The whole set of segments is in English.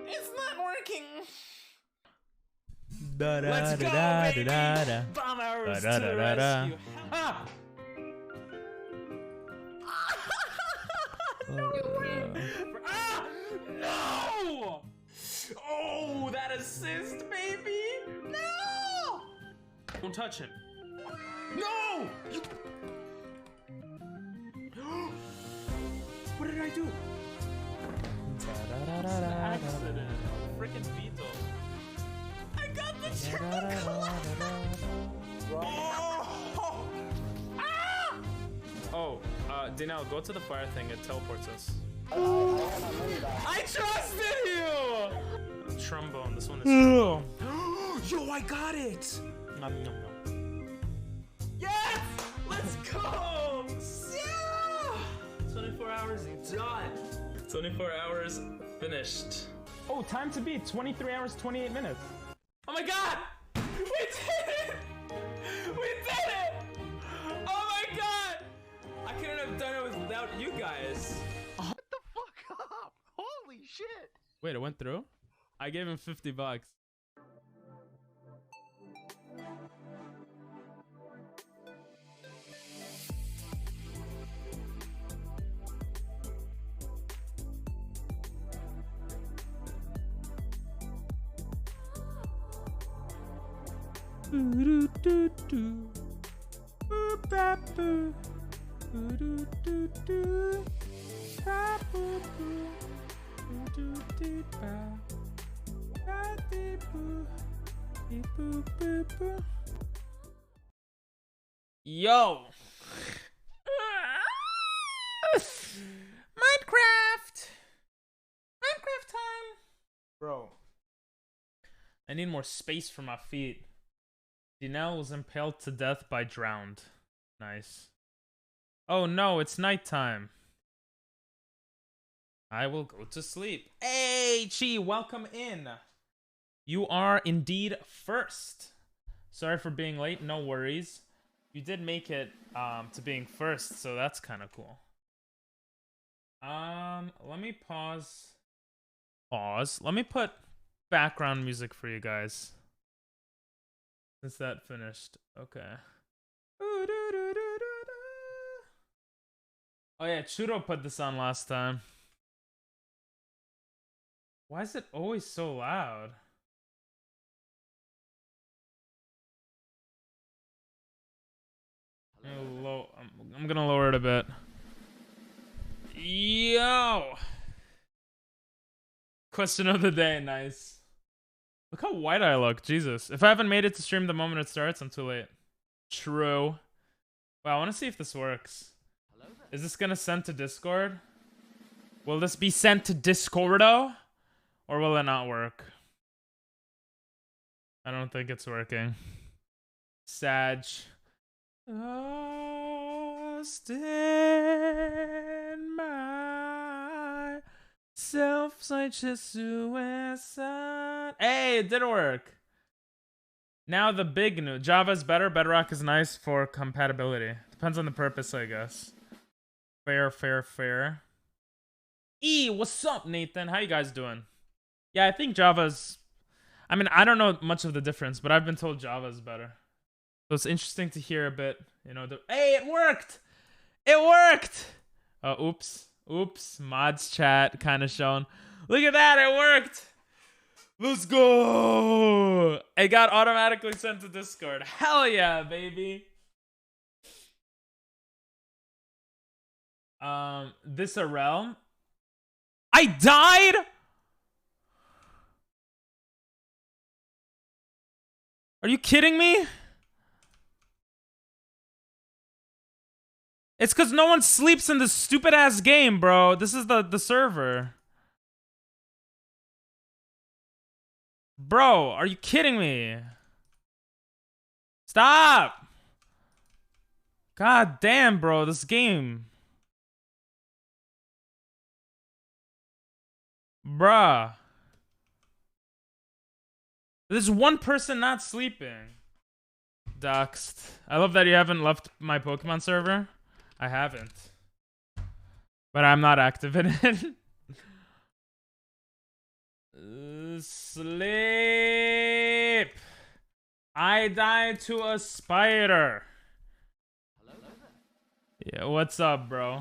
It's not working. Let's go, baby! Bomb arrows to the rescue. Ha! Ah! No! Oh, that assist, baby! No! Don't touch him. No! What did I do? Accident. Freaking Vito. I got the triple club. Oh, Danielle, go to the fire thing. It teleports us. I trusted you! Trombone, this one is... Yo, I got it! Nom, nom, nom. Yes! Let's go! Yeah! 24 hours done. 24 hours finished. Oh, time to beat 23 hours, 28 minutes. Oh my god! We did it! We did it! Oh my god! I couldn't have done it without you guys. What the fuck up? Holy shit. Wait, it went through? I gave him $50. Yo! Minecraft! Minecraft time! Bro. I need more space for my feet. Dinelle was impaled to death by drowned. Nice. Oh no, it's nighttime. I will go to sleep. Hey, Chi, welcome in. You are indeed first. Sorry for being late, no worries. You did make it to being first, so that's kind of cool. Let me pause. Let me put background music for you guys. Since that finished. Okay. Oh yeah, Chudo put this on last time. Why is it always so loud? I'm gonna lower it a bit. Yo! Question of the day, nice. Look how white I look, Jesus. If I haven't made it to stream the moment it starts, I'm too late. True. Wow, I wanna see if this works. Is this gonna send to Discord? Will this be sent to Discordo? Or will it not work? I don't think it's working. Sag. Lost in my self-righteous suicide. Hey, it did work. Now the big news. Java's better. Bedrock is nice for compatibility. Depends on the purpose, I guess. Fair, fair, fair. What's up, Nathan? How you guys doing? Yeah, I think Java's... I mean, I don't know much of the difference, but I've been told Java's better. So it's interesting to hear a bit, you know. Hey, it worked! It worked! Oops. Oops. Mods chat kind of shown. Look at that, it worked! Let's go! It got automatically sent to Discord. Hell yeah, baby! This a realm? I died?! Are you kidding me? It's because no one sleeps in this stupid ass game, bro. This is the server. Bro, are you kidding me? Stop! God damn, bro, this game. Bruh. There's one person not sleeping. Doxed. I love that you haven't left my Pokemon server. I haven't. But I'm not active in it. Sleep. I died to a spider. Yeah, what's up, bro?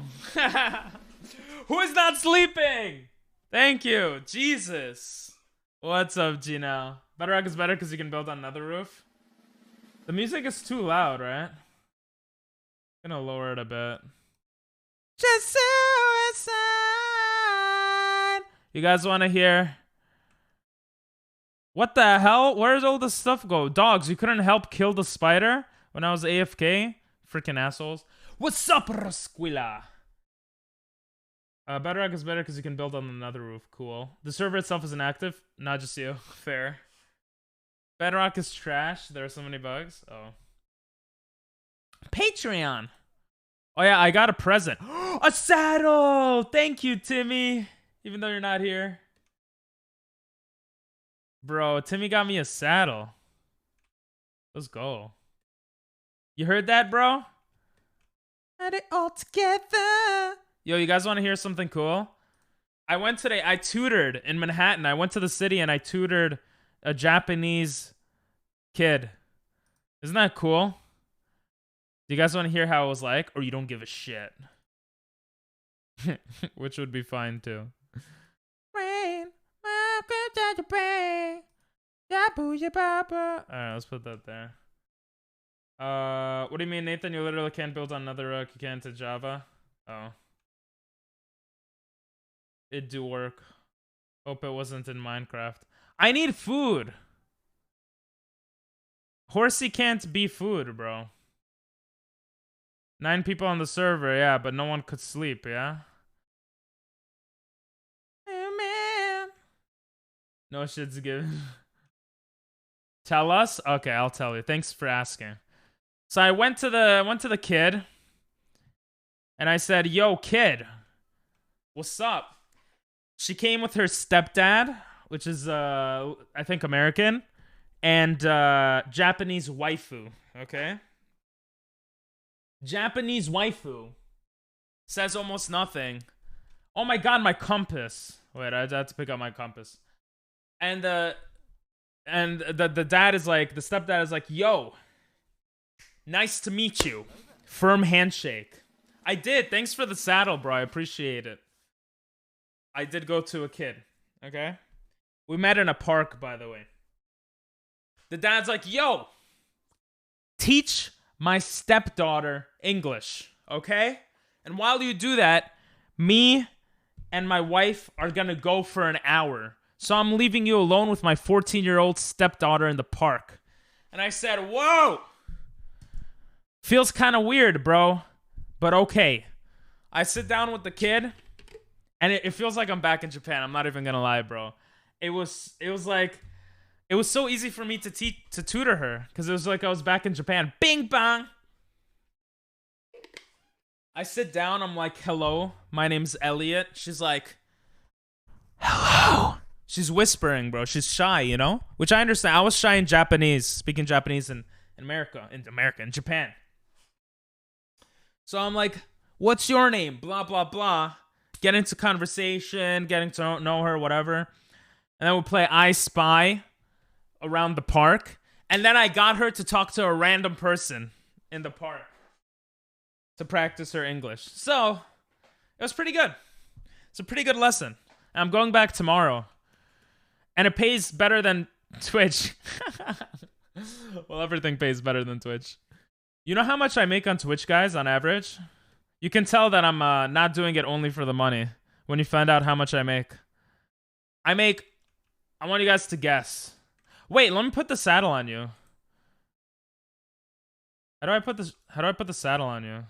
Who is not sleeping? Thank you. Jesus. What's up, Gino? Bedrock is better because you can build on another roof. The music is too loud, right? I'm gonna lower it a bit. Just suicide. You guys want to hear? What the hell? Where's all this stuff go? Dogs, you couldn't help kill the spider when I was AFK? Freaking assholes. What's up, Rasquilla? Bedrock is better because you can build on another roof. Cool. The server itself is inactive. Not just you. Fair. Bedrock is trash. There are so many bugs. Oh. Patreon. Oh yeah, I got a present. A saddle! Thank you, Timmy. Even though you're not here. Bro, Timmy got me a saddle. Let's go. You heard that, bro? Had it all together. Yo, you guys want to hear something cool? I tutored in Manhattan. I went to the city and I tutored a Japanese kid. Isn't that cool? Do you guys want to hear how it was like? Or you don't give a shit? Which would be fine too. Rain, welcome to the brain. Alright, let's put that there. What do you mean, Nathan? You literally can't build on another rook. You can't to Java. Oh. It do work. Hope it wasn't in Minecraft. I need food. Horsey can't be food, bro. 9 people on the server, yeah, but no one could sleep, yeah? Oh, man. No shit's given. Tell us? Okay, I'll tell you. Thanks for asking. So I went to the kid and I said, "Yo, kid, what's up?" She came with her stepdad, which is I think American, and Japanese waifu, okay? Japanese waifu says almost nothing. Oh my god, my compass. Wait, I had to pick up my compass. And the dad is like, the stepdad is like, "Yo, nice to meet you." Firm handshake. I did. Thanks for the saddle, bro. I appreciate it. I did go to a kid. Okay? We met in a park, by the way. The dad's like, "Yo, teach my stepdaughter English, okay? And while you do that, me and my wife are gonna go for an hour. So I'm leaving you alone with my 14-year-old stepdaughter in the park." And I said, "Whoa! Feels kind of weird, bro. But okay." I sit down with the kid, and it feels like I'm back in Japan. I'm not even gonna lie, bro. It was so easy for me to tutor her, because it was like I was back in Japan. Bing bang! I sit down, I'm like, "Hello, my name's Elliot." She's like, "Hello." She's whispering, bro. She's shy, you know? Which I understand. I was shy in Japanese, speaking Japanese in Japan. So I'm like, "What's your name?" Blah, blah, blah. Get into conversation, getting to know her, whatever. And then we'll play I Spy around the park. And then I got her to talk to a random person in the park to practice her English. So, it was pretty good. It's a pretty good lesson. And I'm going back tomorrow. And it pays better than Twitch. Well, everything pays better than Twitch. You know how much I make on Twitch, guys, on average? You can tell that I'm not doing it only for the money when you find out how much I make. I want you guys to guess. Wait, let me put the saddle on you. How do I put the saddle on you?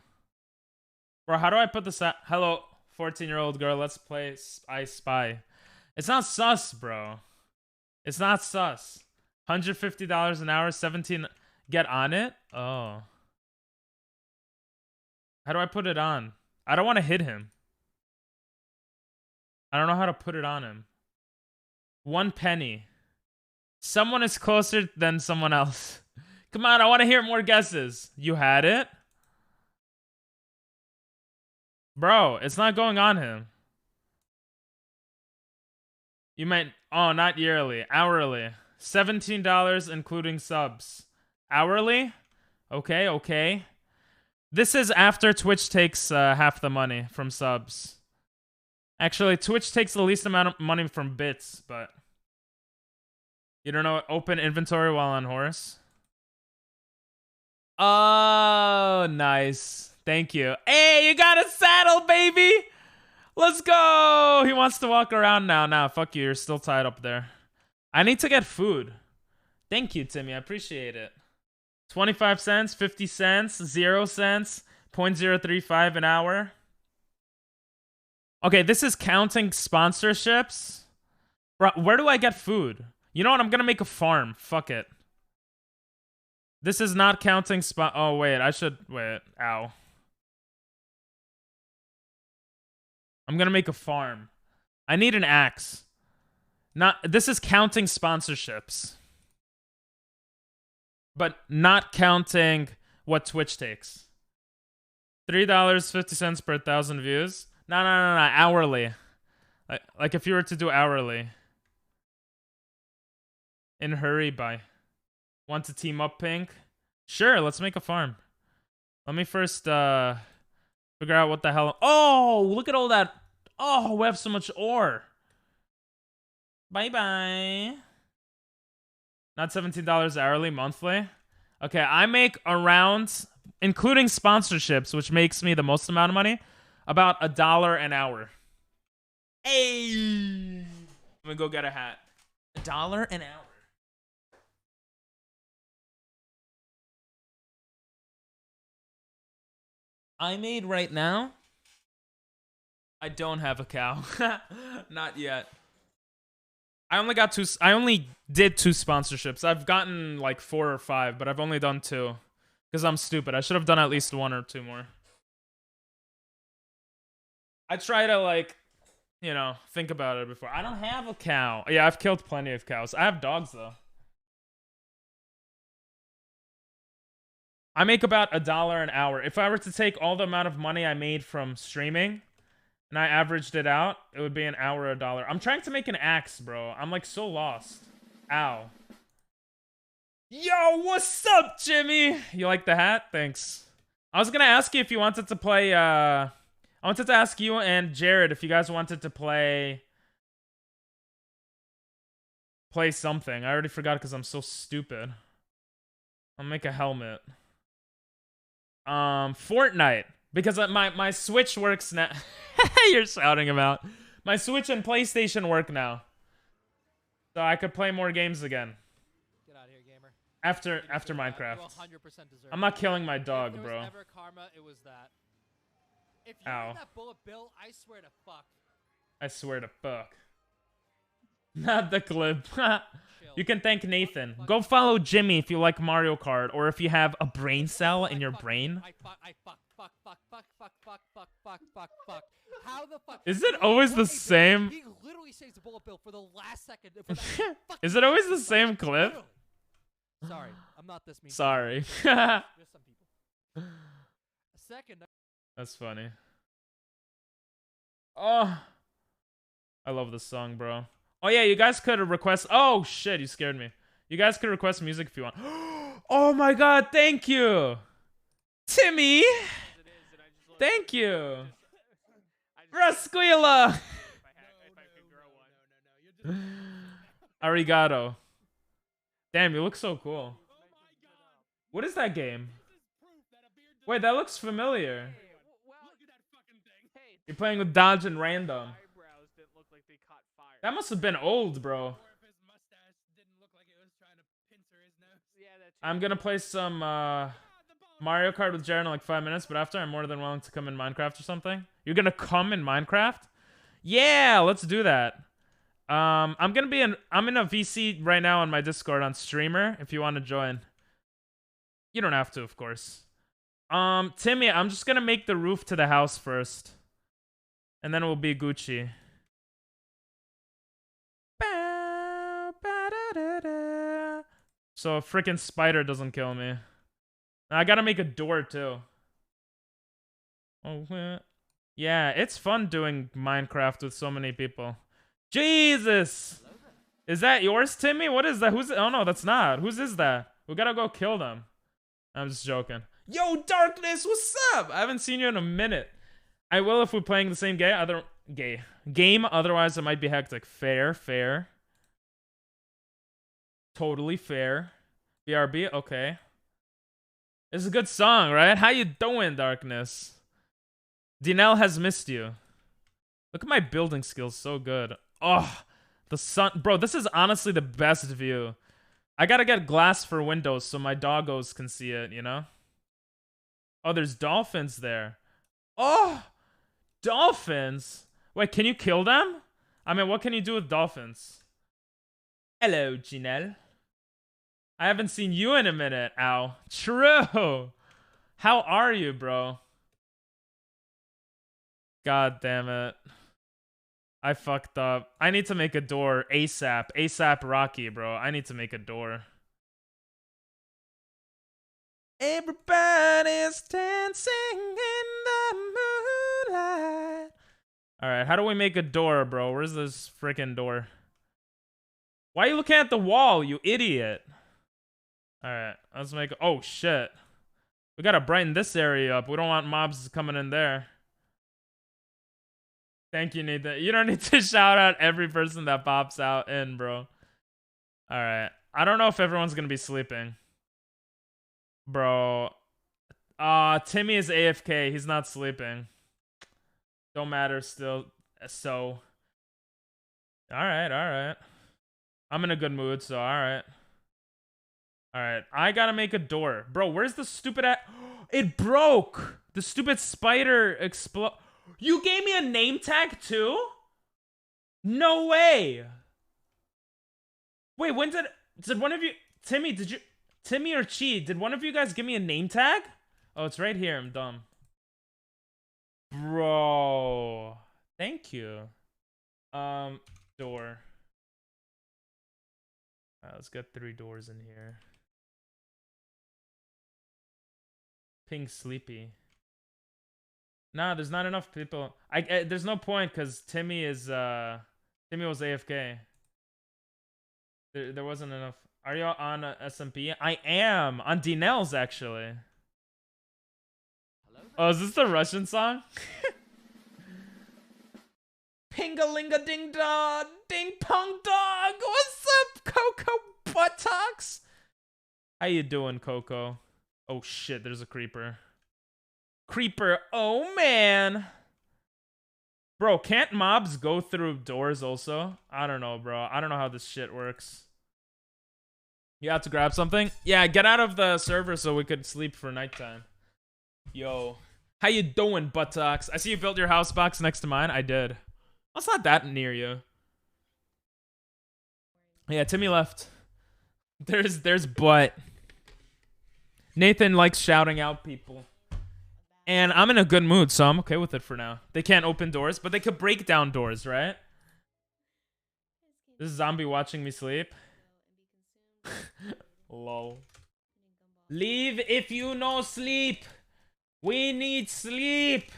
Bro, how do I put the Hello, 14-year-old girl, let's play I Spy. It's not sus, bro. It's not sus. $150 an hour, 17. Get on it? Oh. How do I put it on? I don't want to hit him. I don't know how to put it on him. 1 penny. Someone is closer than someone else. Come on, I want to hear more guesses. You had it? Bro, it's not going on him. You might. Oh, not yearly. Hourly. $17 including subs. Hourly? Okay, okay. This is after Twitch takes half the money from subs. Actually, Twitch takes the least amount of money from bits, but... You don't know, open inventory while on horse? Oh, nice. Thank you. Hey, you got a saddle, baby! Let's go! He wants to walk around now. Nah, fuck you. You're still tied up there. I need to get food. Thank you, Timmy. I appreciate it. 25 cents, 50 cents, 0 cents, 0.035 an hour. Okay, this is counting sponsorships. Bro, where do I get food? You know what? I'm gonna make a farm. Fuck it. This is not counting Oh, wait. I should... Wait. Ow. I'm gonna make a farm. I need an axe. This is counting sponsorships. But not counting what Twitch takes. $3.50 per 1,000 views. No. Hourly. Like if you were to do hourly. In hurry, bye. Want to team up, Pink? Sure, let's make a farm. Let me first figure out what the hell... Oh, look at all that... Oh, we have so much ore. Bye-bye. Not $17 hourly, monthly. Okay, I make around, including sponsorships, which makes me the most amount of money, about $1 an hour. Hey! Let me go get a hat. $1 an hour. I made right now... I don't have a cow. Not yet. I only did 2 sponsorships. I've gotten like 4 or 5, but I've only done 2. Because I'm stupid. I should have done at least 1 or 2 more. I try to like, you know, think about it before. I don't have a cow. Yeah, I've killed plenty of cows. I have dogs though. I make about $1 an hour. If I were to take all the amount of money I made from streaming and I averaged it out, it would be an hour $1. I'm trying to make an axe, bro. I'm like so lost. Ow. Yo, what's up, Jimmy? You like the hat? Thanks. I was gonna ask you if you wanted to play, I wanted to ask you and Jared if you guys wanted to play something. I already forgot because I'm so stupid. I'll make a helmet. Fortnite. Because my Switch works now. You're shouting about. My Switch and PlayStation work now. So I could play more games again. Get out of here, gamer. After Minecraft. You 100% deserve I'm not killing my dog, if there bro. was ever karma, it was that. If you're Ow. in that bullet bill, I swear to fuck. I swear to fuck. Not the clip. You can thank Nathan. Go follow Jimmy if you like Mario Kart or if you have a brain cell in your brain. I fuck. How the fuck? Is it always the same? He literally saves the bullet bill for the last second. For that Is it always the same clip? Literally. Sorry, I'm not this mean. Sorry. There's some people. A second. That's funny. Oh. I love this song, bro. Oh yeah, you guys could request... Oh shit, you scared me. You guys could request music if you want. Oh my god, thank you! Timmy! Thank you! Rasquila! Arigato. Damn, you look so cool. What is that game? Wait, that looks familiar. You're playing with Dodge and Random. That must have been old, bro. I'm gonna play some Mario Kart with Jared in like 5 minutes, but after I'm more than willing to come in Minecraft or something. You're gonna come in Minecraft? Yeah, let's do that. I'm in a VC right now on my Discord on Streamer if you want to join. You don't have to, of course. Timmy, I'm just gonna make the roof to the house first. And then we'll be Gucci. So a freaking spider doesn't kill me. I gotta make a door too. Oh, yeah, it's fun doing Minecraft with so many people. Jesus. Is that yours, Timmy? What is that? Who's? Oh no, that's not. Whose is that? We gotta go kill them. I'm just joking. Yo, Darkness, what's up? I haven't seen you in a minute. I will if we're playing the same game. Otherwise, it might be hectic. Fair. Totally fair. BRB, okay. It's a good song, right? How you doing, Darkness? Dinell has missed you. Look at my building skills, so good. Oh, the sun, bro. This is honestly the best view. I gotta get glass for windows so my doggos can see it, you know? Oh, there's dolphins there. Oh, dolphins. Wait, can you kill them? I mean, what can you do with dolphins? Hello, Janelle. I haven't seen you in a minute, ow. True. How are you, bro? God damn it. I fucked up. I need to make a door ASAP. ASAP Rocky, bro. I need to make a door. Everybody's dancing in the moonlight. Alright, how do we make a door, bro? Where's this freaking door? Why are you looking at the wall, you idiot? Alright, let's make... Oh, shit. We gotta brighten this area up. We don't want mobs coming in there. Thank you, Nathan. You don't need to shout out every person that pops out in, bro. Alright. I don't know if everyone's gonna be sleeping. Bro. Timmy is AFK. He's not sleeping. Don't matter still. So. Alright. I'm in a good mood, so alright. Alright, I gotta make a door. Bro, where's the stupid It broke! The stupid spider explode. You gave me a name tag too? No way! Wait, when did one of you... Timmy or Chi, did one of you guys give me a name tag? Oh, it's right here, I'm dumb. Bro. Thank you. Door. Alright, let's get 3 doors in here. Pink Sleepy. Nah, there's not enough people. There's no point because Timmy was AFK. There wasn't enough. Are you on SMP? I am on Dinell's actually. Oh, is this the Russian song? Pingalinga ding dong, ding pong dog. What's up, Coco Buttocks? How you doing, Coco? Oh shit, there's a creeper. Creeper, oh man. Bro, can't mobs go through doors also? I don't know, bro. I don't know how this shit works. You have to grab something? Yeah, get out of the server so we could sleep for nighttime. Yo. How you doing, Buttocks? I see you built your house box next to mine. I did. Well, it's not that near you. Yeah, Timmy left. There's butt. Nathan likes shouting out people. And I'm in a good mood, so I'm okay with it for now. They can't open doors, but they could break down doors, right? This zombie watching me sleep. Lol. Leave if you no sleep. We need sleep.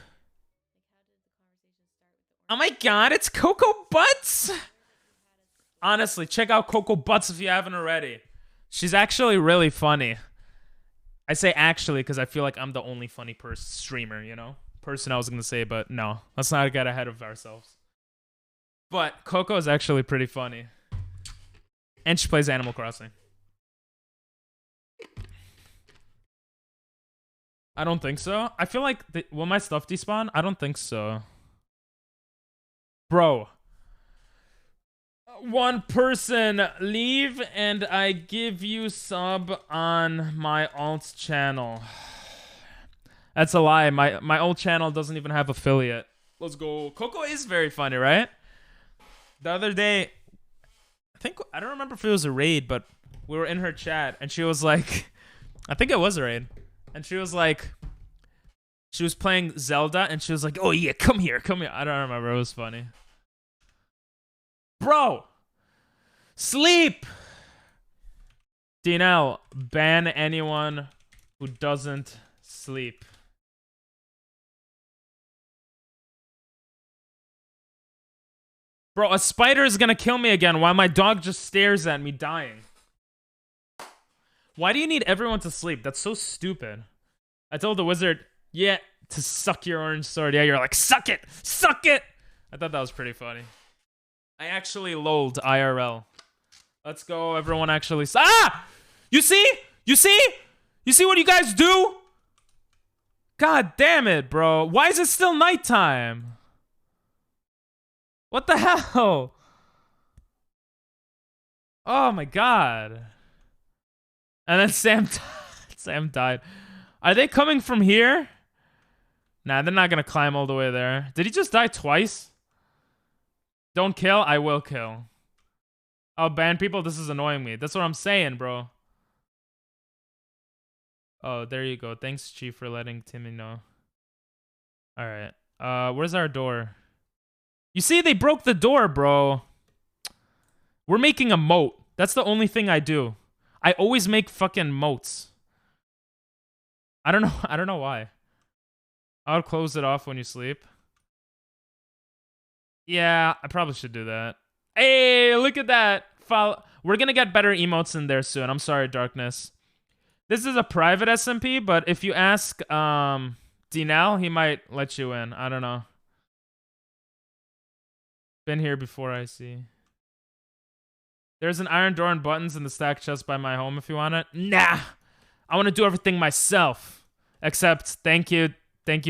Oh my god, it's Coco Butts. Honestly, check out Coco Butts if you haven't already. She's actually really funny. I say actually because I feel like I'm the only funny streamer, you know? Person I was going to say, but no. Let's not get ahead of ourselves. But Coco is actually pretty funny. And she plays Animal Crossing. I don't think so. I feel like... will my stuff despawn? I don't think so. Bro. One person leave and I give you sub on my alt channel. That's a lie. My old channel doesn't even have affiliate. Let's go. Coco is very funny, right? The other day, I don't remember if it was a raid, but we were in her chat and she was like, I think it was a raid. And she was like, she was playing Zelda and she was like, oh yeah, come here. I don't remember. It was funny. Bro, sleep. Dinell, ban anyone who doesn't sleep. Bro, a spider is gonna kill me again while my dog just stares at me dying. Why do you need everyone to sleep? That's so stupid. I told the wizard, yeah, to suck your orange sword. Yeah, you're like, suck it! Suck it! I thought that was pretty funny. I actually lolled IRL. Let's go, everyone actually. Ah! You see? You see? You see what you guys do? God damn it, bro. Why is it still nighttime? What the hell? Oh my god. And then Sam died. Are they coming from here? Nah, they're not gonna climb all the way there. Did he just die twice? Don't kill, I will kill. I'll ban people, this is annoying me. That's what I'm saying, bro. Oh, there you go. Thanks, Chief, for letting Timmy know. Alright. Where's our door? You see, they broke the door, bro. We're making a moat. That's the only thing I do. I always make fucking moats. I don't know why. I'll close it off when you sleep. Yeah, I probably should do that. Hey, look at that. We're gonna get better emotes in there soon. I'm sorry, Darkness. This is a private SMP, but if you ask Dinal, he might let you in. I don't know. Been here before, I see. There's an iron door and buttons in the stack chest by my home if you want it. Nah! I want to do everything myself. Except, thank you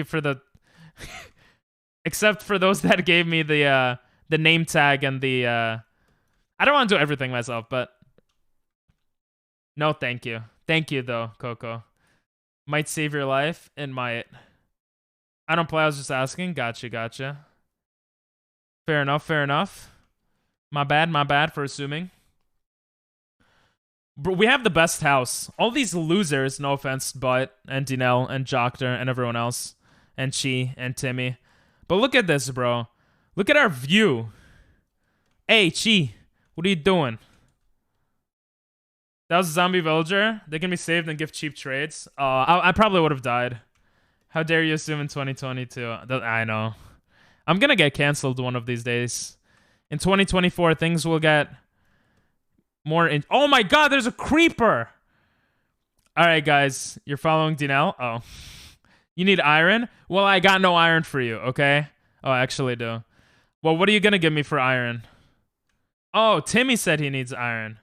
for the... Except for those that gave me the name tag and the... I don't want to do everything myself, but... No, thank you. Thank you, though, Coco. Might save your life. It might. I don't play, I was just asking. Gotcha. Fair enough. My bad for assuming. Bro, we have the best house. All these losers, no offense, but and Dinel and Joctor and everyone else. And Chi and Timmy. But look at this, bro. Look at our view. Hey, Chi. What are you doing? That was a zombie villager. They can be saved and give cheap trades. I probably would have died. How dare you assume in 2022? I know. I'm gonna get canceled one of these days. In 2024, things will get more in... Oh my god, there's a creeper! Alright, guys. You're following Dinel? Oh. You need iron? Well, I got no iron for you, okay? Oh, I actually do. Well, what are you gonna give me for iron? Oh, Timmy said he needs iron.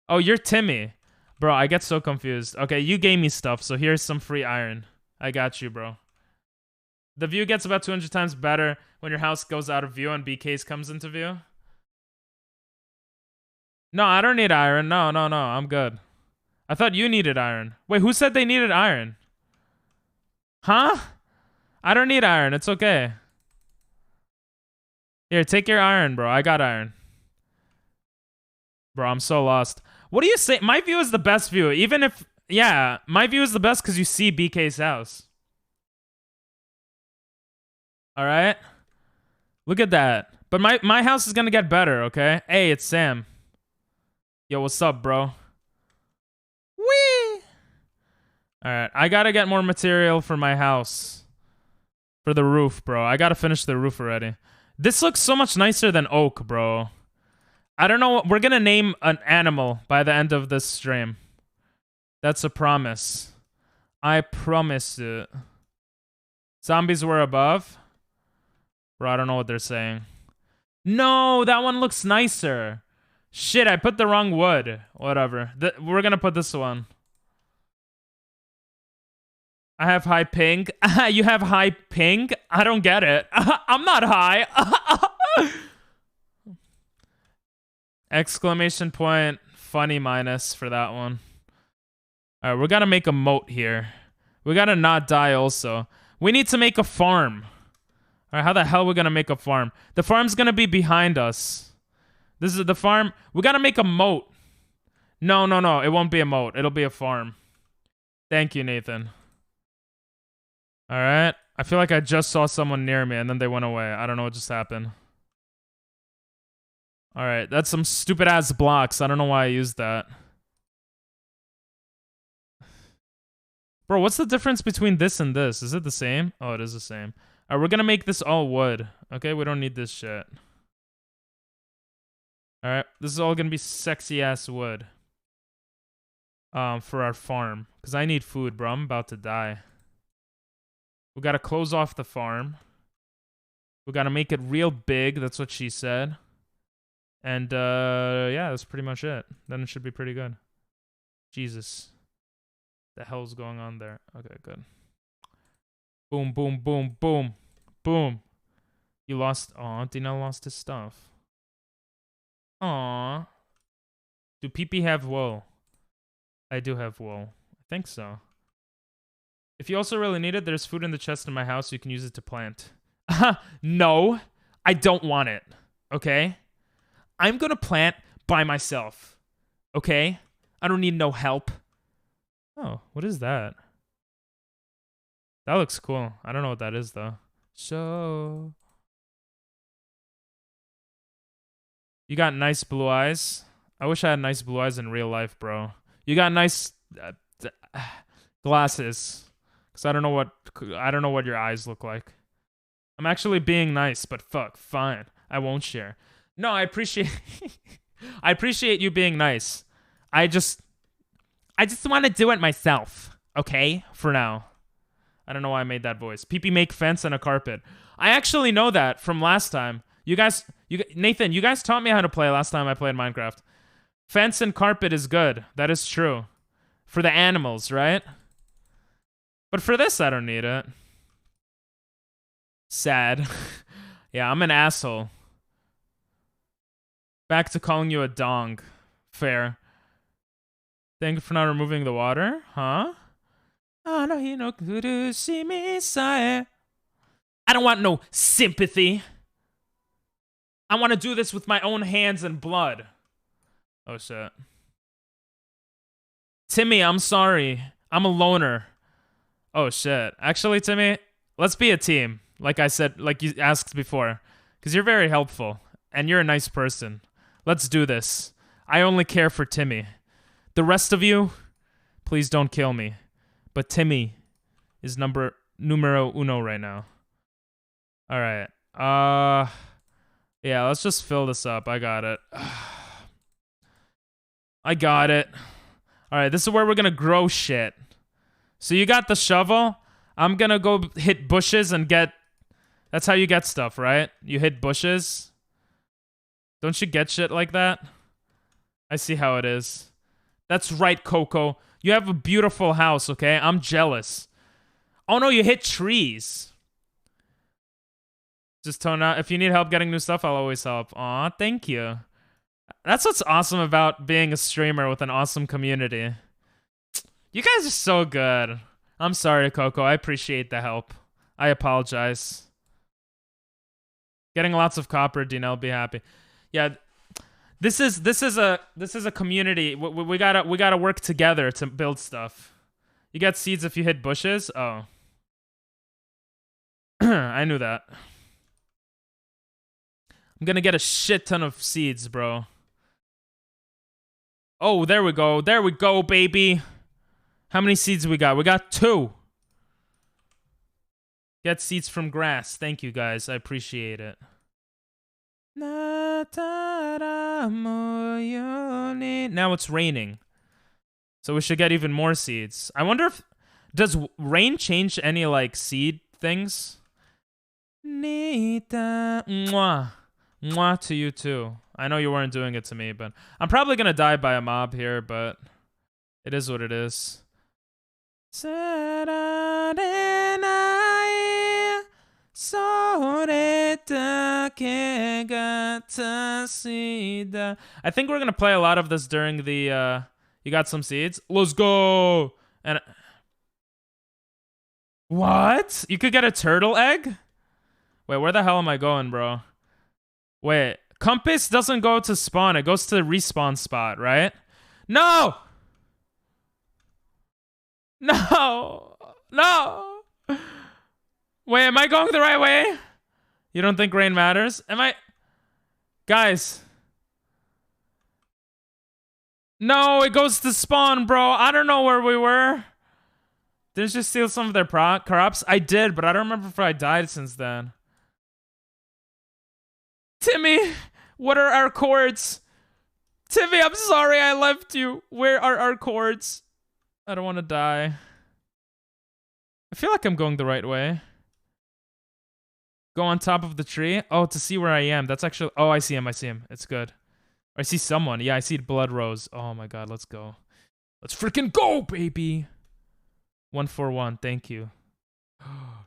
Oh, you're Timmy. Bro, I get so confused. Okay, you gave me stuff, so here's some free iron. I got you, bro. The view gets about 200 times better when your house goes out of view and BK's comes into view. No, I don't need iron. No. I'm good. I thought you needed iron. Wait, who said they needed iron? Huh? I don't need iron. It's okay. Here, take your iron, bro. I got iron. Bro, I'm so lost. What do you say? My view is the best view. Even if... Yeah, my view is the best because you see BK's house. Alright? Look at that. But my house is gonna get better, okay? Hey, it's Sam. Yo, what's up, bro? Whee! Alright, I gotta get more material for my house. For the roof, bro. I gotta finish the roof already. This looks so much nicer than oak, bro. I don't know. We're gonna name an animal by the end of this stream. That's a promise. I promise it. Zombies were above. Bro, I don't know what they're saying. No, that one looks nicer. Shit, I put the wrong wood. Whatever. We're gonna put this one. I have high ping. You have high ping? I don't get it. I'm not high. Exclamation point. Funny minus for that one. Alright, we're gonna make a moat here. We gotta not die also. We need to make a farm. Alright, how the hell are we gonna make a farm? The farm's gonna be behind us. This is the farm. We gotta make a moat. No. It won't be a moat. It'll be a farm. Thank you, Nathan. Alright. I feel like I just saw someone near me and then they went away. I don't know what just happened. Alright, that's some stupid ass blocks. I don't know why I used that. Bro, what's the difference between this and this? Is it the same? Oh, it is the same. Alright, we're gonna make this all wood. Okay, we don't need this shit. All right, this is all gonna be sexy ass wood. For our farm, cause I need food, bro. I'm about to die. We gotta close off the farm. We gotta make it real big. That's what she said. And yeah, that's pretty much it. Then it should be pretty good. Jesus, the hell's going on there? Okay, good. Boom, boom, boom, boom, boom. You lost. Aw, Dina lost his stuff. Aw. Do PP have wool? I do have wool. I think so. If you also really need it, there's food in the chest in my house. You can use it to plant. No, I don't want it. Okay? I'm gonna plant by myself. Okay? I don't need no help. Oh, what is that? That looks cool. I don't know what that is, though. So... You got nice blue eyes. I wish I had nice blue eyes in real life, bro. You got nice glasses. Cause I don't know what your eyes look like. I'm actually being nice, but fuck, fine. I won't share. No, I appreciate I appreciate you being nice. I just want to do it myself, okay? For now. I don't know why I made that voice. PP make fence and a carpet. I actually know that from last time. Nathan, you guys taught me how to play last time I played Minecraft. Fence and carpet is good. That is true. For the animals, right? But for this, I don't need it. Sad. Yeah, I'm an asshole. Back to calling you a dong. Fair. Thank you for not removing the water. Huh? I don't want no sympathy. I want to do this with my own hands and blood. Oh, shit. Timmy, I'm sorry. I'm a loner. Oh, shit. Actually, Timmy, let's be a team. Like I said, like you asked before. Because you're very helpful. And you're a nice person. Let's do this. I only care for Timmy. The rest of you, please don't kill me. But Timmy is numero uno right now. All right. Yeah, let's just fill this up. I got it. I got it. All right, this is where we're going to grow shit. So you got the shovel. I'm going to go hit bushes and get... That's how you get stuff, right? You hit bushes. Don't you get shit like that? I see how it is. That's right, Coco. You have a beautiful house, okay? I'm jealous. Oh, no, you hit trees. Just tone out. If you need help getting new stuff, I'll always help. Aw, thank you. That's what's awesome about being a streamer with an awesome community. You guys are so good. I'm sorry, Coco. I appreciate the help. I apologize. Getting lots of copper, Dina, I'll be happy. Yeah, this is a community. We gotta work together to build stuff. You get seeds if you hit bushes. Oh, I knew that. I'm gonna get a shit ton of seeds, bro. Oh, there we go. There we go, baby. How many seeds we got? We got 2. Get seeds from grass. Thank you, guys. I appreciate it. Now it's raining. So we should get even more seeds. I wonder if... Does rain change any, like, seed things? Nita. Mwah. Mwah to you too. I know you weren't doing it to me, but I'm probably gonna die by a mob here, but it is what it is. I think we're gonna play a lot of this during the you got some seeds? Let's go! And what? You could get a turtle egg? Wait, where the hell am I going, bro? Wait, compass doesn't go to spawn. It goes to the respawn spot, right? No! No! No! Wait, am I going the right way? You don't think rain matters? Am I... Guys. No, it goes to spawn, bro. I don't know where we were. Did I just steal some of their crops? I did, but I don't remember if I died since then. Timmy, what are our chords? Timmy, I'm sorry I left you. Where are our cords? I don't want to die. I feel like I'm going the right way. Go on top of the tree. Oh, to see where I am. That's actually... Oh, I see him. I see him. It's good. I see someone. Yeah, I see Blood Rose. Oh my god, let's go. Let's freaking go, baby. 141. Thank you.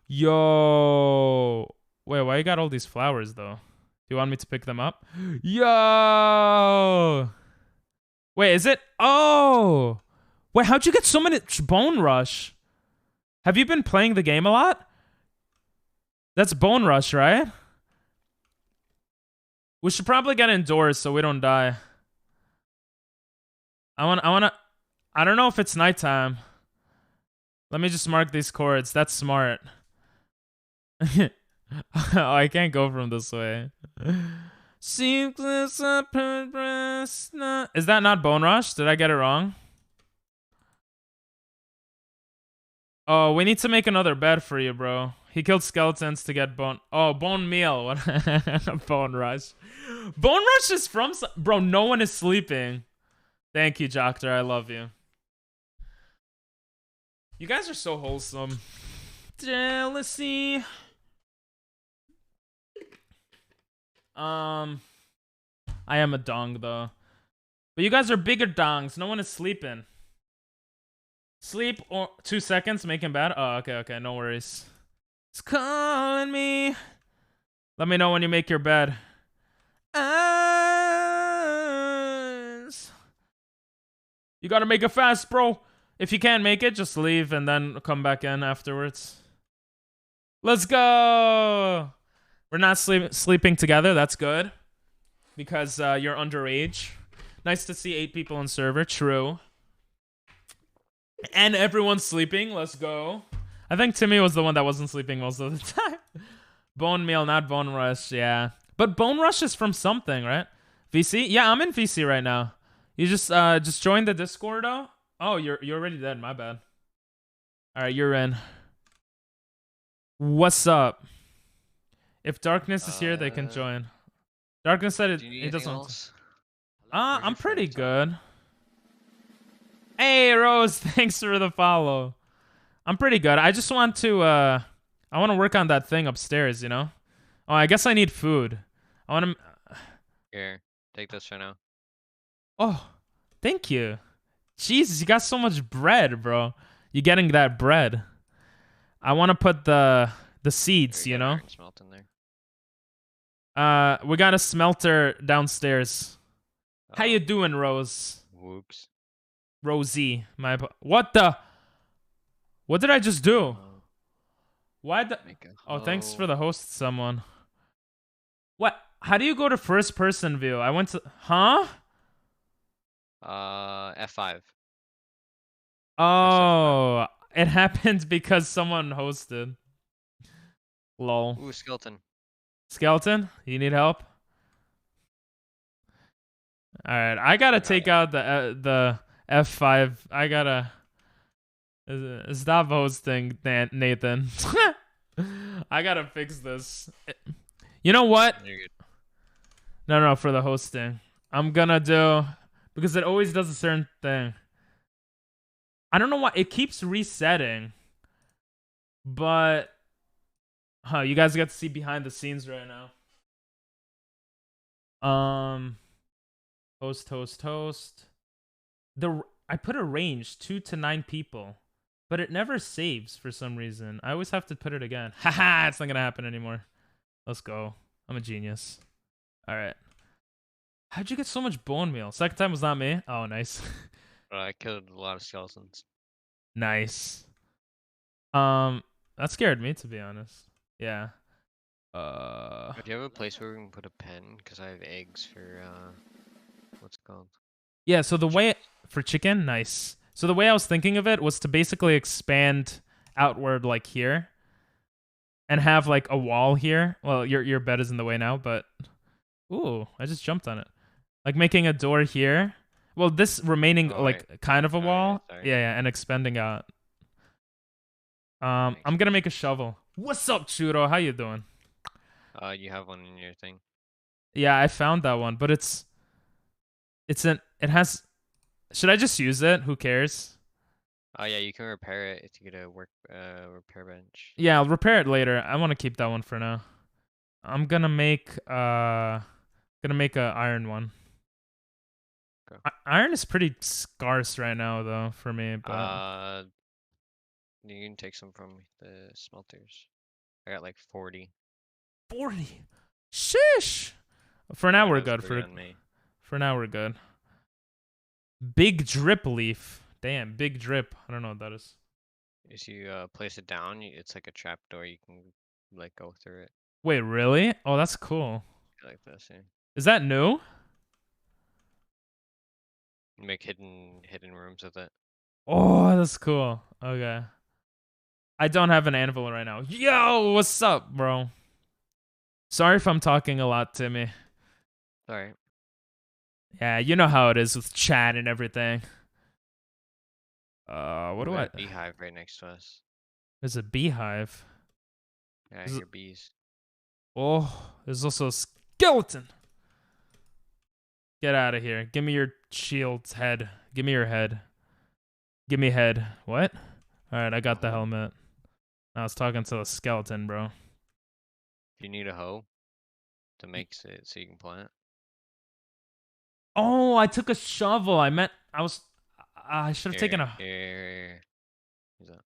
Yo. Wait, why you got all these flowers, though? Do you want me to pick them up? Yo. Wait, is it? Oh. Wait, how'd you get so many Bone Rush? Have you been playing the game a lot? That's Bone Rush, right? We should probably get indoors so we don't die. I don't know if it's nighttime. Let me just mark these chords. That's smart. Oh, I can't go from this way. Is that not Bone Rush? Did I get it wrong? Oh, we need to make another bed for you, bro. He killed skeletons to get bone... Oh, bone meal. What? Bone Rush. Bone Rush is from... Bro, no one is sleeping. Thank you, Joctor. I love you. You guys are so wholesome. Jealousy. I am a dong, though. But you guys are bigger dongs. No one is sleeping. Sleep or 2 seconds, make him bad. Oh, okay, no worries. It's calling me. Let me know when you make your bed. Eyes. You gotta make it fast, bro. If you can't make it, just leave and then come back in afterwards. Let's go. We're not sleeping together. That's good. Because you're underage. Nice to see 8 people on server. True. And everyone's sleeping. Let's go. I think Timmy was the one that wasn't sleeping most of the time. Bone meal, not Bone Rush. Yeah. But Bone Rush is from something, right? VC? Yeah, I'm in VC right now. You just join the Discord, though? Oh, you're already dead. My bad. All right, you're in. What's up? If Darkness is here, they can join. Darkness said it doesn't. I'm pretty good. Hey, Rose, thanks for the follow. I'm pretty good. I just want to, I want to work on that thing upstairs, you know? Oh, I guess I need food. I want to... Here, take this for now. Oh, thank you. Jesus, you got so much bread, bro. You getting that bread. I want to put the seeds, you know? Smelt in there. We got a smelter downstairs. How you doing, Rose? Whoops. Rosie, what the? What did I just do? Why the? Oh, thanks for the host, someone. What? How do you go to first person view? I went to, huh? F5. Oh, it happened because someone hosted. Lol. Ooh, skeleton. Skeleton, you need help? All right, I gotta take out the F5. I gotta stop hosting, Nathan. I gotta fix this. You know what? You're good. No, for the hosting. I'm gonna do, because it always does a certain thing. I don't know why it keeps resetting. But you guys get to see behind the scenes right now. Host. I put a range 2 to 9 people, but it never saves for some reason. I always have to put it again. Haha, it's not gonna happen anymore. Let's go. I'm a genius. All right. How'd you get so much bone meal? Second time was not me. Oh, nice. I killed a lot of skeletons. Nice. That scared me, to be honest. Yeah. Do you have a place where we can put a pen? Because I have eggs for what's it called? Yeah, so the way for chicken, nice. So the way I was thinking of it was to basically expand outward like here and have like a wall here. Well, your bed is in the way now, but ooh, I just jumped on it. Like making a door here. Well, this remaining like kind of a wall. Yeah, and expanding out. I'm going to make a shovel. What's up, Churro? How you doing? You have one in your thing. Yeah, I found that one, but it's It has. Should I just use it? Who cares? Oh yeah, you can repair it if you get a repair bench. Yeah, I'll repair it later. I want to keep that one for now. I'm gonna make a iron one. Okay. Iron is pretty scarce right now though for me, but You can take some from the smelters. I got like 40. 40. Shish. For now Yeah, we're that was good. 40 on me. For now we're good. Big drip leaf. Damn, big drip. I don't know what that is. If you place it down, it's like a trap door. You can like go through it. Wait, really? Oh, that's cool. Like this. Yeah. Is that new? Make hidden rooms with it. Oh, that's cool. Okay. I don't have an anvil right now. Yo, what's up, bro? Sorry if I'm talking a lot, Timmy. Alright. Yeah, you know how it is with chat and everything. What do I? Beehive right next to us. There's a beehive. Yeah, I Is it- hear bees. Oh, there's also a skeleton. Get out of here. Give me your shield's head. Give me your head. Give me head. What? Alright, I got the helmet. I was talking to a skeleton, bro. If you need a hoe to make it so you can plant. Oh, I took a shovel. I should have taken a. Here. Here's that.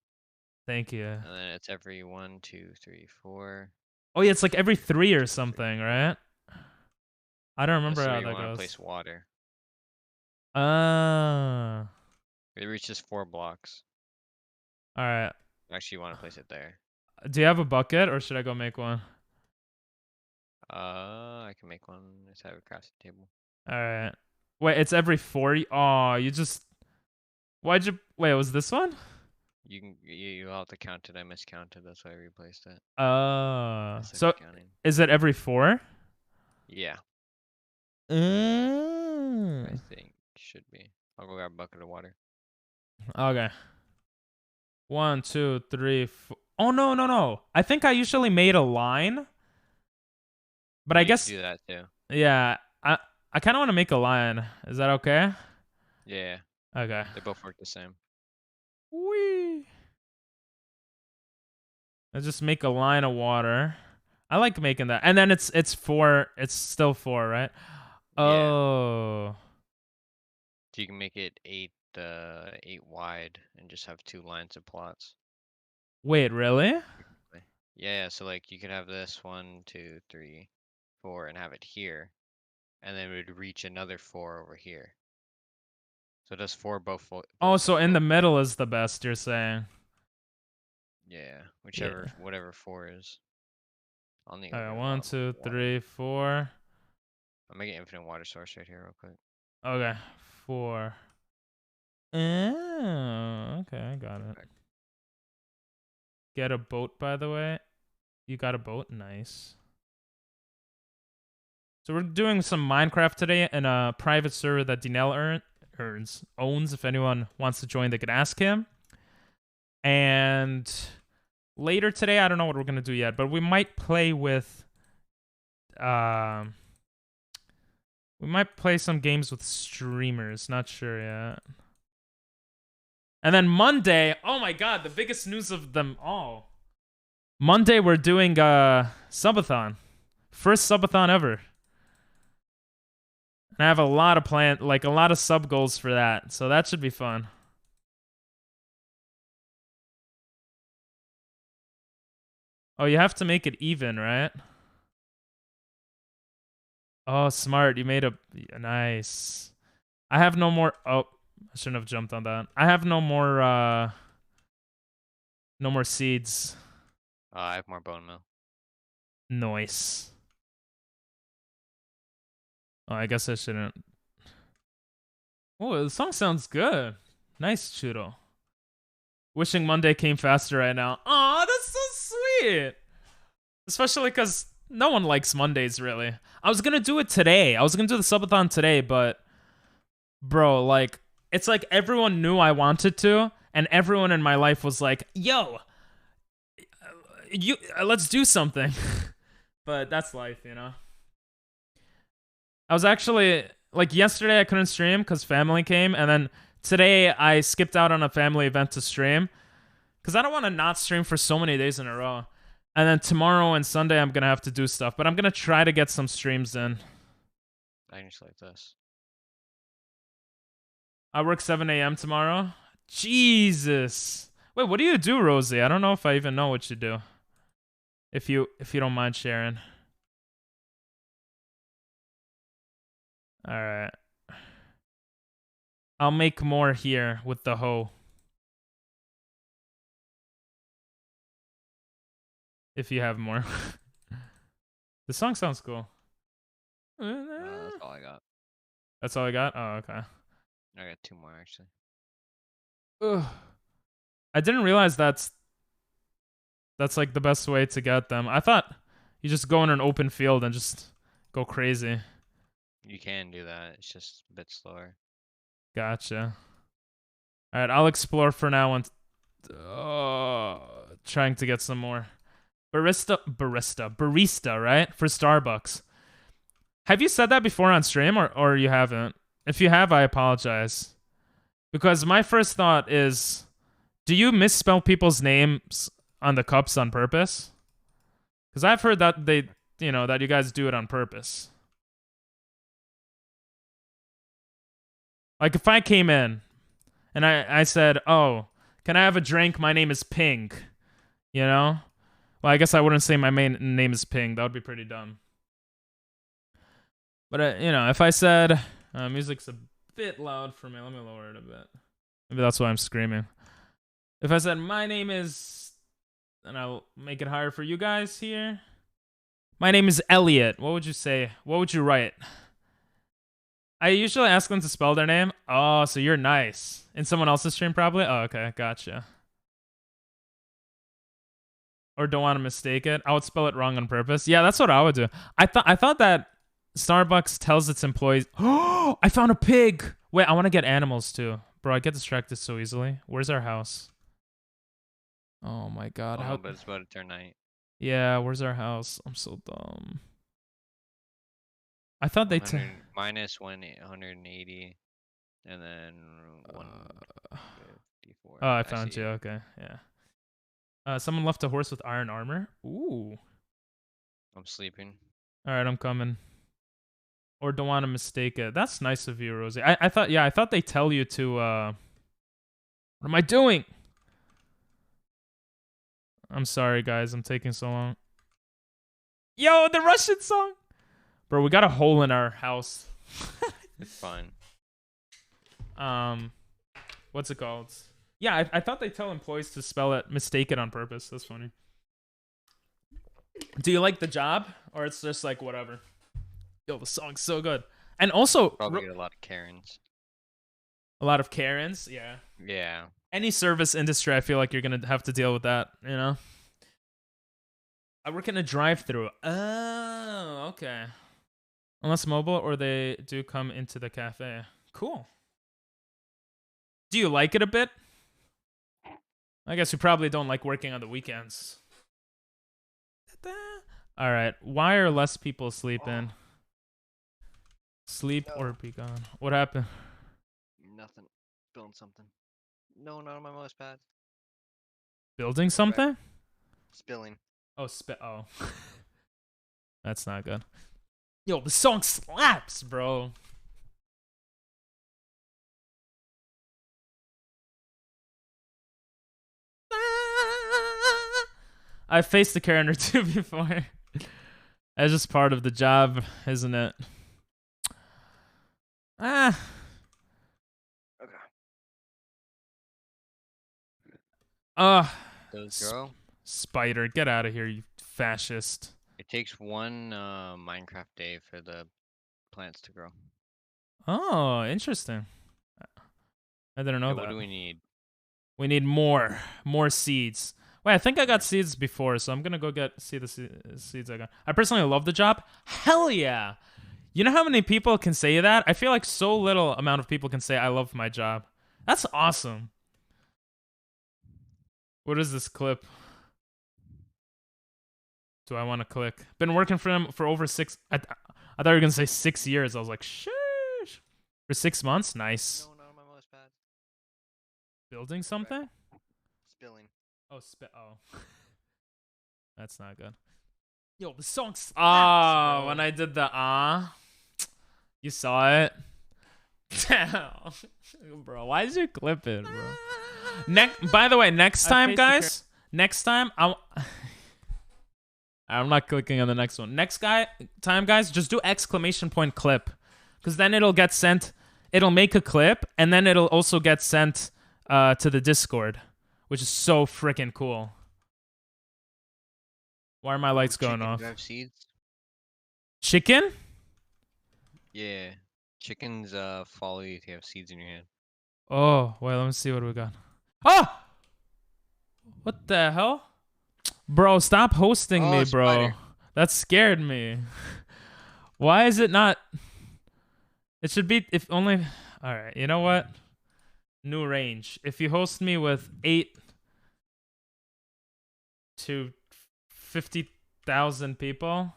Thank you. And then it's every 1, 2, 3, 4. Oh yeah, it's like every 3 or something, right? I don't remember That's how where you that want to goes. place water. Ah. It reaches 4 blocks. All right. Actually, you want to place it there. Do you have a bucket, or should I go make one? I can make one. Let's have a crafting table. All right. Wait, it's every 40. Oh, you just. Why'd you? Wait, was this one? You'll have to count it. I miscounted. That's why I replaced it. So is it every 4? Yeah, I Mm. think should be. I'll go grab a bucket of water. Okay. 1, 2, 3, 4. Oh no. I think I usually made a line. But I You can guess do that too. yeah, I kind of want to make a line. Is that okay? Yeah, Okay. they both work the same. Whee. Let's just make a line of water. I like making that. And then it's 4. It's still 4, right? Yeah. Oh. So you can make it 8 wide and just have 2 lines of plots. Wait, really? Yeah, so like you could have this 1, 2, 3, 4 and have it here. And then it would reach another 4 over here. So it does 4 both. Oh, so in the middle is the best, you're saying. Yeah, Yeah. whatever 4 is. I'll need. All right, 1, 2, 3, 4. I'll make an infinite water source right here, real quick. Okay, 4. Oh, okay, I got it. Get a boat, by the way. You got a boat? Nice. So we're doing some Minecraft today in a private server that Dinell owns. If anyone wants to join, they could ask him. And later today, I don't know what we're gonna do yet, but we might play with we might play some games with streamers, not sure yet. And then Monday, oh my god, the biggest news of them all. Monday we're doing subathon. First subathon ever. And I have a lot of a lot of sub goals for that. So that should be fun. Oh, you have to make it even, right? Oh, smart. You made a nice. I have no more. Oh, I shouldn't have jumped on that. I have no more seeds. I have more bone meal. Nice. Oh, I guess I shouldn't. Oh, the song sounds good. Nice, Churro. Wishing Monday came faster right now. Aw, that's so sweet. Especially because no one likes Mondays, really. I was going to do it today. I was going to do the subathon today, but... Bro, like... It's like everyone knew I wanted to, and everyone in my life was like, yo, let's do something. But that's life, you know? I was actually... like yesterday I couldn't stream because family came, and then today I skipped out on a family event to stream because I don't want to not stream for so many days in a row. And then tomorrow and Sunday I'm gonna have to do stuff, but I'm gonna try to get some streams in. I just like this. I work 7 a.m. tomorrow. Jesus. Wait, what do you do, Rosie? I don't know if I even know what you do. If you don't mind sharing. All right. I'll make more here with the hoe. If you have more. The song sounds cool. That's all I got. That's all I got? Oh, okay. I got 2 more actually. Ugh. I didn't realize that's like the best way to get them. I thought you just go in an open field and just go crazy. You can do that. It's just a bit slower. Gotcha. All right, I'll explore for now and trying to get some more. Barista, right? For Starbucks. Have you said that before on stream or you haven't? If you have, I apologize. Because my first thought is, do you misspell people's names on the cups on purpose? Because I've heard that that you guys do it on purpose. Like if I came in and I said, oh, can I have a drink? My name is Pink. You know? Well, I guess I wouldn't say my main name is Pink. That would be pretty dumb. But, if I said, music's a bit loud for me. Let me lower it a bit. Maybe that's why I'm screaming. If I said, my name is, and I'll make it higher for you guys here. My name is Elliot. What would you say? What would you write? I usually ask them to spell their name. Oh, so you're nice. In someone else's stream, probably? Oh, okay. Gotcha. Or don't want to mistake it. I would spell it wrong on purpose. Yeah, that's what I would do. I thought that Starbucks tells its employees, oh, I found a pig. Wait, I want to get animals too. Bro, I get distracted so easily. Where's our house? Oh my god. Oh, but it's about to turn night. Yeah, where's our house? I'm so dumb. I thought they minus 180 and then 154. Oh, I found you. Okay, yeah. Someone left a horse with iron armor. Ooh. I'm sleeping. All right, I'm coming. Or don't want to mistake it. That's nice of you, Rosie. I thought they tell you to what am I doing? I'm sorry guys, I'm taking so long. Yo, the Russian song. Bro, we got a hole in our house. It's fine. What's it called? Yeah, I thought they tell employees to mistake it on purpose. That's funny. Do you like the job? Or it's just like whatever? Yo, the song's so good. And also Probably get a lot of Karens. A lot of Karens, yeah. Yeah. Any service industry, I feel like you're gonna have to deal with that, you know? I work in a drive-thru. Oh, okay. Unless mobile or they do come into the cafe. Cool. Do you like it a bit? I guess you probably don't like working on the weekends. All right. Why are less people sleeping? Sleep or be gone. What happened? Nothing. Building something. No, not on my mouse pad. Building something? Spilling. Oh, oh. That's not good. Yo, the song slaps, bro. I've faced a Karen or two before. That's just part of the job, isn't it? Okay. Those grow? Spider, get out of here, you fascist. It takes one Minecraft day for the plants to grow. Oh, interesting. I didn't know that. What do we need? We need more seeds. Wait, I think I got seeds before, so I'm gonna go see the seeds I got. I personally love the job. Hell yeah! You know how many people can say that? I feel like so little amount of people can say I love my job. That's awesome. What is this clip? Do I want to click? Been working for them for over 6. I thought you were gonna say 6 years. I was like, sheesh. For 6 months? Nice. No, not on my mouse pad. Building something? Spilling. Oh, that's not good. Yo, the song slaps, oh, when I did the you saw it? Bro, why did you clip it, bro? By the way, next time, guys, next time, I'm not clicking on the next one. Next time, guys, just do exclamation point clip. Because then it'll get sent, it'll make a clip, and then it'll also get sent to the Discord, which is so freaking cool. Why are my lights going off? Do you have seeds? Chicken? Yeah. Chickens follow you if you have seeds in your hand. Oh, wait, let me see what we got. Oh! What the hell? Bro, stop hosting me, bro. Spider. That scared me. Why is it not... It should be if only... Alright, you know what? New range. If you host me with 8 to 50,000 people,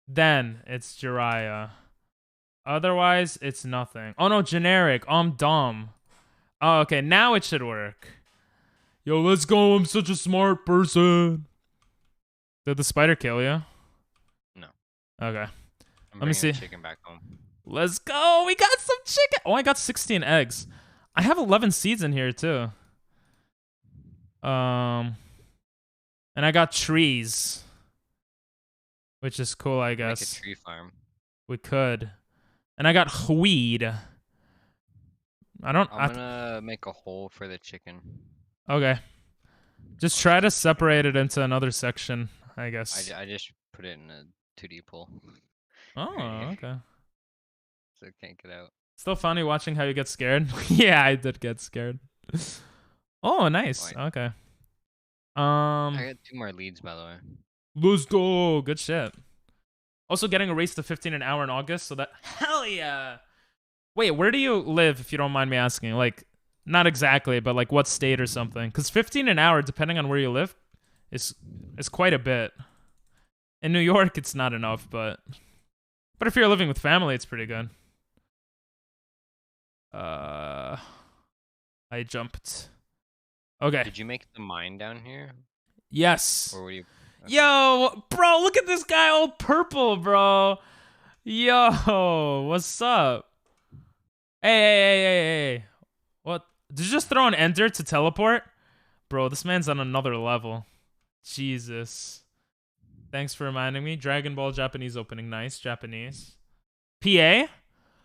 then it's Jiraiya. Otherwise, it's nothing. Oh no, generic. Oh, I'm dumb. Oh, okay, now it should work. Yo, let's go. I'm such a smart person. Did the spider kill you? No. Okay. Let me see. Chicken back home. Let's go. We got some chicken. Oh, I got 16 eggs. I have 11 seeds in here too. And I got trees, which is cool, I guess. Make a tree farm. We could. And I got weed. I'm gonna make a hole for the chicken. Okay. Just try to separate it into another section, I guess. I just put it in a 2D pool. Oh, okay. So it can't get out. Still funny watching how you get scared. Yeah, I did get scared. Oh, nice. Right. Okay. I got 2 more leads, by the way. Let's go. Good shit. Also getting a race to 15 an hour in August, so that... Hell yeah! Wait, where do you live, if you don't mind me asking? Like, not exactly, but like what state or something? Because 15 an hour, depending on where you live, is quite a bit. In New York, it's not enough, but if you're living with family, it's pretty good. I jumped. Okay. Did you make the mine down here? Yes. Or were you... Yo, bro, look at this guy all purple, bro. Yo, what's up? Hey. What? Did you just throw an enter to teleport? Bro, this man's on another level. Jesus. Thanks for reminding me. Dragon Ball Japanese opening. Nice. Japanese. PA?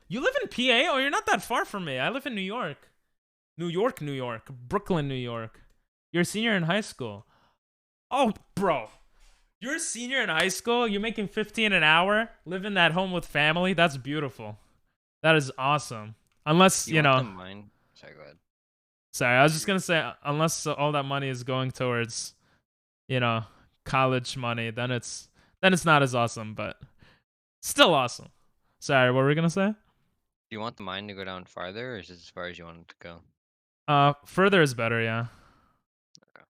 You live in PA? Oh, you're not that far from me. I live in New York. New York. Brooklyn, New York. You're a senior in high school. Oh, bro. You're a senior in high school? You're making 15 an hour? Living at home with family? That's beautiful. That is awesome. Unless, you know... Mine? Sorry, go ahead. Sorry, I was just going to say, unless all that money is going towards, you know, college money, then it's not as awesome, but still awesome. Sorry, what were we going to say? Do you want the mine to go down farther, or is it as far as you want it to go? Further is better, yeah. Okay.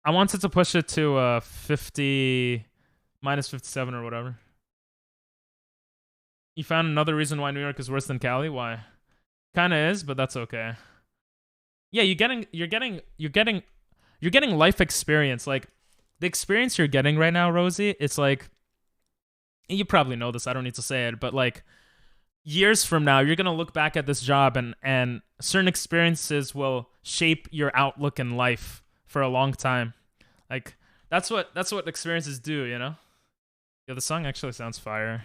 I wanted to push it to 50 minus 57 or whatever. You found another reason why New York is worse than Cali? Why? Kinda is, but that's okay. Yeah, you're getting life experience. Like the experience you're getting right now, Rosie, it's like, you probably know this, I don't need to say it, but like years from now, you're gonna look back at this job and certain experiences will shape your outlook in life for a long time. Like that's what experiences do, you know? Yeah, the song actually sounds fire.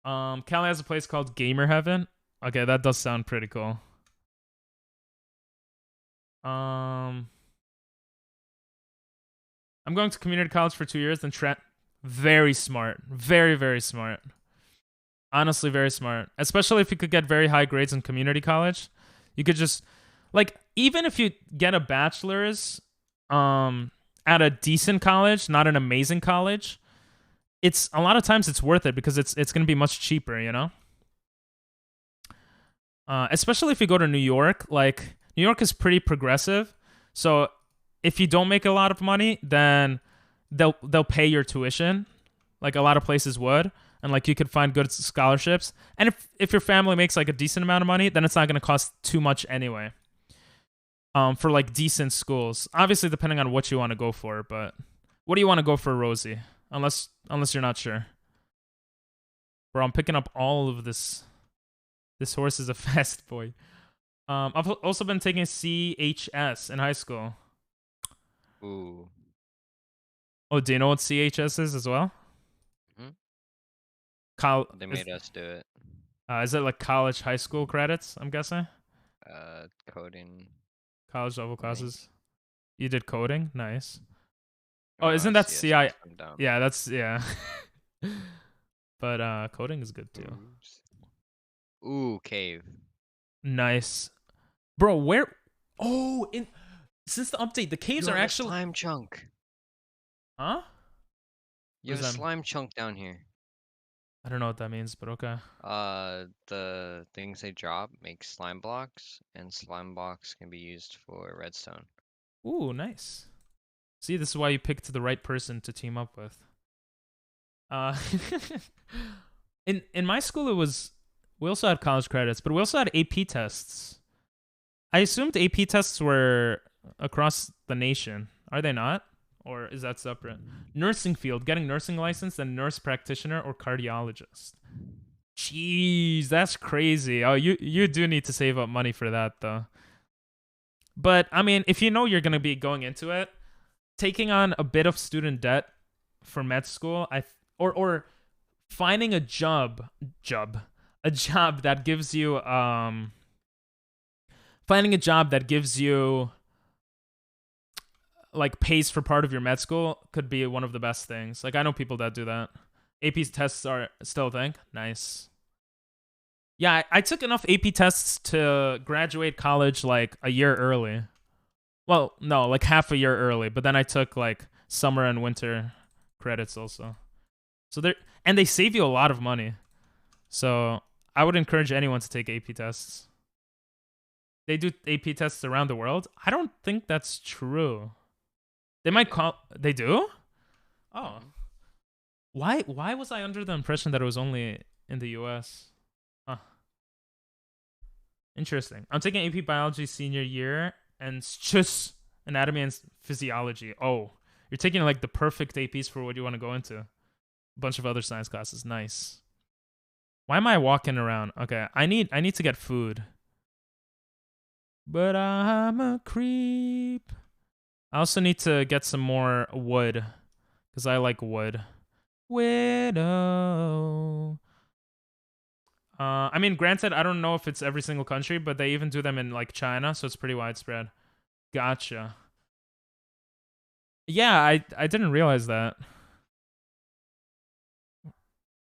Cali has a place called Gamer Heaven. Okay, that does sound pretty cool. I'm going to community college for 2 years, then very smart. Very, very smart. Honestly, very smart. Especially if you could get very high grades in community college. You could just, like, even if you get a bachelor's at a decent college, not an amazing college, it's a lot of times it's worth it because it's going to be much cheaper, you know? Especially if you go to New York. Like, New York is pretty progressive. So if you don't make a lot of money, then they'll pay your tuition. like a lot of places would, and like you could find good scholarships. And if your family makes like a decent amount of money, then it's not going to cost too much anyway. For like decent schools, obviously depending on what you want to go for. But what do you want to go for, Rosie? Unless you're not sure. Bro, I'm picking up all of this. This horse is a fast boy. I've also been taking CHS in high school. Ooh. Oh, do you know what CHS is as well? Mm-hmm. They made us do it. Is it like college high school credits, I'm guessing? Coding. College level classes. You did coding? Nice. Oh, Oh, isn't that CI? I'm dumb. Yeah, that's yeah. But coding is good too. Ooh, cave. Nice. Bro, where since the update, the caves are actually slime chunk. Huh? You have a slime chunk down here. I don't know what that means, but okay. The things they drop make slime blocks, and slime blocks can be used for redstone. Ooh, nice. See, this is why you picked the right person to team up with. In my school, we also had college credits, but we also had AP tests. I assumed AP tests were across the nation. Are they not? Or is that separate? Nursing field, getting nursing license, then nurse practitioner or cardiologist. Jeez, that's crazy. Oh, you do need to save up money for that, though. But, I mean, if you know you're going to be going into it, taking on a bit of student debt for med school, or finding a job that gives you, finding a job that gives you, like, pays for part of your med school could be one of the best things. Like, I know people that do that. AP tests are still a thing. Nice. Yeah, I took enough AP tests to graduate college, like, a year early. Well, no, like, half a year early. But then I took, like, summer and winter credits also. So and they save you a lot of money. So I would encourage anyone to take AP tests. They do AP tests around the world? I don't think that's true. They might call... They do? Oh. Why was I under the impression that it was only in the US? Huh. Interesting. I'm taking AP Biology senior year and it's just anatomy and physiology. Oh. You're taking like the perfect APs for what you want to go into. A bunch of other science classes. Nice. Why am I walking around? Okay, I need to get food. But I'm a creep. I also need to get some more wood, because I like wood. Widow. I mean, granted, I don't know if it's every single country, but they even do them in, like, China, so it's pretty widespread. Gotcha. Yeah, I didn't realize that.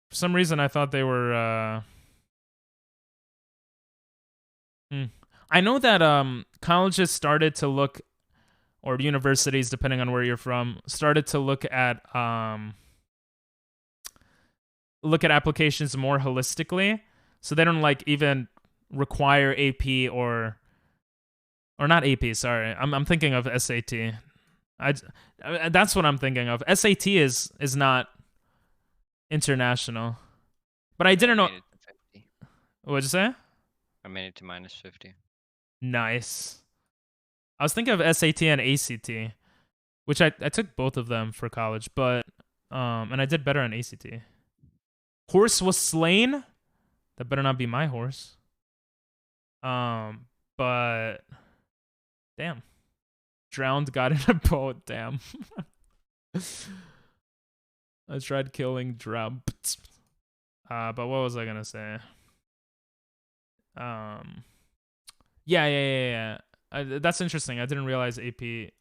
For some reason, I thought they were, I know that, colleges started to look, or universities, depending on where you're from, started to look at applications more holistically, so they don't like even require AP or not AP. Sorry, I'm thinking of SAT. That's what I'm thinking of. SAT is not international, but I didn't know. What'd you say? I made it to -50. Nice. I was thinking of SAT and ACT, which I took both of them for college, but and I did better on ACT. Horse was slain. That better not be my horse. But damn, drowned, got in a boat. Damn. I tried killing Drump. But what was I gonna say? Yeah. That's interesting. I didn't realize AP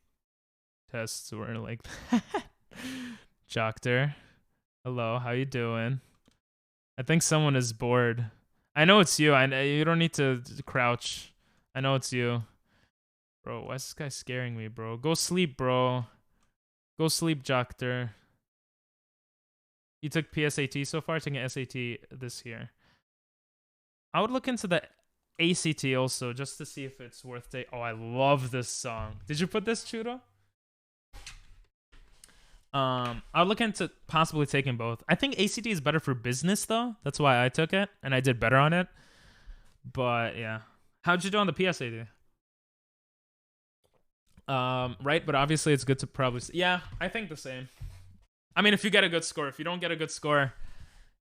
tests were like that. Joctor, hello, how you doing? I think someone is bored. I know it's you. You don't need to crouch. I know it's you. Bro, why is this guy scaring me, bro? Go sleep, bro. Go sleep, Joctor. You took PSAT so far, taking SAT this year. I would look into the ACT also, just to see if it's worth it. Oh, I love this song. Did you put this, Chudo? I'll look into possibly taking both. I think ACT is better for business though. That's why I took it and I did better on it. But yeah, how'd you do on the PSAT? Right, but obviously it's good to probably yeah, I think the same. I mean, if you get a good score, if you don't get a good score,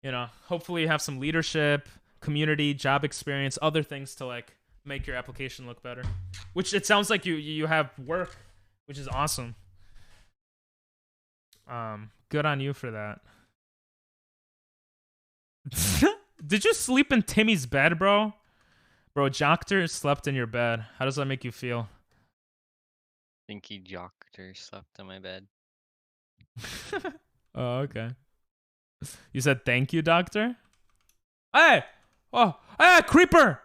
you know, hopefully you have some leadership, community, job experience, other things to like make your application look better. Which it sounds like you have work, which is awesome. Good on you for that. Did you sleep in Timmy's bed, bro? Bro, Joctor slept in your bed. How does that make you feel? Thinky Joctor slept on my bed. Oh, okay. You said thank you, doctor? Hey! Oh, hey, creeper!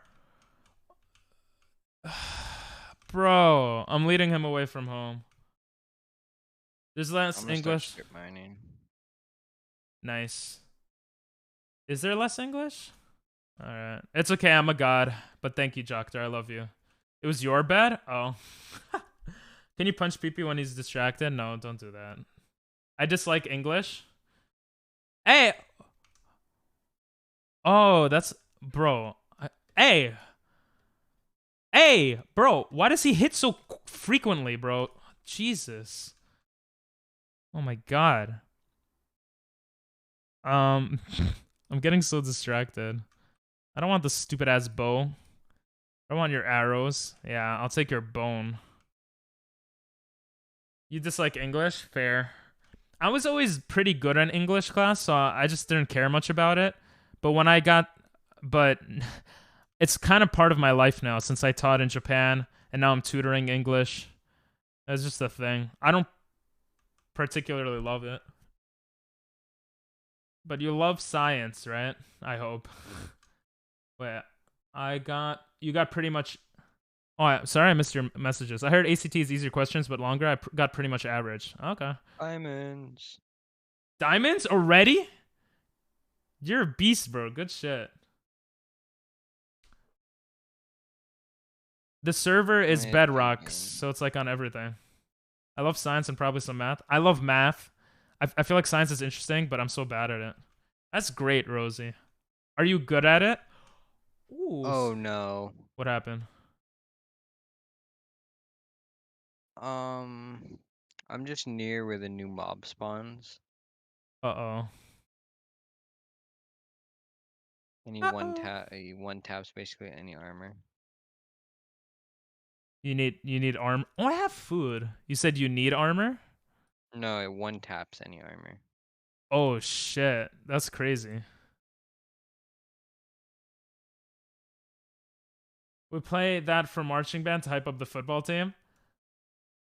Bro, I'm leading him away from home. There's less I'm gonna English. start strip mining. Nice. Is there less English? Alright. It's okay, I'm a god. But thank you, Joctor. I love you. It was your bed? Oh. Can you punch Pee-Pee when he's distracted? No, don't do that. I dislike English. Hey! Oh, that's... Bro. Hey! Hey! Bro, why does he hit so frequently, bro? Jesus. Oh my god. I'm getting so distracted. I don't want the stupid ass bow. I want your arrows. Yeah, I'll take your bone. You dislike English? Fair. I was always pretty good in English class, so I just didn't care much about it. But it's kind of part of my life now since I taught in Japan and now I'm tutoring English. It's just a thing. I don't particularly love it. But you love science, right? I hope. Wait, you got pretty much... Oh, sorry I missed your messages. I heard ACT is easier questions, but longer. I got pretty much average. Okay. Diamonds. Diamonds already? You're a beast, bro. Good shit. The server is Bedrock, so it's like on everything. I love science and probably some math. I love math. I feel like science is interesting, but I'm so bad at it. That's great, Rosie. Are you good at it? Ooh. Oh no. What happened? I'm just near where the new mob spawns. Uh-oh. Any one tap's basically any armor. You need armor. Oh, I have food. You said you need armor? No, it one taps any armor. Oh shit. That's crazy. We play that for marching band to hype up the football team.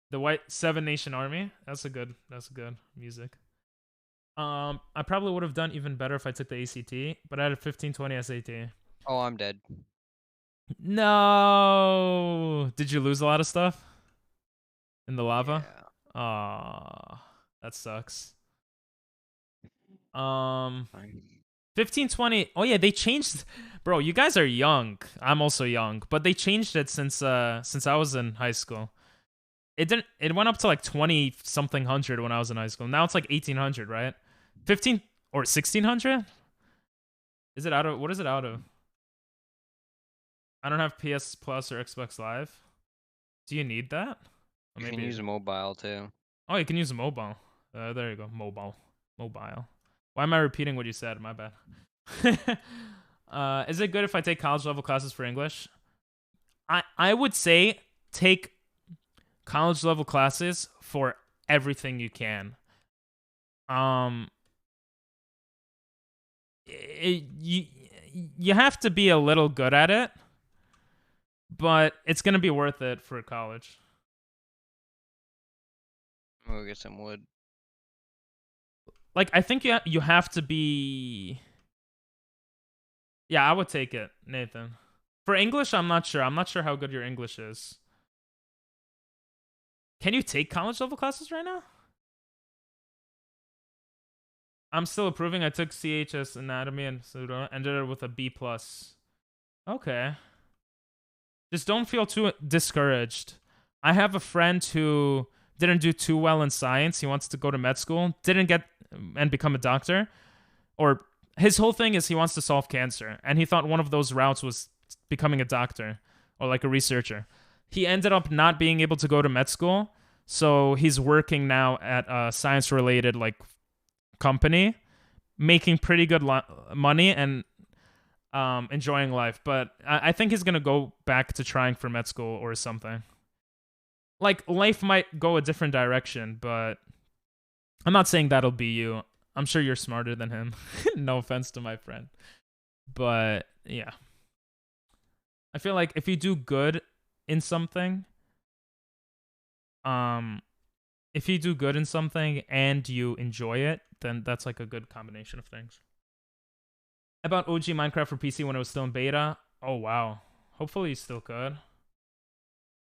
The White Seven Nation Army. That's good music. I probably would have done even better if I took the ACT, but I had a 1520 SAT. Oh, I'm dead. No. Did you lose a lot of stuff in the lava? Yeah. Aw, that sucks. Fine. 1520. Oh yeah, they changed. Bro, you guys are young. I'm also young, but they changed it since I was in high school. It went up to like 20 something hundred when I was in high school. Now it's like 1800, right? 15 or 1600? Is it out of what is it out of? I don't have PS Plus or Xbox Live. Do you need that? Or You can use a mobile too. Oh, you can use a mobile. There you go. Mobile. Why am I repeating what you said? My bad. Is it good if I take college level classes for English? I would say take college level classes for everything you can. You have to be a little good at it, but it's gonna be worth it for college. I'm gonna get some wood. Like, I think you have to be... Yeah, I would take it, Nathan. For English, I'm not sure. I'm not sure how good your English is. Can you take college level classes right now? I'm still approving. I took CHS Anatomy and Pseudo. Ended it with a B+. Okay. Just don't feel too discouraged. I have a friend who didn't do too well in science. He wants to go to med school, didn't get and become a doctor. Or his whole thing is he wants to solve cancer, and he thought one of those routes was becoming a doctor or like a researcher. He ended up not being able to go to med school, so he's working now at a science-related like company, making pretty good money and enjoying life. But I think he's gonna go back to trying for med school or something. Like, life might go a different direction, but I'm not saying that'll be you. I'm sure you're smarter than him. No offense to my friend. But, yeah. I feel like if you do good in something, if you do good in something and you enjoy it, then that's like a good combination of things. I bought OG Minecraft for PC when it was still in beta. Oh, wow. Hopefully you still could.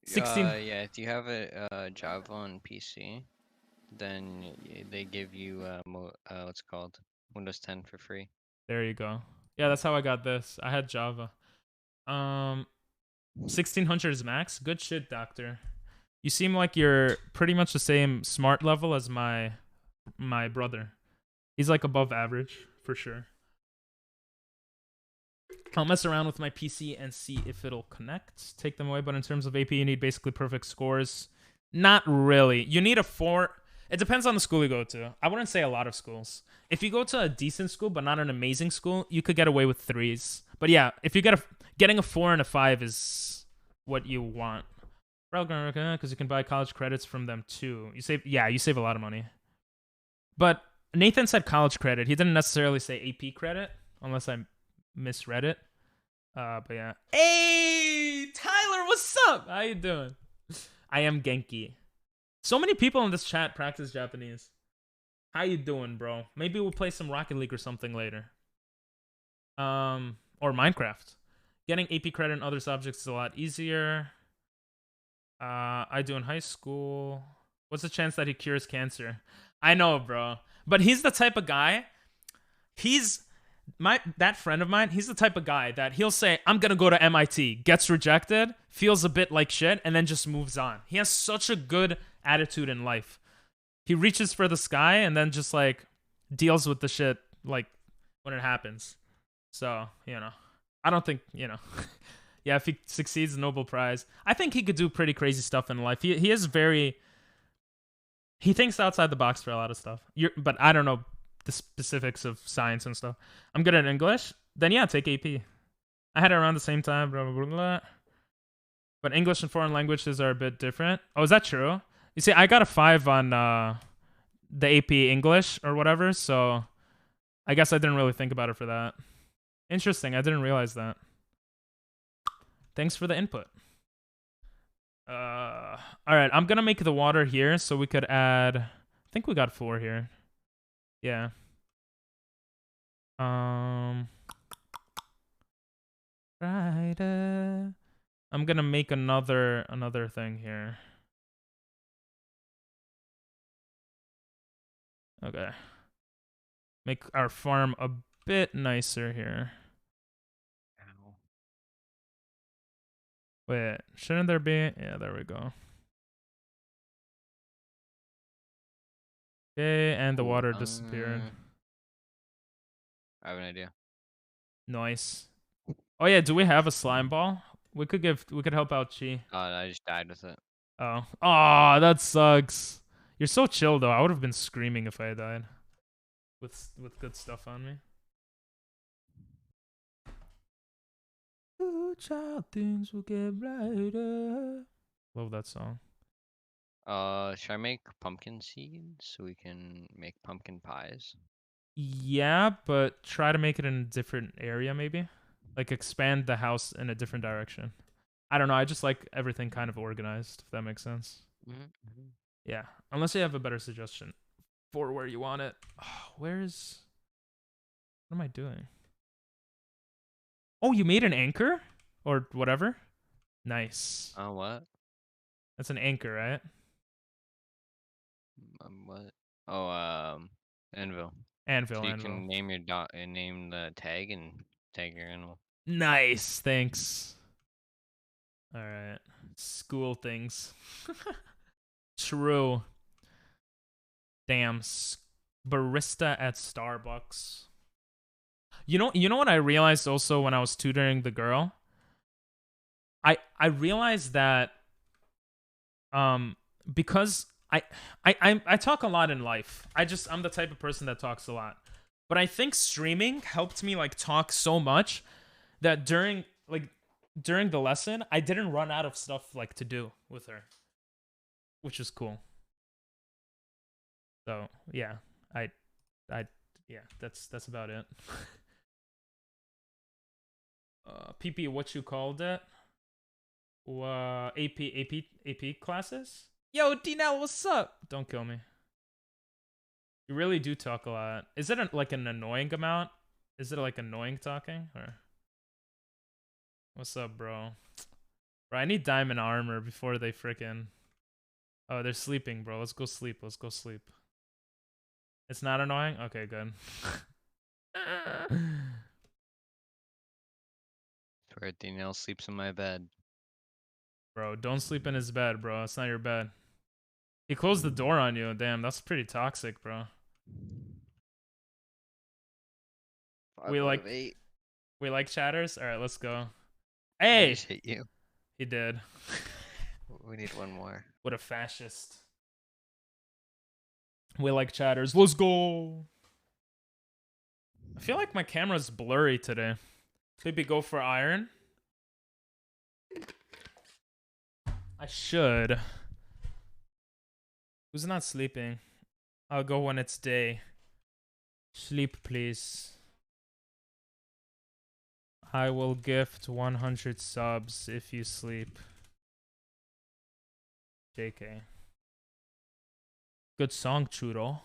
16. Yeah, if you have a Java on PC, then they give you what's it called, Windows 10 for free. There you go. Yeah, that's how I got this. I had Java. 1600 is max. Good shit, doctor. You seem like you're pretty much the same smart level as my brother. He's like above average for sure. I'll mess around with my PC and see if it'll connect. Take them away, but in terms of AP, you need basically perfect scores. Not really. You need a 4. It depends on the school you go to. I wouldn't say a lot of schools. If you go to a decent school, but not an amazing school, you could get away with 3s. But yeah, if you getting a 4 and a 5 is what you want. Because you can buy college credits from them too. You save a lot of money. But Nathan said college credit. He didn't necessarily say AP credit, unless I misread it. But yeah. Hey, Tyler, what's up? How you doing? I am Genki. So many people in this chat practice Japanese. How you doing, bro? Maybe we'll play some Rocket League or something later. Or Minecraft. Getting AP credit in other subjects is a lot easier. I do in high school. What's the chance that he cures cancer? I know, bro. But he's the type of guy. That friend of mine, he's the type of guy that he'll say, I'm gonna go to MIT, gets rejected, feels a bit like shit, and then just moves on. He has such a good attitude in life. He reaches for the sky and then just like deals with the shit like when it happens. So, I don't think, yeah, if he succeeds, Nobel Prize. I think he could do pretty crazy stuff in life. He thinks outside the box for a lot of stuff. But I don't know the specifics of science and stuff. I'm good at English. Then yeah, take AP. I had it around the same time. Blah, blah, blah, blah. But English and foreign languages are a bit different. Oh, is that true? You see, I got a 5 on the AP English or whatever, so I guess I didn't really think about it for that. Interesting. I didn't realize that. Thanks for the input. All right, I'm gonna make the water here so we could add. I think we got 4 here. Yeah. Right. I'm gonna make another thing here. Okay. Make our farm a bit nicer here. Ow. Wait, shouldn't there be? Yeah, there we go. Okay, and the water disappeared. I have an idea. Nice. Oh yeah, do we have a slime ball? We could help out Chi. I just died with it. Oh. Oh, that sucks. You're so chill though. I would have been screaming if I had died. With good stuff on me. Good child, things will get brighter. Love that song. Should I make pumpkin seeds so we can make pumpkin pies? Yeah, but try to make it in a different area maybe. Like expand the house in a different direction. I don't know. I just like everything kind of organized, if that makes sense. Mm-hmm. Yeah, unless you have a better suggestion for where you want it. Oh, what am I doing? Oh, you made an anchor? Or whatever? Nice. What? That's an anchor, right? What? Oh, anvil. Anvil, So you anvil. can name your dot and name the tag and tag your animal. Nice, thanks. Alright. School things. True. Damn. Barista at Starbucks. You know what I realized also when I was tutoring the girl? I realized that because I talk a lot in life. I'm the type of person that talks a lot. But I think streaming helped me like talk so much that during the lesson, I didn't run out of stuff like to do with her, which is cool. So yeah, yeah, that's about it. PP, what you called it? AP classes? Yo, D-Nell, what's up? Don't kill me. You really do talk a lot. Is it like an annoying amount? Is it like annoying talking? Or what's up, bro? Bro, I need diamond armor before they frickin'... Oh, they're sleeping, bro. Let's go sleep. Let's go sleep. It's not annoying? Okay, good. Swear Danielle sleeps in my bed. Bro, don't sleep in his bed, bro. It's not your bed. He closed the door on you. Damn, that's pretty toxic, bro. We like chatters? Alright, let's go. I Hey! just hit you. He did. We need one more. What a fascist. We like chatters. Let's go! I feel like my camera's blurry today. Maybe go for iron? I should. Who's not sleeping? I'll go when it's day. Sleep, please. I will gift 100 subs if you sleep. JK. Good song, Churro.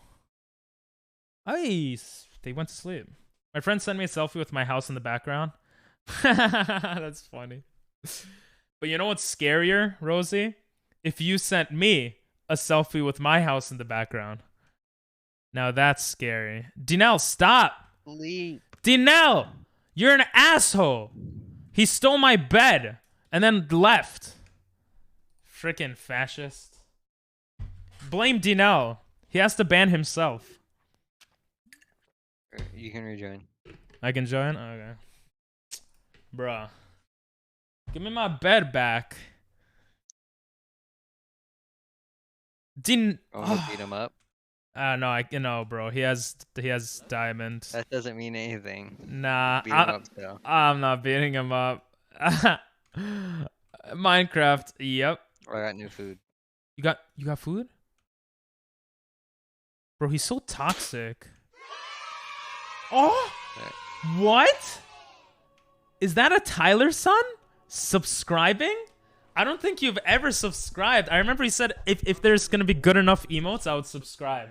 Nice. They went to sleep. My friend sent me a selfie with my house in the background. That's funny. But you know what's scarier, Rosie? If you sent me a selfie with my house in the background. Now that's scary. Dinell, stop! Sleep. Dinell! You're an asshole! He stole my bed and then left. Frickin' fascist. Blame Dinell. He has to ban himself. You can rejoin. I can join? Okay. Bruh. Give me my bed back. Oh, beat him up. No, bro. He has diamond. That doesn't mean anything. Nah, Beat him up still. I'm not beating him up. Minecraft. Yep. Oh, I got new food. You got food? Bro, he's so toxic. Oh! Right. What? Is that a Tyler son? Subscribing? I don't think you've ever subscribed. I remember he said if there's gonna be good enough emotes, I would subscribe.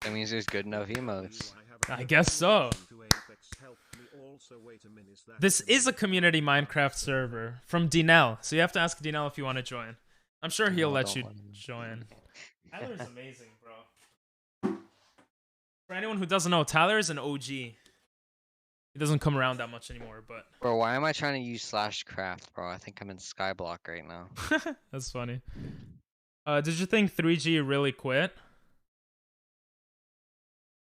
That means there's good enough emotes. I guess so. This is a community Minecraft server from Dinell, so you have to ask Dinell if you want to join. I'm sure he'll No, let don't you want him. join. Tyler's amazing, bro. For anyone who doesn't know, Tyler is an OG. He doesn't come around that much anymore, but Bro, why am I trying to use /craft, bro? I think I'm in Skyblock right now. that's funny. Did you think 3G really quit?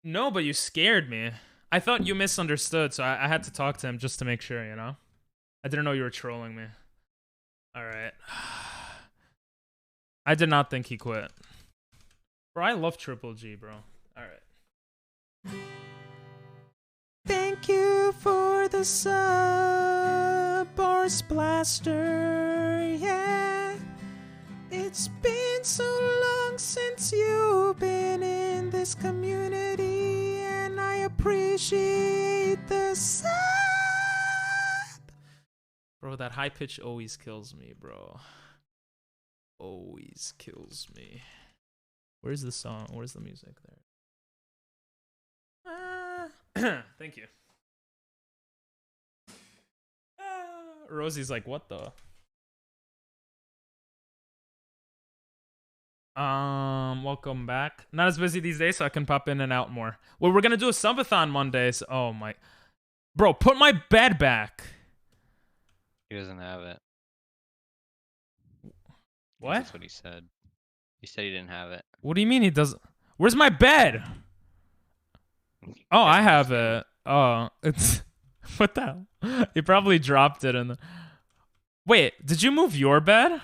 No, but you scared me. I thought you misunderstood, so I had to talk to him just to make sure, you know? I didn't know you were trolling me. Alright. I did not think he quit. Bro, I love Triple G, bro. Alright. Thank you for the sub, Boris Blaster, yeah. It's been so long since you've been in this community, and I appreciate the sub. Bro, that high pitch always kills me, bro. Always kills me. Where's the song? Where's the music there? Thank you. Rosie's like, what the? Welcome back. Not as busy these days, so I can pop in and out more. Well, we're gonna do a subathon Mondays. Oh my, bro, put my bed back. He doesn't have it. What? That's what he said. You said he didn't have it. What do you mean he doesn't? Where's my bed? Oh, I have it. Oh, it's what the hell? You probably dropped it in the. Wait, did you move your bed?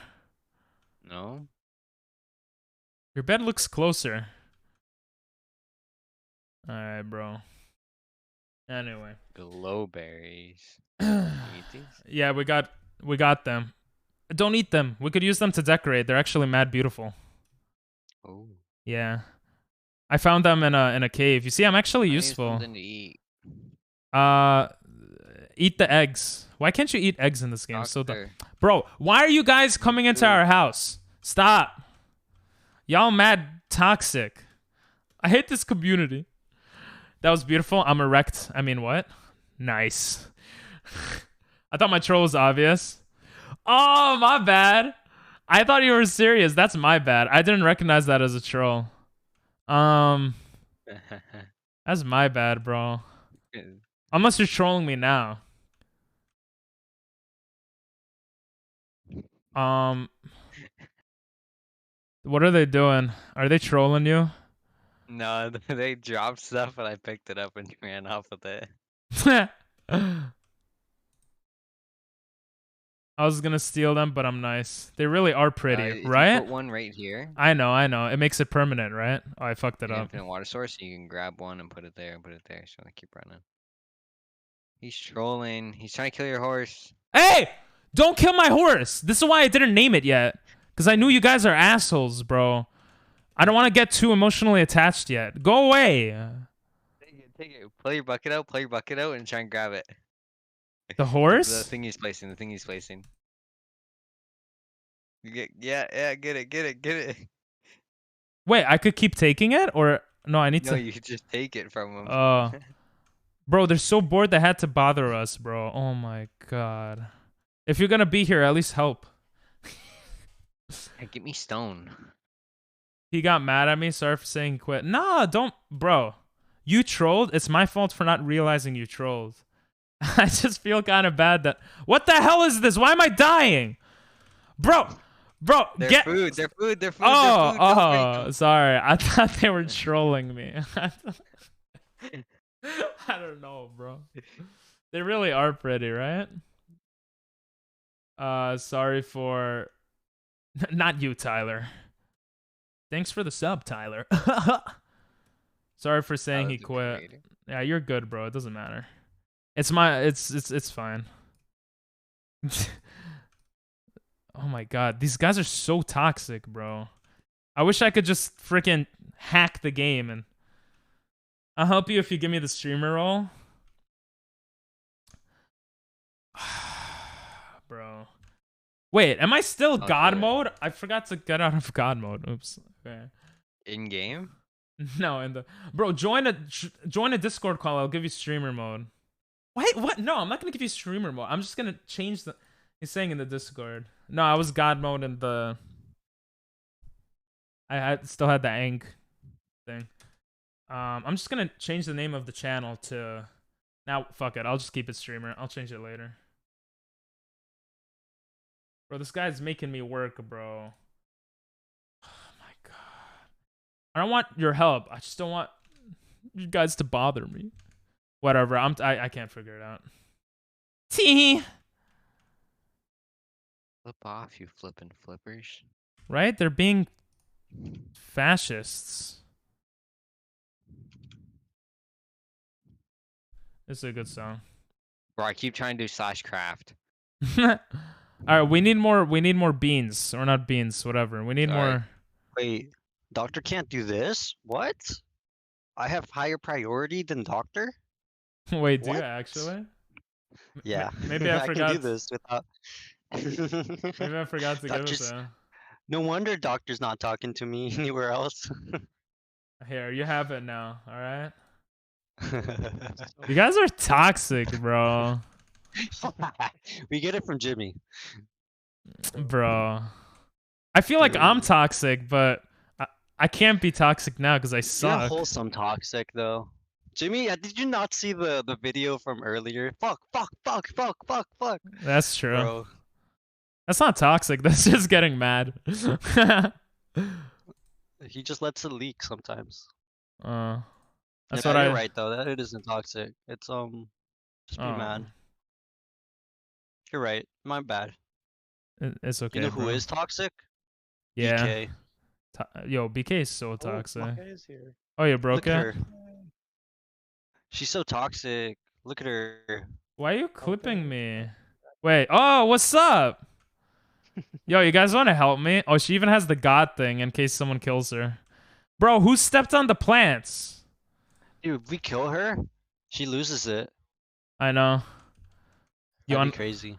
No. Your bed looks closer. All right, bro. Anyway. Glowberries. Eat these? Yeah, we got them. Don't eat them. We could use them to decorate. They're actually mad beautiful. Oh. Yeah. I found them in a cave. You see, I'm actually I need useful. something to eat. Eat the eggs. Why can't you eat eggs in this game? So Doctor. bro, why are you guys coming into our house? Stop. Y'all mad toxic. I hate this community. That was beautiful. I'm erect. I mean, what? Nice. I thought my troll was obvious. Oh, my bad. I thought you were serious. That's my bad. I didn't recognize that as a troll. That's my bad, bro. Unless you're trolling me now. What are they doing? Are they trolling you? No, they dropped stuff and I picked it up and ran off with it. I was gonna steal them, but I'm nice. They really are pretty, If you right? put one right here. I know. It makes it permanent, right? Oh, I fucked it An up. infinite water source, you can grab one and put it there and put it there. So I keep running. He's trolling. He's trying to kill your horse. Hey! Don't kill my horse! This is why I didn't name it yet. Because I knew you guys are assholes, bro. I don't want to get too emotionally attached yet. Go away! Take it. Pull your bucket out, and try and grab it. The horse? The thing he's placing, You get it. Wait, I could keep taking it? Or... No, I need No, to... you could just take it from him. Oh. Bro, they're so bored they had to bother us, bro. Oh my god. If you're gonna be here, at least help. Hey, get me stone. He got mad at me. Sorry for saying he quit. Nah, don't... Bro, you trolled? It's my fault for not realizing you trolled. I just feel kind of bad that... What the hell is this? Why am I dying? Bro, They're get... food. They're food. They're food. Oh, they're food. Don't break oh, them. sorry. I thought they were trolling me. I don't know, bro. They really are pretty, right? Sorry for... Not you, Tyler. Thanks for the sub, Tyler. Sorry for saying Oh, he the quit. creator. Yeah, you're good, bro. It doesn't matter. It's fine. Oh my god, these guys are so toxic, bro. I wish I could just freaking hack the game and I'll help you if you give me the streamer role. Bro. Wait, am I still I'll God do it. mode? I forgot to get out of God mode. Oops. Okay. In game? No, in the bro, join a Discord call. I'll give you streamer mode. Wait, what? No, I'm not gonna give you streamer mode. I'm just gonna change the. He's saying in the Discord. No, I was God mode in the. I still had the Ankh thing. I'm just gonna change the name of the channel to. Now, fuck it. I'll just keep it streamer. I'll change it later. Bro, this guy's making me work, bro. Oh my god. I don't want your help. I just don't want you guys to bother me. Whatever. I can't figure it out. Tee. Flip off, you flippin' flippers. Right? They're being fascists. This is a good song. Bro, I keep trying to do /craft. All right, we need more beans, or not beans, whatever. We need Sorry. more. Wait, Doctor can't do this? What? I have higher priority than Doctor? Wait, do you What? actually? Yeah. Maybe I forgot. can do this without. Maybe I forgot to give it Doctor's- to. No wonder Doctor's not talking to me anywhere else. Here, you have it now. All right. You guys are toxic, bro. We get it from Jimmy. Bro. I feel like I'm toxic, but I can't be toxic now because I You're suck. wholesome toxic though. Jimmy, did you not see the video from earlier? Fuck. That's true. Bro. That's not toxic. That's just getting mad. He just lets it leak sometimes. That's Yeah, what you're I. right though. That it isn't toxic. It's just be Oh, mad. You're right. My bad. it's okay, You know who bro. is toxic? Yeah. BK. Yo, BK is so Oh, toxic. Maka is here. Oh, you broke Look at it? her. She's so toxic. Look at her. Why are you clipping me? Wait. Oh, what's up? Yo, you guys want to help me? Oh, she even has the god thing in case someone kills her. Bro, who stepped on the plants? Dude, if we kill her, she loses it. I know. You That'd want be crazy.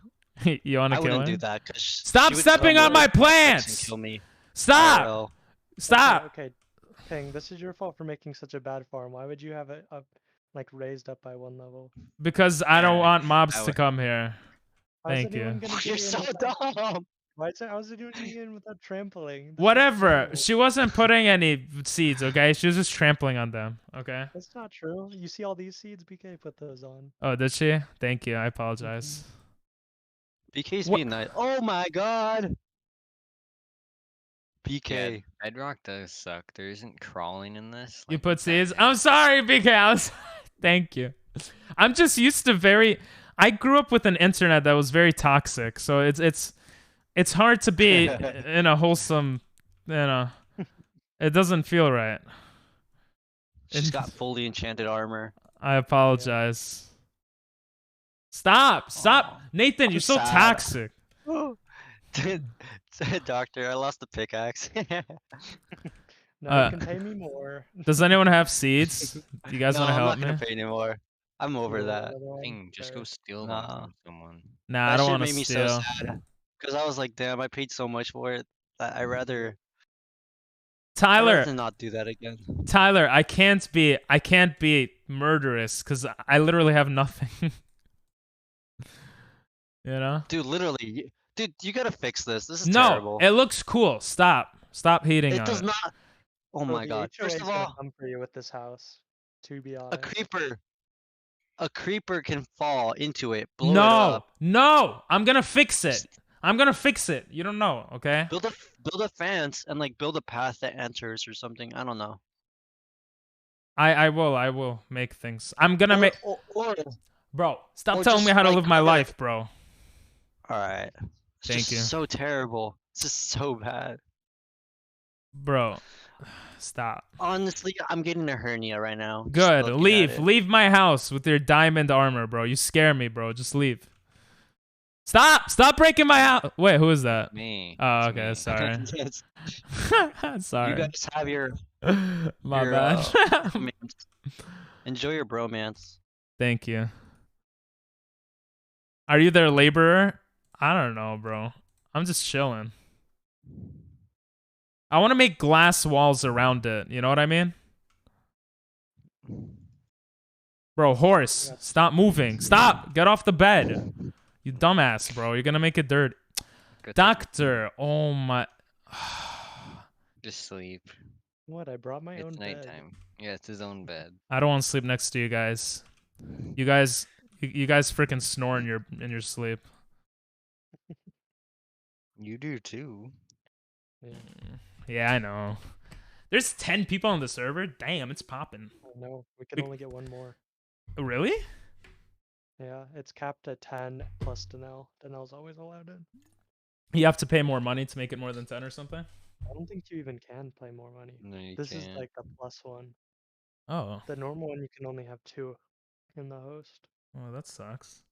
you want I to kill wouldn't her? do that because Stop stepping on my plants! And kill me. Stop! IRL. Stop! Okay, Ping, this is your fault for making such a bad farm. Why would you have it up, like raised up by 1 level? Because I don't Yeah, want mobs I to would- come here. How's Thank anyone you. gonna get You're in so without- dumb. How's anyone getting in without trampling? This is Whatever. terrible. She wasn't putting any seeds, okay? She was just trampling on them, okay? That's not true. You see all these seeds? BK put those on. Oh, did she? Thank you. I apologize. BK's What- being nice. Oh my god. BK. Bedrock does suck. There isn't crawling in this. You like, put what's seeds? happening? I'm sorry, BK. Thank you. I'm just used to very. I grew up with an internet that was very toxic, so it's hard to be in a wholesome, you know. It doesn't feel right. She's got fully enchanted armor. I apologize. Stop! Stop, Nathan. I'm You're so sad. toxic. Doctor, I lost the pickaxe. No, Uh, you can pay me more. Does anyone have seeds? Do you guys No, want to I'm help not gonna me? pay anymore. I'm over You want that. another one? Thing, just Okay. go steal Nah. them from someone. Nah, I That don't shit want to made me steal. so sad. Because I was like, damn, I paid so much for it that I'd rather Tyler, not do that again. Tyler, I can't be murderous because I literally have nothing. You know? Dude, literally, dude, you gotta fix this. This is No, terrible. it looks cool. Stop hating It on does it. not. Oh So my the god. HOA First is of gonna all, come for you with this house. To be a honest. creeper can fall into it, blow it No, up, no, I'm gonna fix it. I'm gonna fix it. You don't know, okay? build a fence and like build a path that enters or something. I don't know. I will make things. I'm gonna Or- make. or Bro, stop or telling just, me how to like, live my have it- life, bro. all right. It's Thank just you. so terrible. It's just so bad. Bro, stop. Honestly, I'm getting a hernia right now. just Good. looking at Leave. it. Leave my house with your diamond armor, bro. You scare me, bro. Just leave. Stop breaking my house. Wait, who is that? Me. Oh, it's okay. me. Sorry. You Sorry. guys have your My your, bad. bromance. Enjoy your bromance. Thank you. Are you their laborer? I don't know, bro. I'm just chilling. I want to make glass walls around it. You know what I mean? Bro, horse, stop moving. Stop. Get off the bed. You dumbass, bro. You're going to make it dirt. Go take- Doctor. Oh my. Just sleep. What? I brought my own It's bed. nighttime. Yeah, it's his own bed. I don't want to sleep next to you guys. You guys freaking snore in your sleep. You do too. Yeah, Yeah, I know. There's 10 people on the server. Damn, it's popping. I know. We can We- only get one more. Really? Yeah, it's capped at 10 plus Danelle. Danelle's always allowed in. You have to pay more money to make it more than 10 or something? I don't think you even can play more money. No, you This can't. is like a plus one. Oh. The normal one you can only have 2 in the host. Oh, that sucks.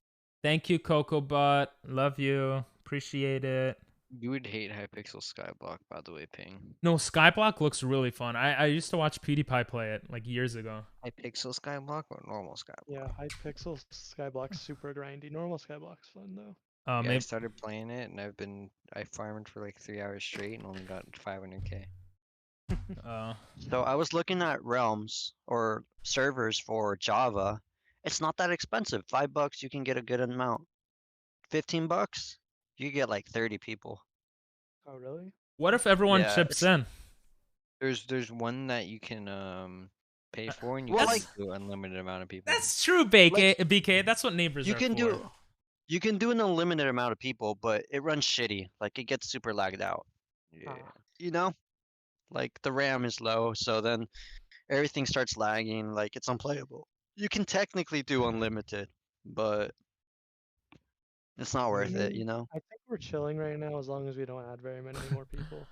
Thank you, CocoBot. Love you. Appreciate it. You would hate Hypixel Skyblock, by the way, Ping. No, Skyblock looks really fun. I used to watch PewDiePie play it like years ago. Hypixel Skyblock or normal Skyblock? Yeah, Hypixel Skyblock's super grindy. Normal Skyblock's fun though. Yeah, I Maybe started playing it and I farmed for like 3 hours straight and only got 500k. So I was looking at realms or servers for Java. It's not that expensive. $5 you can get a good amount. $15 you get like 30 people. Oh really? what if everyone Yeah, chips it's- in? There's one that you can pay for and you Well, can like- do unlimited amount of people. That's true, BK. That's what neighbors You are can for. you can do an unlimited amount of people, but it runs shitty. Like it gets super lagged out. Yeah. Ah. You know? Like the RAM is low, so then everything starts lagging, like it's unplayable. You can technically do unlimited, but it's not worth it, you know? I think we're chilling right now as long as we don't add very many more people.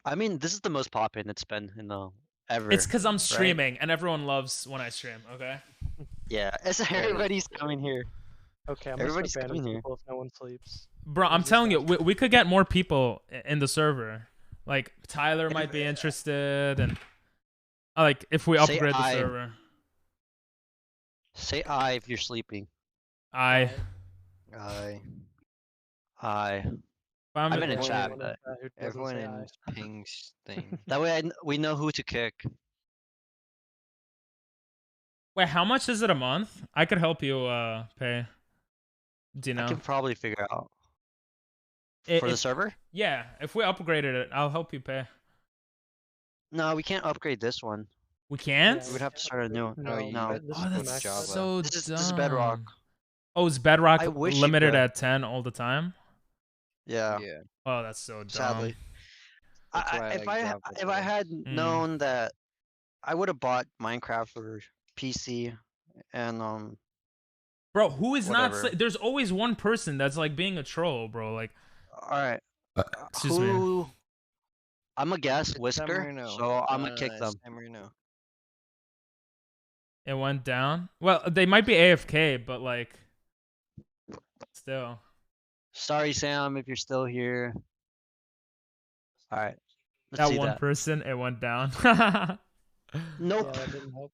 I mean, this is the most poppin' it's been in the ever. It's because I'm right? streaming and everyone loves when I stream. Okay. Yeah, it's everybody's coming here. Okay, I'm Everybody's gonna start banning coming here. people if no one sleeps. Bro, I'm Who's this telling you, guy? we could get more people in the server. Like Tyler might be interested, and like if we Say upgrade the I. server. Say I if you're sleeping. I. I. I'm I'm in a Only chat, one but of that who doesn't Everyone say in aye. Ping's thing. that way we know who to kick. Wait, how much is it a month? I could help you pay. Do you know? I can probably figure out. I- For the if- server? Yeah, if we upgraded it, I'll help you pay. No, we can't upgrade this one. We can't? Yeah, We'd have to start a new one. No, you No. got- this Oh, is the that's max Java. level. so This dumb. is Bedrock. Oh, is Bedrock I wish you limited could. at 10 all the time? Yeah, Yeah. Oh, that's so dumb. sadly. That's why I if like I Java if I better. had known that, I would have bought Minecraft for PC and Bro, who is not? Whatever. There's always one person that's like being a troll, bro. Like, all right. excuse me. Who? I'm a guess It's Whisker, San Marino. so I'm gonna kick them. San Marino. It went down. Well, they might be AFK, but like, still. Sorry, Sam, if you're still here. All right. Let's That see one that. person, it went down. Nope. Yeah, that didn't help.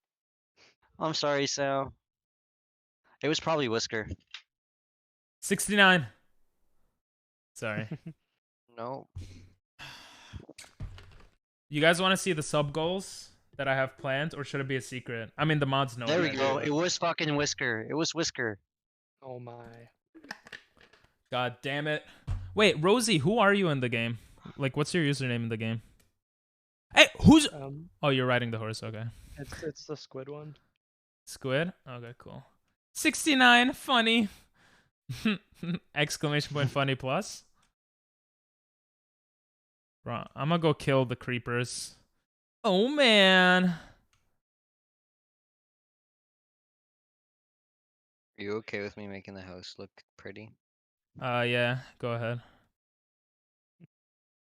I'm sorry, Sam. It was probably Whisker. 69. Sorry. No. You guys want to see the sub goals that I have planned, or should it be a secret? I mean, the mods know. There we already, go. but- It was fucking Whisker. It was Whisker. Oh my. God damn it. Wait, Rosie, who are you in the game? Like, what's your username in the game? Hey, who's... Oh, you're riding the horse, okay. It's the squid one. Squid? Okay, cool. 69, funny. Exclamation point funny plus. Bro, I'm gonna go kill the creepers. Oh, man. Are you okay with me making the house look pretty? Yeah, go ahead.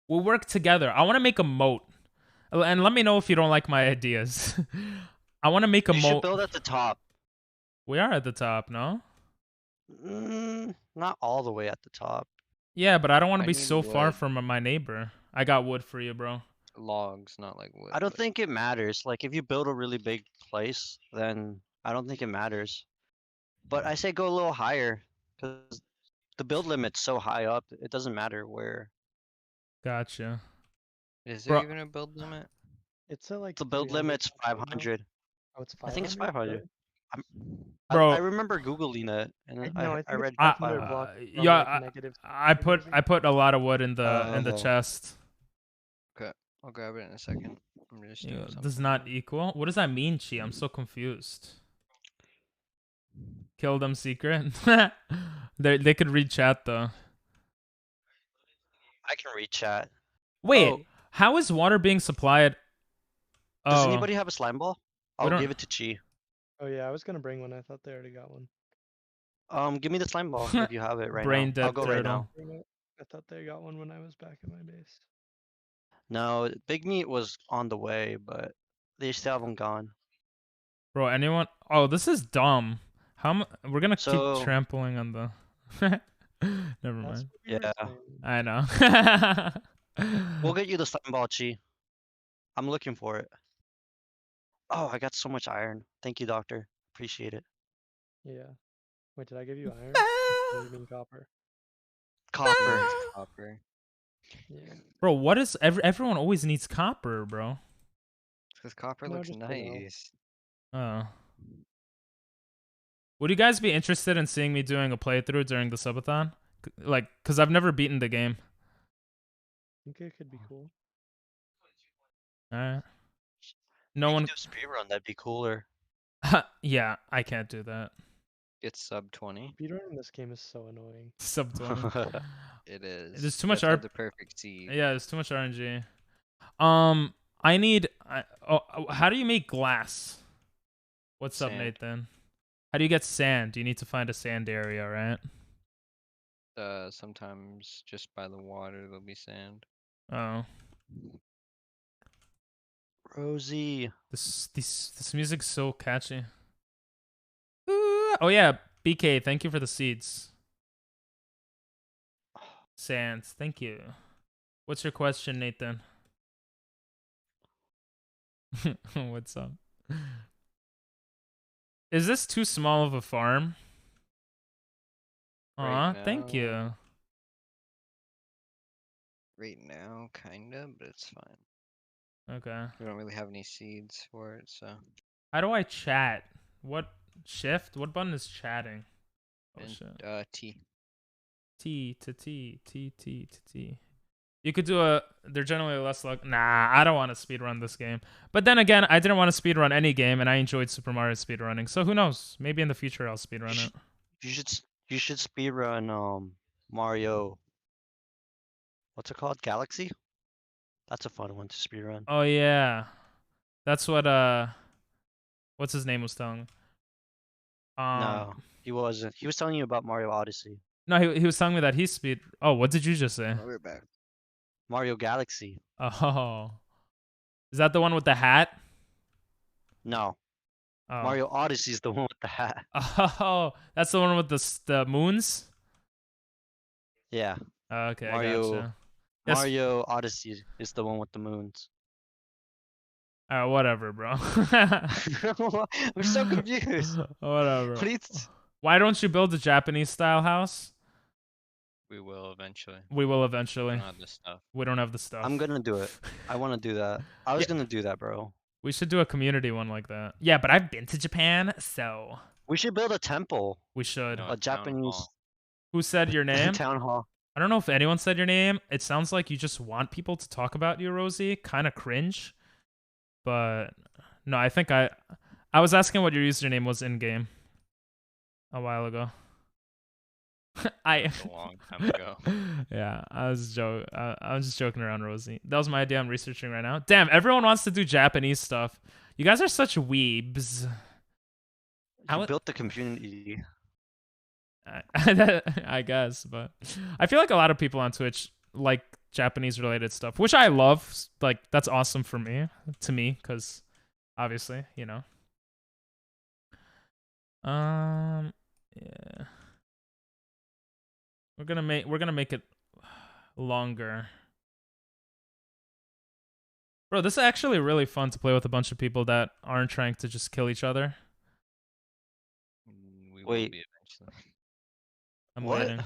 We'll work together. I want to make a moat. And let me know if you don't like my ideas. I want to make a You should moat. build at the top. We are at the top, no? Not all the way at the top. Yeah, but I don't want to I be need so far wood. from my neighbor. I got wood for you, bro. Logs, not like wood. I don't but- think it matters. Like, if you build a really big place, then I don't think it matters. But I say go a little higher, because the build limit's so high up, it doesn't matter where. Gotcha. Is there Bro- even a build limit? It's at like The build 300 limit's something now. 500. Oh, it's 500. I think it's 500. Bro. I remember Googling it, and No, I think it's read I- 500 500. block from, yeah, like, negative I put a lot of wood in the Oh. chest. I'll grab it in a second. I'm just doing Yeah, something. does not equal? What does that mean, Chi? I'm so confused. Kill them secret? They could read chat though. I can read chat. Wait, Oh. how is water being supplied? Does Oh, anybody have a slime ball? I'll don't- give it to Chi. Oh yeah, I was gonna bring one. I thought they already got one. Give me the slime ball if you have it right Brain now. I'll dead go right turtle. now. Bring it. I thought they got one when I was back at my base. No, Big Meat was on the way, but they still haven't gone. Bro, anyone? Oh, this is dumb. We're gonna So- keep trampling on the. Never That's mind. what we were Yeah. saying. I know. We'll get you the slime ball, Chi. I'm looking for it. Oh, I got so much iron. Thank you, doctor. Appreciate it. Yeah. Wait, did I give you iron? Or you mean copper? Copper. Copper. Yeah. Bro, what is everyone always needs copper, bro? Because copper No, looks just for now. nice. Oh. Would you guys be interested in seeing me doing a playthrough during the subathon? Like, cause I've never beaten the game. I think it could be cool. Alright. No We one. could do a speed run. That'd be cooler. Yeah, I can't do that. It's sub 20. Speedrunning this game is so annoying. Sub 20. It is. There's too You much have to have RP the perfect seed. Yeah, there's too much RNG. I need. How do you make glass? What's up, Sand. Nathan? How do you get sand? You need to find a sand area, right? Sometimes just by the water there'll be sand. Oh, Rosie. this music's so catchy. Ooh, oh yeah, BK, thank you for the seeds. Sands, thank you. What's your question, Nathan? What's up? Is this too small of a farm? Aw, Right thank now- you. Right now, kinda, but it's fine. Okay. We don't really have any seeds for it, so. How do I chat? What shift? What button is chatting? Oh And, shit. T. T to T, T T to T. You could do a. They're generally less luck. Nah, I don't want to speedrun this game. But then again, I didn't want to speedrun any game, and I enjoyed Super Mario speedrunning. So who knows? Maybe in the future I'll speedrun it. You should speedrun Mario. What's it called? Galaxy? That's a fun one to speedrun. Oh yeah, that's what what's his name was telling. No, he wasn't. He was telling you about Mario Odyssey. No, he was telling me that he speed. Oh, what did you just say? We're back. Mario Galaxy. Oh, is that the one with the hat? No, Oh. Mario Odyssey is the one with the hat. Oh, that's the one with the moons. Yeah, Okay, Mario- I gotcha. Yes. Mario Odyssey is the one with the moons. Whatever, bro. I'm so confused. Whatever. Please. Why don't you build a Japanese style house? We will eventually. We will We eventually. don't have this stuff. We don't have the stuff. I'm gonna do it. I want to do that. I was Yeah. gonna do that, bro. We should do a community one like that. Yeah, but I've been to Japan, so We should build a temple, we should. No, a town Japanese hall. Who said your name? town hall. I don't know if anyone said your name. It sounds like you just want people to talk about you, Rosie. Kind of cringe. But no, I think I was asking what your username was in game a while ago. A long time ago. Yeah, I was just joking around, Rosie. That was my idea. I'm researching right now. Damn, everyone wants to do Japanese stuff. You guys are such weebs. How You it- built the community. I guess, but I feel like a lot of people on Twitch like Japanese related stuff, which I love. Like that's awesome for me, because obviously, you know. Yeah. We're gonna make it longer. Bro, this is actually really fun to play with a bunch of people that aren't trying to just kill each other. We will Wait. be eventually. I'm What? waiting.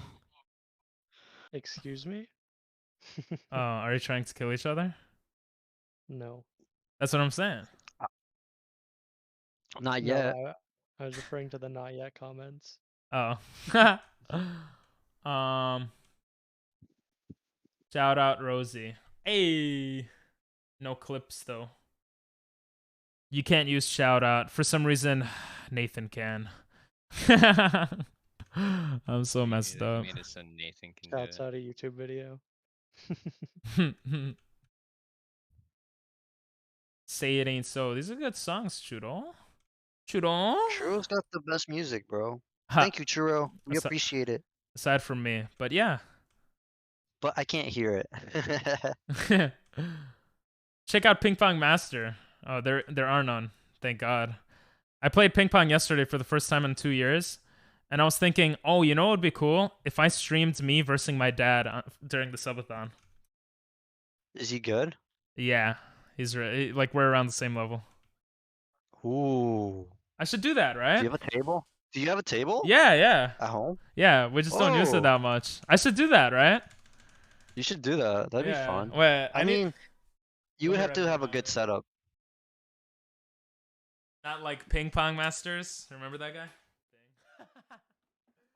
Excuse me? Oh, are you trying to kill each other? No. That's what I'm saying. Not No, yet. I was referring to the not yet comments. Oh. Shout out Rosie. Hey. No clips though. You can't use shout out. For some reason, Nathan can. I'm so messed up. Made it so Nathan can Shouts do it. out a YouTube video. Say it ain't so. These are good songs, Churro. Churro? Churro's got the best music, bro. Ha, Thank you, Churro. We Asa- appreciate it. aside from me. But yeah. But I can't hear it. Check out Ping Pong Master. Oh, there are none. Thank God. I played ping pong yesterday for the first time in 2 years, and I was thinking, oh, you know what would be cool if I streamed me versus my dad during the subathon. Is he good? Yeah, like we're around the same level. Ooh. I should do that, Do right? you have a table? Do you have a table? Yeah. At home? Yeah, we just don't use it Oh. that much. I should do that, right? You should do that. That'd Yeah. be fun. Wait, I mean, you would Let me have to write have a that good down. setup. not like Ping Pong Masters. Remember that guy?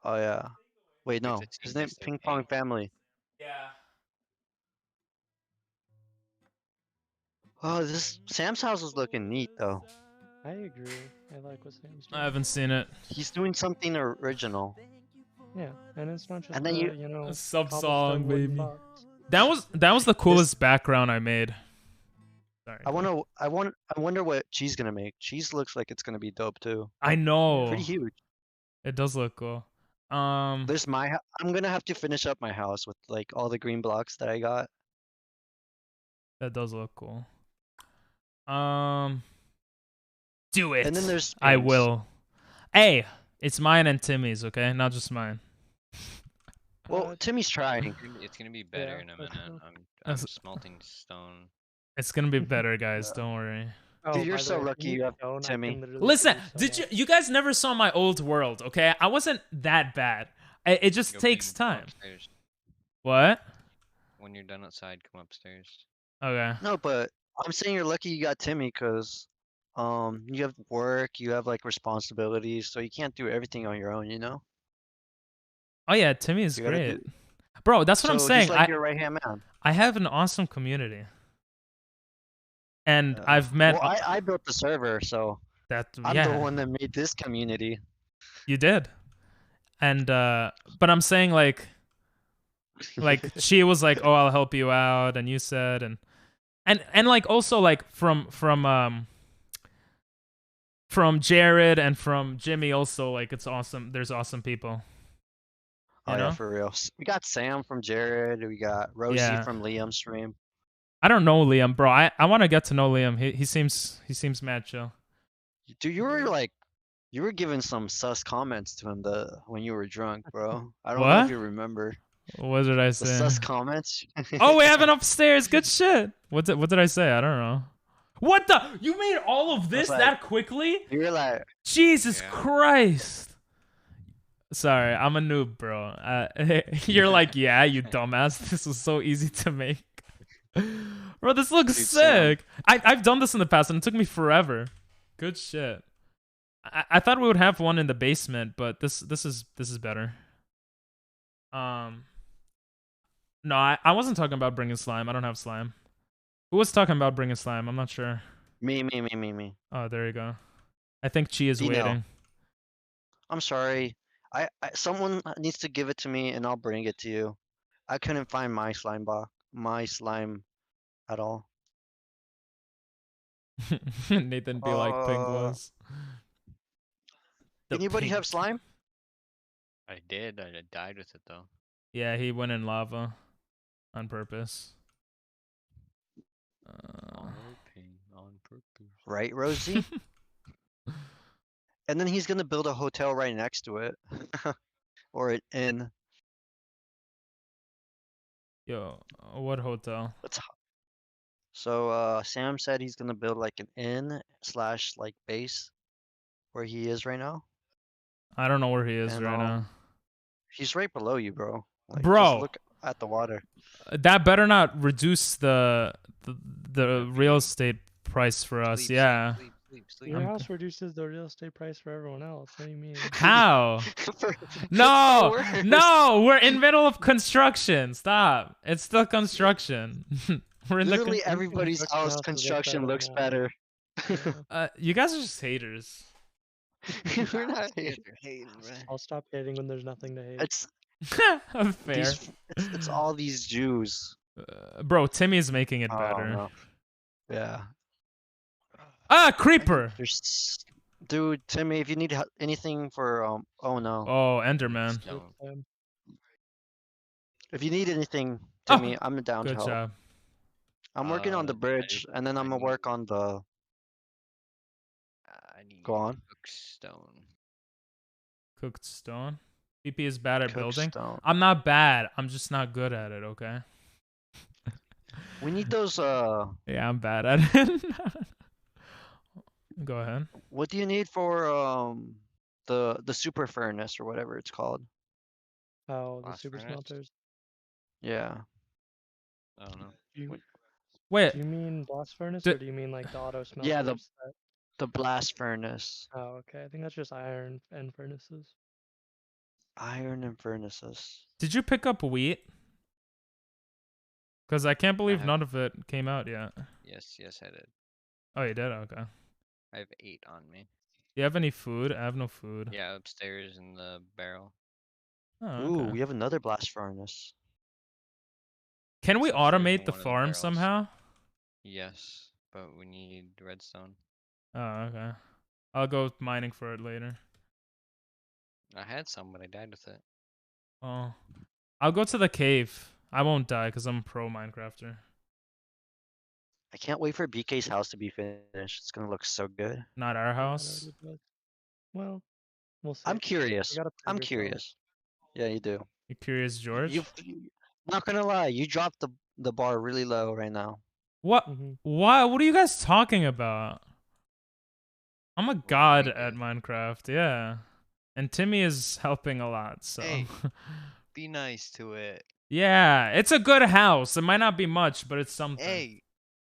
Oh yeah. Wait, no. It's a His team name that's their Ping Pong name. Family. Yeah. Oh, this Sam's house is looking neat though. I agree. I like what Sam's I doing. haven't seen it. He's doing something original. Yeah, and it's not just And then you know A sub cobblestone song, wooden baby. box. That was the coolest background I made. Sorry. I wonder what Cheese gonna make. Cheese looks like it's gonna be dope too. I know. Pretty huge. It does look cool. There's I'm gonna have to finish up my house with like all the green blocks that I got. That does look cool. Do it. And then there's I Timmy's. will. Hey, it's mine and Timmy's, okay? Not just mine. Well, Timmy's trying. It's gonna be better in a that's minute. true. I'm That's- smelting stone. It's gonna be better, guys. Don't worry. Oh, Dude, you're by the so way, lucky need you have stone, I can Timmy. literally Listen, do so did much. you guys never saw my old world, okay? I wasn't that bad. It just Go takes come time. upstairs. What? When you're done outside, come upstairs. Okay. No, but I'm saying you're lucky you got Timmy because you have work, you have like responsibilities, so you can't do everything on your own, you know? Oh yeah, Timmy is You gotta great. Bro, that's what I'm So saying. he's like your right hand man. I have an awesome community. And Yeah. I've met Well, I built the server, so that I'm yeah, the one that made this community. you did. And but I'm saying like she was like, "Oh, I'll help you out," and you said and like also like from Jared and from Jimmy also like it's awesome. There's awesome people. Oh You yeah, know? for real. We got Sam from Jared. We got Rosie Yeah. from Liam's stream. I don't know Liam, bro. I want to get to know Liam. He seems mad chill. Dude, you were giving some sus comments to him when you were drunk, bro. I don't know What? if you remember What did I the say? sus comments. Oh, we have it upstairs. Good shit. What did I say? I don't know. What the? You made all of this like- that quickly? You were like, Jesus Yeah. Christ. Sorry, I'm a noob, bro. You're like, yeah, you dumbass. This was so easy to make. Bro, this looks Dude, Sam. sick. I've done this in the past and it took me forever. Good shit. I thought we would have one in the basement, but this is better. No, I wasn't talking about bringing slime. I don't have slime. Who was talking about bringing slime? I'm not sure. me. Oh, there you go. I think Chi is Dino. waiting. I'm sorry. Someone needs to give it to me and I'll bring it to you. I couldn't find my slime at all. Nathan be like pink Uh, was. The Anybody pink- have slime? I did. I died with it though. Yeah, he went in lava on purpose. On purpose. Right, Rosie? And then he's gonna build a hotel right next to it. Or an inn. Yo, what hotel? So Sam said he's gonna build like an inn / like base where he is right now. I don't know where he is And, right now. He's right below you, bro. Like, just Bro. look at the water. That better not reduce the real estate price for us. Sleep, Yeah. sleep. Your I'm house reduces the real estate price for everyone else. What do you mean? How? For- No, worse. no, we're in middle of construction. Stop. It's still construction. We're in Literally the. everybody's construction house houses look construction better looks now. better. You guys are just haters. We're not I'll stop hating when there's nothing to hate. It's Fair. it's all these Jews. Bro, Timmy's making it Oh, better. no. Yeah. Ah, creeper. Dude, Timmy, if you need anything for oh no. Oh, Enderman. Stone. If you need anything, Oh, Timmy, I'm down to Good help. job. I'm working on the I bridge, and then I'm gonna need- work on the. I need Go on. cook stone. Cooked stone. PP is bad at building. Cookstone. I'm not bad. I'm just not good at it. Okay. We need those. Yeah, I'm bad at it. Go ahead. What do you need for the super furnace or whatever it's called? Oh, the Blast super furnace? smelters. Yeah. I don't know. Wait. Do you mean blast furnace D- or do you mean like the auto smelters? Yeah, the- that- The blast furnace. Oh, okay. I think that's just iron and furnaces. Iron and furnaces. Did you pick up wheat? Because I can't believe have- none of it came out yet. Yes, I did. Oh, you did? Okay. I have 8 on me. You have any food? I have no food. Yeah, upstairs in the barrel. Oh, Ooh, okay. we have another blast furnace. Can we It's upstairs in automate the one of the farm barrels. somehow? Yes. but we need redstone. Oh, okay. I'll go mining for it later. I had some, but I died with it. Oh, I'll go to the cave. I won't die because I'm a pro Minecrafter. I can't wait for BK's house to be finished. It's gonna look so good. Not our Yeah, I know house. it does. Well, we'll see. I'm curious. You gotta prove I'm yourself. curious. Yeah, you do. You curious, George? Not gonna lie, you dropped the bar really low right now. What? Mhm. Why? What are you guys talking about? I'm a We're god doing at good. Minecraft, yeah. And Timmy is helping a lot, so. Hey. Be nice to it. Yeah, it's a good house. It might not be much, but it's something. Hey,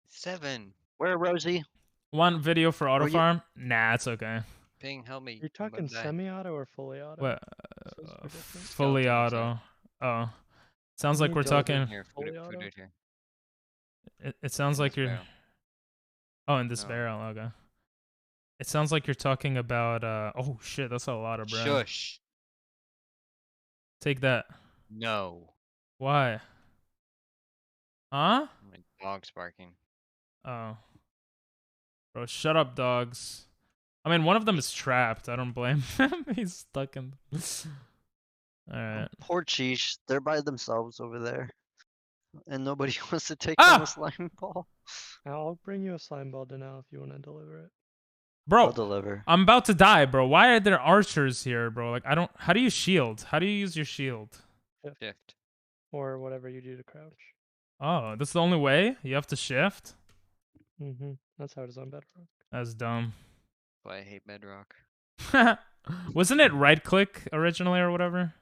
7. Where, Rosie? One video for auto Were you- farm? Nah, it's okay. Ping, help me. You're I'm talking gonna die. semi-auto or fully auto? What? Those are different. Fully Skeleton outside. auto. Oh. Sounds Can like you we're build talking. it? Here, Fully food auto? right here. It sounds In like this you're. barrel. Oh, in this No. barrel. Okay. It sounds like you're talking about. Oh shit, that's a lot of bread. Shush. Take that. No. Why? Huh? My dog's barking. Oh. Bro, shut up, dogs. I mean, one of them is trapped. I don't blame him. He's stuck in. Alright. Poor Cheesh. They're by themselves over there. And nobody wants to take Ah! on a slime ball. I'll bring you a slime ball to now if you want to deliver it. I'll Bro, deliver. I'm about to die, bro. Why are there archers here, bro? Like, I don't. How do you shield? How do you use your shield? Shift. Or whatever you do to crouch. Oh, that's the only way? You have to shift? Mm-hmm. That's how it is on Bedrock. That's dumb. Why I hate bedrock. Wasn't it right click originally or whatever?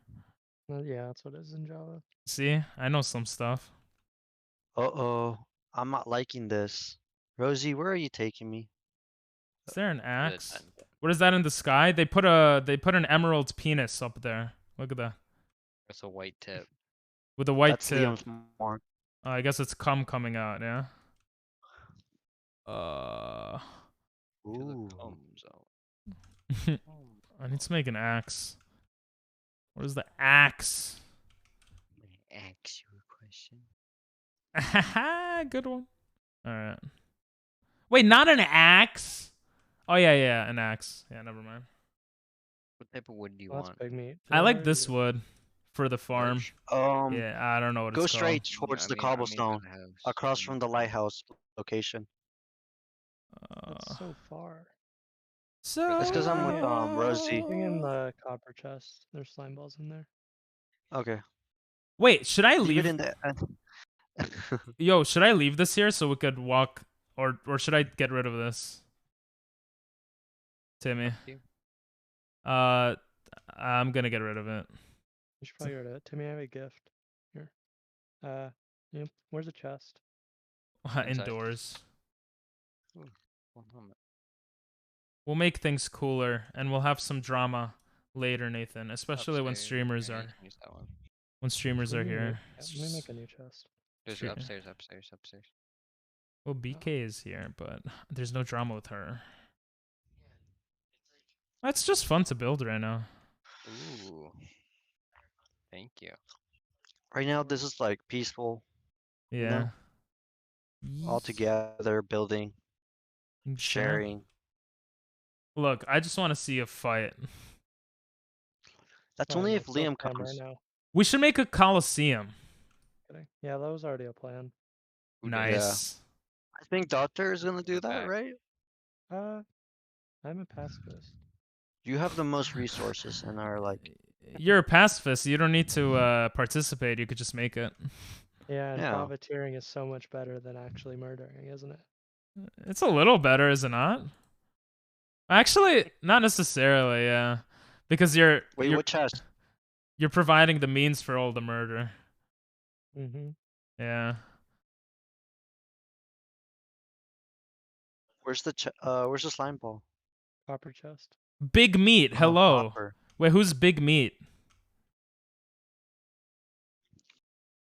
Yeah, that's what it is in Java. See, I know some stuff. Uh-oh. I'm not liking this. Rosie, where are you taking me? Is there an For the axe? time. What is that in the sky? They put an emerald penis up there. Look at that. That's a white tip. With a white That's tip. Liam's mark. I guess it's cum coming out, yeah. To the Ooh. comes out. I need to make an axe. What is the axe? May I ask you a question? Good one. All right. Wait, not an axe. Oh yeah, an axe. Yeah, never mind. What type of wood do you Well, that's want? big meat. I like Fire, this yeah. wood for the farm. Birch? Yeah, I don't know what Go it's straight called. towards I the mean, I cobblestone. have Across some from the lighthouse location. That's so far. So It's 'cause I'm with, Rosie. Bring in the copper chest. There's slime balls in there. Okay. Wait, should I Leave leave? it in the. Yo, should I leave this here so we could walk, or should I get rid of this? Timmy. Up to you. I'm gonna get rid of it. You should probably go to it. Timmy, I have a gift. Here. Yeah, where's the chest? Inside. Indoors. One moment. We'll make things cooler, and we'll have some drama later, Nathan. Especially when Upstairs. streamers Yeah, are you can use that one. are Let me here. make- yeah, let me make a new chest. There's Sure. upstairs. Well, BK is here, but there's no drama with her. That's just fun to build right now. Ooh. Thank you. Right now, this is like peaceful, Yeah. all together, building, Yeah. sharing. Look, I just want to see a fight. That's Oh, only no, if it's Liam off-cam comes. right now. We should make a coliseum. Kidding. Yeah, that was already a plan. Who did? Nice. I think Doctor is gonna do that, Back. right? I'm a pacifist. You have the most resources in our like. You're a pacifist. You don't need to participate. You could just make it. Yeah, and Yeah. profiteering is so much better than actually murdering, isn't it? It's a little better, is it not? Actually, not necessarily. Yeah, because Wait, you're what chest? you're providing the means for all the murder. Mm-hmm. Yeah. Where's the slime ball? Copper chest. Big meat. Oh, Hello. copper. Wait, who's Big Meat?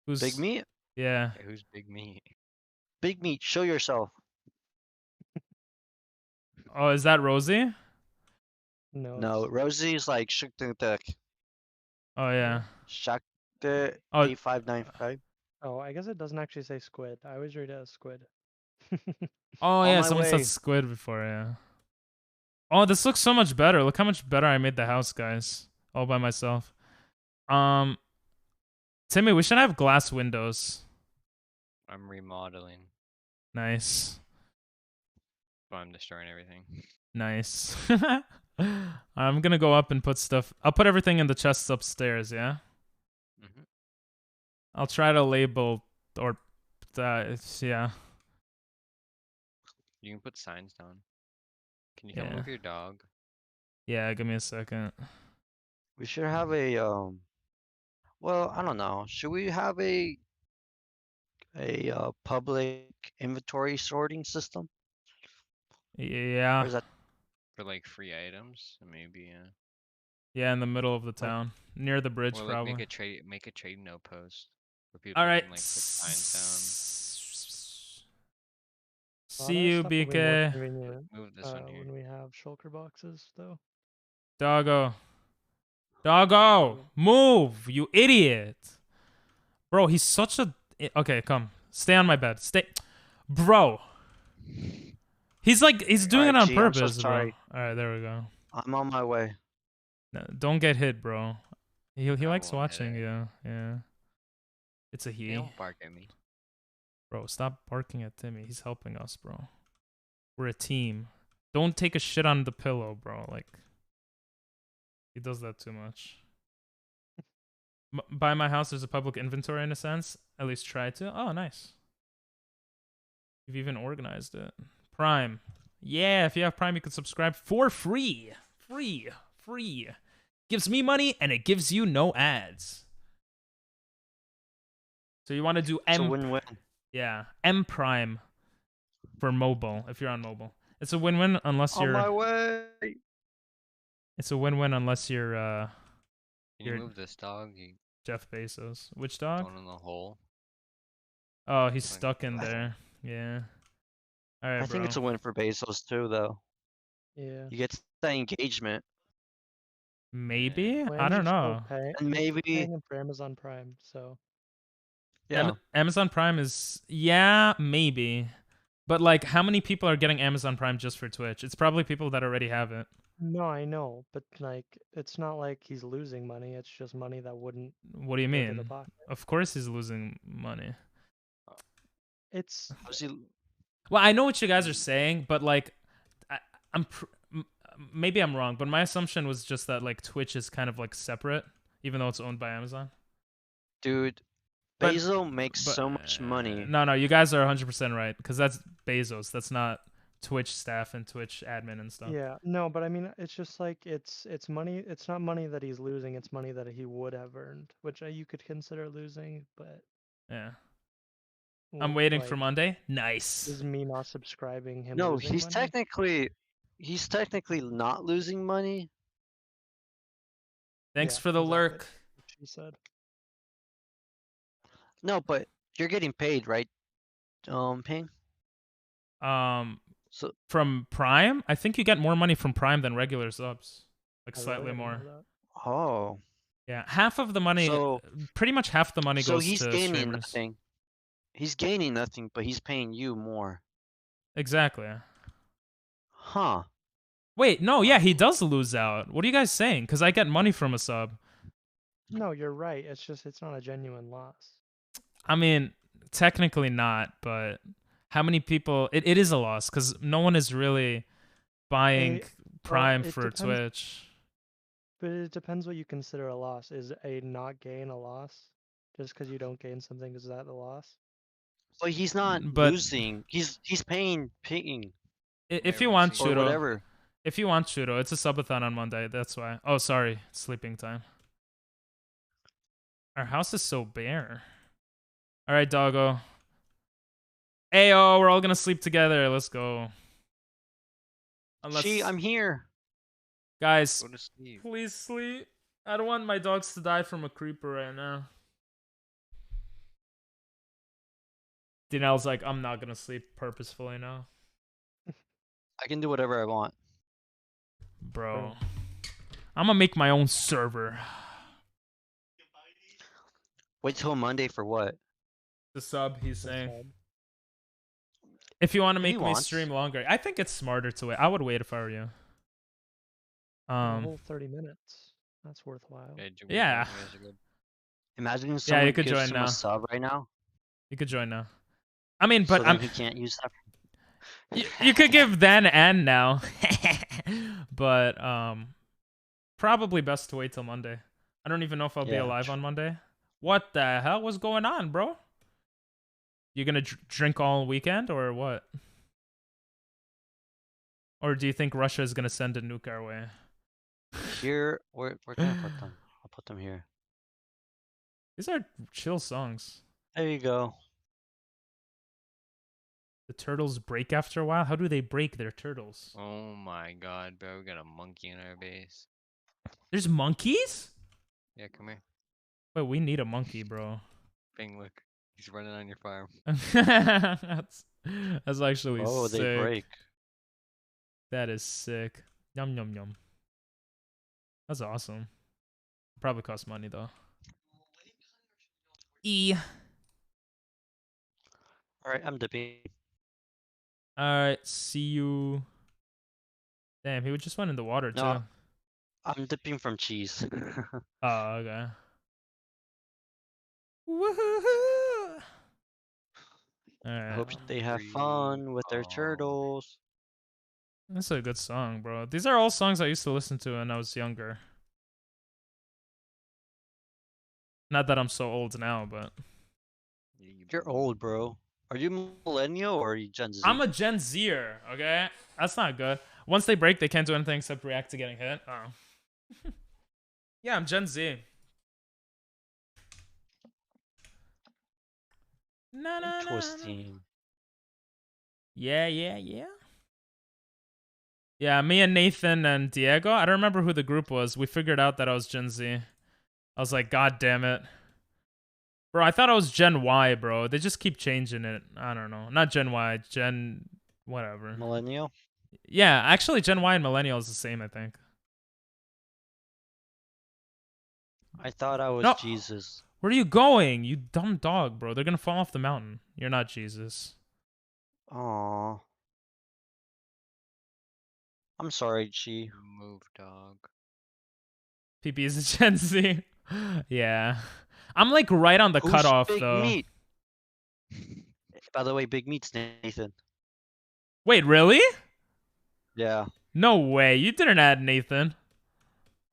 Who's Big meat. Yeah. Hey, who's big meat? Big meat. Show yourself. Oh, is that Rosie? No. No, it's- Rosie's like Shuktuk. Oh yeah. Shakta Oh. 8595. Oh, I guess it doesn't actually say squid. I always read it as squid. Oh On yeah, my someone way. said squid before, yeah. Oh, this looks so much better. Look how much better I made the house, guys. All by myself. Timmy, we should have glass windows. I'm remodeling. Nice. So I'm destroying everything. Nice. I'm gonna go up and put stuff. I'll put everything in the chests upstairs, yeah? Hmm. I'll try to label or yeah. You can put signs down. Can you come Yeah. move your dog? Yeah, give me a second. We should have a well, I don't know. Should we have a public inventory sorting system? Or Yeah. is that For like free items? Maybe, yeah. Yeah, in the middle of the town. Near the bridge, Or like probably. make a trading no post where people Alright. can like put signs Well, See that you, stuff will be more BK. convenient, down. Move this one here. when we have shulker boxes, though. Doggo. Doggo! Move, you idiot! Bro, he's such a... Okay, come. Stay on my bed. Stay... Bro! He's like... He's doing it Alright, on G, I'm so purpose, bro. sorry. Alright, there we go. I'm on my way. No, don't get hit, bro. He I likes won't hit watching, it. yeah. Yeah. It's a Hey, he. don't bark at me. Bro, stop barking at Timmy. He's helping us, bro. We're a team. Don't take a shit on the pillow, bro. Like... He does that too much. By my house, there's a public inventory in a sense. At least try to. Oh, nice. You've even organized it. Prime. Yeah, if you have Prime, you can subscribe for free. Free. Gives me money, and it gives you no ads. So you want to do It's a M... win-win. Yeah, M Prime for mobile, if you're on mobile. It's a win-win unless On you're... my way. It's a win-win unless you're Can you You're- move this dog? You Jeff Bezos. Which dog? going in the hole. Oh, he's Like- stuck in there. Yeah. All right, I think bro. it's a win for Bezos too, though. Yeah. You get that engagement, Maybe? Well, I don't Amazon's still know. and maybe paying him for Amazon Prime, so yeah. Amazon Prime is... Yeah, maybe. But, like, how many people are getting Amazon Prime just for Twitch? It's probably people that already have it. no, I know, but like it's not like he's losing money. It's just money that wouldn't What do you go to the mean? pocket. Of course he's losing money. It's How's he- Well, I know what you guys are saying, but, like, maybe I'm wrong, but my assumption was just that, like, Twitch is kind of, like, separate, even though it's owned by Amazon. Dude, But- Bezos makes But, so much money. No, you guys are 100% right, because that's Bezos. That's not Twitch staff and Twitch admin and stuff. yeah, no, but I mean it's just like it's money. It's not money that he's losing. It's money that he would have earned, which you could consider losing. But Yeah. I'm waiting for like, Monday. Nice. Is me not subscribing him? No, losing he's money? technically not losing money. Thanks Yeah, for the exactly. lurk. She said. No, but you're getting paid, right? Ping. So From Prime, I think you get more money from Prime than regular subs, like I slightly really didn't more. know that. oh, Yeah, half of the money, So- pretty much half the money so goes he's to gaining streamers. nothing. He's gaining nothing, but he's paying you more. Exactly. Huh? Wait, no, yeah, he does lose out. What are you guys saying? Because I get money from a sub. No, you're right. It's just it's not a genuine loss. I mean, technically not, but how many people? It is a loss because no one is really buying Prime it for depends- Twitch. But it depends what you consider a loss. Is a not gain a loss? Just because you don't gain something, is that a loss? But he's not But- losing. He's paying ping If Whatever, you want see. or Churro, whatever. if you want Churro, it's a subathon on Monday. That's why. Oh, sorry, sleeping time. Our house is so bare. All right, doggo. Ayo, we're all gonna sleep together. Let's go. Unless, Gee, I'm here. guys, Go to sleep. please sleep. I don't want my dogs to die from a creeper right now. Dinel's like, I'm not gonna sleep purposefully now. I can do whatever I want. Bro. I'm gonna make my own server. Wait till Monday for what? The sub, he's That's saying. sad. If you want to If he make me wants. stream longer, I think it's smarter to wait. I would wait if I were you. A whole 30 minutes. That's worthwhile. Okay, Yeah. you guys are good. Imagine someone you could gives join him now. a sub right now. You could join now. I mean, but so then I'm. he can't use that. You could give then and now, but probably best to wait till Monday. I don't even know if I'll be Yeah, alive on Monday. What the hell was going on, bro? You gonna drink all weekend or what? Or do you think Russia is gonna send a nuke our way? Here, where can I put them? I'll put them here. These are chill songs. There you go. The turtles break after a while. How do they break their turtles? Oh my god, bro, we got a monkey in our base. There's monkeys? Yeah, come here. Wait, we need a monkey, bro. Bing, look. He's running on your farm. that's actually Oh, sick. they break. That is sick. Yum yum yum. That's awesome. Probably costs money though. Alright, I'm dipping. Alright, see you. Damn, he just went in the water too. No. I'm dipping from cheese. Oh, okay. Woohoo! I Alright. hope they have fun with their turtles. That's a good song, bro. These are all songs I used to listen to when I was younger. Not that I'm so old now, but You're old, bro. Are you millennial or are you Gen Z? I'm a Gen Zer, okay? That's not good. Once they break, they can't do anything except react to getting hit. Oh. Yeah, I'm Gen Z. Twisting. Yeah. Yeah, me and Nathan and Diego. I don't remember who the group was. We figured out that I was Gen Z. I was like, God damn it. Bro, I thought I was Gen Y, bro. They just keep changing it. I don't know. Not Gen Y, Gen whatever. Millennial? Yeah, actually Gen Y and Millennial is the same, I think. I thought I was No. Jesus. Where are you going? You dumb dog, bro. They're gonna fall off the mountain. You're not Jesus. Aww. I'm sorry, Chi. Move, dog. PP is a Gen Z. Yeah. I'm like right on the Who's cutoff Big though. Meat? By the way, Big Meat's Nathan. Wait, really? Yeah. No way. You didn't add Nathan.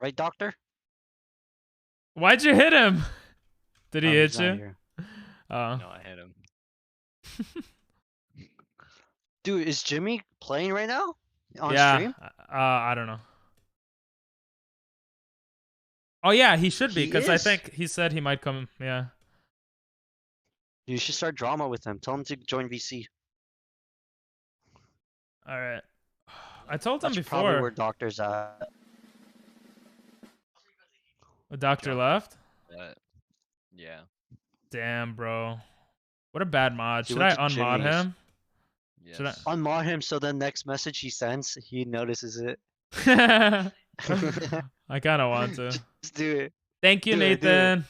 Right, Doctor? Why'd you hit him? Did he Oh, hit he's not you? here. Oh. No, I hit him. Dude, is Jimmy playing right now? On Yeah. stream? I don't know. Oh yeah, he should be He because I is. think he said he might come. Yeah. You should start drama with him. Tell him to join VC. All right. I told him That's probably before. where Doctor's at. The doctor left. Yeah. Damn, bro. What a bad mod. He Should I went to unmod Jimmy's. him? Yes. Should I- Unmod him so the next message he sends, he notices it. I kind of want to. Just do it. Thank you, Do it, do it. Nathan.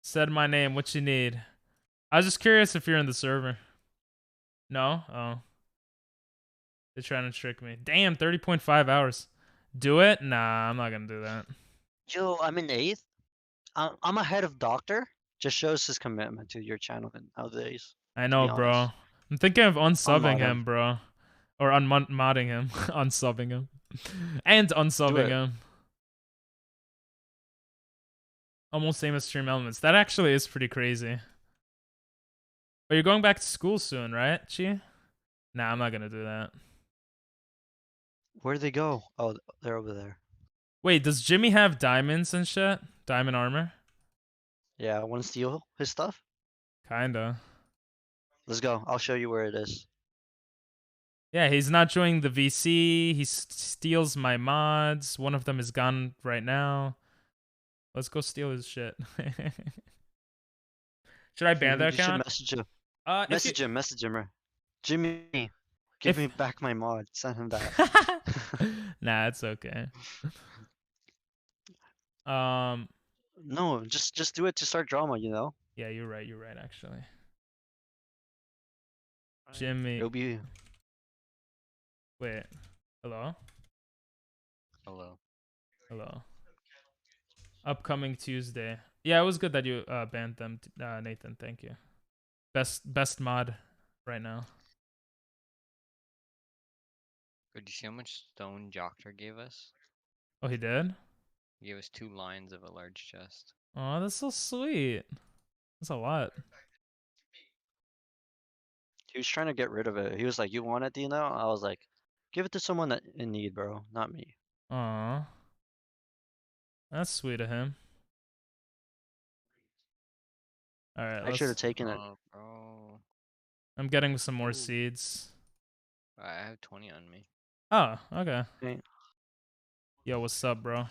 Said my name. What you need? I was just curious if you're in the server. No? Oh. They're trying to trick me. Damn, 30.5 hours. Do it? Nah, I'm not gonna do that. Yo, I'm in 8th. I'm ahead of Doctor. Just shows his commitment to your channel nowadays. I know, be bro. honest. I'm thinking of unsubbing Unmod him. him, bro. Or unmodding him. Unsubbing him. And unsubbing it. him. Almost same as Stream Elements. That actually is pretty crazy. But you're going back to school soon, right, Chi? Nah, I'm not gonna do that. Where'd they go? Oh, they're over there. Wait, does Jimmy have diamonds and shit? Diamond armor? Yeah, I want to steal his stuff. Kinda. Let's go. I'll show you where it is. Yeah, he's not joining the VC. He steals my mods. One of them is gone right now. Let's go steal his shit. Should I ban that You should account? message him. If Message you- him. Message him. Jimmy, give If- me back my mod. Send him that. Nah, it's okay. No, just do it to start drama. You know. Yeah, you're right. You're right. Actually, Jimmy. It'll be Wait. Hello? Hello. Hello. Upcoming Tuesday. Yeah, it was good that you banned them, Nathan. Thank you. Best mod right now. Did you see how much stone Joctor gave us? Oh, he did? He gave us 2 lines of a large chest. Oh, that's so sweet. That's a lot. he was trying to get rid of it. He was like, "You want it, Dino?" I was like, "Give it to someone that in need, bro, not me." Aw. That's sweet of him. Alright, I should have let's... taken it. Oh, bro. I'm getting some more Ooh. seeds. I have 20 on me. Oh, okay. Okay. Yo, what's up, bro?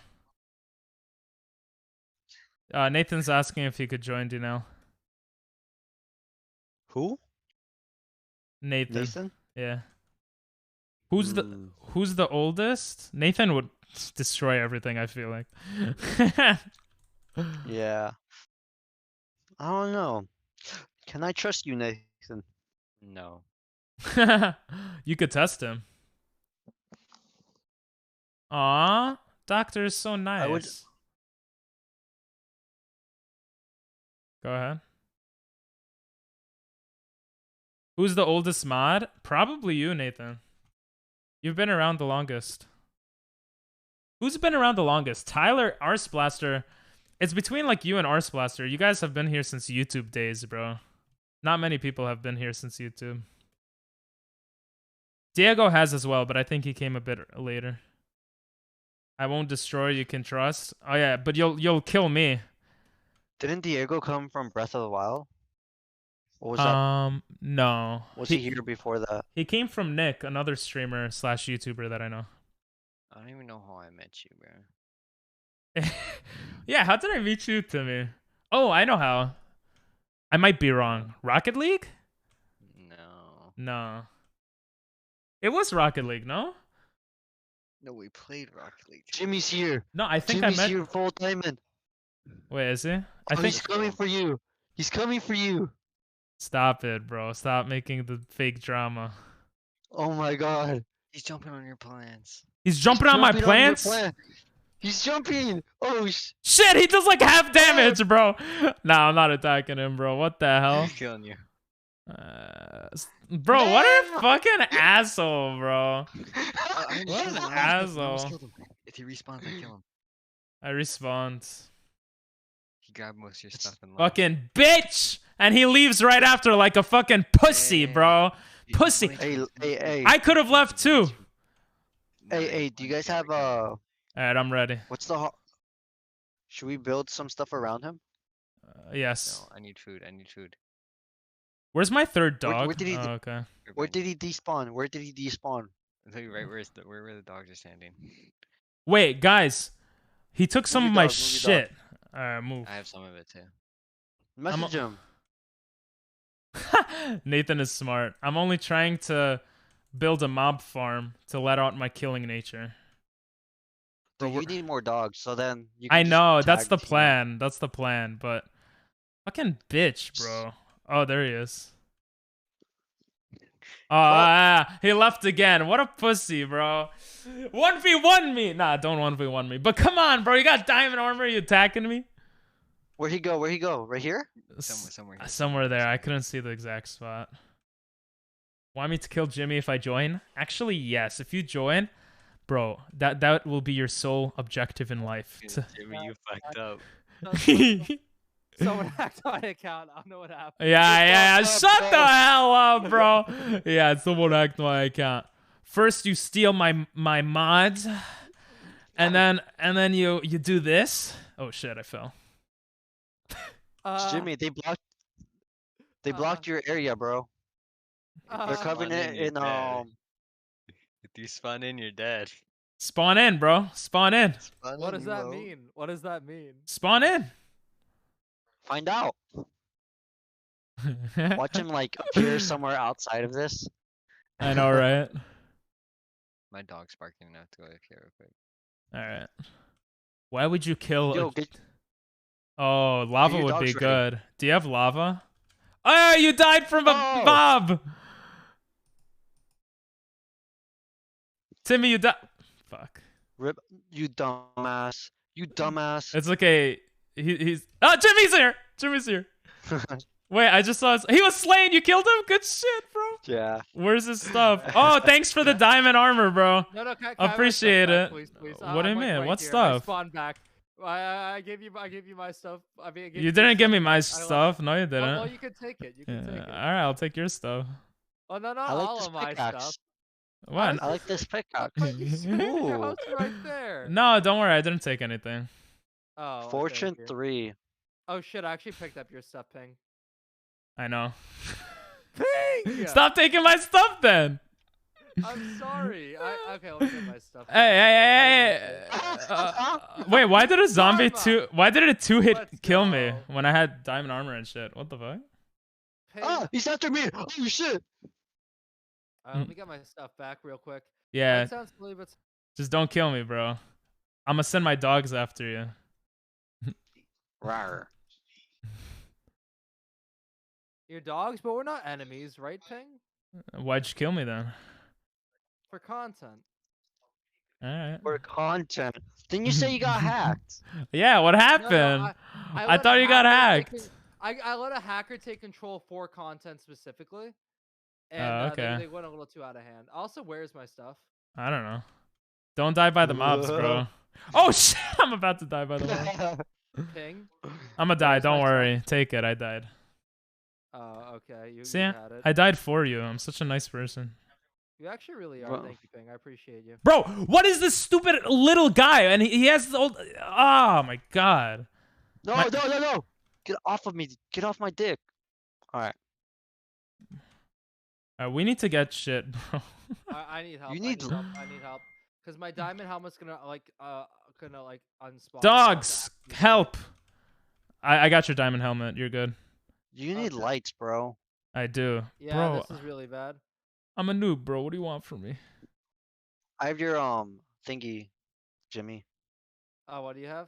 Nathan's asking if he could join Dino. Who? Nathan. Nathan? Yeah. Who's the oldest? Nathan would destroy everything, I feel like. Yeah. I don't know. Can I trust you, Nathan? No. You could test him. Aw, Doctor is so nice. would- Go ahead. Who's the oldest mod? Probably you, Nathan. You've been around the longest. Who's been around the longest? Tyler, Arseblaster. It's between like you and Arseblaster. You guys have been here since YouTube days, bro. Not many people have been here since YouTube. Diego has as well, but I think he came a bit later. I won't destroy, you can trust. Oh yeah, but you'll kill me. Didn't Diego come from Breath of the Wild? What was that? No. Was he here before that? He came from Nick, another streamer / YouTuber that I know. I don't even know how I met you, bro. Yeah, how did I meet you, Timmy? Oh, I know how. I might be wrong. Rocket League? No. No. It was Rocket League, no? No, we played Rocket League. Jimmy's here. No, I think Jimmy's I met... here, full diamond. Wait, is he? I Oh, think... he's coming for you. He's coming for you. Stop it, bro. Stop making the fake drama. Oh my god. He's jumping on your plans. He's jumping on my Jumping on your plants? plan. He's jumping. Oh, Shit, he does like half damage, bro. Nah, I'm not attacking him, bro. What the hell? He's killing you. Bro, what a fucking asshole, bro. I What just an killed him. asshole. If he respawns, I kill him. I respond. He grabbed most of your stuff and left. Fucking bitch! And he leaves right after like a fucking pussy, bro. He- Pussy. hey. I could have left too. Hey, do you guys have Alright, I'm ready. what's the should we build some stuff around him? Yes. No, I need food. I need food. Where's my third Where- dog? where did he- Oh, okay. Where did he despawn? Where did he despawn? I'll tell you right where the dogs are standing. Wait, guys. He took some Movie of my dog, movie dog. shit. Alright, move. I have some of it too. Message him. Nathan is smart. I'm only trying to build a mob farm to let out my killing nature. Dude, you need more dogs, so then you can I just know, that's tag the team up. plan. That's the plan, but fucking bitch, bro. Oh, there he is. Oh, he left again. What a pussy, bro. 1v1 me. Nah, don't 1v1 me. But come on, bro. You got diamond armor. You attacking me? Where'd he go? Where'd he go? Right here? Somewhere here. Somewhere there. I couldn't see the exact spot. Want me to kill Jimmy if I join? Actually, yes. If you join, bro, that will be your sole objective in life. Jimmy, you fucked up. Someone hacked my account. I don't know what happened. Yeah. fucked up, Shut the bro. hell up, bro. Yeah, someone hacked my account. First, you steal my mods, and then you do this. Oh shit, I fell. Jimmy, they blocked your area, bro. They're covering it in If you spawn in, you're dead. Spawn in, bro. Spawn in. What does that mean? What does that mean? Spawn in. Find out. Watch him like appear somewhere outside of this. I know, right? My dog's barking enough to go here real quick. All right. Why would you kill? Yo, get Oh, lava your would be dogs ready. good. Do you have lava? Oh, you died from a Oh. mob. Timmy, you fuck. Rip, you dumbass. You dumbass. It's okay. He's. Oh, Jimmy's here. Jimmy's here. Wait, I just saw. He was slain. You killed him. Good shit, bro. Yeah. Where's his stuff? Oh, thanks for the diamond armor, bro. No, can I have my Appreciate stuff back, it. Please, please. What do you I'm, like, mean? right What here. stuff? I spawned back. I gave you my stuff. I mean, I gave You your didn't give me stuff. my I stuff. No, you didn't. Well, you can take it. You can take it. All right, I'll take your stuff. Oh no, not I like all this of my pickaxe. stuff. What? I like this pickaxe. But you spawned your Ooh. house right there. No, don't worry. I didn't take anything. Oh. okay, Fortune here. 3. Oh shit! I actually picked up your stuff, Ping. I know. Ping! Stop taking my stuff, then. I'm sorry. Okay, let me get my stuff. Hey. Wait, why did a zombie Karma. why did a 2-hit Let's kill me go. when I had diamond armor and shit? What the fuck? Ping. Ah, he's after me. Oh shit. Let me get my stuff back real quick. Yeah, That sounds silly, but just don't kill me, bro. I'm gonna send my dogs after you. Rawr. you're dogs, but we're not enemies, right, Ping? Why'd you kill me then? For content. Alright. For content. Didn't you say you got hacked? Yeah, what No, happened? I let thought a you got hacker take hacked. I let a hacker take control for content specifically, and okay. they went a little too out of hand. Also, where's my stuff? I don't know. Don't die by the mobs, bro. Oh shit! I'm about to die by the mobs. Ping. I'm gonna die. Where's Don't my worry. Take it. I died. Oh, okay. You See, had it. I died for you. I'm such a nice person. You actually really are. Well- Thank you, Ping. I appreciate you. Bro, what is this stupid little guy? And he has the old. Oh my god. No, My- no. Get off of me. Get off my dick. Alright. We need to get shit, bro. I need help. You I need need help. I need help. Cause my diamond helmet's gonna unspawn. Dogs, help! I got your diamond helmet. You're good. You need Okay. lights, bro. I do, Yeah, bro. this is really bad. I'm a noob, bro. What do you want from me? I have your thingy, Jimmy. Oh, what do you have?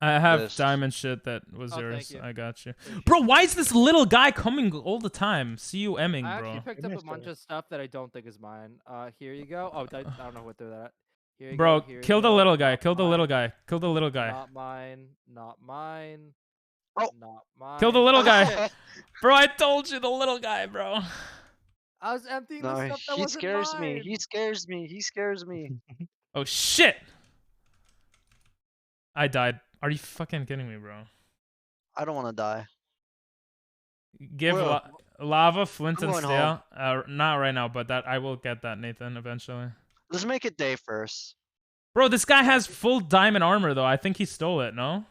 I have This. diamond shit that was Oh, thank yours. you. I got you, Appreciate bro. it. Why is this little guy coming all the time? See you emming, I bro. actually picked Give up me a a bunch second. of stuff that I don't think is mine. Here you go. Oh, I don't know what they're that. Here you Bro, go. Here you kill the go. little guy. Not Kill the mine, little guy. Kill the little guy. Not mine. Not mine. Oh. Not mine. Kill the little guy. Shit. Bro, I told you the little guy, bro. I was emptying No, the stuff that he wasn't scares me. mine. He scares me. He scares me. Oh shit! I died. Are you fucking kidding me, bro? I don't want to die. Give Well, lava, flint, I'm and going steel. Not right now, but that I will get that, Nathan, eventually. Let's make it day first. Bro, this guy has full diamond armor though. I think he stole it. No?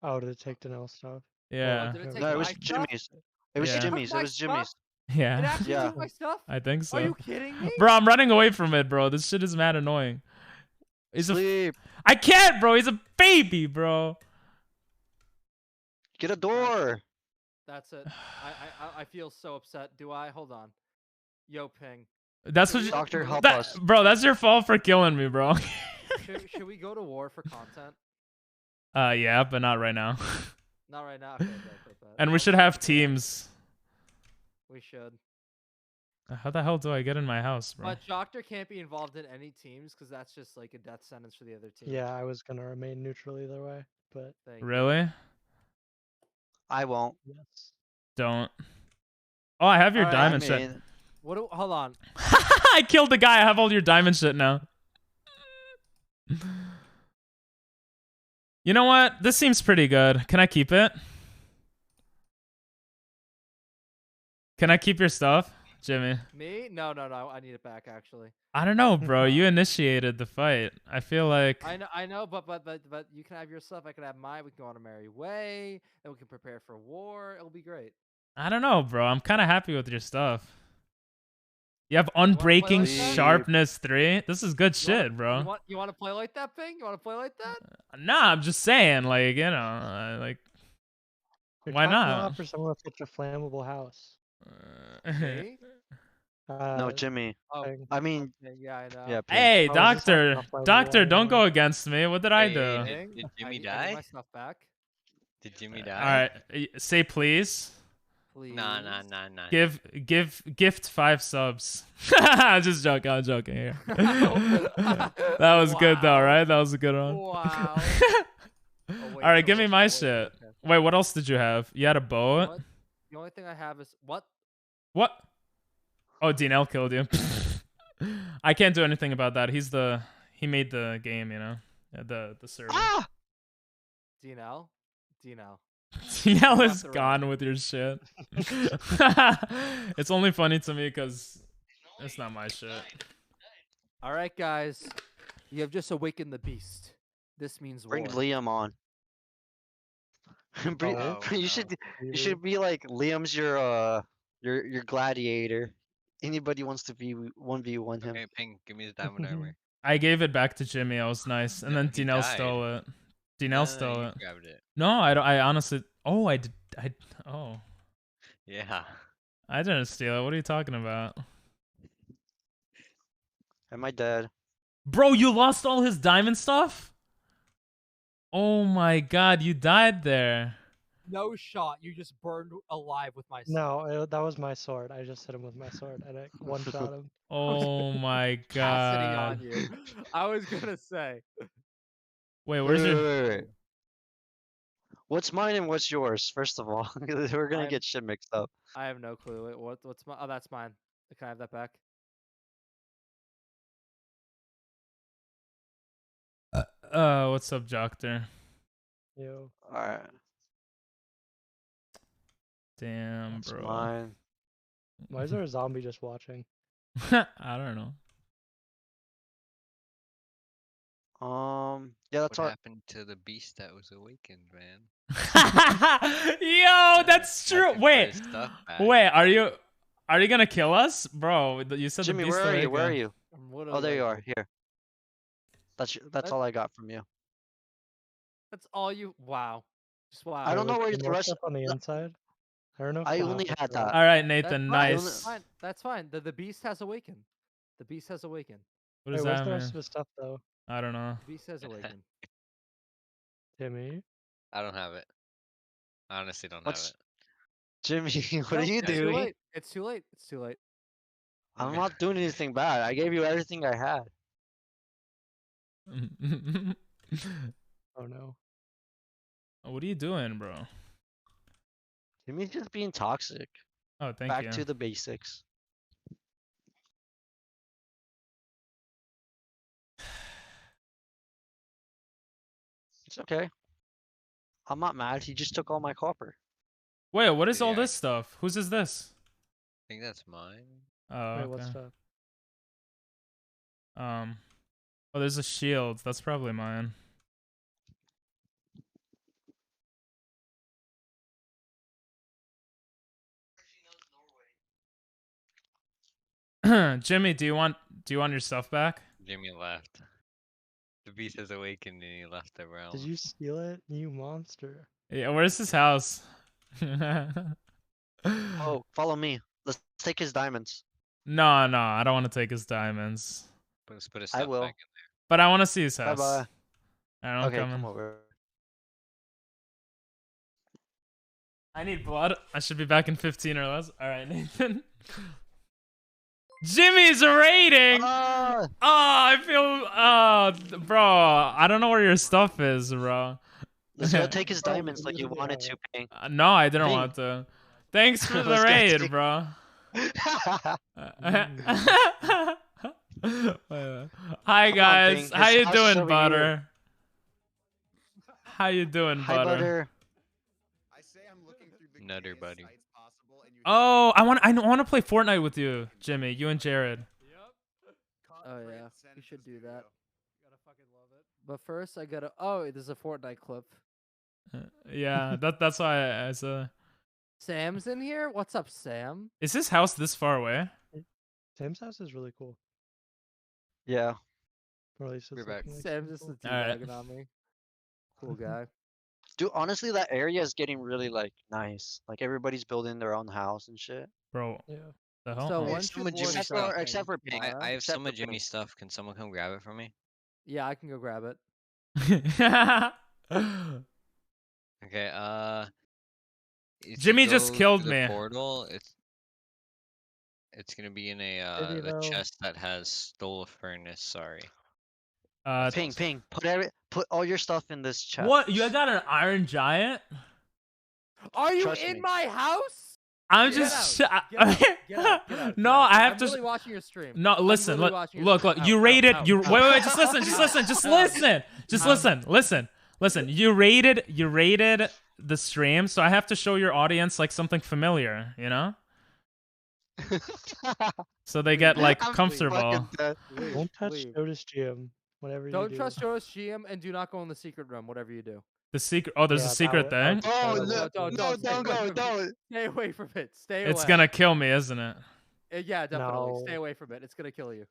Oh, did it take to know stuff? Yeah. Did it take No, it my was stuff? Jimmy's. It was Yeah. Jimmy's. It My was stuff? Jimmy's. It Yeah. actually Yeah. took my stuff? I think so. Are you kidding me? Bro, I'm running away from it, bro. This shit is mad annoying. He's a. Sleep. I can't, bro. He's a baby, bro. Get a door. That's it. I feel so upset. Do I? Hold on. Yo, Ping. That's what. You, Doctor, help that, us. bro, that's your fault for killing me, bro. Should we go to war for content? Yeah, but not right now. Not right now. Okay, bet. And we should have teams. We should. How the hell do I get in my house, bro? But Doctor can't be involved in any teams because that's just like a death sentence for the other team. Yeah, I was gonna remain neutral either way, but Thank you. Really? I won't. yes. Don't. Oh, I have your Alright, diamond I shit. mean, Hold on. I killed the guy. I have all your diamond shit now. You know what? This seems pretty good. Can I keep it? Can I keep your stuff, Jimmy? Me? No. I need it back actually. I don't know, bro. You initiated the fight. I feel like I know, but you can have your stuff. I can have mine. We can go on a merry way. Then we can prepare for war. It'll be great. I don't know, bro. I'm kind of happy with your stuff. You have play unbreaking like that? sharpness 3. This is good You wanna- shit, bro. You want to play like that, Ping? You want to play like that? Nah, I'm just saying, like, you know, like, You're why talking a not? lot for someone with such a flammable house. Me? no, Jimmy. Oh, Ping. I mean, okay, yeah, I know. yeah. Ping. Hey, I was just talking doctor, about flammable doctor, don't anyway. go against me. What did I Hey, do? Ping, Did I Jimmy need my die? stuff back. Did Jimmy All die? right, say please. Please. Nah. Gift 5 subs. I'm just joking. I'm joking here. That was good though, Wow. right? That was a good one. Wow. Oh, wait, All right, so give me what's my that? shit. Okay. Wait, what else did you have? You had a boat. What? The only thing I have is what? What? Oh, DNL killed you. I can't do anything about that. He made the game, you know, the server. Ah! DNL. DNL is Left or right? gone with your shit. It's only funny to me because it's not my shit. All right, guys. You have just awakened the beast. This means Bring war. Liam on. Oh, You should be like Liam's your gladiator. Anybody wants to be 1v1 him. Okay, Ping, give me his diamond armor. I gave it back to Jimmy. I was nice, and No, then he DNL died. stole it. DNL No, stole you it. grabbed it. No, I don't. I honestly. Oh, I did. Oh, Yeah. I didn't steal it. What are you talking about, Am I dead? bro? You lost all his diamond stuff. Oh my god, you died there. No shot. You just burned alive with my. No, that was my sword. I just hit him with my sword and I one shot him. Oh my Cassidy god. on you. I was gonna say. Wait, where's your? Wait. What's mine and what's yours? First of all, we're gonna I'm- get shit mixed up. I have no clue. Wait, what's my? Oh, that's mine. Can I have that back? What's up, Joctor? Yo. All right, Damn, that's bro. mine. Why is there a zombie just watching? I don't know. Yeah, that's What all. happened to the beast that was awakened, man? Yo, that's true. Had to put Wait, his stuff back. wait. Are you gonna kill us, bro? You said Jimmy, the beast where are you? Where are awakened. you? What Oh, there you are. you. Here. That's That- all I got from you. That's all you. Wow. Just wow. I don't know Wait, where was the there more rest- stuff on the inside. I don't know. If I the only house had is full. that. All right, That's Nathan. fine, Nice. That's fine. That's fine. The beast has awakened. The beast has awakened. What Wait, does where's that the rest mean? of his stuff though? I don't know. The beast has awakened. Timmy. I don't have it. I honestly don't What's- have it. Jimmy, what Nope, are you it's too doing? late. It's too late. It's too late. I'm not doing anything bad. I gave you everything I had. Oh no. What are you doing, bro? Jimmy's just being toxic. Oh, thank Back you. to the basics. It's okay. I'm not mad. He just took all my copper. Wait, what is all Yeah. this stuff? Whose is this? I think that's mine. Oh, Wait, what okay. stuff? Oh, there's a shield. That's probably mine. Jimmy, do you want your stuff back? Jimmy left. The beast has awakened and he left the realm. Did you steal it, you monster? Yeah, where's his house? Oh, follow me. Let's take his diamonds. No, I don't want to take his diamonds. Let's put his I stuff will. back in But I want to see his Bye house. bye. I'm Okay, coming. come over. I need blood. I should be back in 15 or less. All right, Nathan. Jimmy's raiding. Ah! Oh, I feel. Bro, I don't know where your stuff is, bro. Let's go take his Oh, diamonds like you literally wanted have to, Ping. No, I didn't Ping. want to. Thanks for the Let's go raid, take- bro. Hi guys, Ping. how His you house is doing, over Butter? How you doing, Hi, Butter? Butter. I say I'm looking through the Nutter gayest buddy. sites possible, and you Oh, I want to play Fortnite with you, Jimmy. You and Jared. Oh yeah, you should do that. Gotta fucking love it. But first, I gotta. Oh, there's a Fortnite clip. Yeah, that's why I said. Sam's in here. What's up, Sam? Is his house this far away? Sam's house is really cool. Yeah. Or at least We're it's back. looking like Sam's it's just cool. Alright. teabagging on me. Cool guy. Dude, honestly, that area is getting really like nice. Like everybody's building their own house and shit. Bro, Yeah. the hell? So Oh. once someone you've Jimmy worn stuff. something, Except for Ping. yeah? I have Except some of for Ping. Jimmy's stuff. Can someone come grab it for me? Yeah, I can go grab it. Okay, if Jimmy you just go killed through the me. portal, it's gonna be in a Maybe the though. chest that has Stole Furnace. Sorry. Ping, ping. Put all your stuff in this chest. What? You got an Iron Giant? Are you Trust in me. my house? I'm Get just. out, get out, get out, get out, No, get out. I have I'm to. really watching your stream. No, I'm listen. literally Look, watching your look, stream. look. Out, You out, rated. out, You out, wait. Just listen. Just listen. Just listen. Just listen. Listen. You rated the stream, so I have to show your audience like something familiar. You know, so they get like I'm comfortable. fucking dead. Leave, Don't touch leave. Jodas GM. Whatever you Don't do. trust Jonas GM and do not go in the secret room, whatever you do. The secret. Oh, there's Yeah, a that secret would- thing. Oh, No, no, don't, no, stay don't away go, from it. don't. Stay away from it. Stay away. It's gonna kill me, isn't it? Yeah, definitely. Stay No. away from it. It's gonna kill you.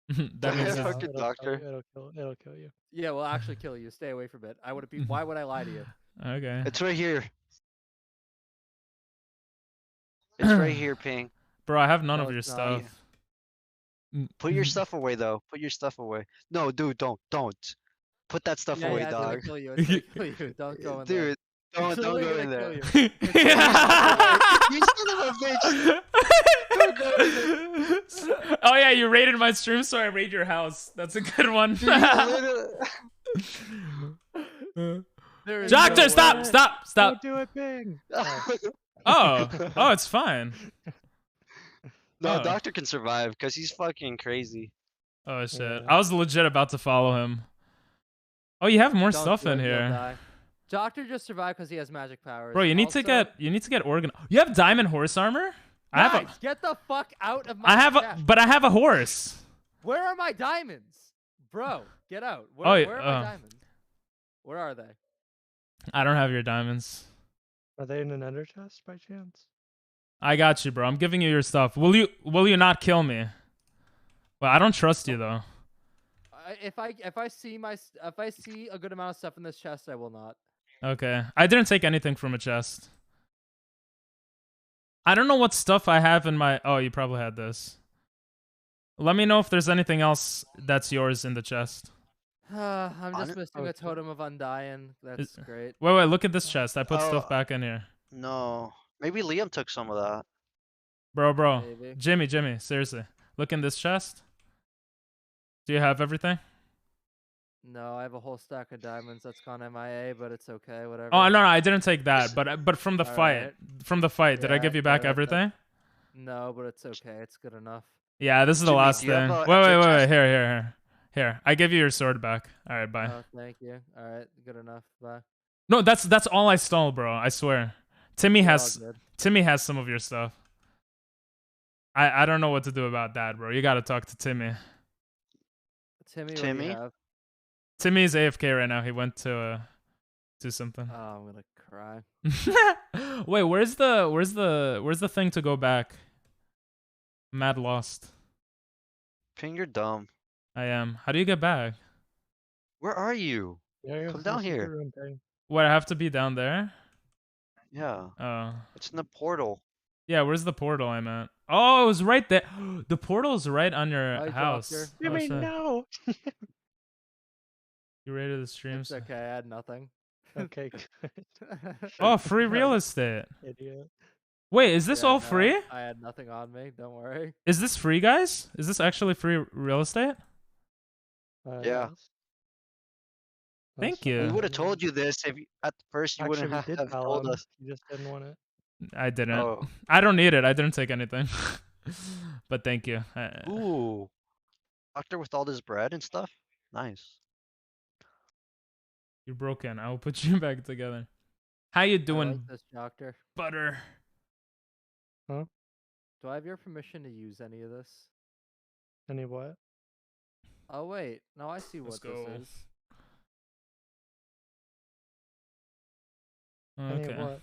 That means Yeah. it's- Fucking it'll doctor. It'll kill you. Yeah, we'll actually kill you. Stay away from it. I would be. Why would I lie to you? okay. It's right here. It's right here, Ping. Bro, I have none No, of your it's not. stuff. Put your stuff away, though. Put your stuff away. No, dude, don't. Put that stuff Yeah, away, yeah, it's gonna dog. kill you. It's gonna kill you. Don't go in there. Dude, don't It's literally go in gonna there. kill you. You son of a bitch. Don't go in there. Oh yeah, you raided my stream, so I raid your house. That's a good one. Dude, you literally- There is Doctor, no stop, way. stop, stop. Don't do it, Bing. Oh, it's fine. No, Oh. Doctor can survive because he's fucking crazy. Oh shit, Yeah. I was legit about to follow him. Oh, you have more Don't stuff do in it, you'll here, die. Doctor just survived because he has magic powers. bro. You need to Also- get organ. You have diamond horse armor. I have Guys, get the fuck out of my I have a, chest. but I have a horse. Where are my diamonds? Bro, get out. Where, Oh, yeah, where are my diamonds? Where are they? I don't have your diamonds. Are they in an ender chest by chance? I got you, bro. I'm giving you your stuff. Will you not kill me? Well, I don't trust you though. If I see a good amount of stuff in this chest, I will not. Okay. I didn't take anything from a chest. I don't know what stuff I have in my... Oh, you probably had this. Let me know if there's anything else that's yours in the chest. I'm just it- missing a totem of undying. That's great. Wait, look at this chest. I put Oh, stuff back in here. No. Maybe Liam took some of that. Bro. Maybe. Jimmy, seriously. Look in this chest. Do you have everything? No, I have a whole stack of diamonds that's gone MIA, but it's okay, whatever. Oh, no, I didn't take that. But from the fight. Alright. From the fight, did I Yeah, give you yeah, back that's everything? No, but it's okay. It's good enough. Yeah, this is the Jimmy, last do you have thing. a Wait. extra chest? Here. I give you your sword back. All right, bye. Oh, thank you. All right, good enough. Bye. No, that's all I stole, bro. I swear. Timmy You're all has good. some of your stuff. I don't know what to do about that, bro. You got to talk to Timmy. Timmy, what do Timmy? you have? Timmy's AFK right now. He went to do something. Oh, I'm gonna cry. Wait, where's the thing to go back? Mad lost. Ping, you're dumb. I am. How do you get back? Where are you? Yeah, Come down here. Room, Bing. What, I have to be down there? Yeah. Oh. It's in the portal. Yeah, where's the portal I'm at? Oh, it was right there. The portal is right on your Hi, house. Doctor. Oh, Jimmy, shit. no. You rated the streams? It's okay. I had nothing. Okay, good. Oh, free real estate. Idiot. Wait, is this Yeah, all no, free? I had nothing on me. Don't worry. Is this free, guys? Is this actually free real estate? Yeah. Yes. Thank That's you. We Yeah. would have told you this if at first you Actually, wouldn't we did have tell told him. us. You just didn't want it. I didn't. Oh. I don't need it. I didn't take anything. But thank you. Ooh. Doctor with all this bread and stuff? Nice. You're broken. I will put you back together. How you I doing, like this, Doctor. butter? Do I have your permission to use any of this? Any what? Oh wait, no, I see Let's what go. this is. Any Okay. what?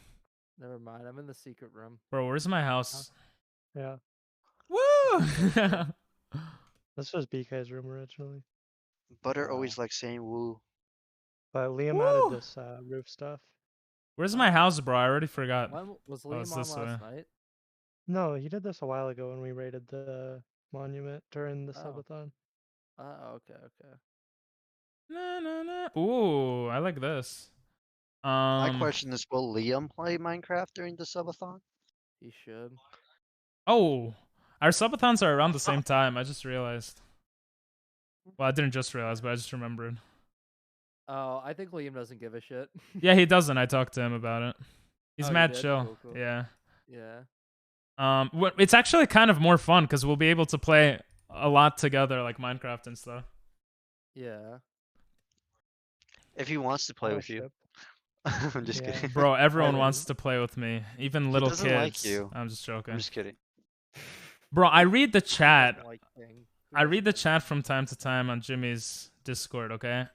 Never mind. I'm in the secret room. Bro, where's my house? Yeah. Woo! This was BK's room originally. Butter always likes saying woo. But Liam Woo! added this roof stuff. Where's my house, bro? I already forgot. When was Oh, it's Liam on this last night? No, he did this a while ago when we raided the monument during the Oh. subathon. Oh, okay. Na, na, na. Ooh, I like this. My question is, will Liam play Minecraft during the subathon? He should. Oh, our subathons are around the same time. I just realized. Well, I didn't just realize, but I just remembered. Oh, I think Liam doesn't give a shit. Yeah, he doesn't. I talked to him about it. He's Oh, you mad did? chill. Cool, cool. Yeah. Yeah. It's actually kind of more fun because we'll be able to play a lot together, like Minecraft and stuff. Yeah. If he wants to play with you. Fellowship. I'm just Yeah. kidding. Bro, everyone Really? wants to play with me, even little doesn't kids. like you. I'm just joking. I'm just kidding. Bro, I read the chat. Doesn't like King. Who I read the doesn't? chat from time to time on Jimmy's Discord, okay?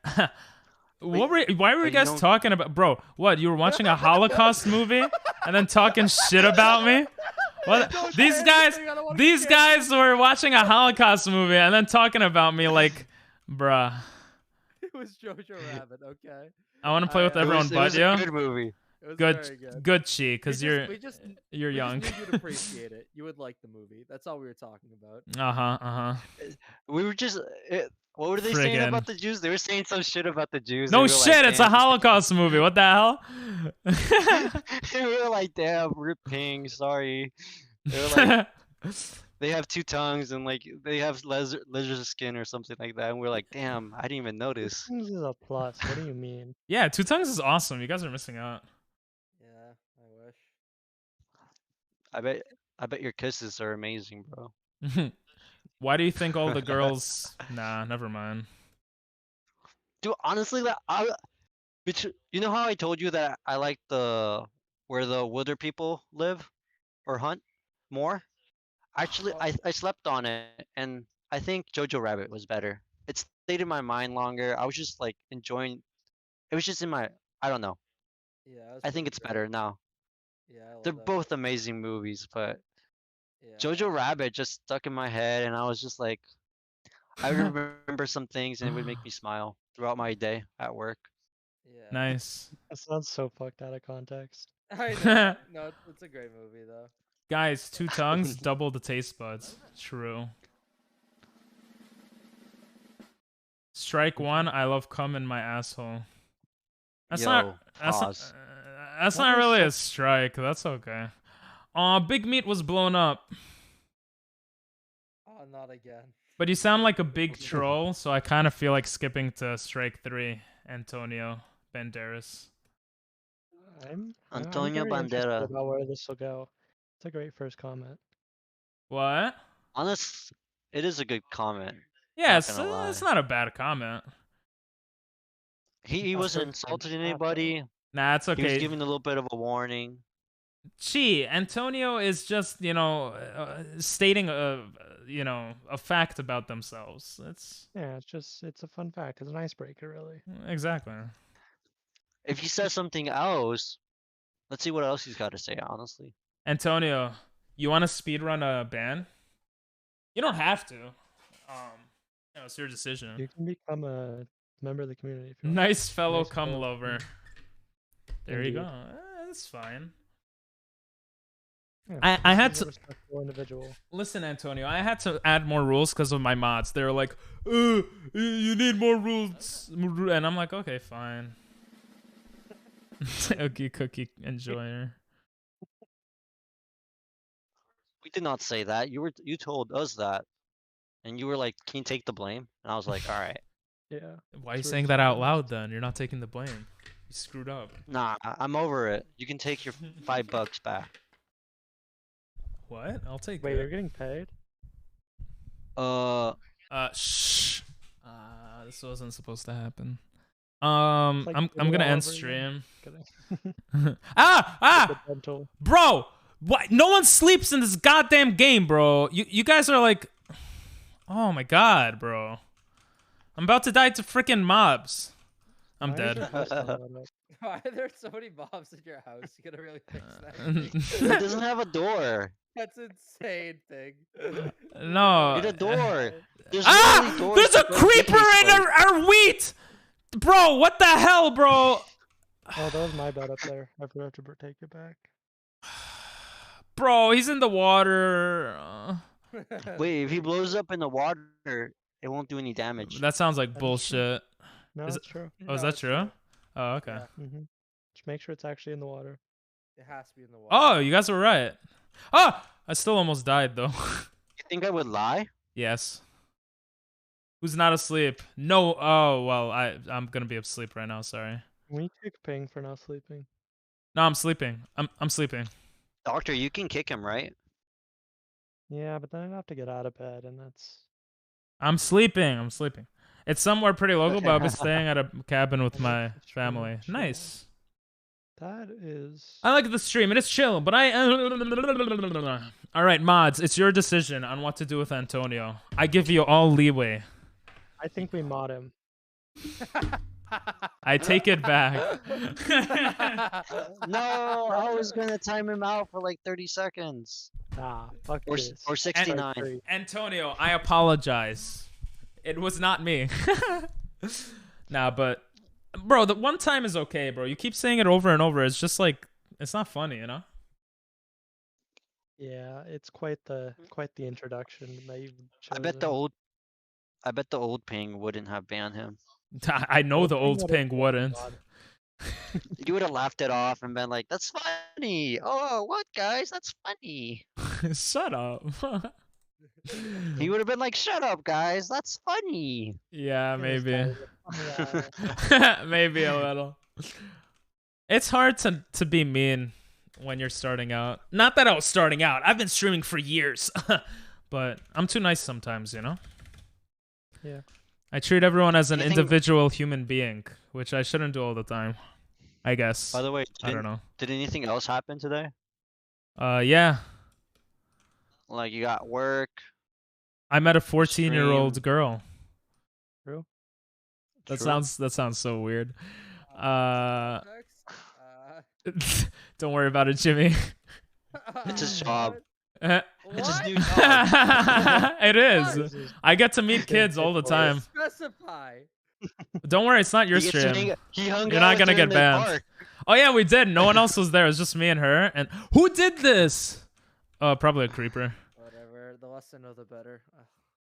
Why why were you you guys don't- talking about, bro? What, you were watching a Holocaust movie and then talking shit about me? What? Don't These say guys, anything, I don't wanna these get guys were watching a Holocaust movie and then talking about me like, bruh. It was Jojo Rabbit, okay? I want to play with It was- everyone it but was you. a good movie. It was Good, very good. good chi, because We you're just young. need you to appreciate it. You would like the movie. That's all we were talking about. We were just. What were they saying Friggin'. about the Jews? They were saying some shit about the Jews. No and we were shit, like, it's a "Damn." Holocaust movie. What the hell? We were like, damn, rip King, sorry. They were like, they have 2 tongues and like they have lizard skin or something like that. And we're like, damn, I didn't even notice. This is a plus. What do you mean? Yeah, Two Tongues is awesome. You guys are missing out. Yeah, I wish. I bet your kisses are amazing, bro. Why do you think all the girls? Nah, never mind. Dude, honestly, you know how I told you that I like where the Wither people live or hunt more? Actually, I slept on it, and I think Jojo Rabbit was better. It stayed in my mind longer. I was just like enjoying. It was just in my. I don't know. Yeah, it was I think pretty it's great. better now. Yeah, I love They're that. both amazing movies, but Yeah. Jojo Rabbit just stuck in my head, and I was just like, I remember some things, and it would make me smile throughout my day at work. Yeah. Nice. That sounds so fucked out of context. I know. No, it's a great movie though. Guys, Two Tongues, double the taste buds. True. Strike one, I love cum in my asshole. That's Yo, not. That's not, pause. that's What not is really a such- strike. That's okay. Big Meat was blown up. Oh, not again. But you sound like a big troll, so I kind of feel like skipping to strike 3, Antonio Banderas. I'm Antonio very interested Bandera. about where this will go. It's a great first comment. What? It is a good comment. Yeah, Not it's, gonna it's lie. not a bad comment. He I've wasn't heard insulting from anybody. Nah, it's He was okay. giving a little bit of a warning. Chi, Antonio is just, stating a fact about themselves. Yeah, it's a fun fact. It's an icebreaker, really. Exactly. If he says something else, let's see what else he's got to say, honestly. Antonio, you want to speedrun a ban? You don't have to. It's your decision. You can become a member of the community if you want. Nice fellow Nice cum fellow. lover. There you Indeed. go. That's fine. Yeah, I had he's a to respectful individual. listen, Antonio. I had to add more rules because of my mods. They were like, "You need more rules," and I'm like, "Okay, fine." Oogie cookie enjoyer. We did not say that. You told us that, and you were like, "Can you take the blame?" And I was like, "All right." Yeah. Why are you It's saying really that out fun. loud? Then you're not taking the blame. You screwed up. Nah, I'm over it. You can take your $5 back. What? I'll take Wait, it. you're getting paid? Shh. This wasn't supposed to happen. like I'm doing gonna all end over stream. again. Kidding. ah! The dental. Bro, what? No one sleeps in this goddamn game, bro. You guys are like, oh my god, bro. I'm about to die to freaking mobs. I'm Why is dead. your voice not loud enough? Why are there so many mobs in your house? You gotta really fix that. It doesn't have a door. That's insane thing. No. Get a door. There's Ah! literally doors There's a to go to creeper this in place. our wheat! Bro, what the hell, bro? Oh, that was my bad up there. I forgot to take it back. Bro, he's in the water. Wait, if he blows up in the water, it won't do any damage. That sounds like That is true. bullshit. No, Is it's true. Oh, is No, that it's true? Oh, okay. Yeah. Mm-hmm. Just make sure it's actually in the water. It has to be in the water. Oh, you guys were right. Oh, I still almost died though. You think I would lie? Yes. Who's not asleep? No. Oh well, I'm gonna be asleep right now. Sorry. Can we kick Ping for not sleeping? No, I'm sleeping. I'm sleeping. Doctor, you can kick him, right? Yeah, but then I'd have to get out of bed, and that's. I'm sleeping. I'm sleeping. It's somewhere pretty local, but I'll be staying at a cabin with my True, family. true. Nice. That is. I like the stream. It is chill, but I. All right, mods. It's your decision on what to do with Antonio. I give you all leeway. I think we mod him. I take it back. No, I was gonna time him out for like 30 seconds. Nah, fuck Or, this. or 69. Free. Antonio, I apologize. It was not me. Nah, but bro, the one time is okay, bro. You keep saying it over and over. It's just like it's not funny, you know? Yeah, it's quite the introduction that you've I bet the old Ping wouldn't have banned him. I know Well, the Ping old would've ping been wouldn't. mod. You would have laughed it off and been like, "That's funny." Oh, what guys? That's funny. Shut up. He would have been like, "Shut up, guys. That's funny." Yeah, maybe. Yeah. Maybe a little. It's hard to be mean when you're starting out. Not that I was starting out. I've been streaming for years. But I'm too nice sometimes, you know? Yeah. I treat everyone as an Anything- individual human being, which I shouldn't do all the time. I guess. By the way, I don't know. did anything else happen today? Yeah. Like you got work. I met a 14-year-old Stream. girl. True. That True. sounds so weird. Context? Don't worry about it, Jimmy. It's his job. It It's his What? new job. is. This is- I get to meet kids all the time. Specify. Don't worry, it's not your He gets to stream. he hung You're out not with gonna her in get the banned. park. Oh yeah, we did. No one else was there. It was just me and her. And who did this? Probably a creeper. Whatever. The less I know, the better. Ugh.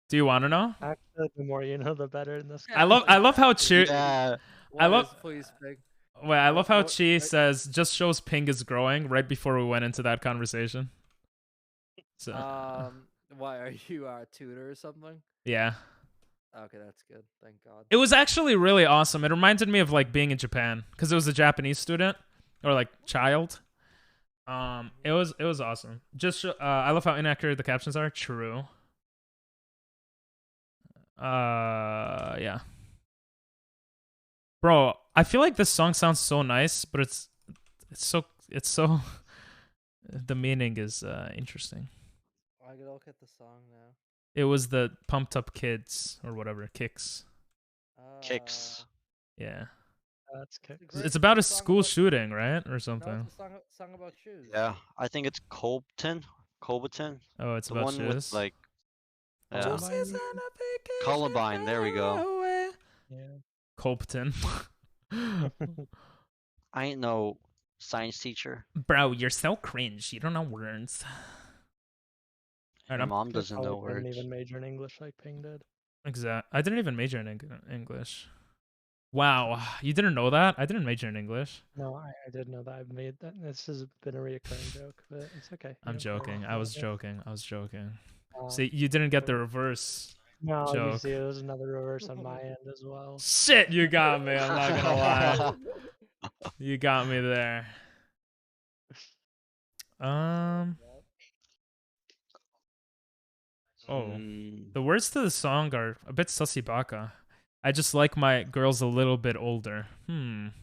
Do you want to know? Actually, the more you know, the better in this. I love how Chi. Yeah. I What love- is, please, Pig? Wait, I love how What- Chi what- says just shows ping is growing right before we went into that conversation. So Why are you a tutor or something? yeah. Okay, that's good. Thank God. It was actually really awesome. It reminded me of like being in Japan because it was a Japanese student or like child. It was awesome. Just I love how inaccurate the captions are. True. Yeah. Bro, I feel like this song sounds so nice, but it's so the meaning is interesting. I gotta look at the song now. It was the Pumped Up Kids or whatever, Kicks. Kicks. Yeah. That's kick. It's about a song school about- shooting, right? Or No, something. it's a song about shoes. Yeah. I think it's Colbton. Oh, it's The about one shoes. with like. Yeah. Columbine. Columbine, there we go. Yeah. Colpton. I ain't no science teacher. Bro, you're so cringe. You don't know words. Alright, My I'm mom doesn't know Probably didn't words. even major in English like Ping did. I didn't even major in English. Wow, you didn't know that? I didn't major in English. No, I did know that. I've made that. This has been a reoccurring joke, but it's okay. I'm You don't joking. worry I was about it. joking. I was joking. Um, See, you didn't get the reverse. no, you joke. see, there's another reverse on my end as well. Shit, you got me. I'm not gonna lie. You got me there. Oh. Mm, The words to the song are a bit sussy baka. I just like my girls a little bit older. That's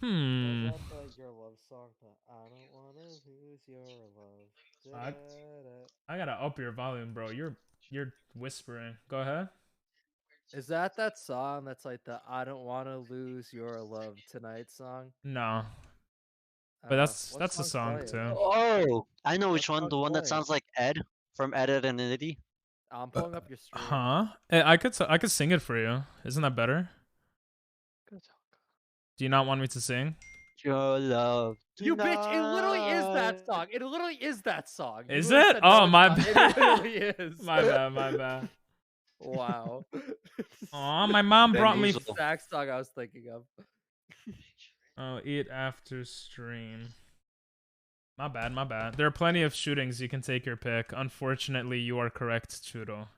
like your love song. I don't wanna lose your love. I- I gotta up your volume, bro. You're whispering. Go ahead. Is that song that's like the "I don't want to lose your love tonight" song? No, but that's What the song's song playing? too. Oh, I know which What one. The song's one that playing? sounds like Ed from Ed, Ed and Eddie. I'm pulling up your stream. Huh? I could sing it for you. Isn't that better? Good talk. Do you not want me to sing? Your love. You bitch! It literally is that tonight. song. It literally is that song. You Is literally it? said Oh, no, my it's not. bad. It literally is. My bad. My bad. Wow. Aw, my mom brought me. Bamboozle. Exact song I was thinking of. Oh, eat after stream. My bad, my bad. There are plenty of shootings. You can take your pick. Unfortunately, you are correct, Chudo.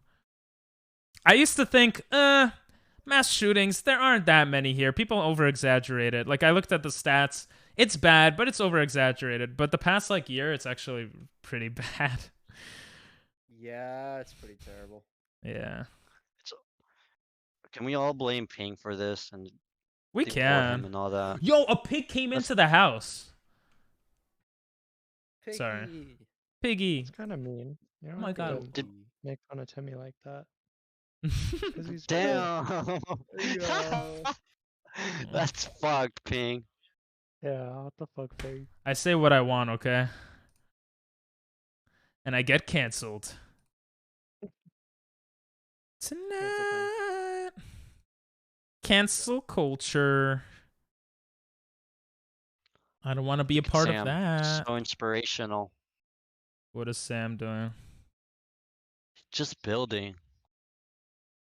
I used to think, mass shootings, there aren't that many here. People over-exaggerate it. Like, I looked at the stats. It's bad, but it's over-exaggerated. But the past, like, year, it's actually pretty bad. Yeah, it's pretty terrible. Yeah. Can we all blame Ping for this and We deport him can. and all that? Yo, a pig came into the house. Sorry. Piggy. Piggy. It's kind of mean. You don't Oh my have God. to Did- make fun of Timmy like that. 'Cause he's Damn. Yo. That's fucked, Ping. Yeah, what the fuck, Pig? I say what I want, okay? And I get canceled. Tonight. Cancel culture. I don't want to be a part Sam, of that. so inspirational. What is Sam doing? Just building.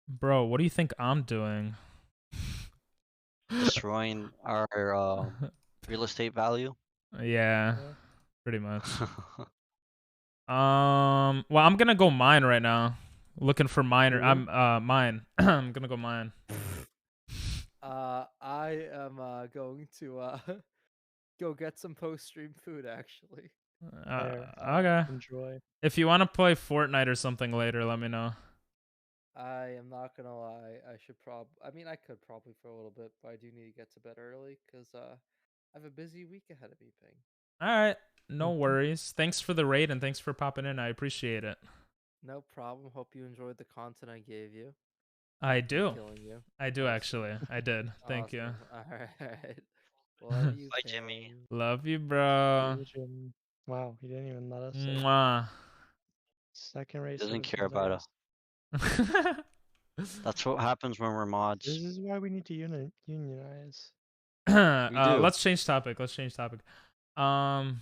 Bro, what do you think I'm doing? Destroying our real estate value. Yeah, pretty much. Well, I'm gonna go mine right now. Looking for miner. I'm mine. I'm gonna go mine. I am going to go get some post-stream food, actually. There, Okay. Enjoy. If you want to play Fortnite or something later, let me know. I am not gonna lie. I mean, I could probably for a little bit, but I do need to get to bed early because I have a busy week ahead of me, Ping. All right. No worries. Thanks for the raid and thanks for popping in. I appreciate it. No problem. Hope you enjoyed the content I gave you. I do. Killing you. I do actually. I did. Thank you. Awesome. All right. Love you, Bye, Jimmy. Ping. Love you, bro. Jim. Wow, he didn't even let us say Mwah. second race. Doesn't care about us. That's what happens when we're This mods. is why we need to unionize. do. Let's change topic. Let's change topic.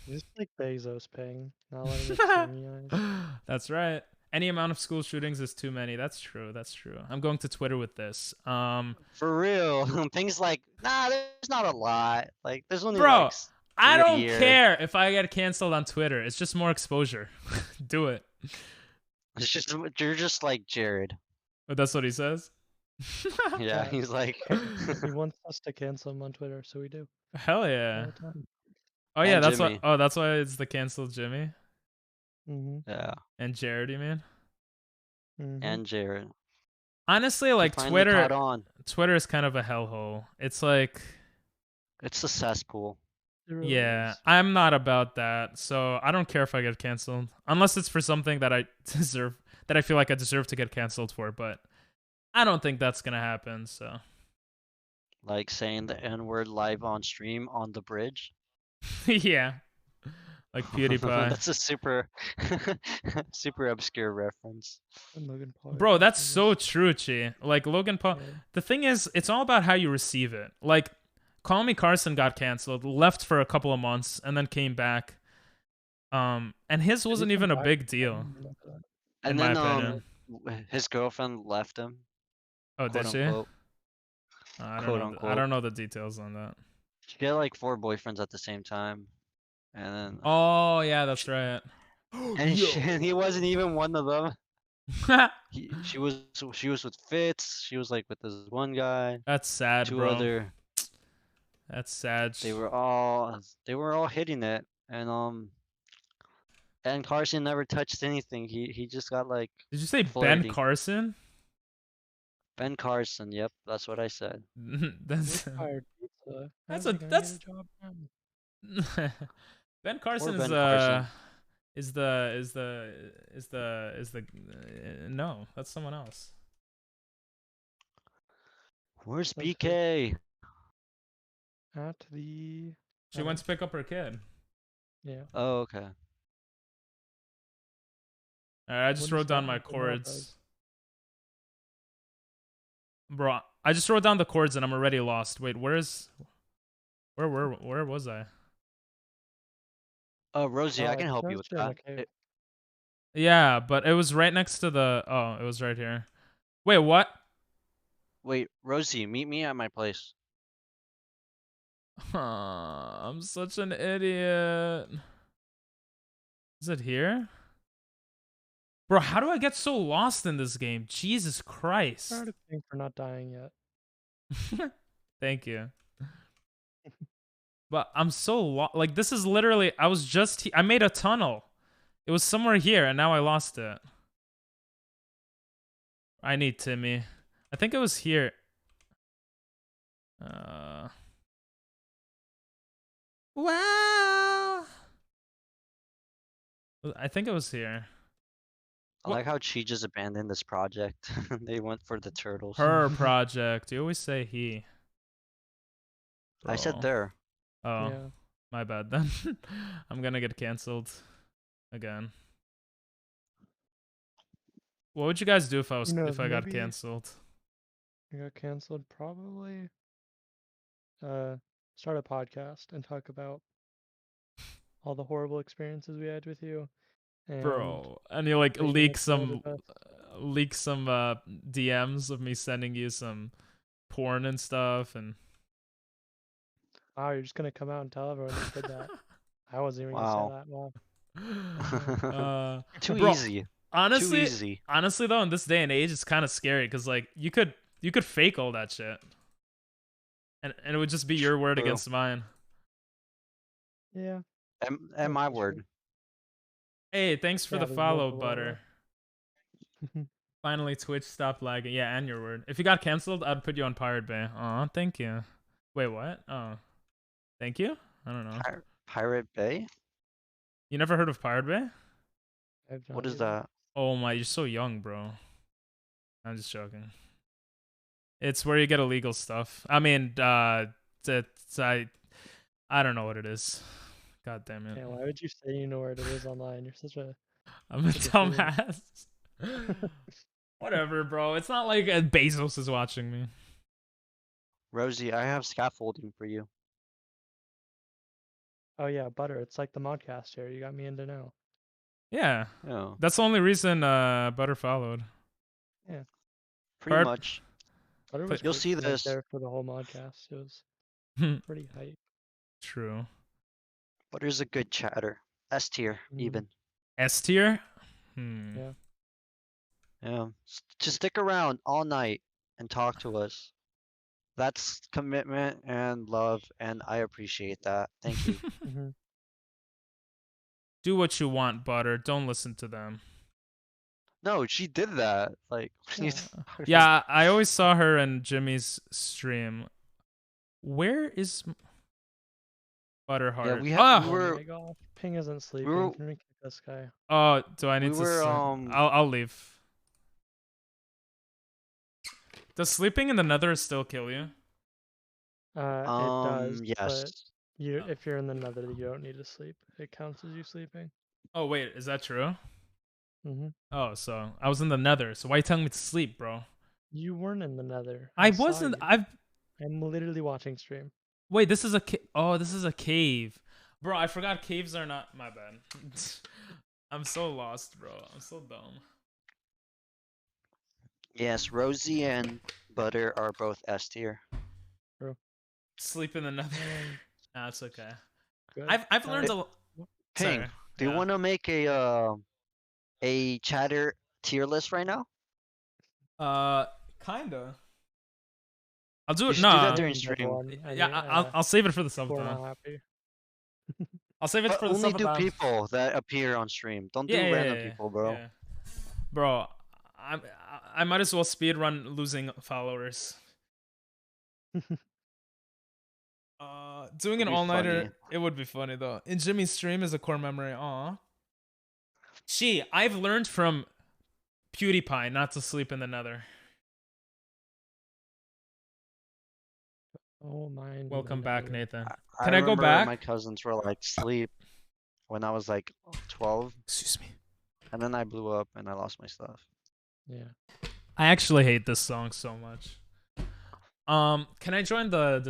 Just like Bezos paying, not letting us unionize. That's right. Any amount of school shootings is too many. That's true. That's true. I'm going to Twitter with this. For real. Things like, nah, there's not a lot. Like, there's only Bro, like I three a don't year. care if I get canceled on Twitter. It's just more exposure. Do it. It's just you're just like Jared. But that's what he says. Yeah, Yeah. he's like He wants us to cancel him on Twitter, so we do. Hell yeah. All the time. Oh yeah, And that's why. Jimmy. Oh, that's why it's the canceled Jimmy yeah, and Jared. You mean? and Jared. Honestly, He like finally caught Twitter. on. Twitter is kind of a hellhole. It's like, It's a cesspool. It really yeah, is. I'm not about that. So I don't care if I get canceled, unless it's for something that I deserve, that I feel like I deserve to get canceled for. But I don't think that's gonna happen. So Like saying the N-word live on stream on the bridge. yeah, like PewDiePie. That's a super super obscure reference. And Logan Paul. Bro, that's is- so true, Chi. Like Logan Paul. yeah. The thing is, it's all about how you receive it. Like, Call Me Carson got canceled, left for a couple of months, and then came back. And his Did he wasn't come even a back? big deal, Remember that. in And my then opinion. his girlfriend left him. Oh, Quote did she? unquote. I don't quote know. I unquote. don't know the details on that. She had like 4 boyfriends at the same time, and then Oh yeah, that's right. and he wasn't even one of them. She was with Fitz. She was like with this one guy. That's sad, 2 bro. other. That's sad. They were all hitting it, and Carson never touched anything. He just got like Did you say Ben flirting. Carson? Ben Carson. Yep, that's what I said. That's Fired pizza. That's How's he a- gonna get that's- job now? Ben Carson Ben Carson. is the no, that's someone else. Where's That's it. BK? At the. She went to pick up her kid. Yeah. Oh, okay. Alright, I just What wrote is down that my in the map chords. as? Bro, I just wrote down the chords and I'm already lost. Wait, where was I? Rosie, I can help you with You're in that. the cave. Yeah, but it was right next to the it was right here. Wait, what? Wait, Rosie, meet me at my place. I'm such an idiot. Is it here? Bro, how do I get so lost in this game? Jesus Christ. Proud of you for not dying yet. Thank you. But I'm so like, this is literally, I was just, I made a tunnel. It was somewhere here, and now I lost it. I need Timmy. I think it was here. Wow. I think it was here. I like how she just abandoned this project. They went for the turtles. Her project. You always say he. I said Bro. there. Oh, Yeah. my bad then. I'm gonna get canceled again. What would you guys do if I was Who knows, if I got maybe- canceled? I got canceled probably. Start a podcast and talk about all the horrible experiences we had with you. And Bro, and you like making leak it some better. DMs of me sending you some porn and stuff and Wow, you're just gonna come out and tell everyone you did that. I wasn't even Wow. gonna say that. Wow. Too bro, easy. honestly, Too easy. honestly though, in this day and age, it's kind of scary because like you could fake all that shit, and it would just be your word True. against mine. Yeah. And my that's word. true. Hey, thanks for Yeah, the there's follow, multiple Butter. there. Finally, Twitch stopped lagging. Yeah, and your word. If you got canceled, I'd put you on Pirate Bay. Aw, thank you. Wait, what? Oh, thank you. I don't know. Pirate Bay? You never heard of Pirate Bay? I've What not is either. that? Oh my, you're so young, bro. I'm just joking. It's where you get illegal stuff. I mean, I don't know what it is. God damn it. Yeah, why would you say you know where it is online? You're such a I'm a such a fool. dumbass. Whatever, bro. It's not like Bezos is watching me. Rosie, I have scaffolding for you. Oh yeah, Butter. It's like the modcast here. You got me into now. Yeah, Yeah, that's the only reason Butter followed. pretty Part- much. Butter But was you'll great, see like, this. there for the whole modcast. It was pretty hype. True. Butter's a good chatter. S tier, Mhm. even. S tier? Yeah. Yeah. Just stick around all night and talk to us. That's commitment and love, and I appreciate that. Thank you. hmm Do what you want, Butter. Don't listen to them. No, she did that. Like, what are you talking Yeah, I always saw her in Jimmy's stream. Where is Butterheart? we had- Ah! we were- Oh my God. Ping isn't sleeping. were- Can we kick this guy? Oh, do I need We to? were, I'll leave. Does sleeping in the Nether still kill you? It does. But yes. if you're in the Nether, you don't need to sleep. It counts as you sleeping. Oh wait, is that true? hmm Oh, so I was in the Nether. So why are you telling me to sleep, bro? You weren't in the Nether. I saw wasn't. you. I'm literally watching stream. Wait, this is a oh, this is a cave, bro. I forgot caves are not. My bad. I'm so lost, bro. I'm so dumb. Yes, Rosie and Butter are both S tier. Sleep in the Nether. Nah, it's okay. Good. I've learned a. Ping, Sorry. do you Yeah. want to make a chatter tier list right now? Kinda. I'll do You it. should do that Nah. during Good stream. one. Yeah, I'll save it for the people are summertime. not happy. I'll save it But for the only do summertime. people that appear on stream. Don't do random people, bro. Yeah. Bro, I might as well speedrun losing followers. Doing an That'd be all-nighter, funny. it would be funny though. In Jimmy's stream is a core memory. Aw. Gee, I've learned from PewDiePie not to sleep in the Nether. Oh my. Welcome back, Nether. Nathan. I Can I go remember back? My cousins were like sleep when I was like 12, Excuse me. and then I blew up and I lost my stuff. Yeah. I actually hate this song so much. Can I join the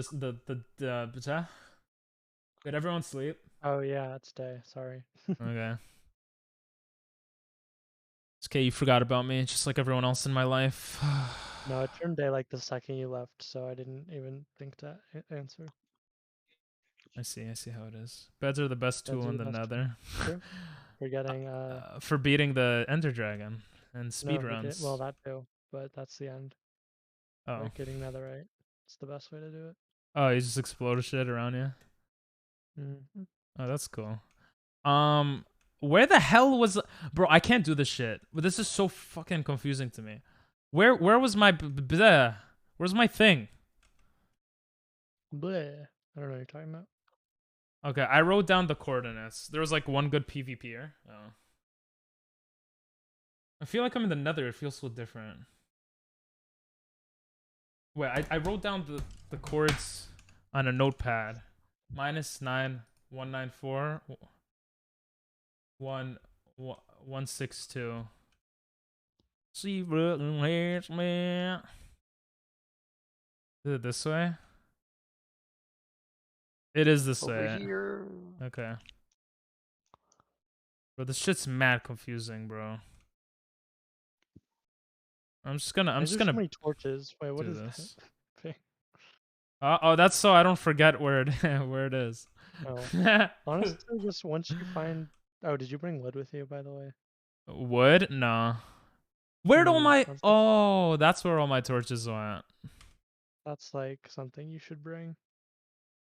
Did everyone sleep? Oh yeah, it's day. Sorry. Okay. It's okay, you forgot about me, just like everyone else in my life. No, it turned day like the second you left, so I didn't even think to answer. I see how it is. Beds are the best Beds tool are in the the best tool. nether. True. We're getting For beating the Ender Dragon and no, speed we runs. well that too, but that's the end. Oh. Like getting netherite. It's the best way to do it. Oh, you just explode shit around you? Mm-hmm. Oh, that's cool. Where the hell was... Bro, I can't do this shit. But this is so fucking confusing to me. Where was my... Where's my thing? Bleh. I don't know what you're talking about. Okay, I wrote down the coordinates. There was like one good PvPer. Oh. I feel like I'm in the nether. It feels so different. Wait, I wrote down the chords on a notepad. -9194 162. See, is it this way? It is this Over way. here. Okay. Bro, this shit's mad confusing, bro. I'm just Why is there so gonna many torches. Wait, what do is this. that thing? Oh, that's so I don't forget where it where it is. Oh. Honestly, just once you find. Oh, did you bring wood with you, by the way? Wood? No. Where'd all my... That's Oh, that's where all my torches went. That's like something you should bring.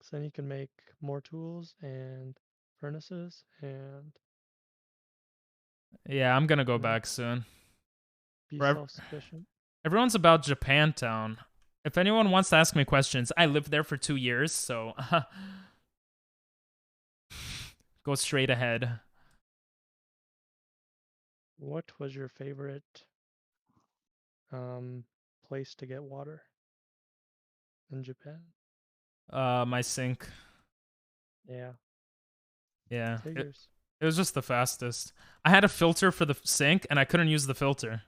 So then you can make more tools and furnaces and Yeah, I'm gonna go Yeah. back soon. be Right. self-sufficient. Everyone's about Japantown. If anyone wants to ask me questions, I lived there for 2 years, so... Go straight ahead. What was your favorite place to get water in Japan? My sink. Yeah, Yeah. figures. It was just the fastest. I had a filter for the sink, and I couldn't use the filter.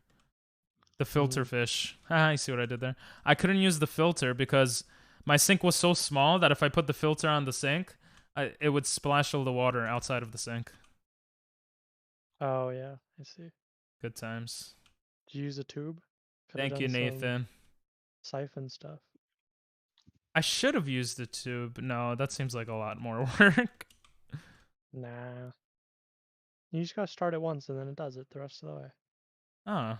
The filter fish. Ah, you see what I did there? I couldn't use the filter because my sink was so small that if I put the filter on the sink, it would splash all the water outside of the sink. Oh yeah, I see. Good times. Did you use a tube? Could've Thank you, done some Nathan. Siphon stuff. I should have used the tube. No, that seems like a lot more work. Nah. You just gotta start it once and then it does it the rest of the way. Oh,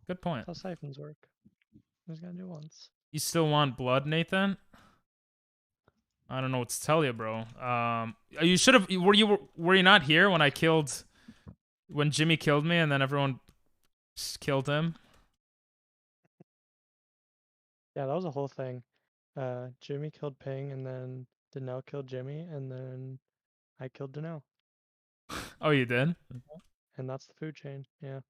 good point. That's how siphons work. You just gotta do it once. You still want blood, Nathan? I don't know what to tell you, bro. You should have. Were you not here when I killed, when Jimmy killed me, and then everyone killed him? Yeah, that was a whole thing. Jimmy killed Ping, and then Danelle killed Jimmy, and then I killed Danelle. Oh, you did? And that's the food chain. Yeah.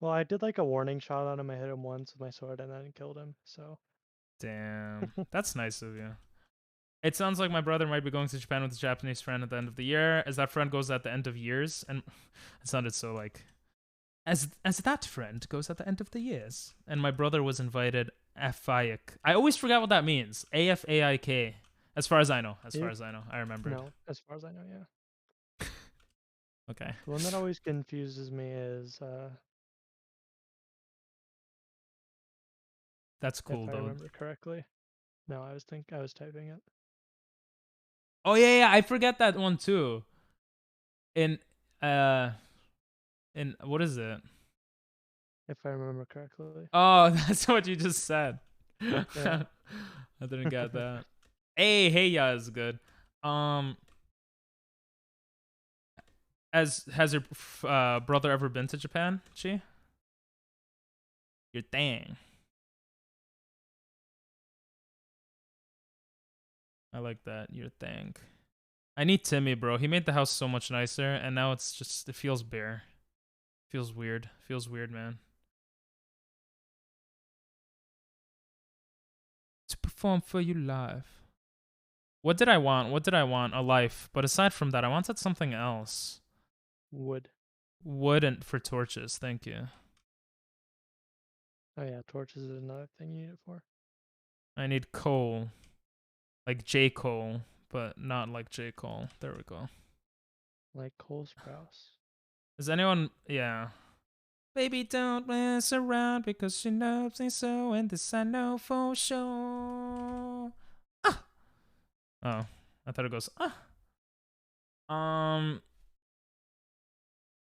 Well, I did like a warning shot on him. I hit him once with my sword, and then killed him. So. Damn, that's nice of you. It sounds like my brother might be going to Japan with a Japanese friend at the end of the year, as that friend goes at the end of years, and it sounded so like, as that friend goes at the end of the years, and my brother was invited. Afaik. I always forget what that means. AFAIK. As far as I know. As far as I know, I remember. No, as far as I know, yeah. Okay. The one that always confuses me is That's cool if I though. remember correctly. No, I was typing it. Oh yeah, I forget that one too. In what is it? If I remember correctly. Oh, that's what you just said. Yeah. I didn't get that. Hey, yeah, is good. Has your brother ever been to Japan, Chi? Your thing. I like that. Your thing. I need Timmy, bro. He made the house so much nicer, and now it feels bare. Feels weird. Feels weird, man. To perform for you live. What did I want? A life. But aside from that, I wanted something else. Wood. Wood and for torches. Thank you. Oh yeah, torches is another thing you need it for. I need coal. Like J. Cole, but not like J. Cole. There we go. Like Cole Sprouse. Is anyone... Yeah. Baby, don't mess around because she loves me so, and this I know for sure. Ah! Oh, I thought it goes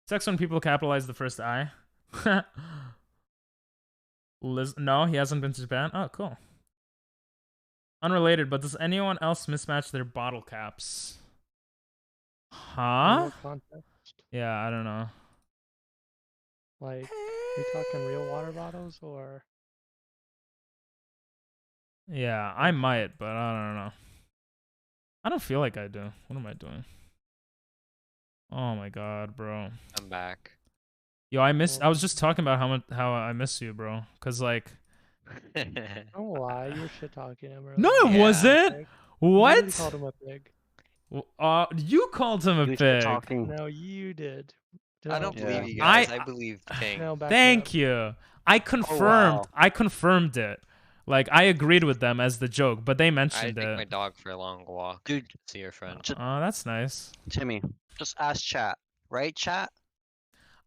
Sex when people capitalize the first I. No, he hasn't been to Japan. Oh, cool. Unrelated, but does anyone else mismatch their bottle caps? In Huh? what context? Yeah, I don't know. Like, we talking real water bottles or? Yeah, I might, but I don't know. I don't feel like I do. What am I doing? Oh my god, bro. I'm back. Yo, I was just talking about how I miss you, bro. Cause like, Don't lie, you were shit talking him earlier. no, it Yeah. wasn't. You What? called him a pig. You called him a You shit pig. talking. No, you did. I don't Yeah. believe you guys. I- I believe King. No, back me Thank up. you. I confirmed. wow. I confirmed it. Like I agreed with them as the joke, but they I mentioned take my it. dog for a long walk. Dude. See your friend. Oh, that's nice. Timmy, just ask chat. Right, chat?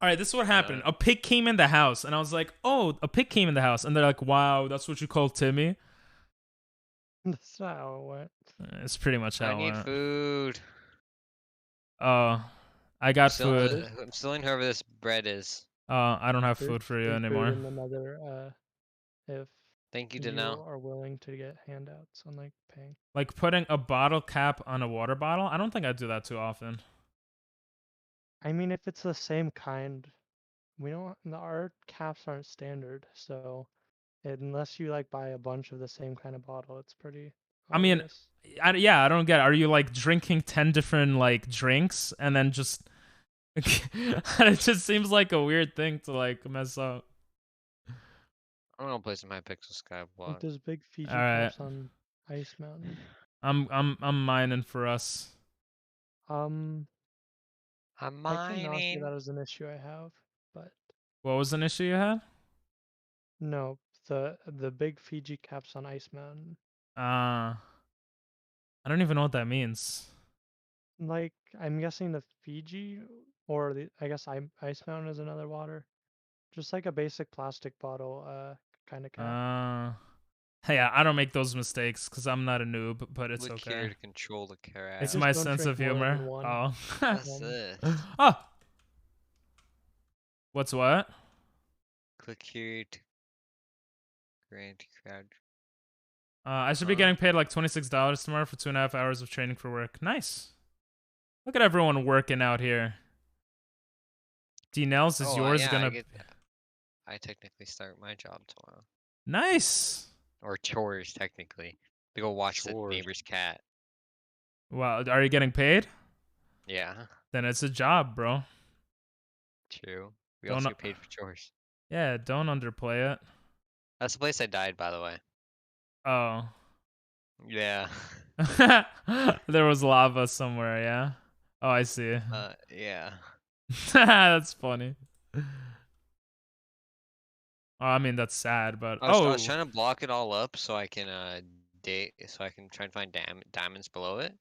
All right, this is what happened. A pig came in the house, and I was like, "Oh, a pig came in the house," and they're like, "Wow, that's what you call Timmy." That's not how it went. It's pretty much how I it need went. food. Oh, I got Still, food. I'm still in whoever this bread is. I don't have There's food for you free food anymore. in another, if Thank you, you Danelle. are willing to get handouts on like paying. Like putting a bottle cap on a water bottle. I don't think I do that too often. I mean, if it's the same kind, we don't. Our caps aren't standard, so unless you like buy a bunch of the same kind of bottle, it's pretty. I mean, obvious. yeah, I don't get it. Are you like drinking 10 different like drinks and then just it just seems like a weird thing to like mess up. I'm gonna play some Hypixel Like Skyblock. those big Fiji Alright. caps on Ice Mountain. I'm mining for us. I'm I cannot say mining. that is an issue I have, but What was an issue you had? no, the big Fiji caps on Ice Mountain. I don't even know what that means. Like, I'm guessing the Fiji or I guess Ice Mountain is another water. Just like a basic plastic bottle, kind of cap. Yeah, I don't make those mistakes because I'm not a noob, but it's Click here okay. to control the carrot. It's Just my don't sense drink of more than humor. one. Oh. What's this? Oh. What's what? Click here to grant crowd. I should be getting paid like $26 tomorrow for 2.5 hours of training for work. Nice. Look at everyone working out here. D-Nels, is yours yeah, gonna... I technically start my job tomorrow. Nice. Or chores, technically. To go watch the Chores. neighbor's cat. Wow, are you getting paid? Yeah, Then it's a job, bro. true. We Don't also know- get paid for chores. Yeah, don't underplay it. That's the place I died, by the way. Oh. Yeah. There was lava somewhere, yeah? Oh, I see. Yeah. That's funny. Oh, I mean, that's sad, but... I was trying to block it all up so I can try and find diamonds below it.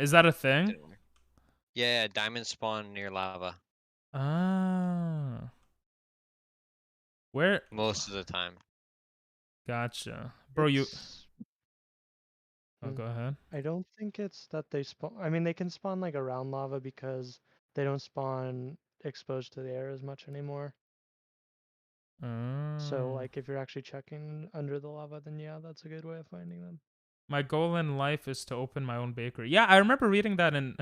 Is that a thing? Didn't work. Yeah, diamonds spawn near lava Where? most of the time. Gotcha. Bro, you... It's- Oh, go ahead. I don't think it's that they spawn. I mean, they can spawn like around lava because they don't spawn exposed to the air as much anymore. So, like, if you're actually checking under the lava, then yeah, that's a good way of finding them. My goal in life is to open my own bakery. Yeah, I remember reading that in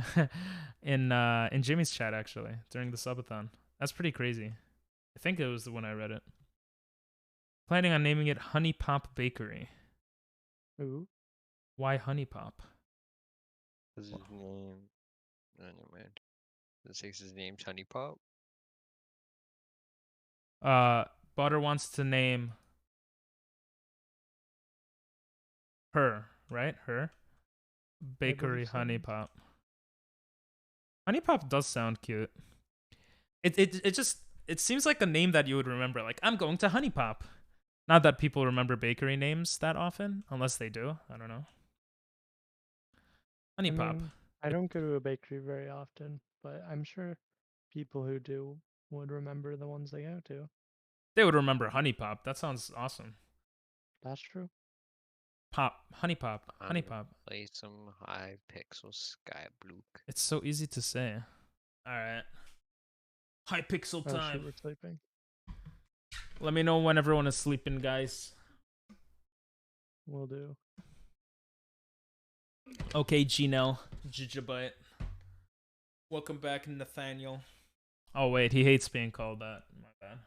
in Jimmy's chat actually during the subathon. That's pretty crazy. I think it was the one I read it. Planning on naming it Honey Pop Bakery. Ooh. Why Honey Pop? What's his name? Oh, never mind. This takes his name Honey Pop. Butter wants to name her, right? Her bakery so. Honey Pop. Honey Pop does sound cute. It just seems like a name that you would remember. Like, I'm going to Honey Pop. Not that people remember bakery names that often, unless they do. I don't know. Honey Pop. mean, I don't go to a bakery very often, but I'm sure people who do would remember the ones they go to. They would remember Honey Pop. That sounds awesome. That's true. Honey pop. Honey pop. Play some Hypixel Sky Blue. It's so easy to say. All right. Hypixel Oh, time. shit, we're sleeping. Let me know when everyone is sleeping, guys. Will do. Okay, Gino. Gigabyte. Welcome back, Nathaniel. Oh, wait. He hates being called that. My bad.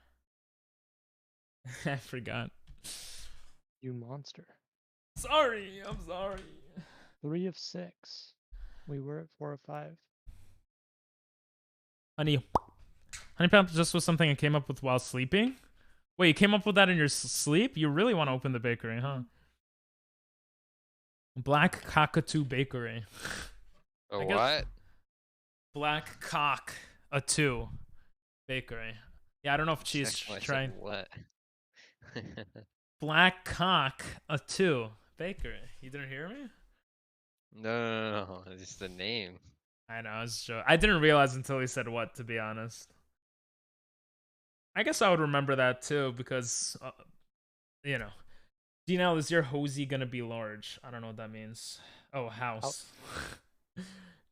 I forgot. You monster. Sorry. I'm sorry. 3 of 6. We were at 4 of 5. Honey pop just was something I came up with while sleeping? Wait, you came up with that in your sleep? You really want to open the bakery, huh? Black Cockatoo Bakery. Or I guess- what? Black Cock a 2 Bakery. Yeah, I don't know if she's Second one, I said trying. what? Black Cock a 2 Bakery. You didn't hear me? No. It's just the name. I know, it's joke. I didn't realize until he said what, to be honest. I guess I would remember that too, because, you know. DNL, is your hosey gonna be large? I don't know what that means. Oh, house.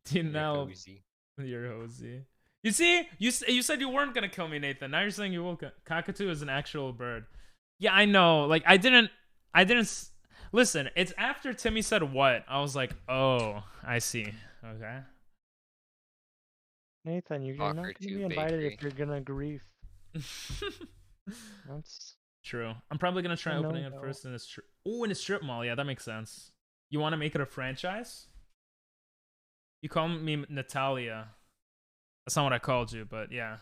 DNL, Cozy. your hosey. You see? You said you weren't gonna kill me, Nathan. Now you're saying you will. Cockatoo is an actual bird. Yeah, I know. Like, I didn't. Listen, it's after Timmy said what. I was like, oh, I see. Okay. Nathan, you're not going to be invited if you're gonna grief. That's True. I'm probably gonna try I know, opening it though. first in a strip. Oh, in a strip mall. Yeah, that makes sense. You want to make it a franchise? You call me Natalia. That's not what I called you, but yeah,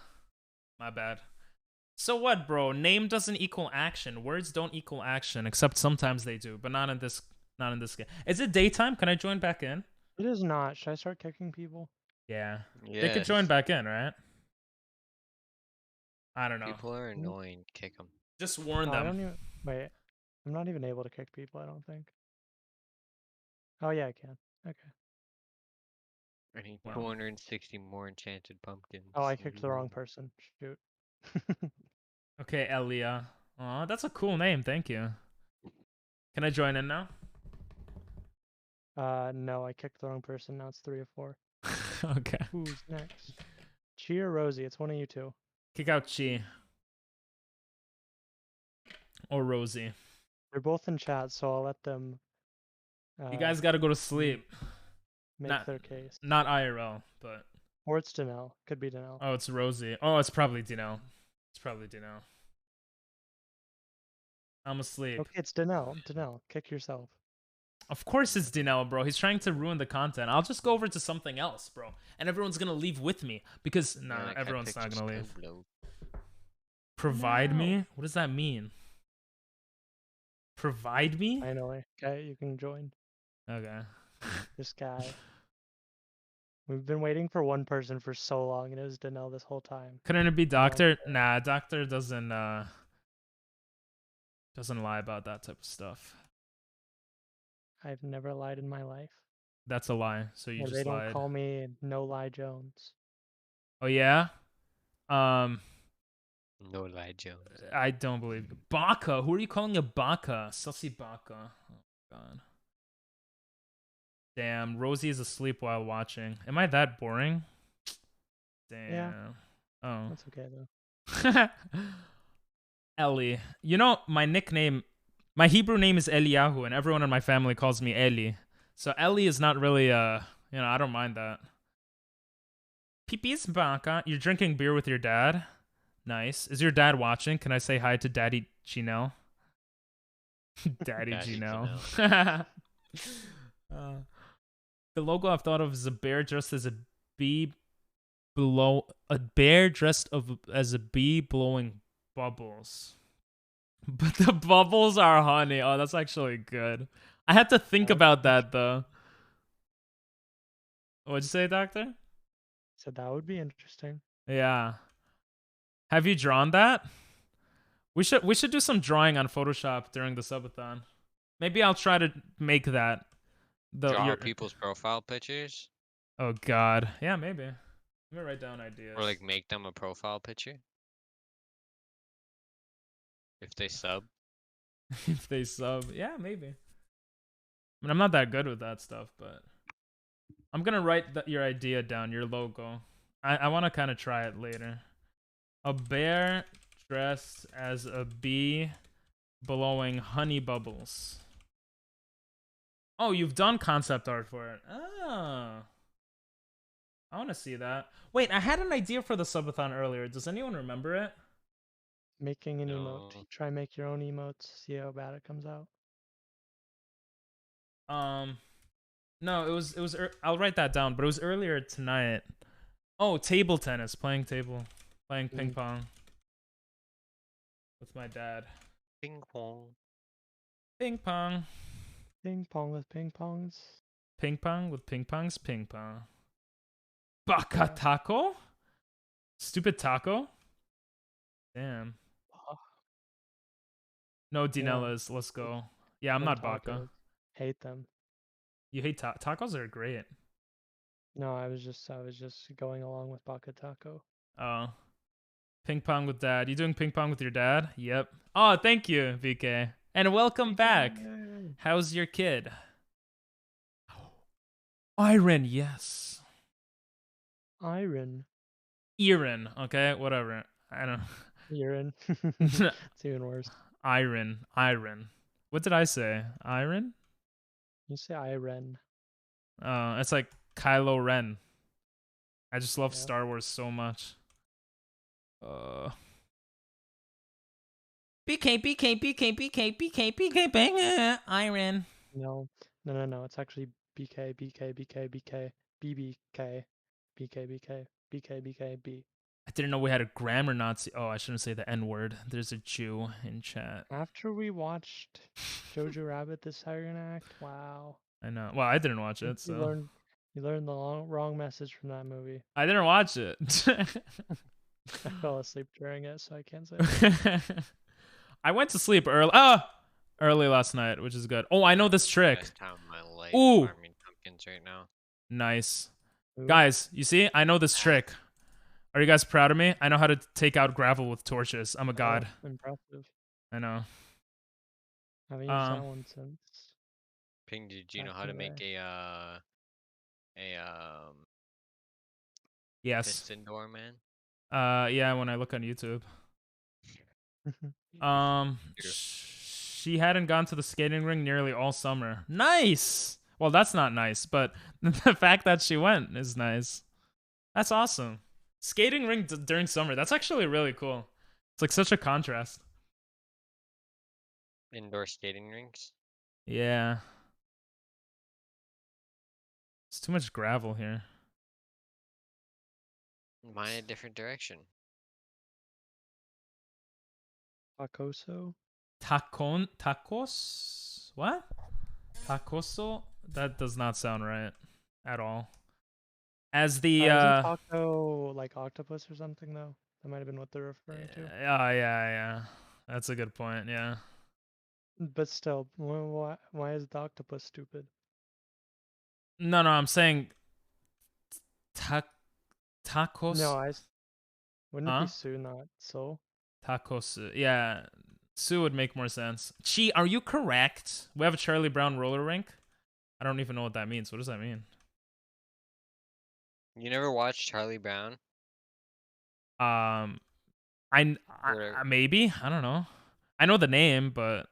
my bad. So what, bro? Name doesn't equal action. Words don't equal action, except sometimes they do, but not in this. Not in this game. Is it daytime? Can I join back in? It is not. Should I start kicking people? Yeah. They could join back in, right? I don't know. People are annoying. Kick them. Just warn Oh, I them. don't even. Wait. I'm not even able to kick people, I don't think. Oh, yeah, I can. Okay. I need Wow. 260 more enchanted pumpkins. Oh, I kicked the wrong person. Shoot. Okay, Elia. Aw, that's a cool name. Thank you. Can I join in now? No, I kicked the wrong person. Now it's 3 of 4. Okay. Who's next? Chi or Rosie? It's one of you two. Kick out Chi. Or Rosie. They're both in chat, so I'll let them. You guys gotta go to sleep. make not- their case. Not IRL, but... Or it's Danelle. Could be Danelle. Oh, it's Rosie. Oh, it's probably Dinelle. It's probably Dinelle. I'm asleep. Okay, it's Danelle. Danelle, kick yourself. Of course it's Dinelle, bro. He's trying to ruin the content. I'll just go over to something else, bro. And everyone's gonna leave with me. Because, nah, Man, I everyone's not picture gonna leave. Scoblo. Provide me? What does that mean? Provide me? Finally. Okay, you can join. Okay. This guy. We've been waiting for one person for so long, and it was Danelle this whole time. Couldn't it be Doctor? Nah, Doctor doesn't lie about that type of stuff. I've never lied in my life. That's a lie. So you And just they don't lied. call me No Lie Jones. Oh yeah? No lie, Jones. I don't believe it. Baka. Who are you calling a Baka? Sussy Baka. Oh god. Damn, Rosie is asleep while watching. Am I that boring? Damn. Yeah. Oh. That's okay though. Ellie. You know, my Hebrew name is Eliyahu, and everyone in my family calls me Eli. So Ellie is not really, I don't mind that. Pipi's Baka. You're drinking beer with your dad? Nice. Is your dad watching? Can I say hi to Daddy Ginelle? Daddy Ginelle. The logo I've thought of is a bear dressed as a bee as a bee blowing bubbles. But the bubbles are honey. Oh, that's actually good. I had to think about that though. What'd you say, Doctor? So that would be interesting. Yeah. Have you drawn that? We should do some drawing on Photoshop during the subathon. Maybe I'll try to make that. Draw people's profile pictures? Oh god. Yeah, maybe. Let me write down ideas. Or like make them a profile picture? If they sub? If they sub. Yeah, maybe. mean, I'm not that good with that stuff, but I'm gonna write your idea down, your logo. I want to kind of try it later. A bear dressed as a bee blowing honey bubbles. Oh, you've done concept art for it. Oh. I want to see that. Wait, I had an idea for the subathon earlier. Does anyone remember it? Making an No. emote. Try make your own emotes. See how bad it comes out. No, it was. I'll write that down. But it was earlier tonight. Oh, table tennis. Playing ping pong with my dad. Ping pong. Ping pong. Ping pong with ping pongs. Ping pong with ping pongs. Ping pong. Baka taco. Stupid taco. Damn. No Dinellas. Let's go. Yeah, I'm not Baka. Hate them. You hate tacos? Are great. No, I was just going along with Baka Taco. Oh. Ping pong with dad. You doing ping pong with your dad? Yep. Oh, thank you, VK. And welcome back. How's your kid? Iron, yes. Iron. Iron, okay, whatever. I don't Urine. It's even worse. Iron. What did I say? Iron? You say Iron. It's like Kylo Ren. I just love Yeah. Star Wars so much. BK, bang, Iron. No. It's actually BK, BBK, B. I didn't know we had a grammar Nazi. Oh, I shouldn't say the N word. There's a Jew in chat. After we watched Jojo Rabbit: The Siren Act, wow. I know. Well, I didn't watch it, so You learned the wrong message from that movie. I didn't watch it. I fell asleep during it, so I can't say. I went to sleep early last night, which is good. Oh, I know this trick. Best time of my life Ooh. farming pumpkins right now. Nice. Ooh. Guys, you see? I know this trick. Are you guys proud of me? I know how to take out gravel with torches. I'm a god. Oh, impressive. I know. Haven't used that one since. Ping, did you know back how in to the make day. Yes. piston door, man? Yeah, when I look on YouTube. She hadn't gone to the skating rink nearly all summer. Nice. Well, that's not nice, but the fact that she went is nice. That's awesome. Skating rink during summer. That's actually really cool. It's like such a contrast. Indoor skating rinks? Yeah. It's too much gravel here. Mine a different direction. Tacoso? Tacos? What? Tacoso? That does not sound right at all. As the Isn't taco like octopus or something though? That might have been what they're referring to. yeah. That's a good point. Yeah. But still, why is the octopus stupid? No, I'm saying tacos. No, wouldn't it be Sue, not so? Tacos. Yeah. Sue would make more sense. Chi, are you correct? We have a Charlie Brown roller rink. I don't even know what that means. What does that mean? You never watched Charlie Brown? I maybe, I don't know. I know the name, but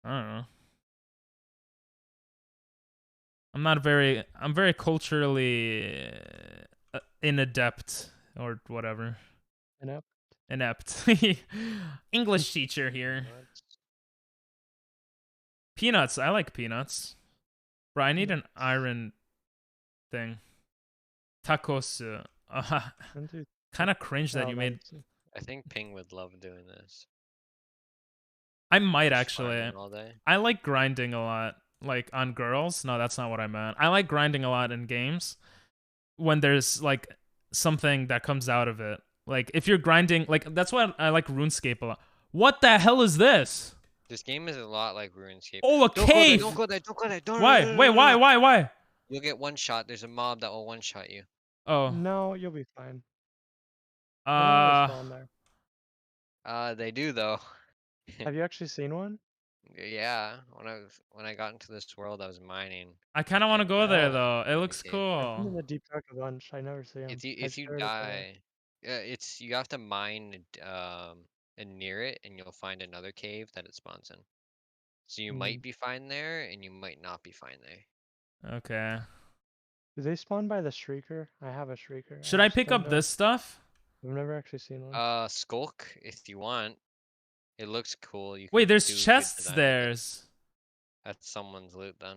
I don't know. I'm very culturally inadept or whatever. Inept. English teacher here. Peanuts. I like peanuts. Bro, I need an iron thing. Tacos. Kind of cringe that you made. I think Ping would love doing this. I might Just actually. farming all day. I like grinding a lot. Like on girls. No, that's not what I meant. I like grinding a lot in games when there's like something that comes out of it. Like if you're grinding, like that's why I like RuneScape a lot. What the hell is this? This game is a lot like RuneScape. Oh, a cave! Don't go there, don't go there, don't Why? Wait, why? You'll get one shot. There's a mob that will one shot you. Oh. No, you'll be fine. They don't really spawn there. They do though. Have you actually seen one? Yeah, when I got into this world, I was mining. I kind of want to And, go there Yeah. though. It in the looks cave. I've been in cool. the deep dark a bunch. I never see them. If you die, yeah, it's you have to mine and near it, and you'll find another cave that it spawns in. So you might be fine there, and you might not be fine there. Okay. Do they spawn by the Shrieker? I have a Shrieker. Should I just pick don't up know. this stuff? I've never actually seen one. Skulk, if you want. It looks cool. You Wait, can there's do good chests design with it. there. That's someone's loot then.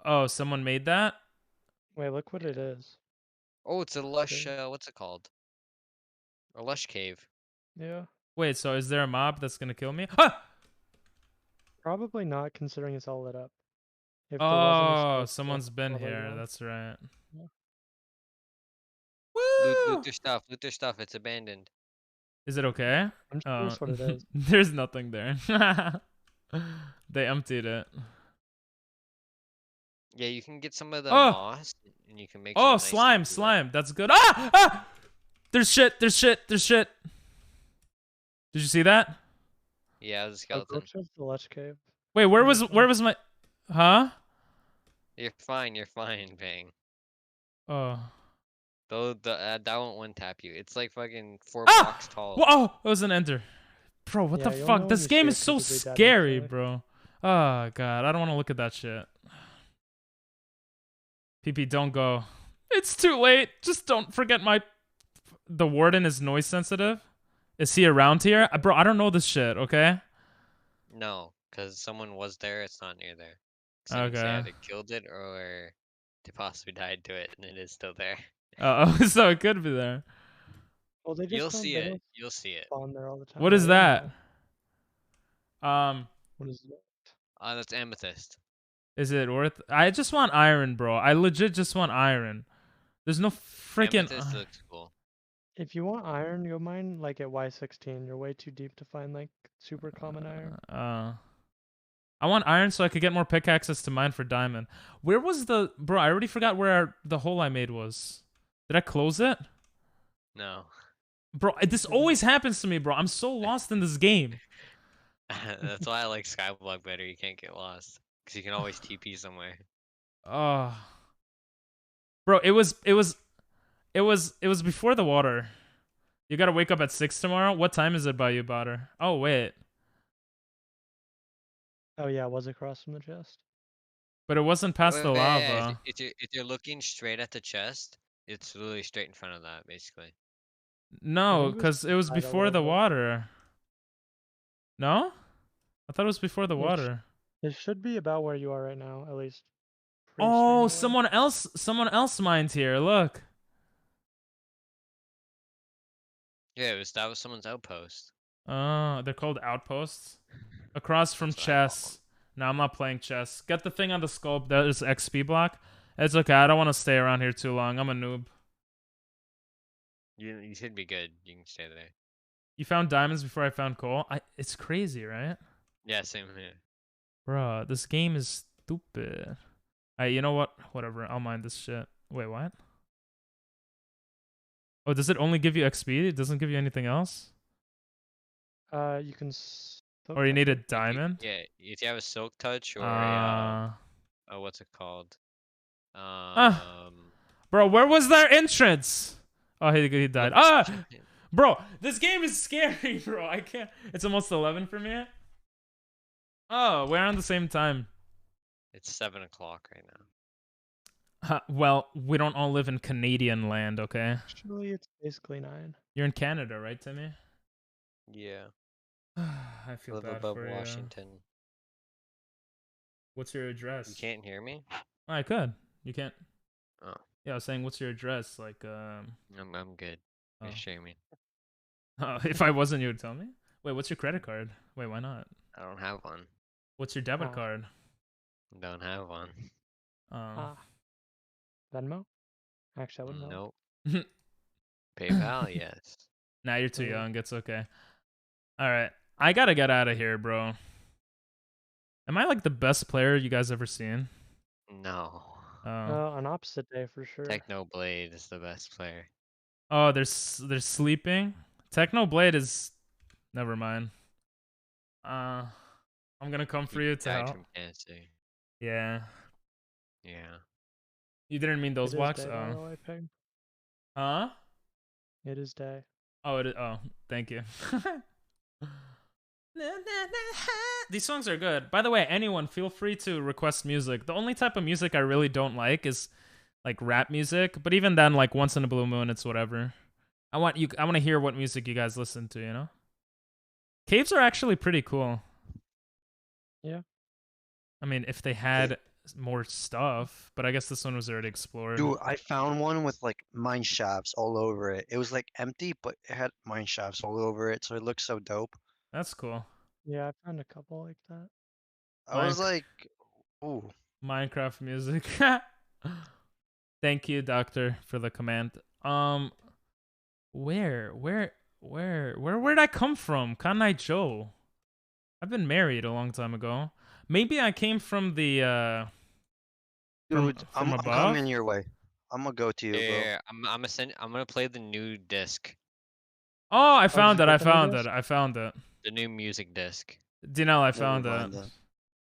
Oh, someone made that? Wait, look what it is. Oh, it's a lush. What's it called? A lush cave. Yeah. Wait, so is there a mob that's gonna kill me? Ah! Probably not, considering it's all lit up. If there wasn't a Oh, scope, someone's been probably here. not. That's right. Yeah. Loot Woo! their stuff. Loot their stuff. It's abandoned. Is it okay? I'm sure that's what it is. There's nothing there. They emptied it. Yeah, you can get some of the Oh! moss, and you can make. some Oh, nice slime, things with it. slime. That's good. Ah! Ah! There's shit. There's shit. There's shit. Did you see that? Yeah, the Oh, skeleton. go check the Lush Cave. Wait, where was my? Huh? You're fine. You're fine, Bang. Oh. Though that won't one tap you. It's like fucking 4 Ah! blocks tall. Whoa, oh, it was an ender. Bro, what Yeah, the you'll fuck? know This when you game see is it so 'cause it'll be that scary, inside. bro. Oh god, I don't want to look at that shit. PP, don't go. It's too late. Just don't forget my. The warden is noise sensitive. Is he around here, bro? I don't know this shit. Okay. No, because someone was there. It's not near there. So you can say Okay. either killed it or they possibly died to it, and it is still there. Oh, so it could be there. Well, they just You'll don't, see they it. don't You'll see it. spawn there all the time. What is I that? don't know. What is it? That's amethyst. Is it worth? I just want iron, bro. I legit just want iron. There's no freaking. Amethyst looks cool. If you want iron, you'll mine like at Y16. You're way too deep to find like super common iron. I want iron so I could get more pickaxes to mine for diamond. Where was the bro? I already forgot where the hole I made was. Did I close it? No. Bro, this always happens to me, bro. I'm so lost in this game. That's why I like Skyblock better. You can't get lost because you can always TP somewhere. Bro, it was before the water. You gotta wake up at 6 tomorrow. What time is it by you, Botter? Oh wait, Oh yeah, it was across from the chest. but it wasn't past the Wait, lava. If you're looking straight at the chest, it's literally straight in front of that, basically. No, think it was because it was beside a before little the bit. water. No, I thought it was before the Which- water. It should be about where you are right now, at least. Oh, pre-stream away. someone else mined here. Look. Yeah, that was someone's outpost. Oh, they're called outposts. Across from That's what I call chess. No, I'm not playing chess. Get the thing on the scope. There's XP block. It's okay. I don't want to stay around here too long. I'm a noob. You should be good. You can stay there. You found diamonds before I found coal? It's crazy, right? Yeah, same here. Bruh, this game is stupid. Hey, you know what? Whatever. I'll mine this shit. Wait, what? Oh, does it only give you XP? It doesn't give you anything else? You can. Or you need a diamond? Yeah, if you have a silk touch or what's it called? Bro, where was their entrance? Oh, he died. Bro, this game is scary, bro. I can't. It's almost 11 for me. Oh, we're on the same time. It's 7 o'clock right now. Well, we don't all live in Canadian land, okay? Actually, it's basically 9. You're in Canada, right, Timmy? Yeah. I feel Live bad above for you. Washington. What's your address? You can't hear me? Oh, I could. You can't. Oh. Yeah, I was saying, what's your address? Like, I'm good. Oh. Just share me. If I wasn't, you would tell me? Wait, what's your credit card? Wait, why not? I don't have one. What's your debit card? Don't have one. Venmo? Actually, I wouldn't know. Nope. PayPal, yes. Nah, you're too young. It's okay. All right. I gotta get out of here, bro. Am I like the best player you guys ever seen? No. An opposite day for sure. Technoblade is the best player. Oh, they're sleeping. Technoblade is. Never mind. I'm gonna come for He you to died help. from cancer. Yeah. Yeah. You didn't mean those It is walks? day, by the Oh. way, Pig. Huh? It is day. Oh, it is. Oh, thank you. These songs are good. By the way, anyone feel free to request music. The only type of music I really don't like is like rap music, but even then, like once in a blue moon, it's whatever. I want to hear what music you guys listen to, you know? Caves are actually pretty cool. Yeah. I mean, if they had more stuff, but I guess this one was already explored. Dude, I found one with like mine shafts all over it. It was like empty, but it had mine shafts all over it, so it looked so dope. That's cool. Yeah, I found a couple like that. I was Mine- like, ooh. Minecraft music. Thank you, Doctor, for the command. Where'd I come from? Kanai Joe. I've been married a long time ago. Maybe I came from the Dude, from I'm above? coming your way. I'm gonna go to you, bro. Yeah, I'm gonna play the new disc, Oh, I did found you it. get I the new found disc? it. I found it. the new music disc. Dinell, I Never found mind it. then.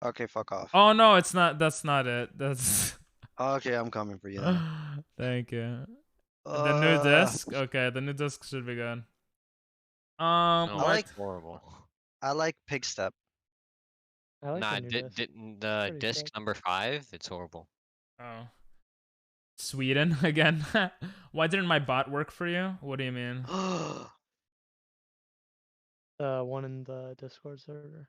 Okay, fuck off. Oh no, it's not. That's not it. That's. Okay, I'm coming for you then. Thank you. The new disc. Okay, the new disc should be good. No, I like- it's horrible. I like Pig Step. I like Nah, the new disc. the Pretty disc sick. number 5, it's horrible. Oh. Sweden again. Why didn't my bot work for you? What do you mean? The one in the Discord server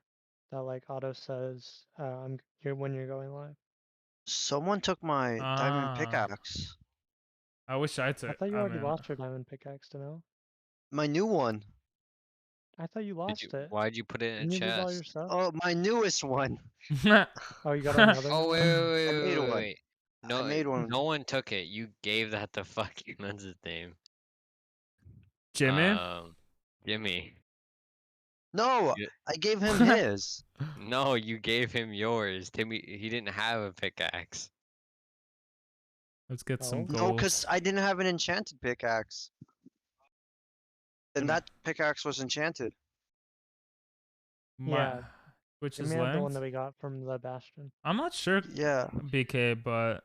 that like auto says when you're going live. Someone took my diamond Ah. pickaxe. I wish I took. I thought you I already mean- lost your diamond pickaxe, to know. My new one. I thought you Did lost you, it. why'd you put it in Didn't a you lose all your chest? stuff? Oh, my newest one. Oh, you got another Oh, one? wait, I made one. wait. No, made one. no one took it. You gave that to fucking, what's his name? Jimmy? Jimmy. No, Yeah. I gave him his. No, you gave him yours. Timmy, he didn't have a pickaxe. Let's get some Oh. gold. No, because I didn't have an enchanted pickaxe. And Hmm. that pickaxe was enchanted. Yeah. Which You is may have the one length? that we got from the Bastion. I'm not sure, Yeah. BK, but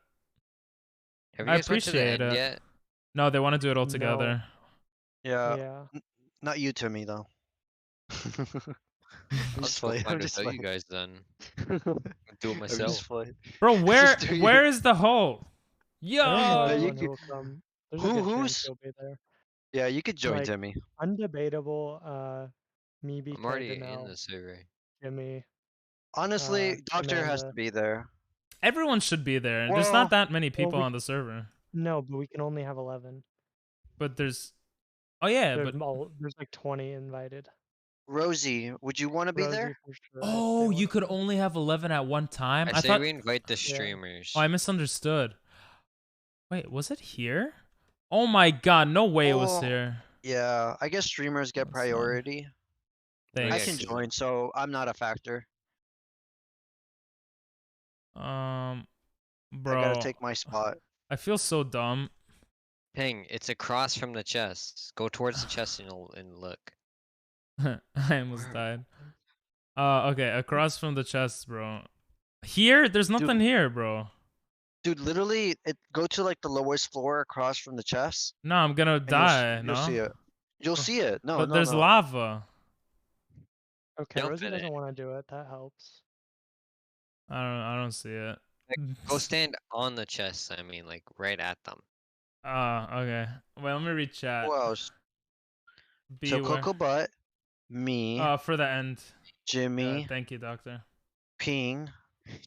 Have you I guys went to the appreciate end it. yet? no, they want to do it all No. together. Yeah. Yeah. Not you, Timmy, though. I'm I'll just just go playing. I'm find just without you playing. guys then. Do it I'm myself. just playing. Bro, where doing where is the hole? I don't know Yo! you anyone could- who will come. There's a Who- good chance who's- he'll be there. Yeah, you could join Like- Timmy. Undebatable, me, BK, I'm already in Danelle, the server. Jimmy. Honestly, Doctor has to Amanda. be there. Everyone should be there. There's Well- not that many people we- on the server. No, but we can only have 11. But there's Oh yeah, There's, but there's like 20 invited. Rosie, would you want to be Rosie there? for sure, Oh, I'd say you one. could only have 11 at one time. I say thought we invite the streamers. Oh, I misunderstood. Wait, was it here? Oh my god, no way it was Oh, here. Yeah, I guess streamers get That's fine. priority. I Thanks. can join, so I'm not a factor. I Bro, gotta take my spot. I feel so dumb. Ping, it's across from the chest. Go towards the chest and look. I almost died. Okay, across from the chest, bro. Here? There's nothing here, bro. Dude, literally, go to like the lowest floor across from the chest. No, I'm gonna and die, you'll no? see it. You'll see it. No, But no, there's no. lava. Okay, Jump Rosie in it. doesn't want to do it. That helps. I don't see it. Go stand on the chest, I mean, like right at them. Okay. Well, let me read chat. Who else? Beware. So Coco Butt, me, For the end. Jimmy, Thank you, doctor. Ping,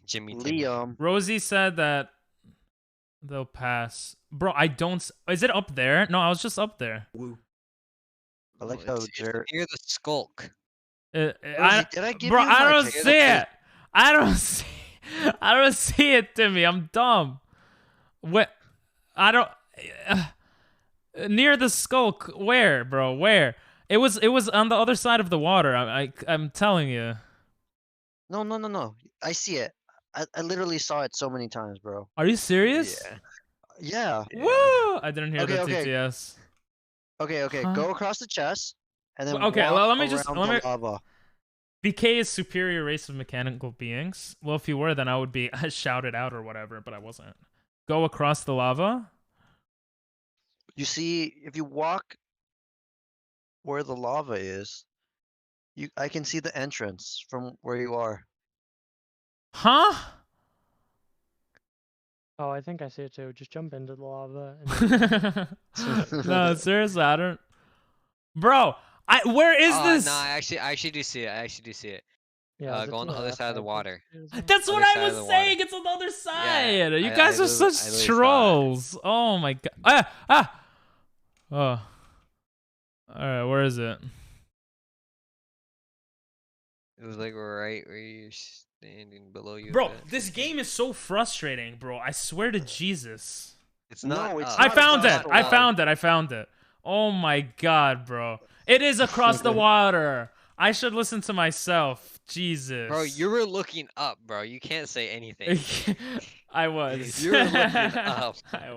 Jimmy Timmy. Liam. Rosie said that they'll pass. Bro, I don't. Is it up there? No, I was just up there. I like No, how it's Jared. near the skulk. Rosie, I, did I give bro, you I my don't ticket? see it. I don't see. I don't see it, Timmy. I'm dumb. What? I don't. Near the skulk. Where, bro? Where? It was on the other side of the water. I'm telling you. No. I see it. I literally saw it so many times, bro. Are you serious? Yeah. Woo! I didn't hear the Okay. TTS. Okay. Huh? Go across the chest, and then Okay, walk well, let me just- around let the me- lava. BK is superior race of mechanical beings. Well, if you were, then I would be shouted out or whatever, but I wasn't. Go across the lava? You see, if you walk where the lava is, I can see the entrance from where you are. Huh? Oh, I think I see it too. Just jump into the lava. And No, seriously, I don't. Bro, where is this? No, I actually do see it. I actually do see it. yeah, is it Go to on the other left, side of the I think water. it is, yeah. That's what Other I side of was the saying. water. It's on the other side. You I guys are literally- such I literally saw it. trolls. Oh my god. Oh. All right, where is it? It was like right where you're standing below you. a Bro, bit. this game is so frustrating, bro. I swear to Jesus. It's No, not. it's up. I not found across it. the I water. found it. I found it. Oh my god, bro. It is across the water. I should listen to myself. Jesus. Bro, you were looking up, bro. You can't say anything. I was. You were looking up. I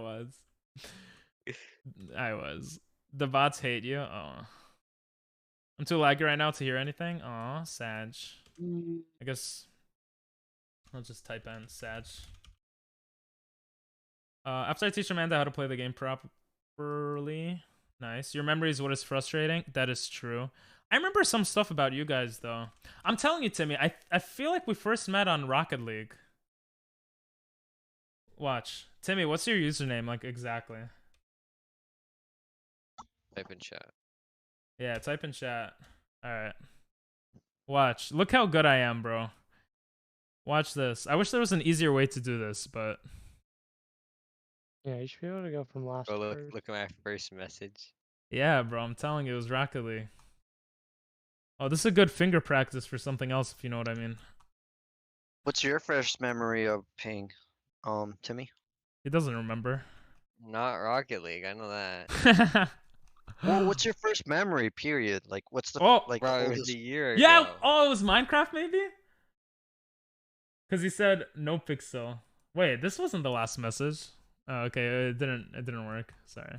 was. The bots hate you. Oh. I'm too laggy right now to hear anything. Aw, Sag. I guess I'll just type in Sag. After I teach Amanda how to play the game properly. Nice. Your memory is what is frustrating. That is true. I remember some stuff about you guys, though. I'm telling you, Timmy, I feel like we first met on Rocket League. Watch. Timmy, what's your username, like, exactly? Type in chat. Yeah, type in chat. Alright. Watch. Look how good I am, bro. Watch this. I wish there was an easier way to do this, but... Yeah, you should be able to go from last. Bro, to look, first. look at my first message. Yeah, bro, I'm telling you, it was Rocket League. Oh, this is a good finger practice for something else, if you know what I mean. What's your first memory of Ping, Timmy? He doesn't remember. Not Rocket League. I know that. Well, what's your first memory? Period. Like, what's the Oh. like? Bro, it was oldest- a year ago. Yeah, oh, it was Minecraft, maybe? Because he said no pixel. Wait, this wasn't the last message. Oh, okay, it didn't work. Sorry.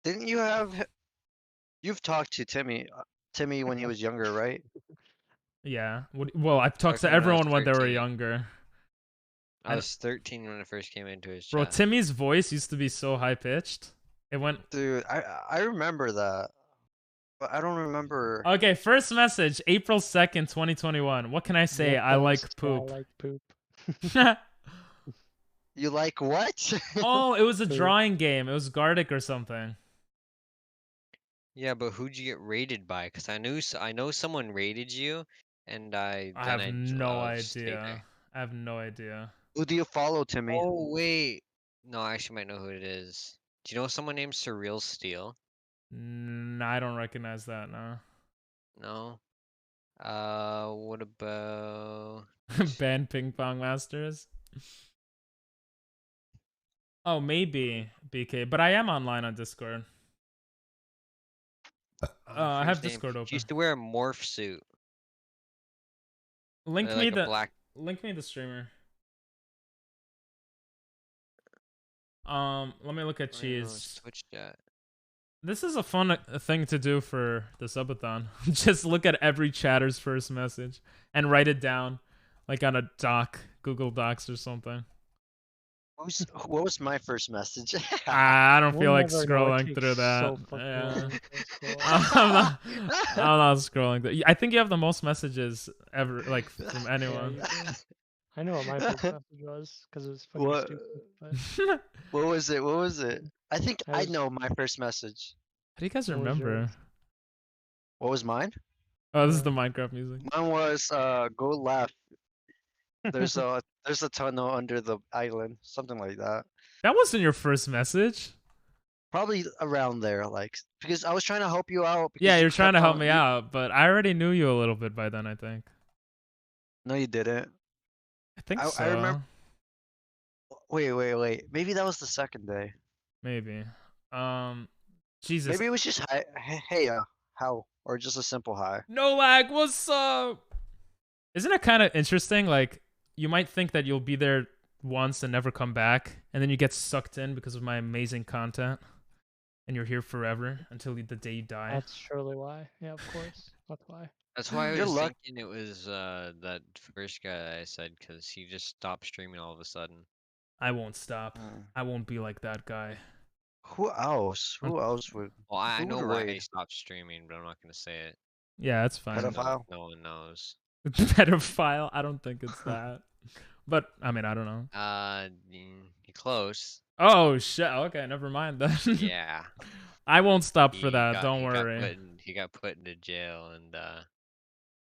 Didn't you have? You've talked to Timmy when he was younger, right? Yeah. Well, I've talked to Talking when I was everyone when they were 13. younger. I was 13 when I first came into his Bro, chat. Timmy's voice used to be so high pitched. It went. Dude, I remember that, but I don't remember. Okay, first message, April 2nd, 2021. What can I say? Yeah, I like post, poop. I like poop. You like what? Oh, it was a Poop. drawing game. It was Gardic or something. Yeah, but who'd you get raided by? Because I know someone raided you, and I have no stayed idea. there. I have no idea. Who do you follow, Timmy? Oh wait, no, I actually might know who it is. Do you know someone named Surreal Steel? I don't recognize that, no. No. What about? Ban Ping Pong Masters. Oh, maybe BK, but I am online on Discord. I have First name- Discord She open. used to wear a morph suit. Link me like a the black. link me the streamer. Let me look at I don't know, cheese. it's Twitch chat. This is a fun thing to do for the subathon. Just look at every chatter's first message and write it down, like on a doc, Google Docs or something. What was my first message? I don't We'll feel like never know, it scrolling takes through that. so fucking Yeah. long to scroll. I'm not scrolling. I think you have the most messages ever, like from Yeah, anyone. you do. I know what my first message was because it was fucking What? stupid. But What was it? What was it? I think That I was- know my first message. How do you guys What was remember? yours? What was mine? Oh, this is the Minecraft music. Mine was go left. There's a tunnel under the island, something like that. That wasn't your first message. Probably around there, like because I was trying to help you out. because Yeah, you you're trying to kept help on- me you- out, but I already knew you a little bit by then, I think. No, you didn't. I think so. I remember- Wait. Maybe that was the second day. Maybe. Jesus. Maybe it was just hi, hey, how, or just a simple hi. No lag, what's up? Isn't it kind of interesting? Like, you might think that you'll be there once and never come back, and then you get sucked in because of my amazing content, and you're here forever until the day you die. that's surely why. Yeah, of course. That's why. That's why I Good was luck. thinking it was that first guy I said, because he just stopped streaming all of a sudden. I won't stop. Hmm. I won't be like that guy. Who else? Who else would? Well, I Who know would why he raid? stopped streaming, but I'm not gonna say it. Yeah, that's fine. Pedophile? No one knows. Pedophile? I don't think it's that. But I mean, I don't know. You're close. Oh shit. Okay, never mind then. Yeah. I won't stop for He that. got- Don't he got worry. he got put into jail and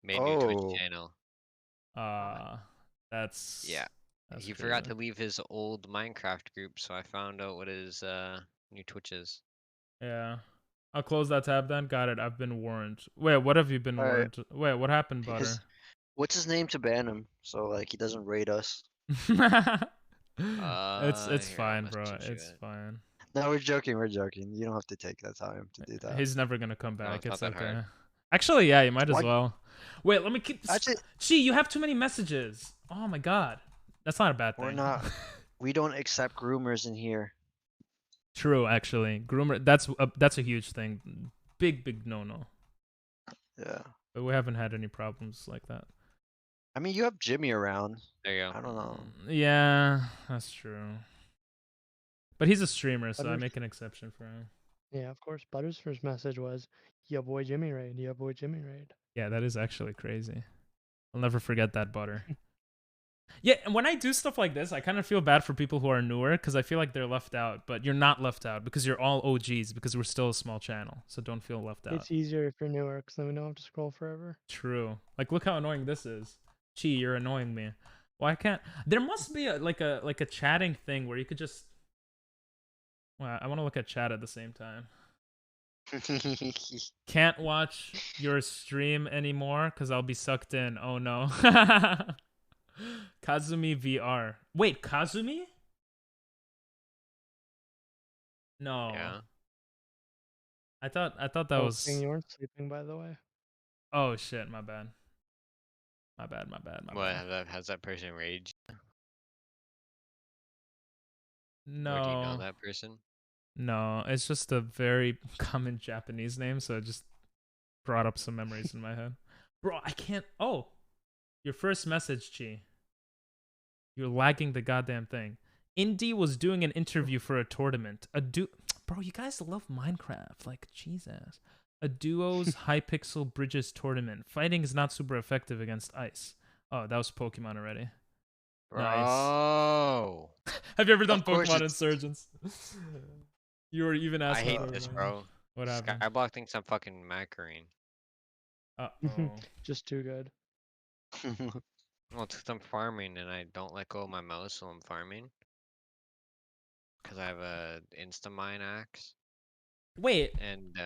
made a new Oh. Twitch channel. That's Yeah. That's He forgot crazy. to leave his old Minecraft group, so I found out what his new Twitch is. Yeah. I'll close that tab then. Got it. I've been warned. Wait, what have you been Alright. warned? Wait, what happened, Butter? What's his name to ban him? So like he doesn't raid us. It's Here, I'll fine, bro. message you It's it. fine. No, we're joking. We're joking. You don't have to take that time to do that. He's never gonna come back. it's not It's that okay. hard. Actually, yeah, you might as Why- well. Wait, let me keep. Actually, Gee, you have too many messages. Oh my god, that's not a bad thing. we're not. We don't accept groomers in here. True, actually, groomer. That's a huge thing. Big no. Yeah. But we haven't had any problems like that. I mean, you have Jimmy around. There you I go. don't know. Yeah, that's true. But he's a streamer, so I Butters- make an exception for him. Yeah, of course. Butters' first message was, "Yo, boy, Jimmy raid. Yo, boy, Jimmy raid." Yeah, that is actually crazy. I'll never forget that, Butter. Yeah, and when I do stuff like this, I kind of feel bad for people who are newer because I feel like they're left out. But you're not left out because you're all OGs because we're still a small channel. So don't feel left out. It's easier if you're newer, because then we don't have to scroll forever. True. Like, look how annoying this is. Chi, you're annoying me. Why can't... There must be like a chatting thing where you could just... Well, I want to look at chat at the same time. Can't watch your stream anymore because I'll be sucked in. Oh no. Kazumi VR. Wait, Kazumi? No. Yeah. I thought that Oh, was... King, you weren't sleeping, by the way. Oh shit, my bad. My bad. What has that person raged? No. Or do you know that person? No, it's just a very common Japanese name, so it just brought up some memories in my head. Bro, I can't... Oh! Your first message, Chi. You're lagging the goddamn thing. Indy was doing an interview for a tournament. Bro, you guys love Minecraft. Like, Jesus. A duo's Hypixel Bridges tournament. Fighting is not super effective against ice. Oh, that was Pokemon already. Nice. Bro. Have you ever done Of course Pokemon it's- Insurgents? You were even I asking. hate about this, it. bro. What happened? Skyblock thinks I'm fucking Macarene. Uh-oh. Just too good. Well, it's 'cause I'm farming and I don't let go of my mouse while I'm farming. Because I have a Instamine axe. Wait, And,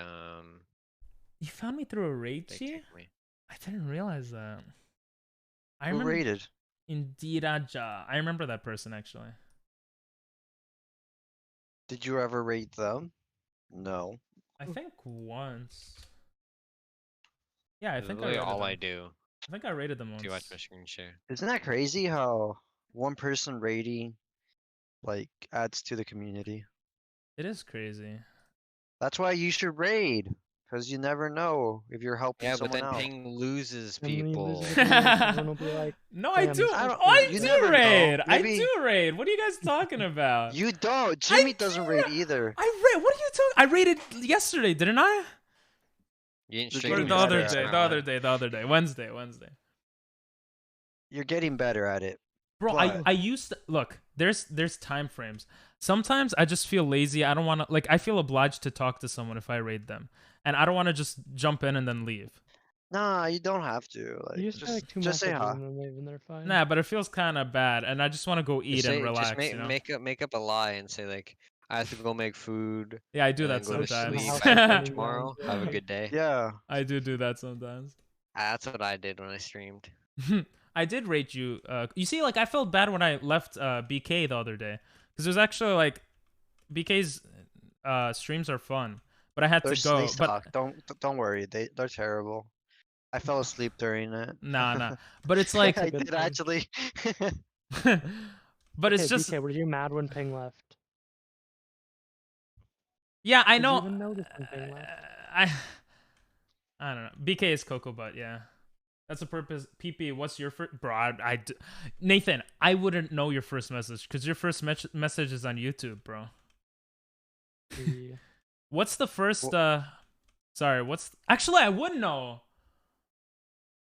you found me through a raid, they Chi? kicked me. I didn't realize that. I Who remember raided? Indiraja. I remember that person actually. Did you ever raid them? No. I think once. Yeah, I That's think I literally raided all them. I do. I think I raided them once. Do you watch my screen share? Isn't that crazy how one person raiding like adds to the community? It is crazy. That's why you should raid, because you never know if you're helping Yeah, but someone then out. Ping loses And when you people. lose the community, everyone will be like, No, I Damn, do. this I is don't- Oh, I you do never know. raid. I Maybe- do raid. What are you guys talking about? You don't. Jimmy doesn't do raid ra- either. I raid. What are you talking? I raided yesterday, didn't I? You didn't The stream Or Jimmy the this other raid. day. last The other night. day. The other day. Wednesday. You're getting better at it. Bro, But- I used to look. There's time frames. Sometimes I just feel lazy. I don't want to I feel obliged to talk to someone if I raid them, and I don't want to just jump in and then leave. Nah, you don't have to. Like, you just say like two just say messages hi. and then leave, and they're fine. Nah, but it feels kind of bad, and I just want to go eat Just and say- relax. Just You know? make up a lie and say like, I have to go make food. Yeah, I do and that then go to sometimes. sleep. How I have funny, food tomorrow. yeah. Have a good day. Yeah. I do that sometimes. That's what I did when I streamed. I did rate you. You see, like I felt bad when I left BK the other day because it was actually like BK's streams are fun, but I had They're, to go. they But suck. Don't worry. They're terrible. I fell asleep during it. nah. But it's like, I good did thing. actually. but it's Okay, just BK, were you mad when Ping left? yeah. I Did you know. even notice when Ping left? I don't know. BK is Cocoa Butt, yeah. That's a purpose. PP, what's your first? Bro, Nathan, I wouldn't know your first message because your first message is on YouTube, bro. Yeah. What's the first? Sorry, what's? Actually, I would know.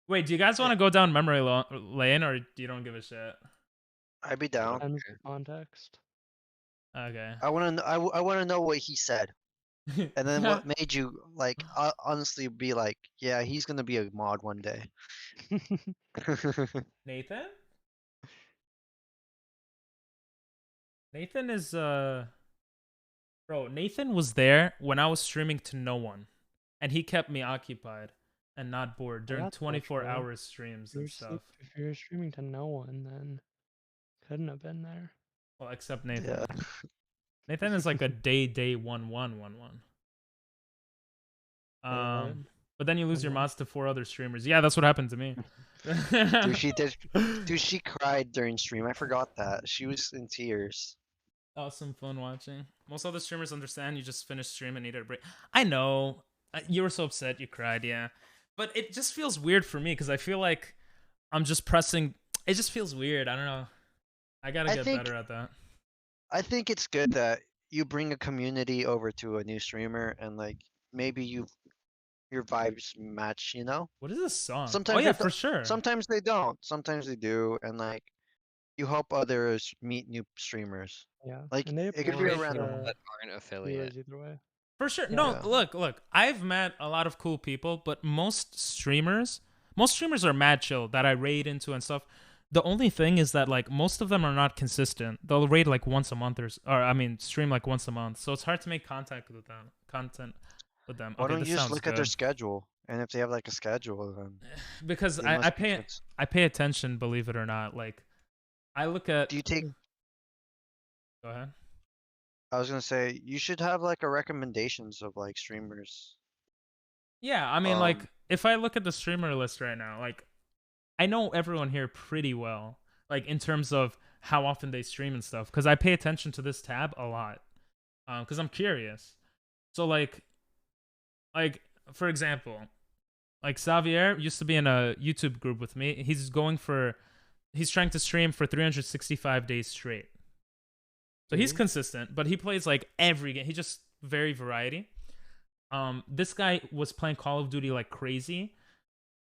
Wait, do you guys want to go down memory lane, or you don't give a shit? I'd be down. Depends on context. Okay. I want to. I want to know what he said, and then what made you like honestly be like, yeah, he's gonna be a mod one day. Nathan? Nathan is bro, Nathan was there when I was streaming to no one. And he kept me occupied and not bored during that's not 24 true. hour streams and stuff. If you're streaming to no one, then couldn't have been there. Well, except Nathan. Yeah. Nathan is like a day 1111. But then you lose your mods to 4 other streamers. Yeah, that's what happened to me. Dude, she did. Dude, she cried during stream. I forgot that. She was in tears. Awesome fun watching. Most other streamers understand you just finished stream and needed a break. I know. You were so upset you cried, yeah. But it just feels weird for me because I feel like I'm just pressing. It just feels weird. I don't know. I gotta get better at that. I think it's good that you bring a community over to a new streamer and like maybe your vibes match, you know? What is this song? Sometimes oh yeah, they for sure. Sometimes they don't. Sometimes they do, and like you help others meet new streamers. Yeah. Like and they it could be a approach, random. That aren't affiliate. viewers either way. For sure. Yeah. No, Yeah. look. I've met a lot of cool people, but most streamers are mad chill that I raid into and stuff. The only thing is that like most of them are not consistent. They'll raid like once a month or I mean stream like once a month. So it's hard to make content with them. Why Okay, don't this you just sounds look at their good. schedule? And if they have like a schedule, then Because they I must be pay fixed. I pay attention, believe it or not. Like I look at Do you take? Go ahead. I was gonna say you should have like a recommendations of like streamers. Yeah, I mean like Um, if I look at the streamer list right now, like I know everyone here pretty well, like in terms of how often they stream and stuff, because I pay attention to this tab a lot, because I'm curious. So like for example, like Xavier used to be in a YouTube group with me. He's trying to stream for 365 days straight. So he's consistent, but he plays like every game. He just very variety. This guy was playing Call of Duty like crazy,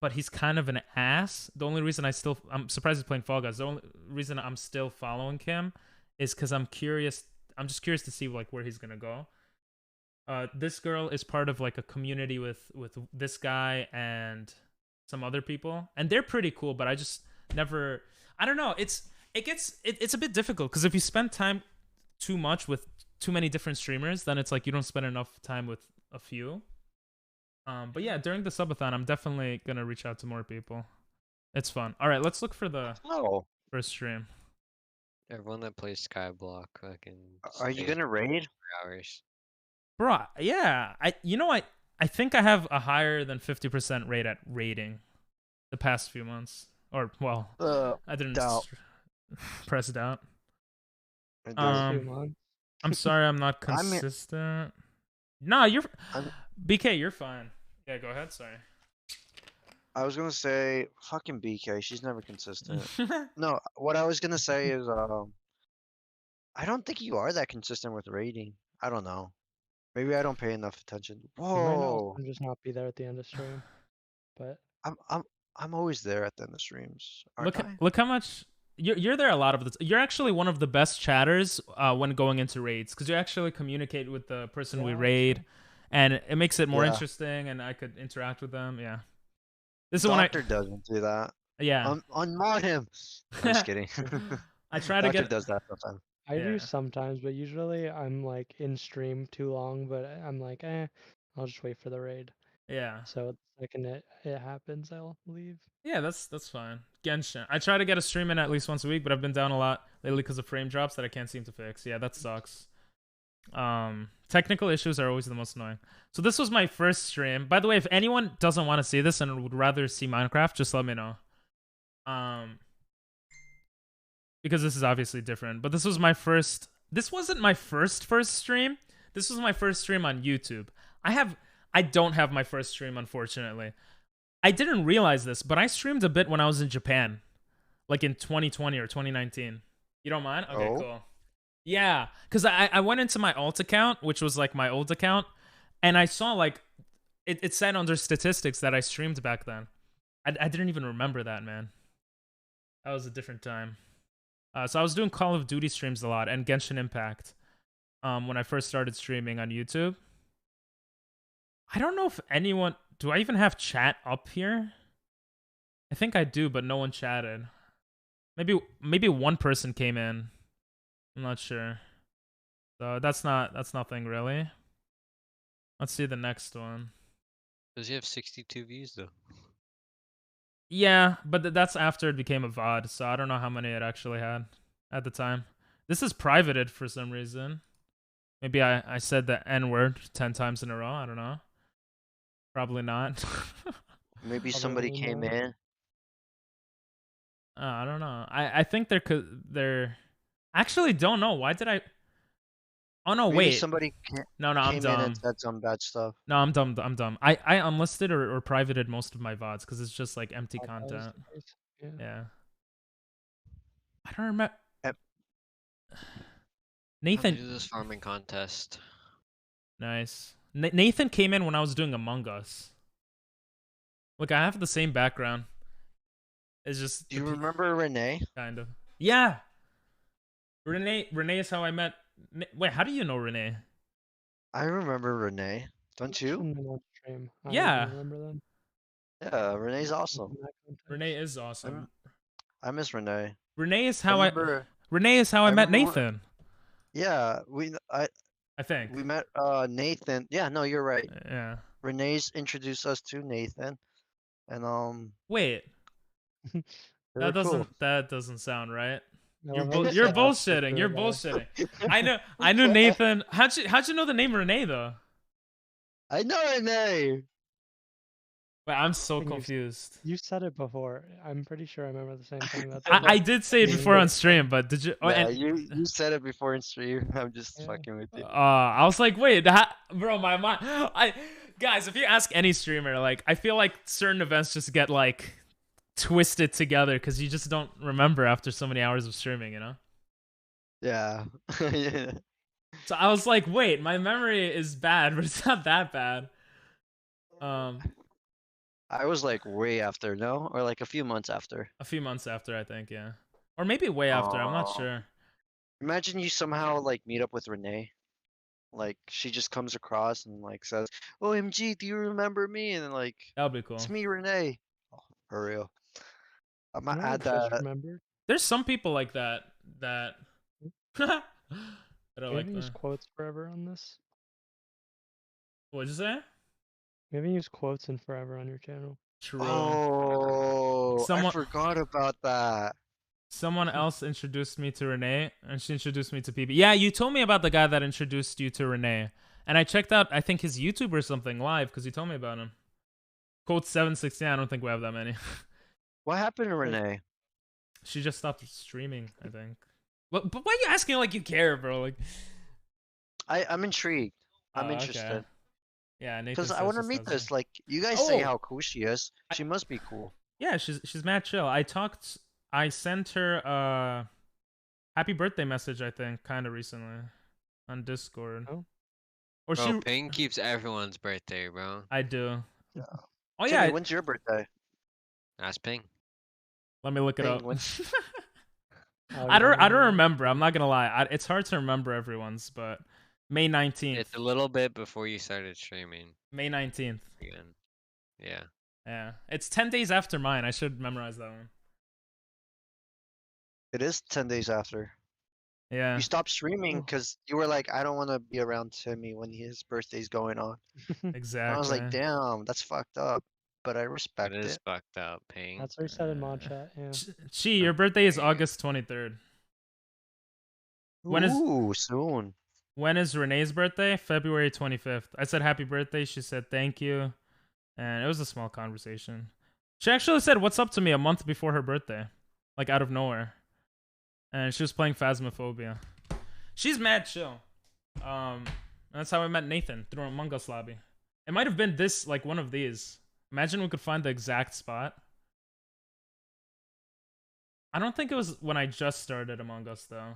but he's kind of an ass. The only reason I'm surprised he's playing Fall Guys. The only reason I'm still following him is because I'm curious. I'm just curious to see like where he's gonna go. This girl is part of like a community with this guy and some other people, and they're pretty cool. But I just never. I don't know. It's a bit difficult because if you spend time too much with too many different streamers, then it's like you don't spend enough time with a few. But yeah, during the subathon, I'm definitely gonna reach out to more people. It's fun. All right, let's look for the first stream. Everyone that plays Skyblock fucking. Are you stays gonna raid? for hours. Bro, yeah. I think I have a higher than 50% rate at raiding the past few months. Or well, I didn't doubt. press doubt. I do. 2 months. I'm sorry, I'm not I'm- consistent. No, you're I'm- BK. You're fine. Yeah, go ahead. Sorry. I was gonna say fucking BK. She's never consistent. No, what I was gonna say is I don't think you are that consistent with raiding. I don't know. Maybe I don't pay enough attention. You might not Whoa. also just not be there at the end of stream. But I'm always there at the end of streams. Aren't I? Look how much you're there a lot of the you're actually one of the best chatters when going into raids because you actually communicate with the person we Yeah, raid, and it makes it more Yeah. interesting, and I could interact with them. Yeah, this is when Doctor doesn't do that. yeah Unmod him. I'm just kidding. I try to Doctor get does that sometimes. I Yeah. do sometimes, but usually I'm like in stream too long, but I'm like, I'll just wait for the raid. yeah So the second it happens, I'll leave. yeah that's fine. Genshin. I try to get a stream in at least once a week, but I've been down a lot lately because of frame drops that I can't seem to fix. Yeah, that sucks. Technical issues are always the most annoying. So this was my first stream. By the way, if anyone doesn't want to see this and would rather see Minecraft, just let me know. Because this is obviously different. But this was my first. This wasn't my first stream. This was my first stream on YouTube. I don't have my first stream, unfortunately. I didn't realize this, but I streamed a bit when I was in Japan, like in 2020 or 2019. You don't mind? Okay, Oh. cool. Yeah, because I went into my alt account, which was like my old account, and I saw like it said under statistics that I streamed back then. I didn't even remember that, man. That was a different time. So I was doing Call of Duty streams a lot and Genshin Impact when I first started streaming on YouTube. I don't know if anyone... Do I even have chat up here? I think I do, but no one chatted. Maybe one person came in. I'm not sure. So that's nothing really. Let's see the next one. Does he have 62 views though? Yeah, but that's after it became a VOD, so I don't know how many it actually had at the time. This is privated for some reason. Maybe I said the N-word 10 times in a row. I don't know. Probably not. Maybe Probably somebody came not. in. I don't know. I think they're actually don't know. Why did I? Oh no, Maybe wait. somebody No, I'm came in dumb. and said some bad stuff. No, I'm dumb. I'm dumb. I unlisted or privated most of my VODs because it's just like empty Oh, that was content. the case. Yeah. Yeah. I don't remember. Yep. How do Nathan, we do this farming contest? nice. Nathan came in when I was doing Among Us. Look, I have the same background. It's just Do you remember Renee? kind of. Yeah. Renee is how I met. Wait, how do you know Renee? I remember Renee. Don't Seen you? them on stream. I don't Yeah. remember them. Yeah, Renee's awesome. In that context. Renee is awesome. I miss Renee. Renee is how I remember, Renee is how I met remember Nathan. Yeah, I think. we met Nathan. Yeah, no, you're right. Yeah. Renee's introduced us to Nathan, and Wait, they were cool. that doesn't sound right. No, You're I bull- was you're asked bullshitting. if You're they're, bullshitting. I knew Nathan. How'd you know the name Renee though? I know Renee. Wait, I'm so think you- confused. You said it before. I'm pretty sure I remember the same thing. That's I did say it before on stream, but did you? Oh, Yeah, and, you said it before in stream. I'm just Yeah. fucking with you. I was like, wait, bro, my mind. Guys, if you ask any streamer, like, I feel like certain events just get like twisted together because you just don't remember after so many hours of streaming, you know? Yeah. Yeah. So I was like, wait, my memory is bad, but it's not that bad. I was like way after, no? Or like a few months after. A few months after, I think, yeah. Or maybe way after, I'm not Aw. sure. Imagine you somehow like meet up with Renee. Like she just comes across and like says, "OMG, do you remember me?" And then like, That would be cool. "It's me, Renee." Oh, for real. I You might know add what I just that. remembered? There's some people like that that I We don't like haven't used that. quotes forever on this. What'd you say? We haven't used quotes in forever on your channel. True. Oh, I Someone- forgot about that. Someone else introduced me to Renee, and she introduced me to PB. Yeah, you told me about the guy that introduced you to Renee, and I checked out, I think, his YouTube or something live because you told me about him. Code 716. I don't think we have that many. What happened to Renee? She just stopped streaming, I think. But why are you asking like you care, bro? Like, I'm intrigued. I'm oh, okay. interested. Yeah, Nathan Because I says want to she meet doesn't. this. Like, you guys say Oh! how cool she is. She must be cool. Yeah, she's mad chill. I sent her a happy birthday message, I think, kind of recently on Discord. Oh. Or Bro, she Ping keeps everyone's birthday, bro. I do. Yeah. Oh Timmy, yeah, when's your birthday? Ask Ping. let me look it Ping, up. when- Oh, I don't yeah, remember. I'm not going to lie. It's hard to remember everyone's, but May 19th. It's a little bit before you started streaming May 19th. again. Yeah. Yeah. It's 10 days after mine. I should memorize that one. It is 10 days after. Yeah. You stopped streaming Oh. because you were like, I don't want to be around Timmy when his birthday's going on. Exactly. I was like, damn, that's fucked up. But I That respect is it. fucked up, Ping. That's what he said in mod chat. Yeah. Chi, your birthday is August 23rd. When is- Ooh, soon. When is Renee's birthday? February 25th. I said happy birthday. She said thank you. And it was a small conversation. She actually said what's up to me a month before her birthday. Like out of nowhere. And she was playing Phasmophobia. She's mad chill. And that's how I met Nathan through Among Us lobby. It might have been this, like one of these. Imagine we could find the exact spot. I don't think it was when I just started Among Us though.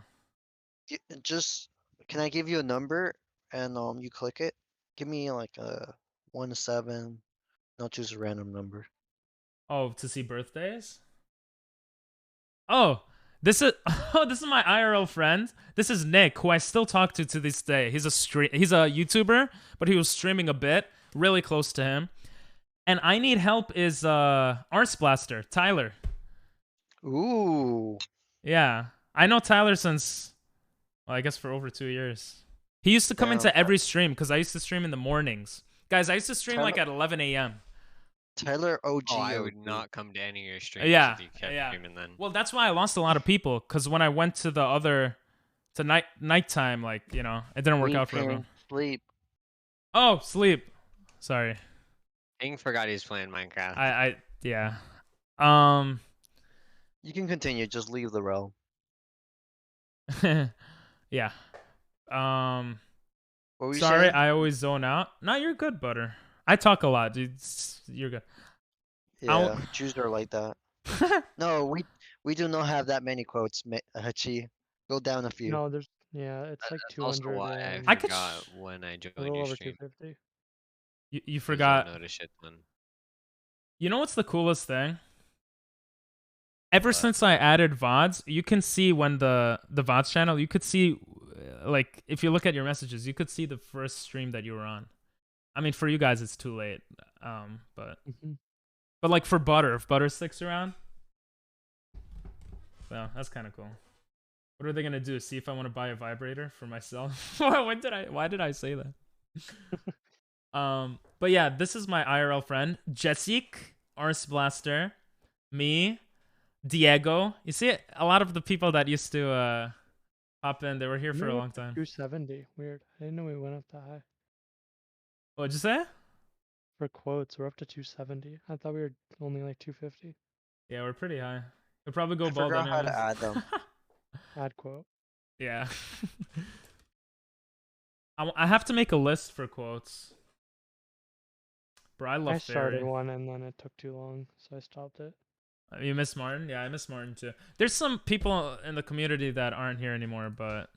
Can I give you a number and you click it? Give me like a 1 to 7. I'll choose a random number. Oh, to see birthdays? Oh, this is my IRL friend. This is Nick, who I still talk to this day. He's a YouTuber, but he was streaming a bit, really close to him. And I need help is Arse Blaster, Tyler. Ooh. Yeah. I know Tyler since, well, I guess for over 2 years. He used to come into every stream because I used to stream in the mornings. Guys, I used to stream like at 11 a.m. Tyler OG. Oh, I would not come to any of your streams Yeah, if you kept yeah. streaming then. Well, that's why I lost a lot of people, because when I went to the other, to nighttime, like, you know, it didn't work out for everyone. Sleep. Oh, sleep. Sorry. King forgot he was playing Minecraft. Yeah. You can continue, just leave the realm. Yeah. What were you Sorry, saying? I always zone out. No, you're good, Butter. I talk a lot, dude. You're good. Yeah, Jews are like that. No, we do not have that many quotes, Hachi. Go down a few. No, there's it's like That's also 200. why and I I could forgot when I joined a little your over stream. 250. You Usually forgot. notice it then. You know what's the coolest thing? Ever What? since I added VODs, you can see when the VODs channel, you could see, like, if you look at your messages, you could see the first stream that you were on. I mean, for you guys, it's too late. But like for Butter, if Butter sticks around, well, that's kind of cool. What are they gonna do? See if I want to buy a vibrator for myself? Why did I say that? But yeah, this is my IRL friend, Jessic, Arse Blaster, me, Diego. You see, a lot of the people that used to hop in, they were here for a long time. 270. Weird. I didn't know we went up that high. What'd you say? For quotes, we're up to 270. I thought we were only like 250. Yeah, we're pretty high. We'll probably go I bald forgot how to anyways. add them. Add quote. Yeah. I have to make a list for quotes. Bro, I love I started Fairy. one and then it took too long, so I stopped it. You miss Martin? Yeah, I miss Martin too. There's some people in the community that aren't here anymore, but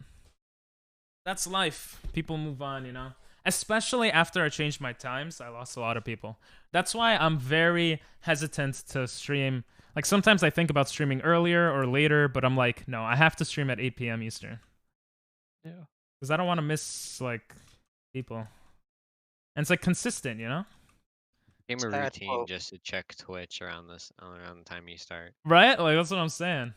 that's life. People move on, you know? Especially after I changed my times, I lost a lot of people. That's why I'm very hesitant to stream. Like, sometimes I think about streaming earlier or later, but I'm like, no, I have to stream at 8 p.m. Eastern. Yeah. Because I don't want to miss, like, people. And it's, like, consistent, you know? Game a Bad routine quote. just to check Twitch around the time you start. Right? Like, that's what I'm saying.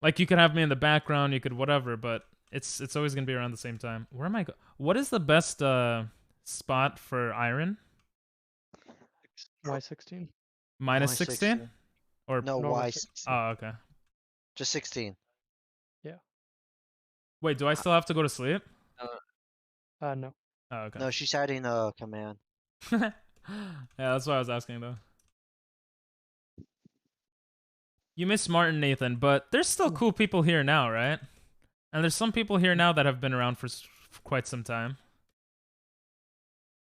Like, you could have me in the background, you could whatever, but it's always going to be around the same time. Where am I What is the best spot for Iron? Y16. Minus 16? Y16. Or No, normal Y16. 16. Oh, okay. Just 16. Wait, do I still have to go to sleep? No. Oh, okay. No, she's adding a command. Yeah, that's why I was asking though. You miss Martin, Nathan, but there's still cool people here now, right? And there's some people here now that have been around for quite some time.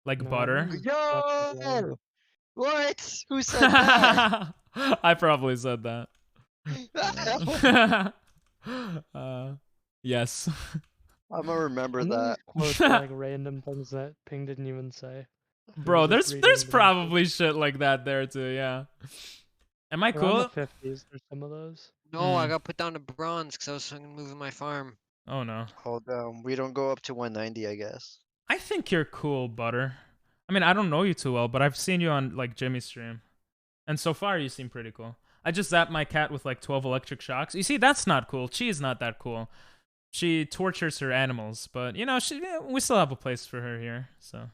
Like No, Butter. Yo! What? Who said that? I probably said that. Yes. I'm gonna remember And then that. these quotes are like random things that Ping didn't even say. He Bro, was just there's reading them. probably shit like that there too, yeah. Am I Around cool? the 50s, there's some of those. No, I Hmm. got put down to bronze because I was fucking moving my farm. Oh no. Hold on, we don't go up to 190, I guess. I think you're cool, Butter. I mean, I don't know you too well, but I've seen you on like Jimmy's stream. And so far you seem pretty cool. I just zapped my cat with like 12 electric shocks. You see, that's not cool. Chi is not that cool. She tortures her animals, but you know, we still have a place for her here, so.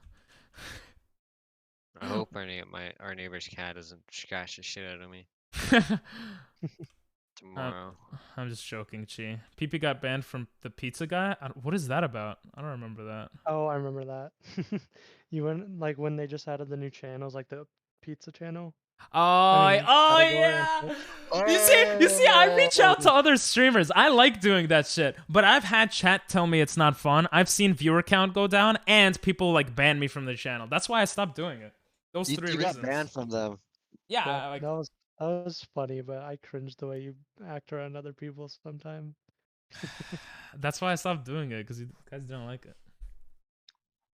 I hope our neighbor's cat doesn't scratch the shit out of me tomorrow. I'm just joking, Chi. PP got banned from the pizza guy? What is that about? I don't remember that. Oh, I remember that. You went like when they just added the new channels, like the pizza channel. Oh, mean, oh category yeah. and You see, I reach out to other streamers. I like doing that shit, but I've had chat tell me it's not fun. I've seen viewer count go down, and people like ban me from the channel. That's why I stopped doing it. Those You, three you reasons. got banned from them. Yeah, That, like, that was funny, but I cringed the way you act around other people sometimes. that's why I stopped doing it because you guys didn't like it.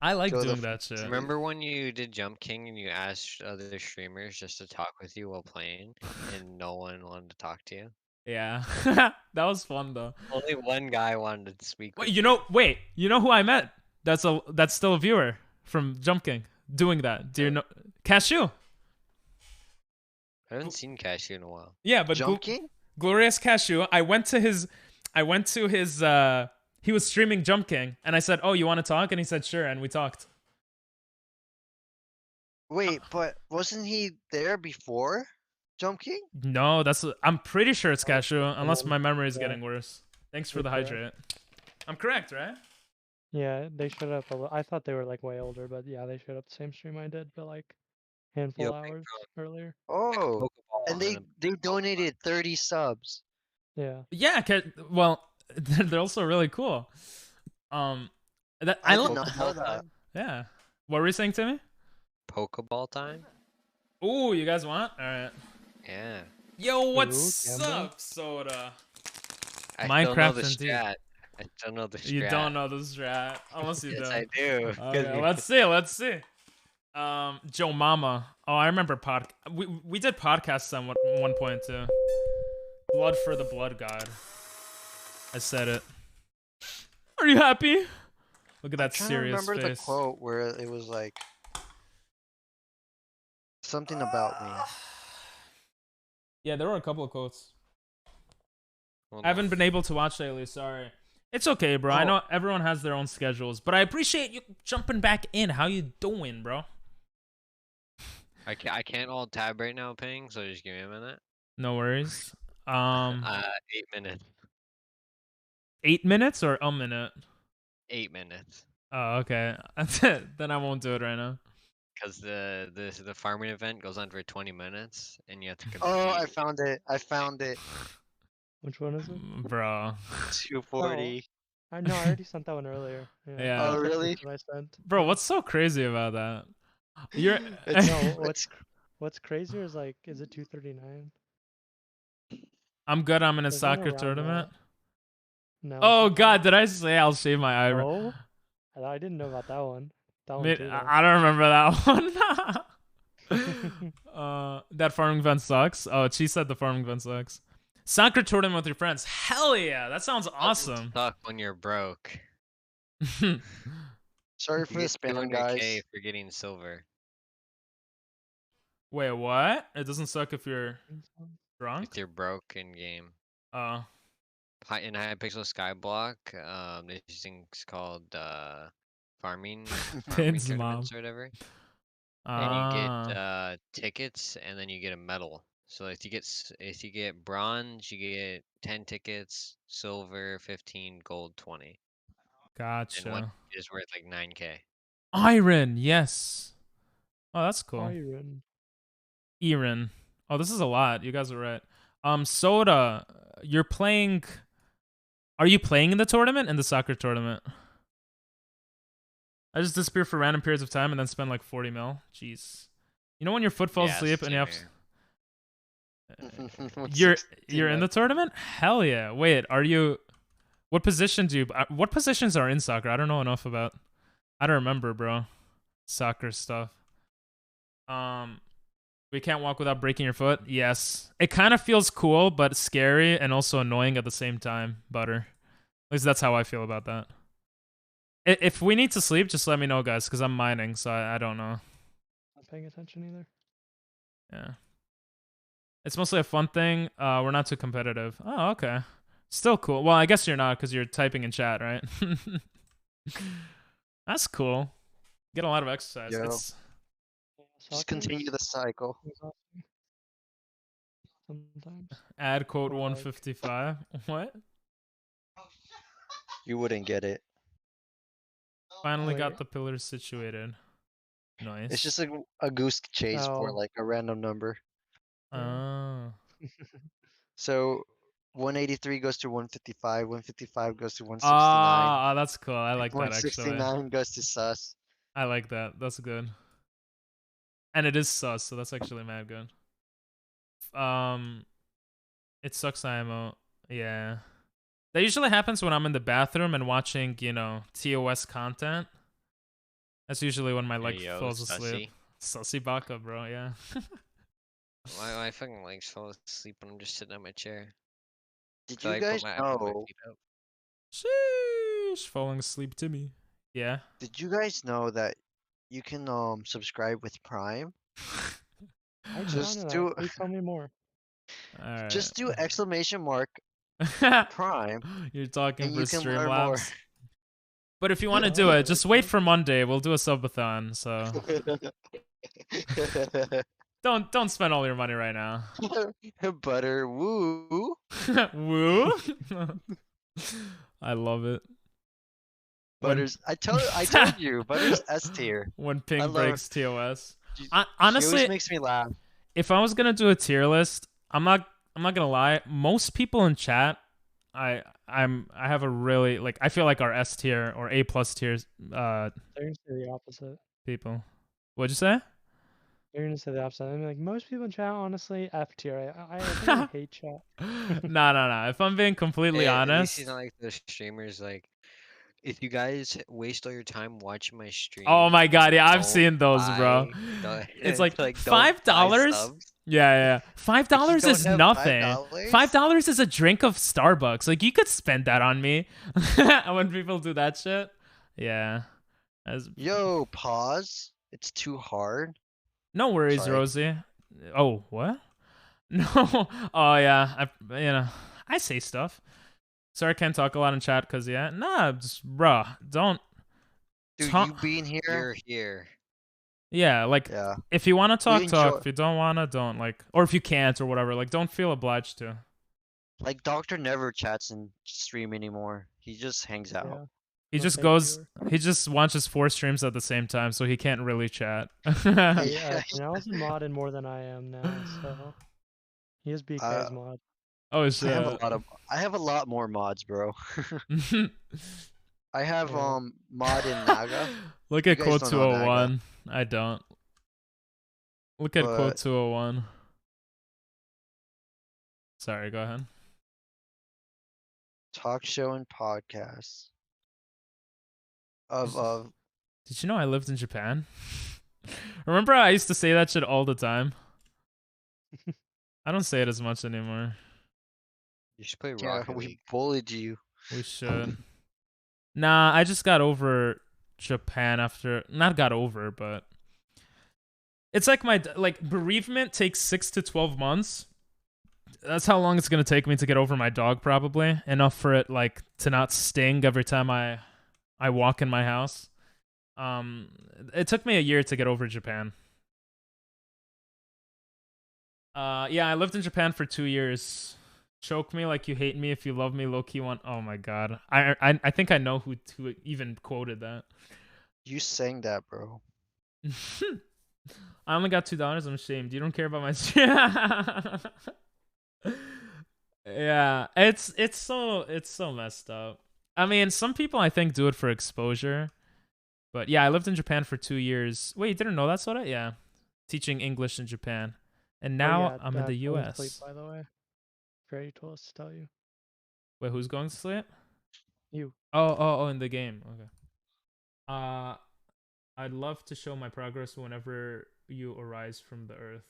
I like Joe, the doing that shit. Remember when you did Jump King and you asked other streamers just to talk with you while playing, and no one wanted to talk to you? Yeah, that was fun though. Only one guy wanted to speak. Wait, with you know who I met? That's still a viewer from Jump King doing that. Do you know Cashew? I haven't seen Cashew in a while. Yeah, but Jump King? Glorious Cashew. I went to his. He was streaming Jump King, and I said, "Oh, you want to talk?" And he said, "Sure," and we talked. Wait, but wasn't he there before Jump King? No, I'm pretty sure it's Cashew, unless my memory is Yeah. getting worse. Thanks for the Okay. hydrate. I'm correct, right? Yeah, they showed up. I thought they were like way older, but yeah, they showed up the same stream I did, but like handful Yep. of hours earlier. Oh, Pokeball and they donated 30 subs. Yeah. Yeah. Well, they're also really cool. I did love. not know that. Yeah. What were you saying to me? Pokeball time? Ooh, you guys want? All right. Yeah. Yo, what's Gambling? up, Soda? I still know Minecraft the indeed. strat. I still know the strat. You don't know the strat. Unless you Yes, don't. I do. Okay, let's see. Let's see. Joe Mama. Oh, I remember we did podcasts on one point too. Blood for the Blood God. I said it. Are you happy? Look at that I'm trying serious to remember face. the quote where it was like something about me. Yeah, there were a couple of quotes. Hold I haven't on. been able to watch lately. Sorry. It's okay, bro. I Oh. know everyone has their own schedules, but I appreciate you jumping back in. How you doing, bro? I can't hold tab right now, Ping, so just give me a minute. No worries. 8 minutes. 8 minutes or a minute? 8 minutes. Oh, okay. Then I won't do it right now. Because the farming event goes on for 20 minutes, and you have to compete. Oh, I found it. I found it. Which one is it? Bro. 240. I know I already sent that one earlier. Yeah. Oh, that's really? what I sent. Bro, what's so crazy about that? You're It's- No, what's crazier is like, is it 239? I'm good. I'm in a There's soccer one around tournament. No. Oh it's not god, did I say I'll shave my eyebrow? No? I didn't know about that one. That one Mate, too, though. I don't remember that one. That farming event sucks. Oh, she said the farming event sucks. Soccer tournament with your friends. Hell yeah, that sounds awesome. Suck when you're broke. Sorry You for the get spam, 200K guys. for getting silver. Wait, what? It doesn't suck if you're drunk? If you're broke in game. Oh. In Hypixel Skyblock, there's these things called farming Pins tournaments mom. or whatever. And you Ah. get tickets, and then you get a medal. So if you get bronze, you get 10 tickets, silver 15, gold 20, and one Gotcha. is worth like 9K. Iron, yes. Oh, that's cool. Iron. Iron. Oh, this is a lot. You guys are right. Soda, you're playing. Are you playing in the tournament? In the soccer tournament? I just disappear for random periods of time and then spend like 40 mil. Jeez. You know when your foot falls Yeah, asleep and you have. What's You're 16 in now? the tournament? Hell yeah! Wait, are you? What position do you? What positions are in soccer? I don't know enough about. I don't remember, bro. Soccer stuff. We can't walk without breaking your foot. Yes, it kind of feels cool, but scary and also annoying at the same time. Butter. At least that's how I feel about that. If we need to sleep, just let me know, guys, because I'm mining, so I don't know. Not paying attention either. Yeah. It's mostly a fun thing. We're not too competitive. Oh, okay. Still cool. Well, I guess you're not because you're typing in chat, right? That's cool. Get a lot of exercise. Yo. It's Just continue the cycle. Sometimes. add quote Or like- 155. What? You wouldn't get it. Finally Wait. got the pillars situated. Nice. It's just a goose chase for Oh. like a random number. Oh. So 183 goes to 155, 155 goes to 169. Ah, that's cool. I like that actually. 169 goes to sus. I like that. That's good. And it is sus, so that's actually mad good. It sucks IMO. Yeah. That usually happens when I'm in the bathroom and watching, you know, TOS content. That's usually when my leg falls asleep. Sussy baka, bro, yeah. My fucking legs fall asleep when I'm just sitting on my chair. Did So you I put guys my- I put my know? feet up. Sheesh, falling asleep to me. Yeah. Did you guys know that you can subscribe with Prime? I did Just not know do that. Please tell me more. Alright. just do exclamation mark Prime, You're talking and for you can learn more. Streamlabs. But if you want to do it, just wait for Monday. We'll do a subathon. So don't spend all your money right now. Butter, woo. Woo! I love it. Butters, I told you, Butters S tier. When I Ping love- breaks TOS. She Honestly, always makes me laugh. if I was gonna do a tier list, I'm not gonna lie. Most people in chat, I have a really like I feel like our S tier or A plus tiers They're gonna say the opposite. people. What'd you say? They're gonna say the opposite. I mean, like most people in chat, honestly, F tier. I think I hate chat. No. If I'm being completely At least honest. he's not like the streamers like. If you guys waste all your time watching my stream. Oh my god, yeah, I've don't seen those, bro. buy- It's like don't buy $5. subs. Yeah. $5 don't is have nothing. $5? $5 is a drink of Starbucks. Like you could spend that on me. When people do that shit. Yeah. Yo, pause. It's too hard. No worries, Sorry. Rosie. Oh, what? No. Oh yeah. I say stuff. Sorry I can't talk a lot in chat because just bruh, don't. Dude, Ta- you being here. You're here. Yeah, like Yeah. if you want to talk, enjoy- talk. If you don't want to, don't. Like, or if you can't or whatever, like don't feel obliged to. Like Doctor never chats in stream anymore. He just hangs out. Yeah. He No, just thank goes. you. He just watches 4 streams at the same time, so he can't really chat. Yeah, Yeah. Janelle's a mod in more than I am now, so he is BK's mod. Oh I shit. have a lot more mods, bro. I have Yeah. mod in Naga. Look at You quote guys don't know Naga. 201. I don't. Look at quote But- 201. Sorry, go ahead. Talk show and podcasts. Of Did you know I lived in Japan? Remember I used to say that shit all the time? I don't say it as much anymore. You should play yeah, Rocket we League. bullied you. We should. Nah, I just got over Japan after not got over, but it's like my bereavement takes 6 to 12 months. That's how long it's gonna take me to get over my dog, probably. Enough for it like to not sting every time I walk in my house. It took me a year to get over Japan. Yeah, I lived in Japan for 2 years. Choke me like you hate me if you love me, low key one. Oh my god, I think I know who even quoted that. You sang that, bro. I only got $2. I'm ashamed. You don't care about my. Yeah, it's so messed up. I mean, some people I think do it for exposure, but yeah, I lived in Japan for 2 years. Wait, you didn't know that, Soda? Yeah, teaching English in Japan, and now I'm in the U.S. Sleep, by the way, Grady told us to tell you. Wait, who's going to sleep? You. Oh, in the game. Okay. I'd love to show my progress whenever you arise from the earth.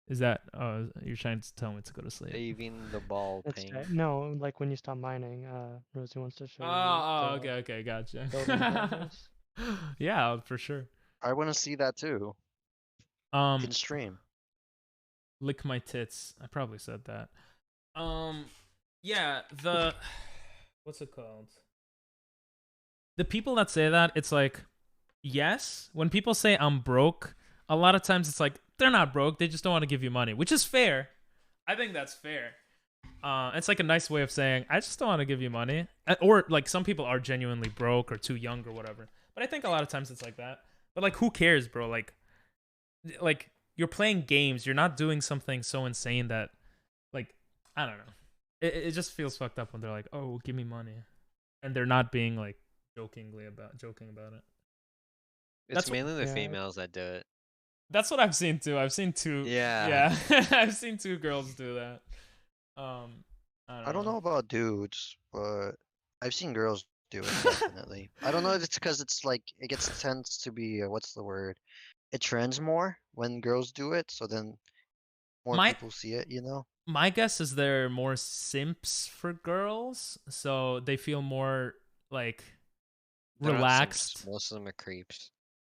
Is that? Oh, you're trying to tell me to go to sleep. Saving the ball, That's Ping. right. No, like when you stop mining, Rosie wants to show you. Oh, the okay, gotcha. building progress. Yeah, for sure. I want to see that too. In stream. Lick my tits. I probably said that. Yeah, the what's it called? The people that say that, it's like, yes, when people say I'm broke, a lot of times it's like they're not broke, they just don't want to give you money, which is fair. I think that's fair. It's like a nice way of saying I just don't want to give you money, or like some people are genuinely broke or too young or whatever. But I think a lot of times it's like that. But like, who cares, bro? Like you're playing games. You're not doing something so insane that, like, I don't know. It just feels fucked up when they're like, oh, give me money, and they're not being like joking about it. It's That's what- mainly the Yeah. females that do it. That's what I've seen too. I've seen two. Yeah. Yeah. I've seen two girls do that. I don't know about dudes, but I've seen girls do it definitely. I don't know if it's because it's like it tends to be what's the word? It trends more when girls do it, so then more My- people see it. You know? My guess is they're more simps for girls, so they feel more like They're not simps, relaxed. Most of them are creeps.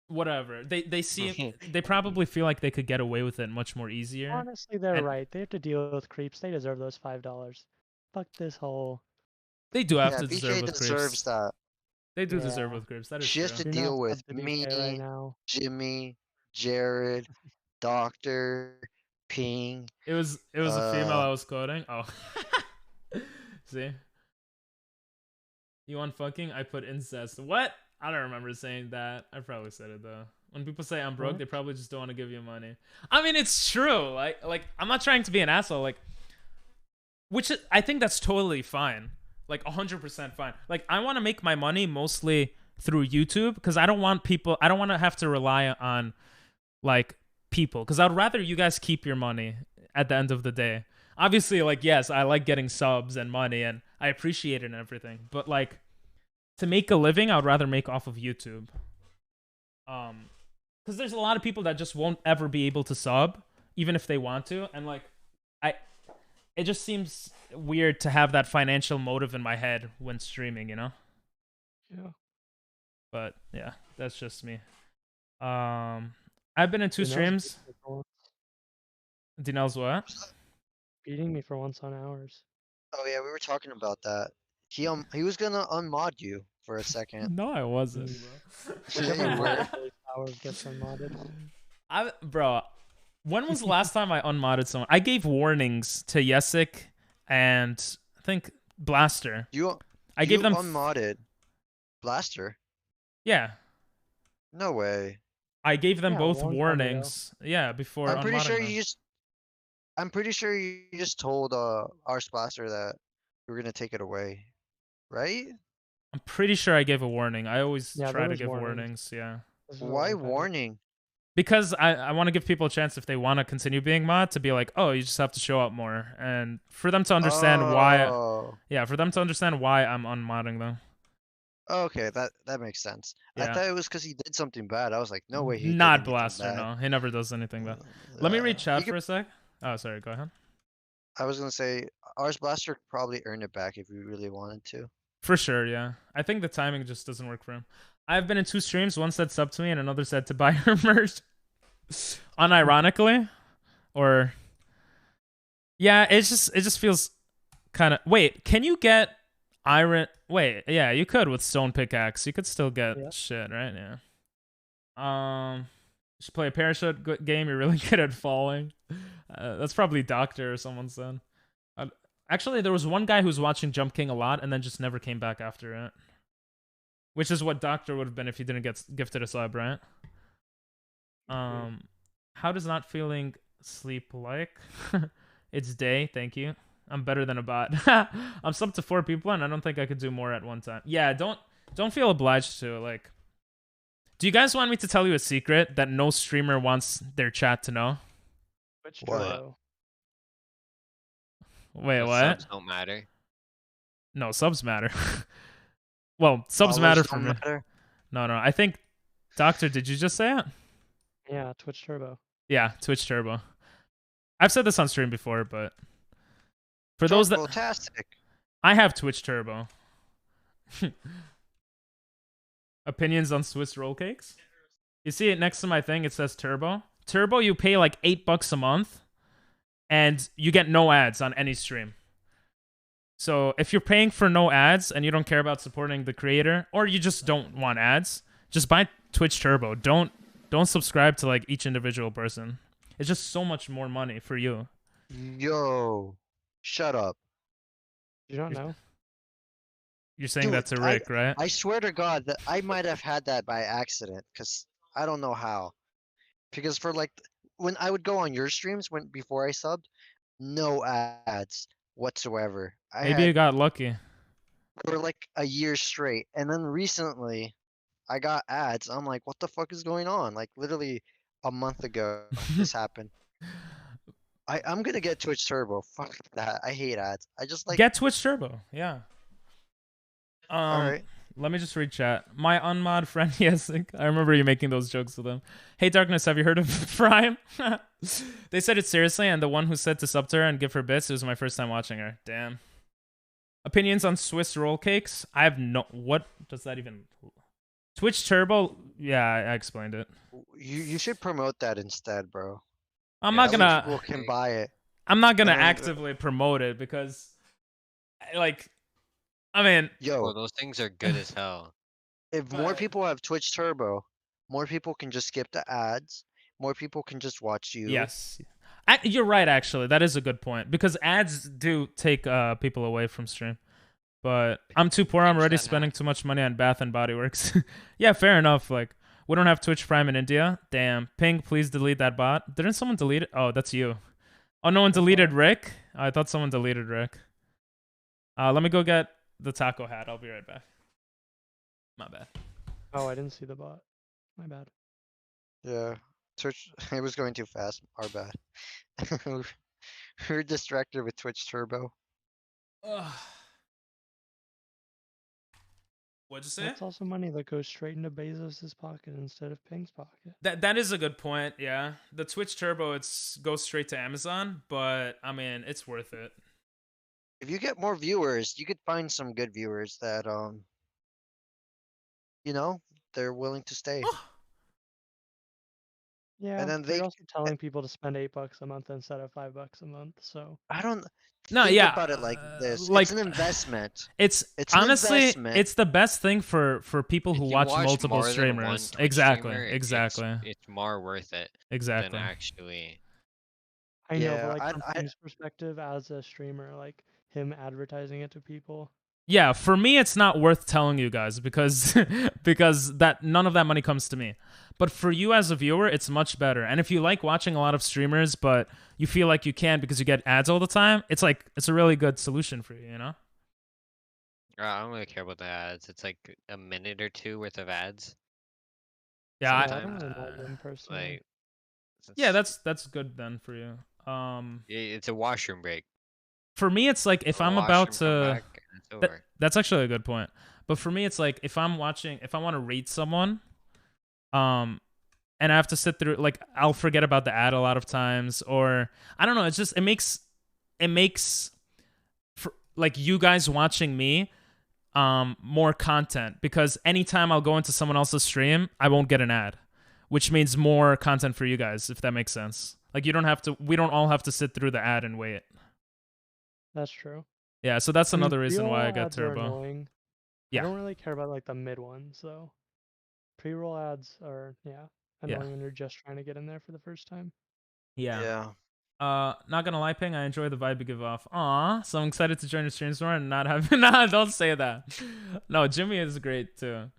Whatever. They see they probably feel like they could get away with it much more easier. Honestly, they're And- right. They have to deal with creeps. They deserve those $5. Fuck this whole. They do have Yeah, to deserve BK with deserves creeps. that. They do deserve Yeah. with creeps. That is She has true. to Do not deal with sub the BK me, right now. Jimmy, Jared, Doctor, Ping. It was a female I was quoting. Oh. See? You want fucking? I put incest. What? I don't remember saying that. I probably said it though. When people say I'm broke, What? they probably just don't want to give you money. I mean, it's true. Like I'm not trying to be an asshole. Like, which I think that's totally fine. Like 100% fine. Like I want to make my money mostly through YouTube because I don't want to have to rely on like people because I'd rather you guys keep your money at the end of the day. Obviously, like, yes, I like getting subs and money and I appreciate it and everything, but like to make a living, I would rather make off of YouTube. Because there's a lot of people that just won't ever be able to sub even if they want to, and like it just seems weird to have that financial motive in my head when streaming, you know? Yeah. But yeah, that's just me. I've been in 2 Dinel's streams. beating me for once- Dinel's what? Beating me for once on hours. Oh yeah, we were talking about that. He was gonna unmod you for a second. No, I wasn't, Yeah, you were. Hours gets unmodded. Bro, when was the last time I unmodded someone? I gave warnings to Yesik and I think Blaster. I gave them unmodded Blaster. Yeah, No way. I gave them Yeah, both a long time ago. warnings. Yeah, before I'm pretty unmodding sure them. I'm pretty sure you just told our Blaster that we were gonna take it away, right? I'm pretty sure I gave a warning. I always Yeah, try there to was give warnings. warnings. Yeah. This is a Why long time. warning? Because I want to give people a chance if they want to continue being mod to be like, oh, you just have to show up more, and for them to understand why. Oh, Yeah, for them to understand why I'm unmodding them. okay, that makes sense. I Yeah. thought it was because he did something bad. I was like, no way. He did Not anything Blaster, bad. no. He never does anything bad. Let me read You chat could- for a sec. Oh, sorry, go ahead. I was gonna say ours Blaster could probably earn it back if we really wanted to. For sure, yeah. I think the timing just doesn't work for him. I've been in 2 streams. One said sub to me and another said to buy her merch. Unironically. Or yeah, it just feels kind of. Wait, can you get iron? Wait, yeah, you could with stone pickaxe. You could still get Yeah. shit, right? Yeah. You should play a parachute game. You're really good at falling. That's probably Doctor or someone said. Actually, there was one guy who was watching Jump King a lot and then just never came back after it. Which is what Doctor would have been if he didn't get gifted a sub, right? How does not feeling sleep like? It's day, thank you. I'm better than a bot. I'm subbed to 4 people and I don't think I could do more at one time. Yeah, don't feel obliged to. Like, do you guys want me to tell you a secret that no streamer wants their chat to know? Twitch What? Turbo. Wait, The what? subs don't matter. No, subs matter. Well, subs matter Followers for don't me. matter. No, I think Doctor, did you just say it? Yeah, Twitch Turbo. Yeah, Twitch Turbo. I've said this on stream before, but for those that Fantastic. I have Twitch Turbo. Opinions on Swiss roll cakes? You see it next to my thing, it says Turbo. Turbo, you pay like $8 a month and you get no ads on any stream. So if you're paying for no ads and you don't care about supporting the creator, or you just don't want ads, just buy Twitch Turbo. Don't subscribe to like each individual person. It's just so much more money for you. Yo, shut up. You don't know? You're saying Dude, that to Rick, right? I swear to God that I might have had that by accident, because I don't know how. Because for like when I would go on your streams before I subbed, no ads whatsoever. I Maybe you had got lucky. for like a year straight, and then recently, I got ads. I'm like, what the fuck is going on? Like literally a month ago, this happened. I'm gonna get Twitch Turbo. Fuck that. I hate ads. I just like. Get Twitch Turbo. Yeah. Alright. Let me just read chat. My unmod friend, yes, I remember you making those jokes with him. Hey, Darkness, have you heard of Prime? They said it seriously, and the one who said to sub to her and give her bits, it was my first time watching her. Damn. Opinions on Swiss roll cakes? I have no... What does that even... Twitch Turbo? Yeah, I explained it. You should promote that instead, bro. I'm not That way gonna... People can buy it. I'm not gonna And then- actively promote it because... Like... I mean... Yo, Well, those things are good as hell. if more But- people have Twitch Turbo, more people can just skip the ads. More people can just watch you. Yes. You're right, actually. That is a good point. Because ads do take people away from stream. But I'm too poor. I'm already 100% spending too much money on Bath and Body Works. Yeah, fair enough. Like, we don't have Twitch Prime in India. Damn. Ping, please delete that bot. Didn't someone delete it? Oh, that's you. Oh, no one deleted Rick? I thought someone deleted Rick. Let me go get the taco hat. I'll be right back. My bad. Oh, I didn't see the bot. My bad. Yeah. Twitch, it was going too fast. Our bad. We're distracted with Twitch Turbo. What'd you say? That's also money that goes straight into Bezos's pocket instead of Ping's pocket. That is a good point. Yeah, the Twitch Turbo goes straight to Amazon, but I mean it's worth it. If you get more viewers, you could find some good viewers that you know, they're willing to stay. Yeah, then but they- you're also telling people to spend $8 a month instead of $5 a month. So I don't No, think yeah, about it like this. like it's an investment. It's It's an honestly investment. it's the best thing for people If who you watch watch multiple more than one streamers. Twitch Exactly, streamer, exactly, It's more worth it exactly. than actually. I know, Yeah, but like from I- Ping's perspective as a streamer, like him advertising it to people. Yeah, for me it's not worth telling you guys because because that none of that money comes to me. But for you as a viewer, it's much better. And if you like watching a lot of streamers but you feel like you can't because you get ads all the time, it's a really good solution for you, you know? I don't really care about the ads. It's like a minute or two worth of ads. Yeah, I don't Sometimes, really mind them personally. Like, yeah, it's- that's good then for you. it's a washroom break. For me it's like if Go to I'm the about washroom, come to back, and it's That- over. that's actually a good point. But for me, it's like if I want to rate someone, and I have to sit through, like, I'll forget about the ad a lot of times, or I don't know. It's just it makes for like you guys watching me, more content because anytime I'll go into someone else's stream, I won't get an ad, which means more content for you guys, if that makes sense. Like we don't all have to sit through the ad and wait. That's true. Yeah, so that's I mean, another reason why I pre-roll got ads are Turbo. annoying. Yeah. I don't really care about like the mid ones though. Pre-roll ads are annoying Yeah. when you're just trying to get in there for the first time. Yeah. Not gonna lie, Ping, I enjoy the vibe you give off. Aw, so I'm excited to join your streams more and not have nah, don't say that. No, Jimmy is great too.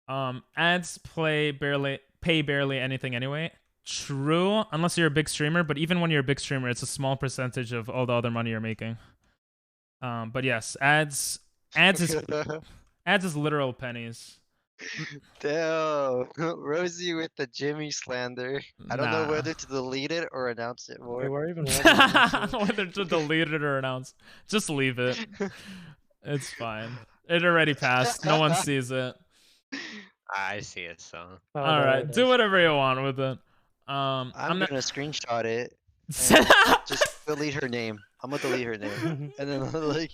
Ads pay barely anything anyway. True, unless you're a big streamer, but even when you're a big streamer, it's a small percentage of all the other money you're making. But yes, ads is literal pennies. Damn, Rosie with the Jimmy slander. I don't know Nah. whether to delete it or announce it Wait, more. where even was it? Whether to delete it or announce. Just leave it. It's fine. It already passed. No one sees it. I see it, so. Oh, All there right, it do is. whatever you want with it. I'm not. gonna screenshot it. Just delete her name. I'm gonna delete her name. And then like,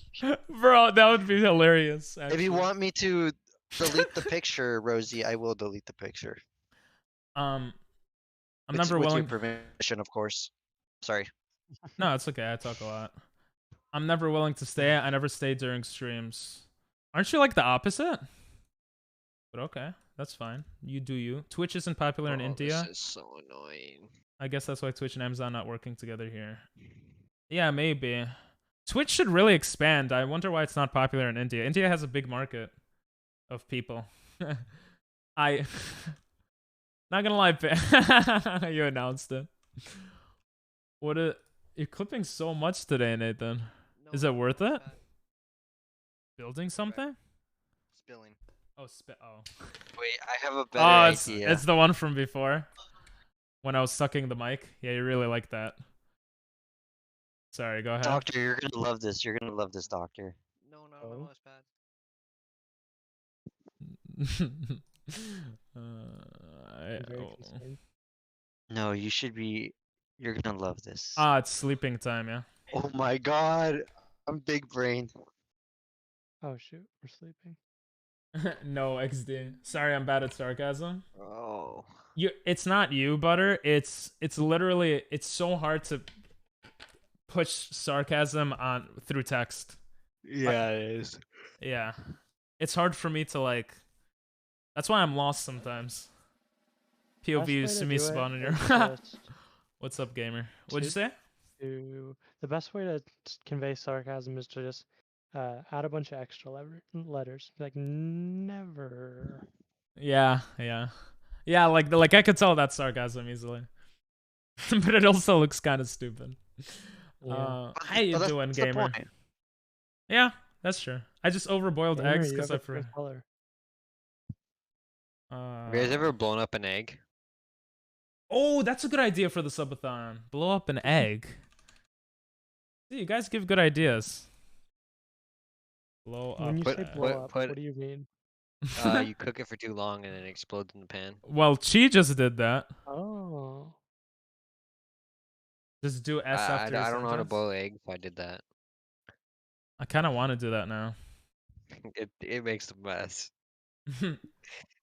Bro, that would be hilarious. if Actually. you want me to delete the picture, Rosie, I will delete the picture. I'm It's never with willing. your permission, of course. Sorry. No, it's okay. I talk a lot. I'm never willing to stay. I never stay during streams. Aren't you like the opposite? But okay, that's fine. You do you. Twitch isn't popular in Oh, India. This is so annoying. I guess that's why Twitch and Amazon not working together here. Yeah, maybe. Twitch should really expand. I wonder why it's not popular in India. India has a big market of people. I not gonna lie, you announced it. You're clipping so much today, Nathan. Is it worth it? Building something? Spilling. Oh, spit. Oh. Wait, I have a better Oh, idea. it's the one from before. When I was sucking the mic. Yeah, you really like that. Sorry, go ahead. Doctor, you're gonna love this. You're gonna love this, Doctor. No, no, Oh. no, it's bad. I'm very oh. concerned. No, you should be. You're gonna love this. Ah, it's sleeping time, yeah. Oh my God, I'm big brain. Oh shoot, we're sleeping. No, XD. Sorry, I'm bad at sarcasm. Oh. It's not you, Butter. It's literally, it's so hard to push sarcasm on through text. Yeah, it is. Yeah. It's hard for me to like. That's why I'm lost sometimes. Best way POV to is to me do it spawn in your. is just What's up, gamer? What'd you say? the best way to convey sarcasm is to just add a bunch of extra letters. Like never. Yeah, yeah, yeah. Like I could tell that's sarcasm easily, but it also looks kind of stupid. Yeah. How you doing, that's the gamer? point. Yeah, that's true. I just overboiled Gamer, eggs you because have I a different color. Have you guys ever blown up an egg? Oh, that's a good idea for the subathon. Blow up an egg. See, you guys give good ideas. Blow up. When you Put- say an blow egg. up, put- what do you mean? You cook it for too long and then it explodes in the pan. Well, Chi just did that. Oh. Just do S I after. your don't know how to sentence. boil eggs. I did that. I kind of want to do that now. It makes a mess. It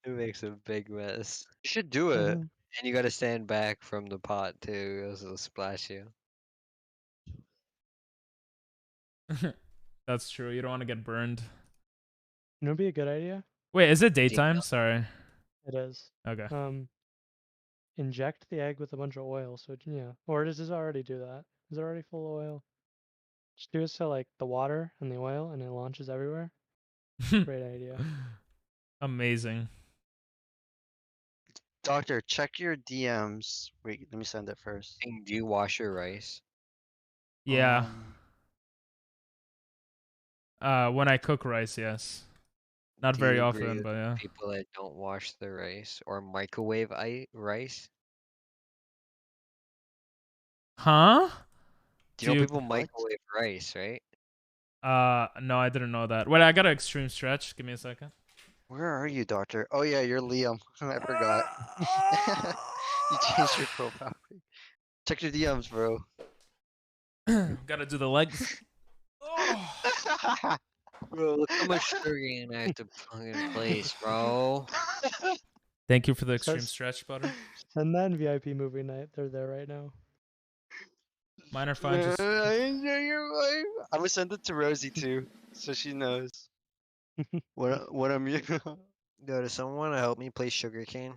makes a big mess. You should do Mm-hmm. it. And you gotta stand back from the pot too, or else it'll splash you. That's true. You don't want to get burned. You know, what'd be a good idea. Wait, is it daytime? Sorry. It is. Okay. Inject the egg with a bunch of oil. So yeah, or does it already do that? Is it already full of oil? Just do it so like the water and the oil, and it launches everywhere. Great idea. Amazing. Doctor, check your DMs. Wait, let me send it first. Do you wash your rice? Yeah. Um, When I cook rice, yes. Not Do very you agree often, with but yeah. People that don't wash their rice or microwave rice. Huh? Do you know Dude, people what? microwave rice, right? No, I didn't know that. Wait, I got an extreme stretch. Give me a second. Where are you, Doctor? Oh yeah, you're Liam. I forgot. You changed your profile. Check your DMs, bro. Gotta do the legs. Oh. Bro, look how much sugar I have to fucking place, bro. Thank you for the extreme Says- stretch, Butter. Send that in VIP movie night. They're there right now. Mine are fine. Just I enjoy your life. I'm gonna send it to Rosie too, so she knows what I'm. Yo, does someone want to help me play sugarcane?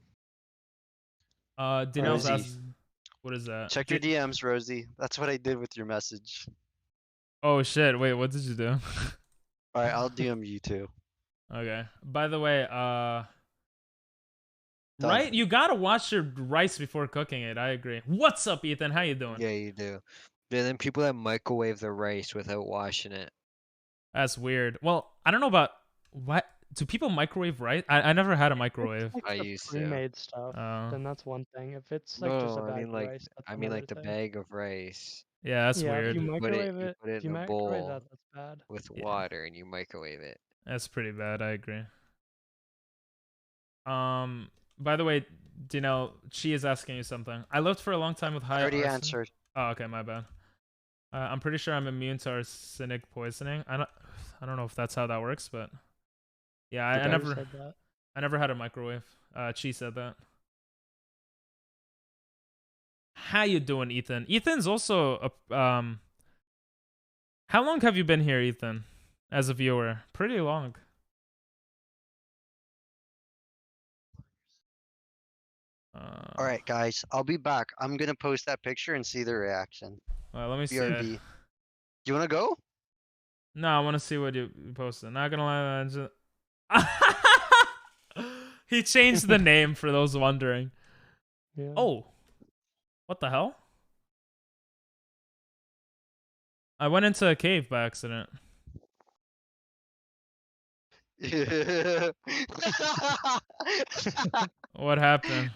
Dinel's Rosie. asked, what is that? Check your DMs, Rosie. That's what I did with your message. Oh shit! Wait, what did you do? All right, I'll DM you too. Okay. By the way, Done. right? You gotta wash your rice before cooking it. I agree. What's up, Ethan? How you doing? Yeah, you do. And then people that microwave the rice without washing it. That's weird. Well, I don't know about what. Do people microwave rice? I never had a microwave. If it's, I like, the used to. pre-made stuff, Oh. then that's one thing. If it's like just a No, bag of rice, that's I mean like another the thing. bag of rice Yeah, that's Yeah, weird. if you You put microwave you it, put it if you in a microwave bowl that, that's bad. with Yeah. water and you microwave it. That's pretty bad. I agree. By the way, Dinel, she is asking you something. I lived for a long time with I high. already arsenic- answered. Oh, okay, my bad. I'm pretty sure I'm immune to arsenic poisoning. I don't know if that's how that works, but yeah, I Who never said that? I never had a microwave. Chi said that. How you doing, Ethan? Ethan's also a How long have you been here, Ethan? As a viewer, pretty long. All right, guys, I'll be back. I'm gonna post that picture and see the reaction. Well, let me see. BRB. You wanna go? No, I want to see what you posted. Not gonna lie, he changed the name for those wondering. Yeah. Oh, what the hell? I went into a cave by accident. What happened?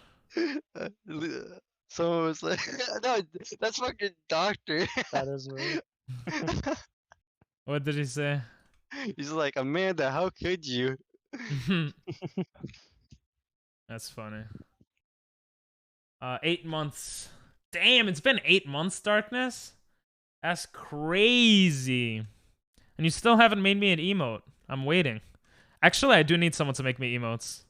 Someone was like, no, that's fucking doctor. That is weird. What did he say? He's like, Amanda, how could you? That's funny. 8 months. Damn, it's been 8 months, Darkness? That's crazy. And you still haven't made me an emote. I'm waiting. Actually, I do need someone to make me emotes.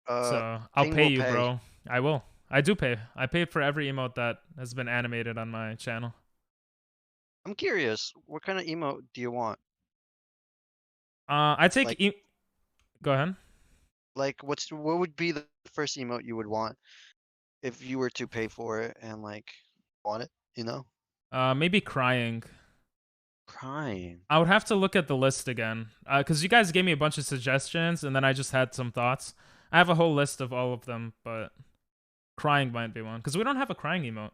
So I'll Ting pay will you, pay. bro. I will. I do pay. I pay for every emote that has been animated on my channel. I'm curious, what kind of emote do you want? I take Like- Go ahead. Like, what would be the first emote you would want if you were to pay for it and like want it? You know, Maybe crying. crying. I would have to look at the list again. Because you guys gave me a bunch of suggestions, and then I just had some thoughts. I have a whole list of all of them, but crying might be one. Because we don't have a crying emote.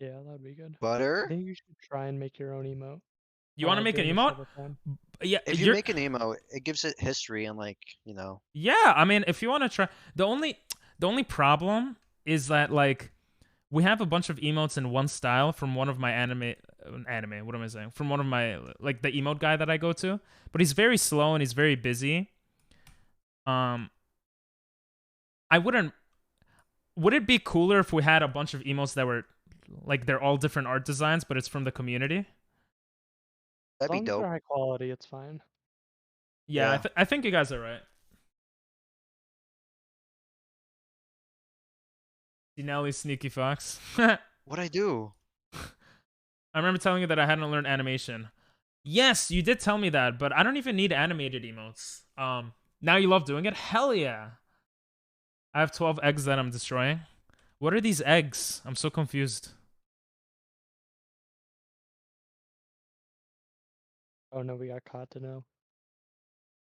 Yeah, that'd be good. I Butter. think you should try and make your own emote. You want to make an during the emote? Silvertime. Yeah, If you you're- make an emote, it gives it history and like, you know. Yeah, I mean, if you want to try, the only problem is that like we have a bunch of emotes in one style from one of my anime. What am I saying? From one of my like the emote guy that I go to, but he's very slow and he's very busy. I wouldn't. Would it be cooler if we had a bunch of emotes that were like they're all different art designs, but it's from the community? As That'd be long as they're dope. high quality, it's fine. Yeah, Yeah. I think you guys are right. Nelly Sneaky Fox. What'd I do? I remember telling you that I hadn't learned animation. Yes, you did tell me that, but I don't even need animated emotes. Now you love doing it? Hell yeah. I have 12 eggs that I'm destroying. What are these eggs? I'm so confused. Oh no, we got caught to know.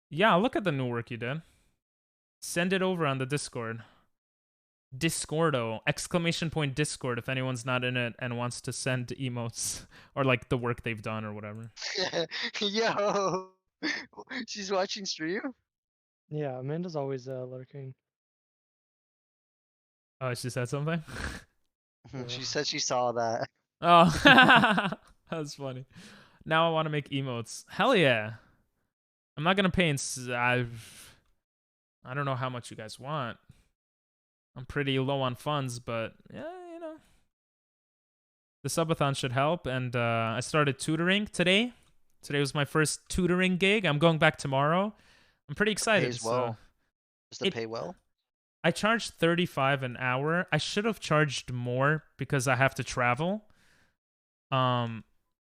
Yeah, I'll look at the new work you did. Send it over on the Discord. Discordo! Exclamation point Discord if anyone's not in it and wants to send emotes or like the work they've done or whatever. Yo, she's watching stream. Mm-hmm. Yeah, Amanda's always lurking. Oh, she said something? She said she saw that. Oh, that's funny. Now I want to make emotes. Hell yeah. I'm not going to pay in... I don't know how much you guys want. I'm pretty low on funds, but yeah, you know. The subathon should help, and I started tutoring today. Today was my first tutoring gig. I'm going back tomorrow. I'm pretty excited. Pays well. Does it it- pay well? I charged $35 an hour. I should have charged more because I have to travel. And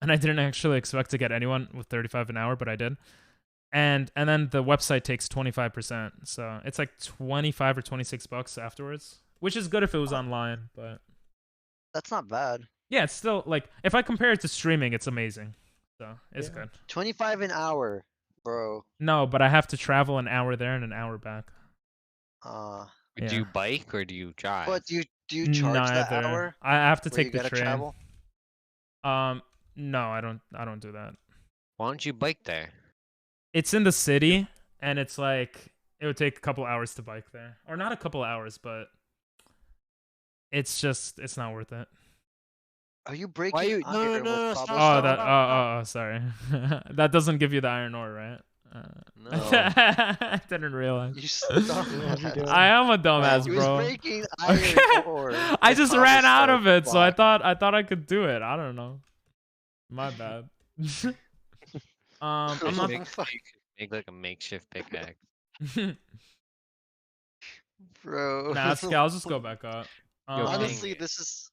I didn't actually expect to get anyone with $35 an hour, but I did. And then the website takes 25%. So it's like 25 or $26 afterwards, which is good if it was online, but That's not bad. yeah, it's still like if I compare it to streaming, it's amazing. So it's Yeah. good. 25 an hour, bro. No, but I have to travel an hour there and an hour back. Uh, Do Yeah. you bike or do you drive? but do you charge that Neither. hour? I have to where take you the gotta train. travel? No, I don't do that. Why don't you bike there? It's in the city, and it's like it would take a couple hours to bike there, or not a couple hours, but it's not worth it. Are you breaking? you- iron no, no, with no, stop, cobblestone? Oh, that. Oh, sorry. That doesn't give you the iron ore, right? No. I didn't realize. You stop What'd you that. do? I am a dumbass, He was bro. breaking iron ore. I with just ran out of cobblestone it, so I block. thought I could do it. I don't know. My bad. I'm You not. could make like a makeshift pickaxe. Bro. Nah, Sky, I'll just go back up. Yo, Honestly, Ping. this is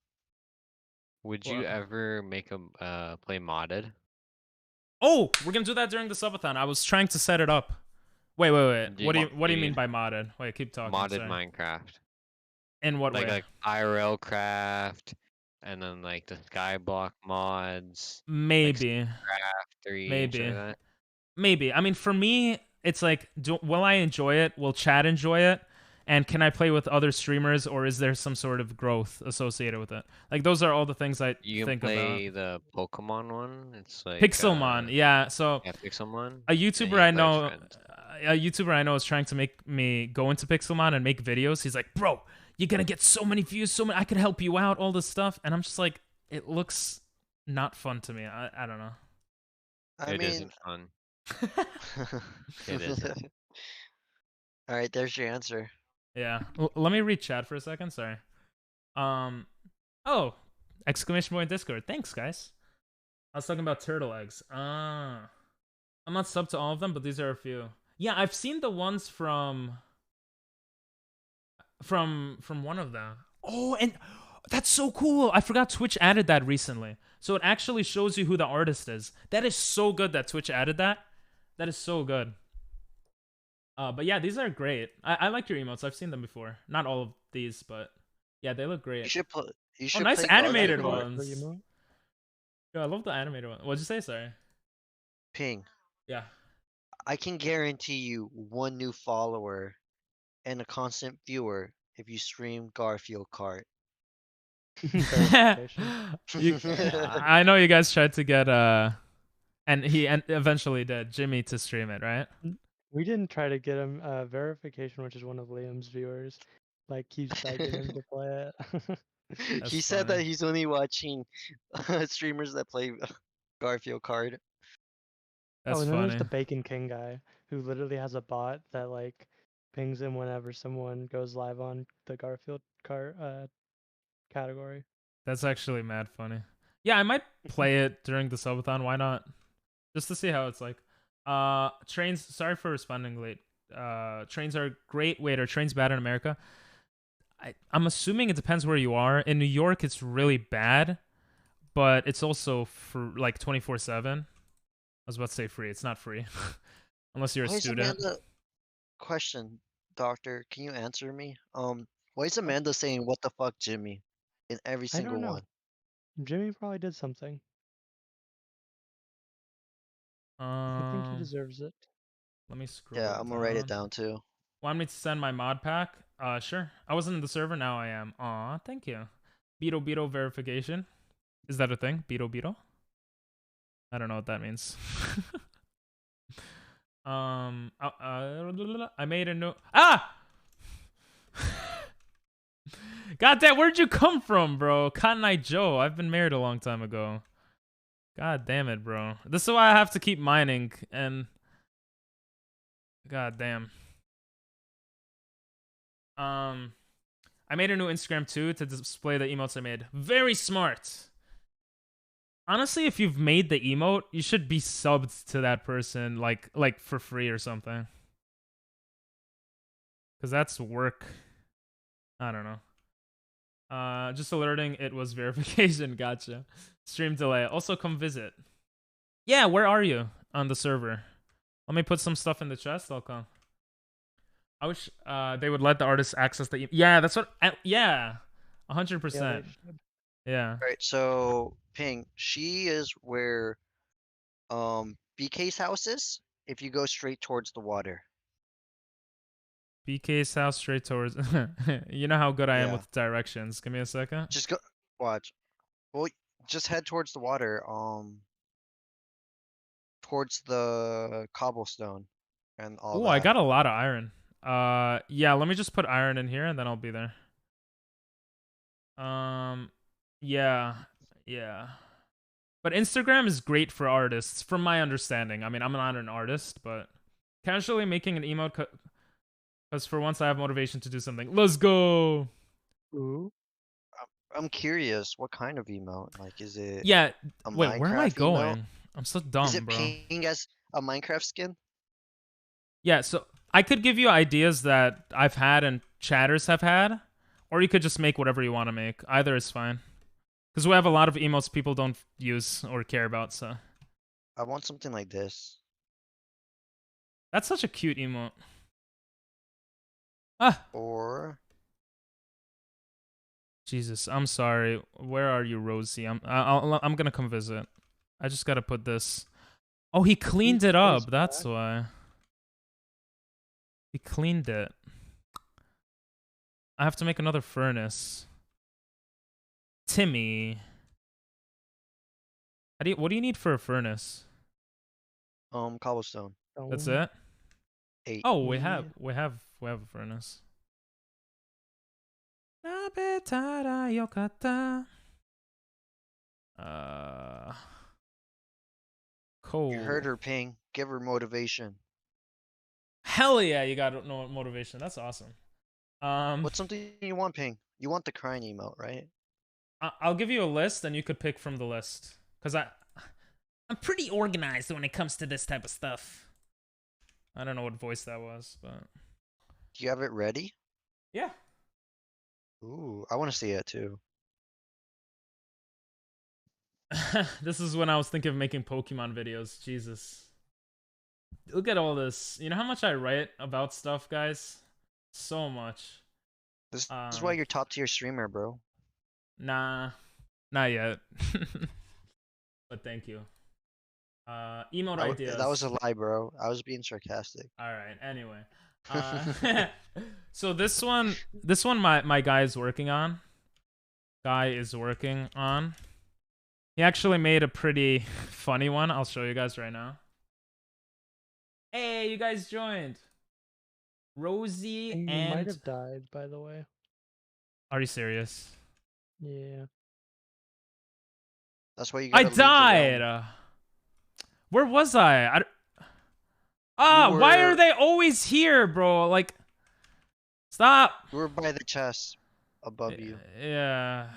Would you What? ever make a play modded? Oh, we're gonna do that during the subathon. I was trying to set it up. Wait. Do What do you- you do mean you- by modded? Wait, keep talking. Modded sorry. Minecraft. In what Like way? like IRL craft and then like the skyblock mods, Maybe. craft 3 and Maybe. shit like that. Maybe. I mean, for me, it's like, will I enjoy it? Will Chad enjoy it? And can I play with other streamers, or is there some sort of growth associated with it? Like, those are all the things I You think play about. the Pokemon one. It's like Pixelmon, yeah. So yeah, Pixelmon. a and you YouTuber play I with know, friends. is trying to make me go into Pixelmon and make videos. He's like, bro, you're gonna get so many views, so many. I can help you out, all this stuff. And I'm just like, it looks not fun to me. I don't know. I It mean, isn't fun. It isn't. All right, there's your answer. Yeah. Let me read chat for a second. Sorry. Oh, exclamation point Discord. Thanks, guys. I was talking about turtle eggs. I'm not sub to all of them, but these are a few. Yeah, I've seen the ones from one of them. Oh, and that's so cool. I forgot Twitch added that recently. So it actually shows you who the artist is. That is so good that Twitch added that. That is so good. But yeah, these are great. I like your emotes. I've seen them before. Not all of these, but yeah, they look great. You should play. You should nice play animated Garfield. ones. Yeah, I love the animated one. What'd you say? Sorry. Ping. Yeah. I can guarantee you 1 new follower and a constant viewer if you stream Garfield Kart. I know you guys tried to get and he eventually did Jimmy to stream it, right? We didn't try to get him verification, which is one of Liam's viewers. Like, keeps begging him to play it. He said that he's only watching streamers that play Garfield Kart. That's and then funny. there's the Bacon King guy who literally has a bot that like pings him whenever someone goes live on the Garfield Kart category. That's actually mad funny. Yeah, I might play it during the subathon. Why not? Just to see how it's like. Trains. Sorry for responding late. Trains are great. Wait, are trains bad in America? I'm assuming it depends where you are. In New York, it's really bad, but it's also for like 24/7. I was about to say free. It's not free, unless you're a student. Question, doctor, can you answer me? Why is Amanda saying "What the fuck, Jimmy" in every I single don't know. one? Jimmy probably did something. I think he deserves it. Let me scroll. Yeah, I'm gonna write it down too. Want me to send my mod pack? Sure. I wasn't in the server. Now I am. Aw, thank you. Beetle verification. Is that a thing? Beetle? I don't know what that means. I made a note. Ah! God damn, where'd you come from, bro? Cotton Eye Joe. I've been married a long time ago. God damn it, bro. This is why I have to keep mining, and god damn. I made a new Instagram too to display the emotes I made. Very smart. Honestly, if you've made the emote, you should be subbed to that person like for free or something. Cause that's work. I don't know. Just alerting it was verification. Gotcha. Stream delay. Also come visit. Yeah, where are you on the server? Let me put some stuff in the chest. I'll come. I wish they would let the artists access the. Yeah, that's what. Yeah, 100%. Yeah. All right, so Ping, she is where BK's house is. If you go straight towards the water. BK's house straight towards. You know how good I am Yeah. with directions. Give me a second. Just go. Watch. Well, just head towards the water. Towards the cobblestone, and all Oh, that. I got a lot of iron. Yeah, let me just put iron in here and then I'll be there. Yeah. But Instagram is great for artists, from my understanding. I mean, I'm not an artist, but casually making an emote because for once I have motivation to do something. Let's go. Ooh. I'm curious, what kind of emote? Like, is it? Yeah. A Wait, where am I Minecraft going? emote? I'm so dumb, Is it bro. Ping as a Minecraft skin? Yeah, so I could give you ideas that I've had and chatters have had, or you could just make whatever you want to make. Either is fine. Because we have a lot of emotes people don't use or care about, so. I want something like this. That's such a cute emote. Ah! Or Jesus, I'm sorry. Where are you, Rosie? I'm gonna come visit. I just gotta put this. Oh, he cleaned it up. That's why. He cleaned it. I have to make another furnace. Timmy. What do you need for a furnace? Cobblestone. That's Stone. it? 8. Oh, we Yeah. have a furnace. Nabetada yokata. Coal. You heard her, Ping. Give her motivation. Hell yeah, you got no motivation. That's awesome. What's something you want, Ping? You want the crying emote, right? I'll give you a list, and you could pick from the list. Cause I'm pretty organized when it comes to this type of stuff. I don't know what voice that was, but Do you have it ready? yeah. Ooh, I want to see it too. This is when I was thinking of making Pokemon videos. Jesus. Look at all this. You know how much I write about stuff, guys? So much. This is why you're top tier streamer, bro. Nah. Not yet. But thank you. Emote ideas. That was a lie, bro. I was being sarcastic. Alright, anyway. So this one my guy is working on. He actually made a pretty funny one. I'll show you guys right now. Hey, you guys joined. Rosie You and might have died, by the way. Are you serious? Yeah. That's why you I gotta leave the realm. died. Where was I? Why are were- they always here, bro? Like, stop. You were by the chest above you. Yeah.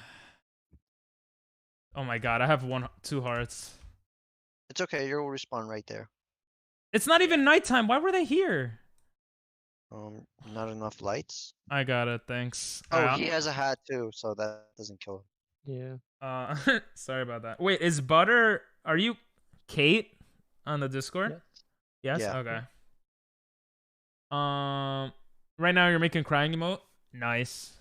Oh my god, I have 2 hearts. It's okay, you'll respawn right there. It's not even nighttime. Why were they here? Not enough lights. I got it. Thanks. Oh, he has a hat too, so that doesn't kill him. Yeah. Sorry about that. Wait, is Butter? Are you Kate on the Discord? Yes. Yes. Yeah. Okay. Right now you're making crying emote. Nice.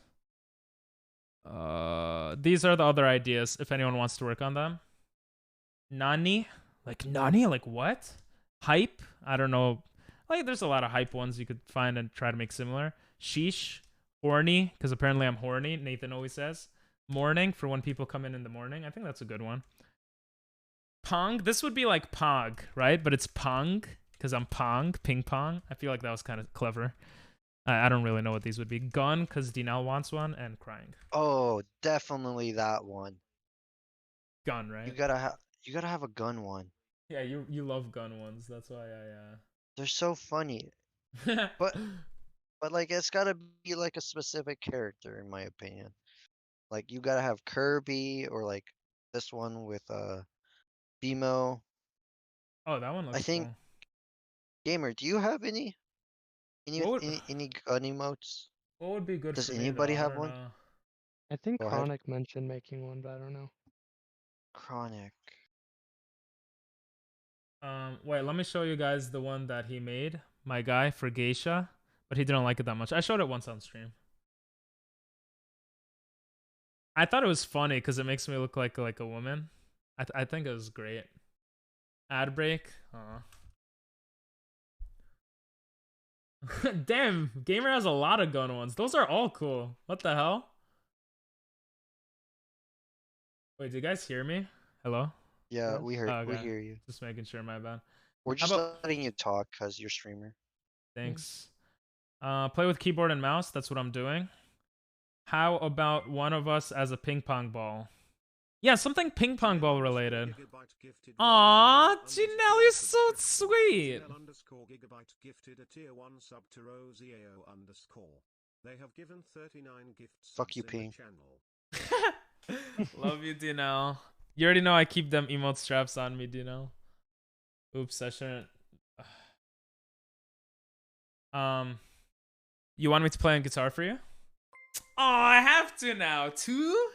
These are the other ideas. If anyone wants to work on them. Nani? Like what? Hype? I don't know. Like, there's a lot of hype ones you could find and try to make similar. Sheesh. Horny, because apparently I'm horny. Nathan always says. Morning, for when people come in the morning. I think that's a good one. Pong. This would be like Pog, right? But it's Pong, because I'm Pong. Ping pong. I feel like that was kind of clever. I don't really know what these would be. Gun, because Dinal wants one. And crying. Oh, definitely that one. Gun, right? You gotta have a gun one. Yeah, you love gun ones. That's why They're so funny. I But like it's gotta be like a specific character in my opinion. Like you gotta have Kirby or like this one with BMO. Oh, that one looks I think cool. Gamer, do you have any What would- any gun emotes? What would be good Does for me, anybody though? I have don't one? know. I think Go ahead. Chronic mentioned making one, but I don't know. Chronic. Wait, let me show you guys the one that he made. My guy for Geisha, but he didn't like it that much. I showed it once on stream. I thought it was funny because it makes me look like a woman. I think it was great. Ad break. Damn, Gamer has a lot of gun ones. Those are all cool. What the hell? Wait, do you guys hear me? Hello? Yeah, Yes. we heard we Okay. hear you. Just making sure, my bad. We're How just about- letting you talk because you're streamer. Thanks. Play with keyboard and mouse. That's what I'm doing. How about one of us as a ping pong ball? Yeah, something ping pong ball related. Aw, Janelle, you're so sweet. They have given 39 gifts. Fuck you, Ping. Love you, Dino. You already know I keep them emote straps on me, Dino. Oops, I shouldn't. You want me to play on guitar for you? Oh, I have to now. 2?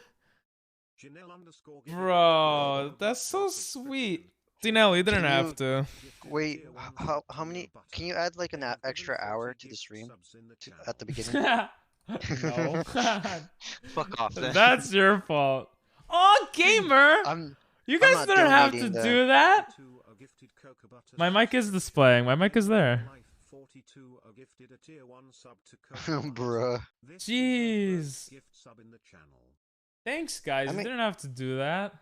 Bro, that's so sweet. Dinelle, you didn't Can have you- to. Wait, how many? Can you add like an extra hour to the stream at the beginning? No. Fuck off then. That's your fault. Oh, Gamer! You guys not didn't have to donating do that. My mic is displaying. My mic is there. 22 are gifted a tier 1 sub to Coco. Bruh. This is their first Jeez. gift sub in the channel. Thanks, guys. I You mean- didn't have to do that.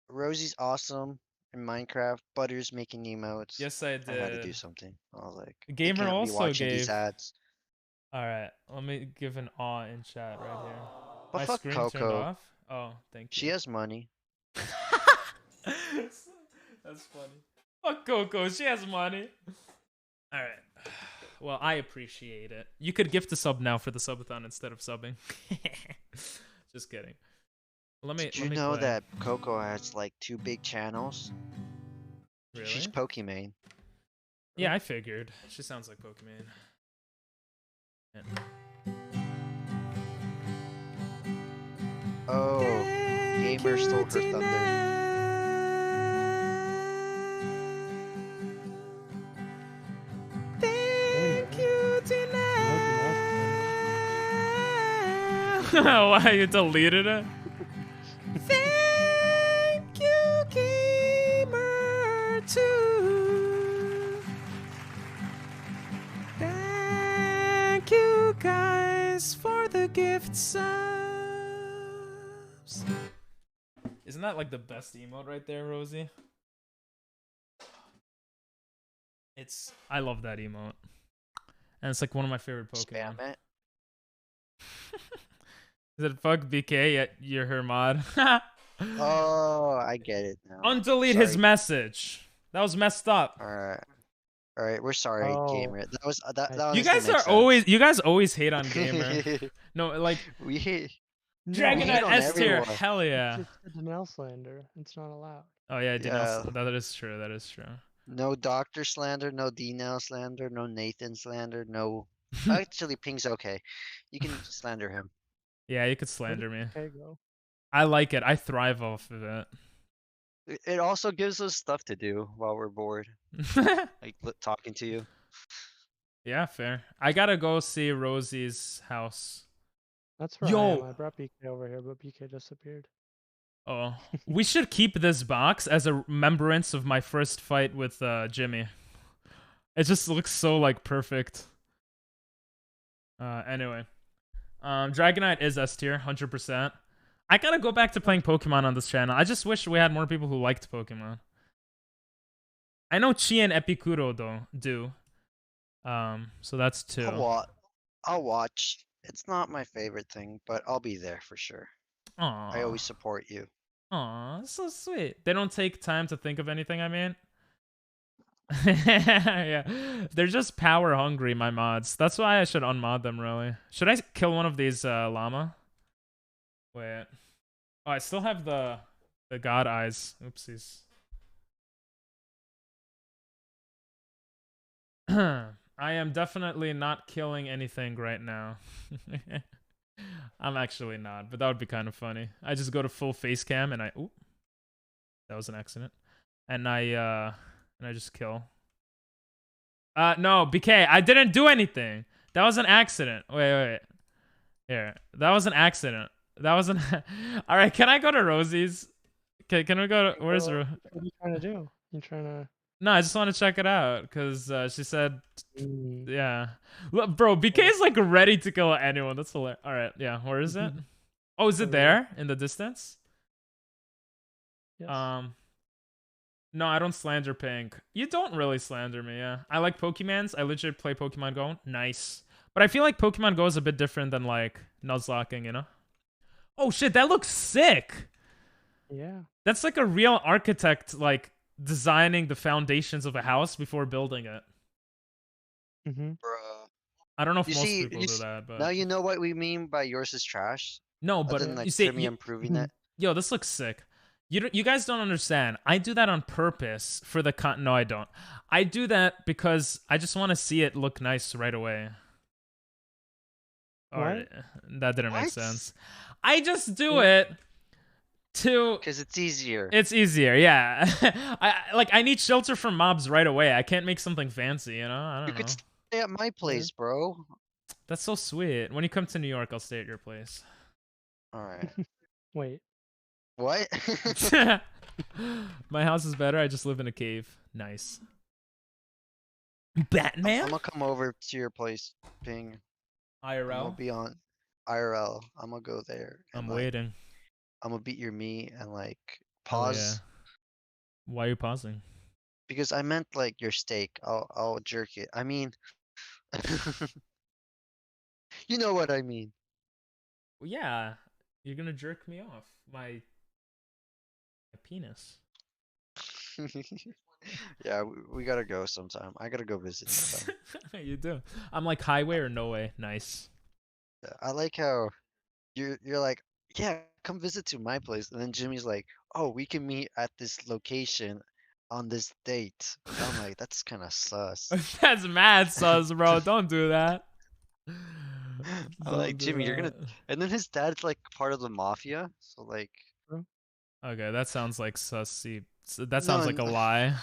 Rosie's awesome in Minecraft. Butter's making emotes. Yes, I I had to do did. something. I was like, they Gamer can't be also watching these gave. ads. All right, let me give an awe in chat right here. But My fuck screen turned Coco. off. Oh, thank She you. has money. That's funny. Fuck Coco. She has money. All right. Well, I appreciate it. You could gift a sub now for the subathon instead of subbing. Just kidding. Let me. Did let you me know play. that Coco has like 2 big channels? Really? She's Pokimane. Yeah, I figured. She sounds like Pokemon. Yeah. Oh, Gamer stole her thunder. Thank you, Why you deleted it? Thank you, Gamer 2. Thank you guys for the gift subs. Isn't that like the best emote right there, Rosie? I love that emote. And it's like one of my favorite Pokemon. Spam it. Is it fuck BK yet you're her mod? Oh, I get it now. Undelete his Sorry. message. That was messed up. Alright, we're sorry, Oh. Gamer. That was that. You That You honestly guys makes are sense. always hate on Gamer. No, like we hate. Dragonite hate on S tier, everyone. hell yeah. It's a Denell slander. It's not allowed. Oh yeah, Yeah. that is true. That is true. No Doctor slander, no D-Now slander, no Nathan slander, no. Actually, Ping's okay. You can slander him. Yeah, you could slander me. Okay, go. I like it. I thrive off of it. It also gives us stuff to do while we're bored, like talking to you. Yeah, fair. I gotta go see Rosie's house. That's where I Yo. am. I brought BK over here, but BK disappeared. Oh, we should keep this box as a remembrance of my first fight with Jimmy. It just looks so like perfect. Anyway, Dragonite is S tier, 100%. I gotta go back to playing Pokemon on this channel. I just wish we had more people who liked Pokemon. I know Chi and Epikuro though do. So that's 2. I'll watch. It's not my favorite thing, but I'll be there for sure. Aww. I always support you. Aw, so sweet. They don't take time to think of anything, I mean. Yeah. They're just power hungry, my mods. That's why I should unmod them, really. Should I kill one of these llama? Wait. Oh, I still have the god eyes. Oopsies. I am definitely not killing anything right now. I'm actually not, but that would be kind of funny. I just go to full face cam and ooh, that was an accident. And I just kill. No, BK, I didn't do anything. That was an accident. Wait. Here, that was an accident. That was an. All right, can I go to Rosie's? Can we go to where's What are you trying to do? You trying to? No, I just want to check it out because she said, Mm. yeah. Look, bro, BK is like ready to kill anyone. That's hilarious. All right, yeah. Where is it? Oh, is it Over there in the distance? Yes. No, I don't slander Pink. You don't really slander me, yeah. I like Pokemons. I legit play Pokemon Go. Nice. But I feel like Pokemon Go is a bit different than like Nuzlocking, you know? Oh shit, that looks sick. Yeah. That's like a real architect like designing the foundations of a house before building it. Mm-hmm. Bruh. I don't know if You most see- people you do s- that, but Now you know what we mean by yours is trash. no, Other but than like you see, Timmy improving it. yo, this looks sick. You guys don't understand. I do that on purpose for the No, I don't. I do that because I just want to see it look nice right away. Or What? that didn't make What? sense. I just do it to. Because it's easier. It's easier, yeah. I need shelter from mobs right away. I can't make something fancy, you know. I You don't know. could stay at my place, bro. That's so sweet. When you come to New York, I'll stay at your place. Alright. Wait. What? My house is better. I just live in a cave. Nice. Batman? I'm gonna come over to your place, Ping. I'm gonna IRL. be on IRL. I'm gonna go there. And, I'm like, waiting. I'm gonna beat your meat and like Hell pause yeah. Why are you pausing? because I meant like your steak. I'll jerk it. I mean, you know what I mean. Well, yeah, you're gonna jerk me off. My penis. Yeah, we gotta go sometime. I gotta go visit sometime. You do. I'm like highway or no way. Nice. Yeah, I like how you're like, yeah, come visit to my place, and then Jimmy's like, oh, we can meet at this location on this date. And I'm like, that's kind of sus. That's mad sus, bro. Don't do that. I'm like, Don't do Jimmy, you're gonna. that. And then his dad's like part of the mafia, so like. Okay, that sounds like sussy. That No, sounds like a lie.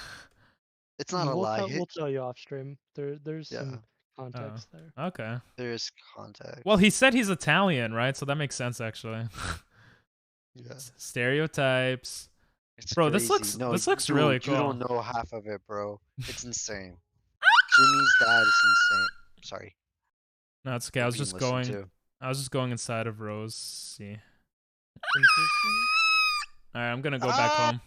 It's not a lie. We'll tell you off stream. There's Yeah. some context there. Okay. There's context. Well, he said he's Italian, right? So that makes sense, actually. Yeah. Stereotypes. It's Bro, crazy. this looks dude, really You cool. don't know half of it, bro. It's insane. Jimmy's dad is insane. Sorry. No, it's okay. I was being just listened going. to. I was just going inside of Rose. See. Interesting. All right, I'm gonna go back Ah! home.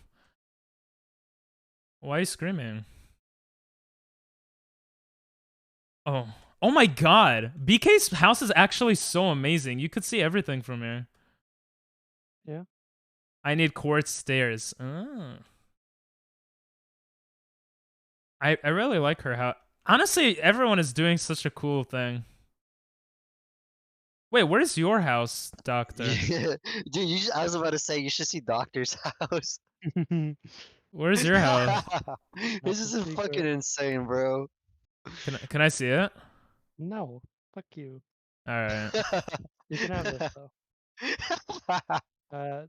Why are you screaming? Oh. Oh my god. BK's house is actually so amazing. You could see everything from here. Yeah. I need quartz stairs. Oh. I really like her house. Honestly, everyone is doing such a cool thing. Wait, where's your house, Doctor? Yeah. Dude, I was about to say you should see Doctor's house. Where's your house? This is a secret. fucking insane, bro. Can I see it? No, fuck you. All right. You can have this though.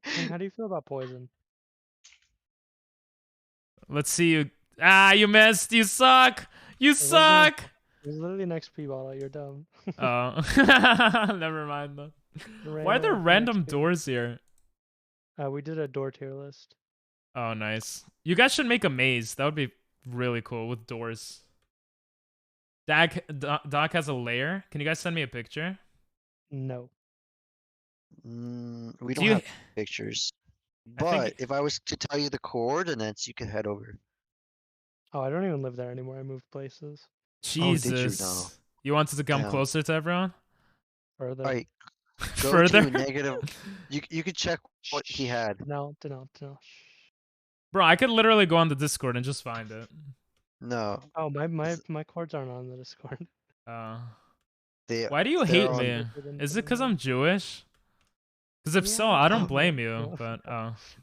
Tim, how do you feel about poison? Let's see you. Ah, you missed. You suck. You wasn't- suck. It was literally next bottle. You're dumb. Oh, never mind then. You Why are ran there away from random XP. doors here? We did a door tier list. Oh, nice. You guys should make a maze. That would be really cool with doors. Doc has a lair. Can you guys send me a picture? No. We Do don't you- have pictures. I think- But if I was to tell you the coordinates, you could head over. Oh, I don't even live there anymore. I moved places. Oh, did you Jesus. now? You wanted to come Damn. closer to everyone? Further. All right, go Further? to negative. You could check what he had. No. Shh. Bro, I could literally go on the Discord and just find it. No, Oh, my cords aren't on the Discord. they. Why do you They're hate on- me? Is it because I'm Jewish? Because if so, Yeah, I don't probably. blame you. No. But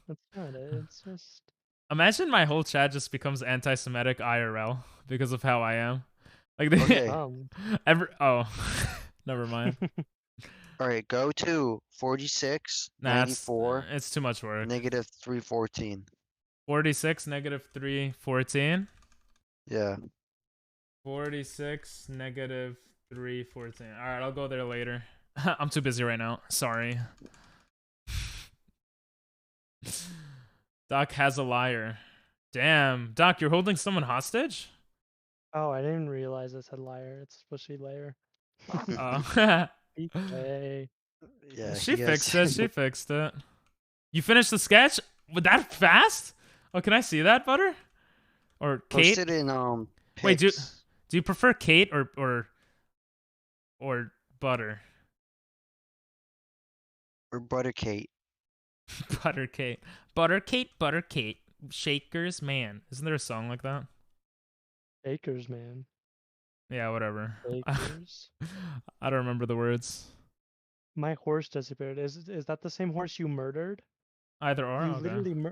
That's not it. It's just. imagine my whole chat just becomes anti-Semitic IRL because of how I am. Like they, Okay. never mind. All right, go to 46, Nah, it's, 94, it's too much work. negative 314. 46 negative 314. Yeah. 46 negative 314. All right, I'll go there later. I'm too busy right now. Sorry. Doc has a liar. Damn, Doc, you're holding someone hostage? Oh, I didn't realize it said liar. It's supposed to be layer. Oh. Hey. Yeah. She he has- fixed it. She fixed it. You finished the sketch? Was that fast? Oh, can I see that, Butter? Or Kate? Posted in Wait, pics. Do you prefer Kate or Butter? Or Butter Kate. Butter Kate. Butter Kate, Butter Kate. Shakers, man. Isn't there a song like that? Bakers, man. Yeah, whatever. Bakers. I don't remember the words. My horse disappeared. Is that the same horse you murdered? Either or. You Okay. literally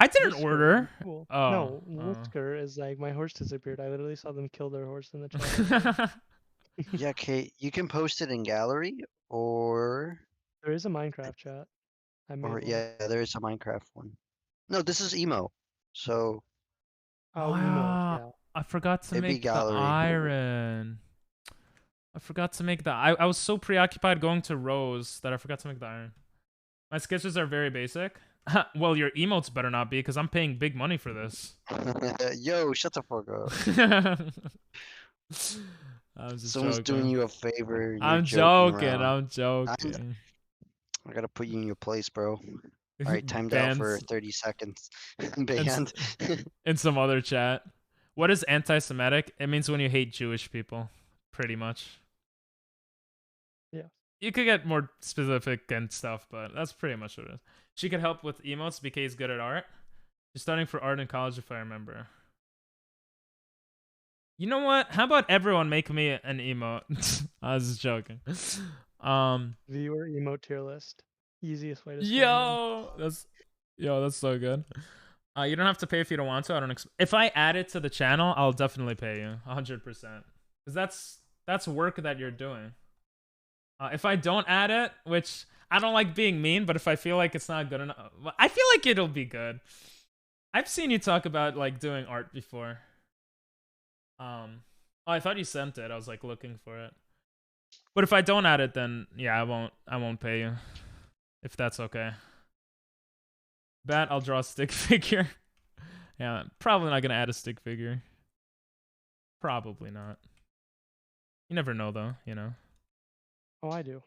I didn't Whisker, order. cool. Oh, No, oh. Whisker is like my horse disappeared. I literally saw them kill their horse in the chat. Yeah, Kate. You can post it in gallery or There is a Minecraft chat. I made one. yeah, there is a Minecraft one. No, this is emo. So Oh, Wow. emo, I forgot to It'd be make the gallery. iron. I forgot to make the. I was so preoccupied going to Rose that I forgot to make the iron. My sketches are very basic. Well, your emotes better not be, because I'm paying big money for this. yo, shut the fuck up. I'm just Someone's joking. doing you a favor. You're I'm joking. joking. Around. I'm joking. I gotta put you in your place, bro. All right, timed out for 30 seconds. Banned. In some other chat. What is anti-Semitic? It means when you hate Jewish people, pretty much. Yeah. You could get more specific and stuff, but that's pretty much what it is. She could help with emotes. BK is good at art. She's studying for art in college, if I remember. You know what? How about everyone make me an emote? I was just joking. Viewer emote tier list. Easiest way to. That's so good. You don't have to pay if you don't want to. I don't. If I add it to the channel, I'll definitely pay you 100%. Because that's work that you're doing. If I don't add it, which I don't like being mean, but if I feel like it's not good enough, I feel like it'll be good. I've seen you talk about like doing art before. Oh, I thought you sent it. I was like looking for it. But if I don't add it, then yeah, I won't pay you. If that's okay. Bet I'll draw a stick figure. Yeah, probably not gonna add a stick figure. Probably not. You never know though, you know. Oh, I do.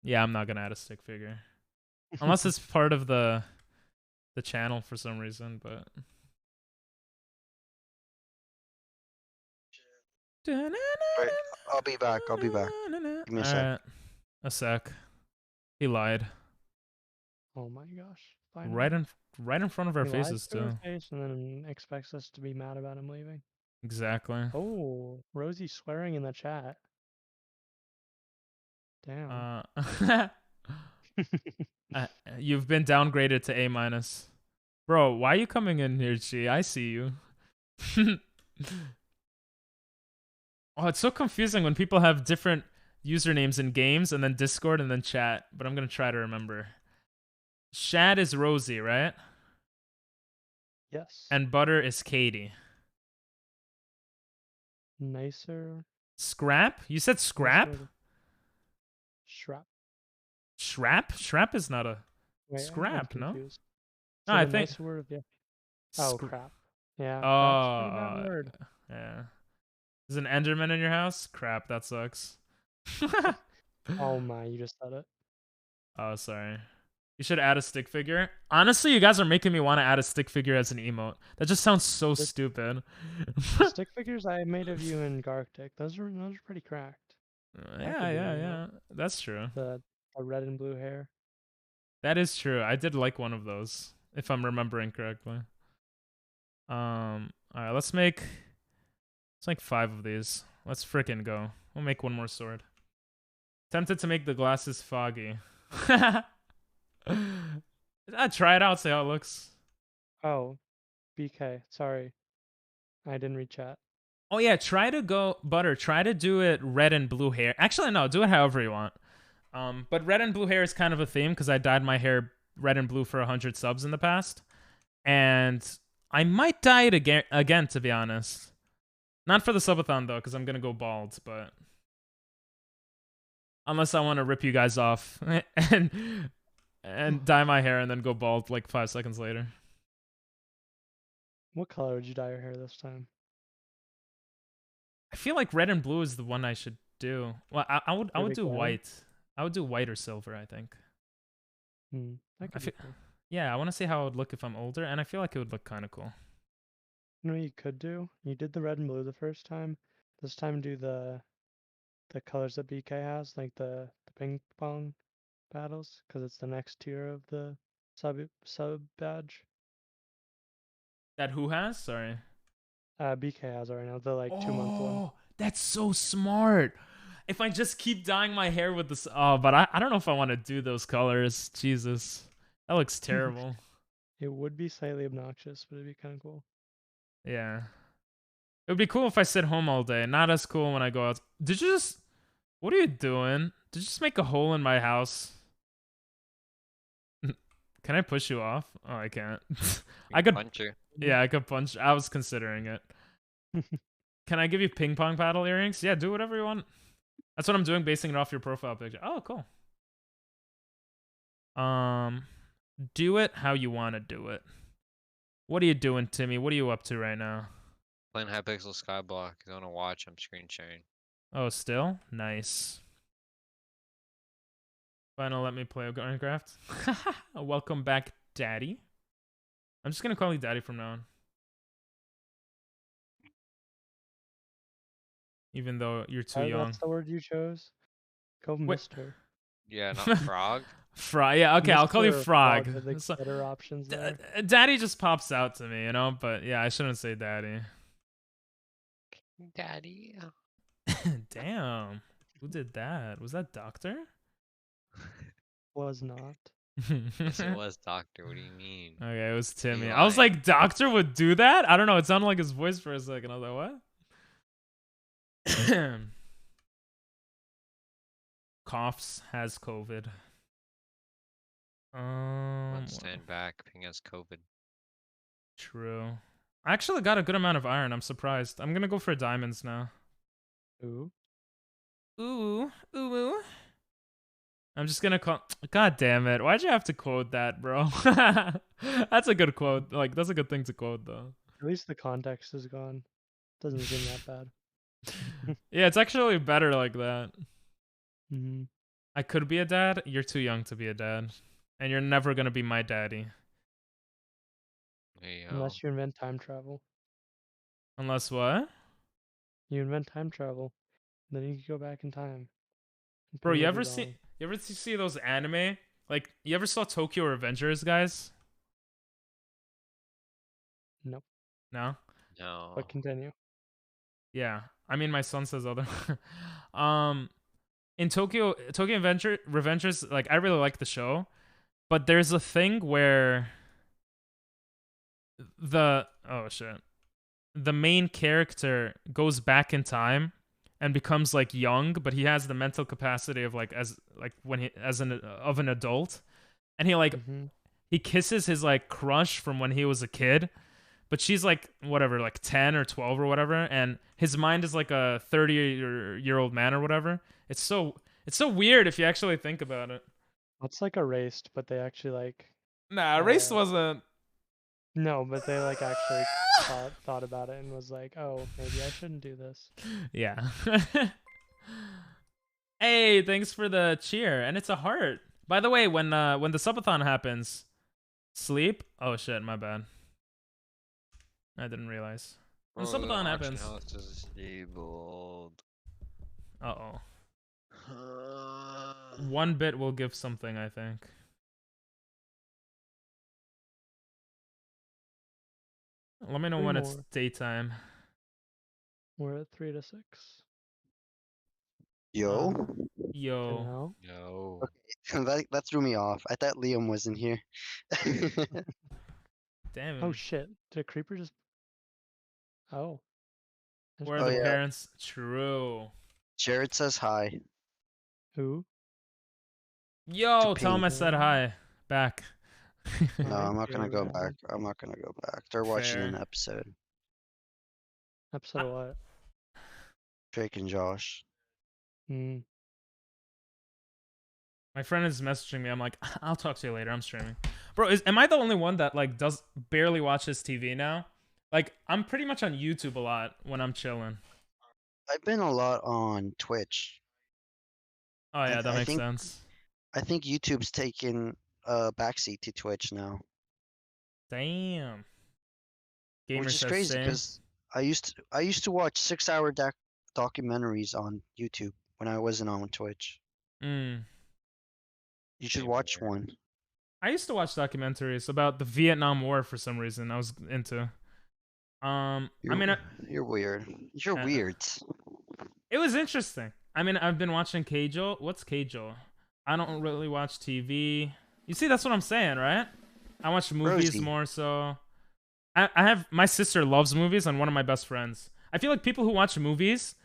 Yeah, I'm not gonna add a stick figure. Unless it's part of the channel for some reason, but Wait, I'll be back. Give me a sec. A sec. He lied. Oh my gosh. Finally. Right in front of our He lies faces to our too. face and then expects us to be mad about him leaving. Exactly. Oh, Rosie swearing in the chat. Damn. You've been downgraded to A-. Bro, why are you coming in here, G? I see you. Oh, it's so confusing when people have different usernames in games and then Discord and then chat, but I'm going to try to remember. Shad is Rosie, right? Yes. And Butter is Katie. Nicer. Scrap? You said scrap? Shrap. Shrap? Shrap is not a Wait, scrap, no? No, I think. Nice word, yeah. Oh, crap. Yeah. Oh, Crap's a pretty bad word. Yeah. Is an Enderman in your house? Crap, that sucks. Oh my, you just said it. Oh, sorry. You should add a stick figure. Honestly, you guys are making me want to add a stick figure as an emote. That just sounds so stupid. The stick figures I made of you in Garctic, those are pretty cracked. Yeah. That's true. The red and blue hair. That is true. I did like one of those, if I'm remembering correctly. Alright, let's make 5 of these. Let's frickin' go. We'll make one more sword. Tempted to make the glasses foggy. Try it out, see how it looks. Oh, BK, sorry. I didn't read chat. Oh yeah, try to do it red and blue hair. Actually, no, do it however you want. But red and blue hair is kind of a theme because I dyed my hair red and blue for 100 subs in the past. And I might dye it again, to be honest. Not for the subathon though, because I'm gonna go bald, but unless I want to rip you guys off and dye my hair and then go bald like 5 seconds later. What color would you dye your hair this time? I feel like red and blue is the one I should do. Well, I would do white. I would do white or silver, I think. That could be cool. Yeah, I want to see how it would look if I'm older, and I feel like it would look kind of cool. You know what you could do? You did the red and blue the first time. This time do the colors that BK has, like the ping pong battles, because it's the next tier of the sub badge. That who has? Sorry. BK has it right now, the like 2-month one. Oh, that's so smart. If I just keep dyeing my hair with this, but I don't know if I want to do those colors. Jesus, that looks terrible. It would be slightly obnoxious, but it'd be kind of cool. Yeah, it would be cool if I sit home all day. Not as cool when I go out. What are you doing? Did you just make a hole in my house? Can I push you off? Oh, I can't. I could punch you. Yeah, I could punch. I was considering it. Can I give you ping pong paddle earrings? Yeah, do whatever you want. That's what I'm doing, basing it off your profile picture. Oh, cool. Do it how you want to do it. What are you doing, Timmy? What are you up to right now? Playing Hypixel Skyblock. If you want to watch, I'm screen sharing. Oh, still? Nice. Final, let me play Minecraft. Welcome back, Daddy. I'm just gonna call you Daddy from now on. Even though you're too young. That's the word you chose. Go, Wait. Mister. Yeah, not Frog. Frog. Yeah, okay, I'll call you Mr. Frog. Frog, the So- better options there. Daddy just pops out to me, you know? But yeah, I shouldn't say Daddy. Daddy. Damn. Who did that? Was that Doctor? Was not. Yes, it was Doctor. What do you mean? Okay, it was Timmy. You I was lying. like, Doctor would do that? I don't know. It sounded like his voice for a second. I was like, what? Coughs has COVID. Let's stand back. Ping has COVID. True. I actually got a good amount of iron. I'm surprised. I'm gonna go for diamonds now. Ooh. Ooh, ooh, ooh. I'm just gonna call. God damn it! Why'd you have to quote that, bro? That's a good quote. Like, that's a good thing to quote, though. At least the context is gone. Doesn't seem that bad. Yeah, it's actually better like that. Mm-hmm. I could be a dad. You're too young to be a dad, and you're never gonna be my daddy There you go. Unless you invent time travel. unless what? You invent time travel, then you can go back in time. and Bro, prove you it ever wrong. see? You ever see those anime? Like, you ever saw Tokyo Revengers, guys? Nope. No. No. But continue. Yeah, I mean, my son says other. In Tokyo Revengers, like, I really like the show, but there's a thing where the main character goes back in time and becomes like young, but he has the mental capacity of like an adult, and he like Mm-hmm. he kisses his like crush from when he was a kid, but she's like whatever, like 10 or 12 or whatever, and his mind is like a 30-year-old man or whatever. It's so weird if you actually think about it. It's like erased, but they actually like Nah, race wasn't. no, but they like actually thought about it and was like, oh, maybe I shouldn't do this. Yeah. Hey, thanks for the cheer, and it's a heart. By the way, when the subathon happens, sleep. Oh shit, my bad. I didn't realize. When the Oh, the subathon auction happens. house is disabled. Uh oh. 1 bit will give something, I think. Let me know 3 when it's more. daytime. We're at 3 to 6. Yo, For Yo. now. No. that threw me off. I thought Liam wasn't here. Damn. Oh shit! Did a creeper just? Oh. There's Where are Oh, the yeah. parents? True. Jared says hi. Who? Yo, tell him I ping. said hi. Back. No, Hi, I'm not gonna go Jared. back. I'm not gonna go back. They're watching an Fair. episode. Episode of what? Drake and Josh. Hmm. My friend is messaging me. I'm like, I'll talk to you later. I'm streaming. Bro, am I the only one that like barely watches TV now? Like, I'm pretty much on YouTube a lot when I'm chilling. I've been a lot on Twitch. Oh yeah, that I makes think- sense. I think YouTube's taken a backseat to Twitch now, Damn. Gamer which is says crazy same. because I used to watch 6-hour documentaries on YouTube when I wasn't on Twitch. Mm. You should Same watch here. one. I used to watch documentaries about the Vietnam War for some reason. I was into. I mean, You're weird. You're Uh, weird. it was interesting. I mean, I've been watching Keijo. What's Keijo? I don't really watch TV. You see, that's what I'm saying, right? I watch movies Rosie. more so. I have my sister loves movies and one of my best friends. I feel like people who watch movies,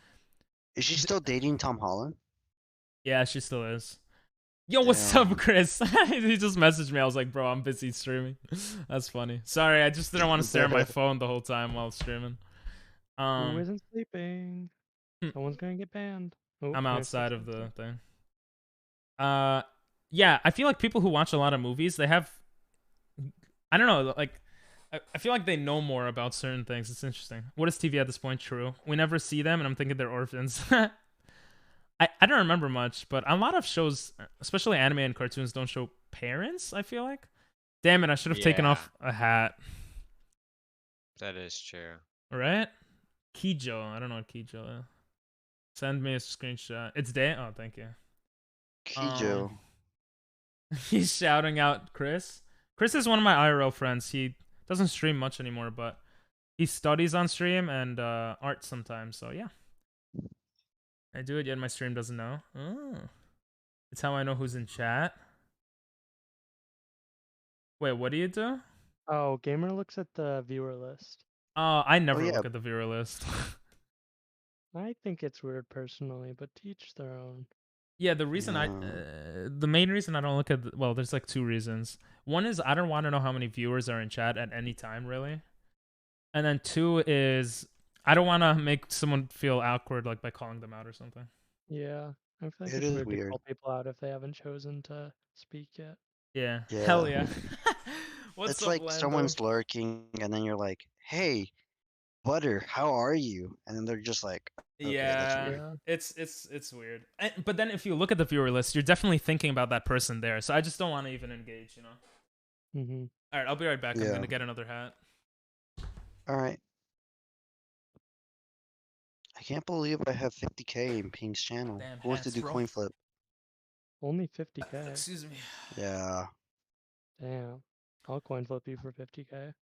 Is she still dating Tom Holland? yeah, she still is. Yo, what's Damn. up, Chris? He just messaged me. I was like, bro, I'm busy streaming. That's funny. Sorry, I just didn't want to stare at my phone the whole time while streaming. Who isn't sleeping? hmm. Someone's gonna get banned. Oh, I'm there's outside of something. the thing. Yeah, I feel like people who watch a lot of movies, they have, I don't know, like, I feel like they know more about certain things. It's interesting. What is TV at this point? True. We never see them, and I'm thinking they're orphans. I don't remember much, but a lot of shows, especially anime and cartoons, don't show parents, I feel like. Damn it, I should have taken Yeah. off a hat. That is true. Right? Kijo. I don't know what Kijo is. Send me a screenshot. It's day? Oh, thank you. Kijo. He's shouting out Chris. Chris is one of my IRL friends. He doesn't stream much anymore, but he studies on stream and art sometimes. So yeah, I do it, yet my stream doesn't know. Oh, it's how I know who's in chat. Wait, what do you do? Oh, Gamer looks at the viewer list. Oh, I never yeah. look at the viewer list. I think it's weird personally, but to each their own. Yeah, the reason the main reason I don't look at, well, there's like two reasons. One is I don't want to know how many viewers are in chat at any time, really. And then two is I don't want to make someone feel awkward, like by calling them out or something. Yeah, I feel like It it's is weird to weird. call people out if they haven't chosen to speak yet. Yeah. Yeah. Hell yeah. What's It's up, like Lando? someone's lurking, and then you're like, "Hey, Butter, how are you?" And then they're just like, okay, that's Yeah, weird. it's weird. But then if you look at the viewer list, you're definitely thinking about that person there. So I just don't want to even engage, you know. Mm-hmm. All right, I'll be right back. I'm Yeah. gonna get another hat. All right. I can't believe I have 50K in Pink's channel. Damn Who wants to hats, do bro. coin flip? Only 50K. Excuse me. Yeah. Damn. I'll coin flip you for 50K.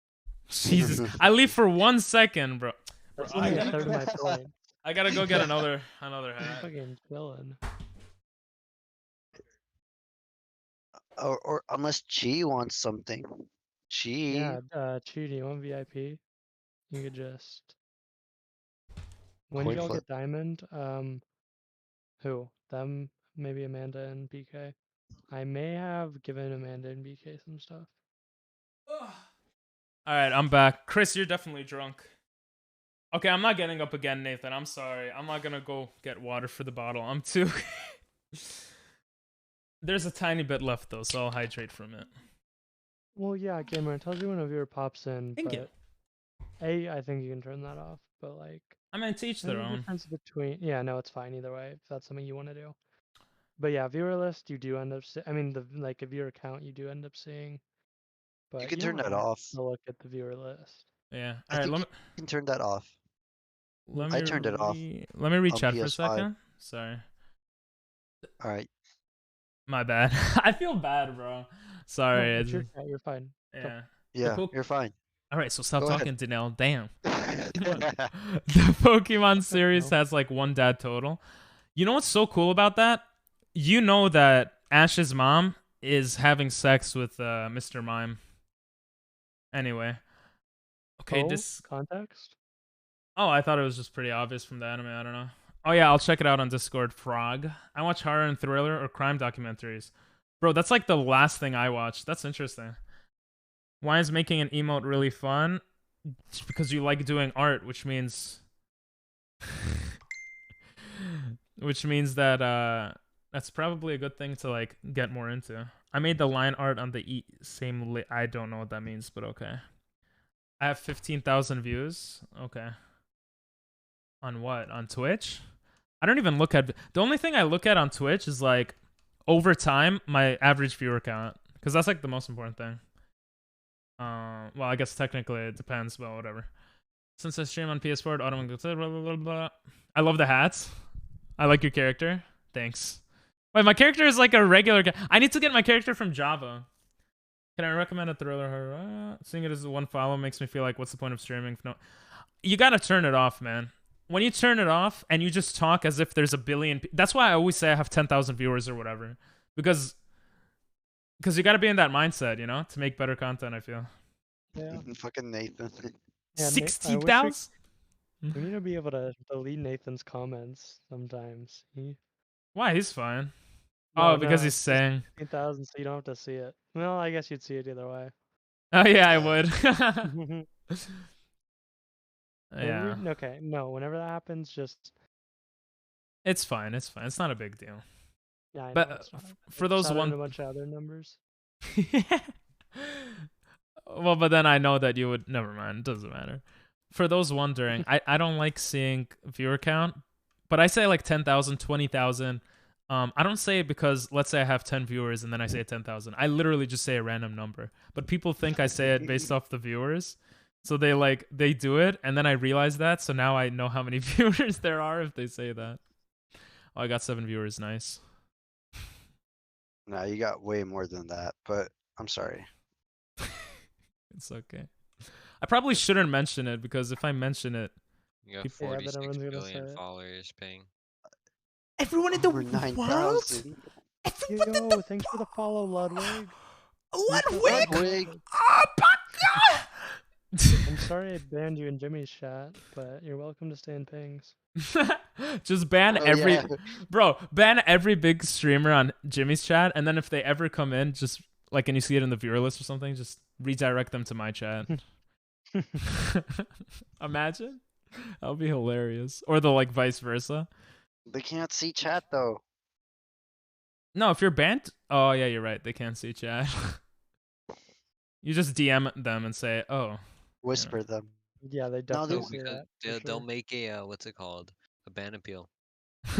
Jesus, I leave for 1 second, bro. That's I only a gotta, third of my point. I gotta go get another I'm hat. fucking chilling. Or unless Chi wants something. Chi. Yeah, Chi, do you want VIP? You could just. When Coin did y'all flip. get diamond? Who? Them? Maybe Amanda and BK. I may have given Amanda and BK some stuff. All right, I'm back. Chris, you're definitely drunk. Okay, I'm not getting up again, Nathan. I'm sorry. I'm not gonna go get water for the bottle. I'm too. There's a tiny bit left though, so I'll hydrate from it. Well, yeah, Gamer, it tells you when a viewer pops in. Thank but you. I think you can turn that off, but like. I mean, to each There's their a own. difference between. Yeah, no, it's fine either way if that's something you want to do. But yeah, viewer list, you do end up. I mean, like a viewer count, you do end up seeing. But You can turn don't that have off. to look at the viewer list. Yeah. I All right. think Let me. you can turn that off. Let I me turned it off Let me read on chat for a PS5. second. Sorry. All right. My bad. I feel bad, bro. Sorry. No, it's it's your just- cat, you're fine. yeah. Yeah, Poke- you're fine. All right. So stop Go ahead. talking, Danelle. Damn. The Pokemon series has like one dad total. You know what's so cool about that? You know that Ash's mom is having sex with Mr. Mime. Anyway. Okay, Oh, this. context. Oh, I thought it was just pretty obvious from the anime. I don't know. Oh yeah, I'll check it out on Discord. Frog. I watch horror and thriller or crime documentaries. Bro, that's like the last thing I watched. That's interesting. Why is making an emote really fun? It's because you like doing art, which means that that's probably a good thing to like get more into. I made the line art on the same I don't know what that means, but okay. I have 15,000 views. Okay. On what? On Twitch? I don't even look at the only thing I look at on Twitch is like over time my average viewer count, because that's like the most important thing. Well, I guess technically it depends, but whatever. Since I stream on PS4, blah, blah, blah, blah. I love the hats. I like your character. Thanks. Wait, my character is like a regular guy. I need to get my character from Java. Can I recommend a thriller horror? Seeing it as one follow makes me feel like, what's the point of streaming? If no, you gotta turn it off, man. When you turn it off and you just talk as if there's a billion, that's why I always say I have 10,000 viewers or whatever, because you gotta be in that mindset, you know, to make better content. I feel. Yeah. Fucking Nathan. Yeah, 60,000. We need to be able to delete Nathan's comments sometimes. Why? He's fine. No, Oh, because no, he's it's just saying. 15,000, so you don't have to see it. Well, I guess you'd see it either way. Oh yeah, I Yeah. would. When Yeah, okay, no, whenever that happens, just it's fine. It's fine. It's not a big deal. yeah. I But know, it's not. for those Shout out one, a bunch of other numbers. Well, but then I know that you would. Never mind. It doesn't matter. For those wondering, I don't like seeing viewer count, but I say like 10,000, 20,000. I don't say it because let's say I have 10 viewers and then I say 10,000. I literally just say a random number. But people think I say it based off the viewers. So they do it and then I realize that. So now I know how many viewers there are if they say that. Oh, I got 7 viewers. Nice. No, you got way more than that, but I'm sorry. It's okay. I probably shouldn't mention it because if I mention it, You got People- Yeah, but 46 everyone's gonna say billion it. followers ping. everyone in Over 9,000. Yo, thanks for the follow, Ludwig. Ludwig. Oh my I'm sorry I banned you in Jimmy's chat, but you're welcome to stay in pings. god! Just ban Oh, every yeah. bro. Ban every big streamer on Jimmy's chat, and then if they ever come in, just like and you see it in the viewer list or something, just redirect them to my chat. Imagine, that would be hilarious. Or the like vice versa. They can't see chat though. No, if you're banned, oh yeah, you're right. They can't see chat. You just DM them and say, "Oh, Whisper them. Yeah, they No, definitely they- see Because that. for they'll sure. make a what's it called? A ban appeal.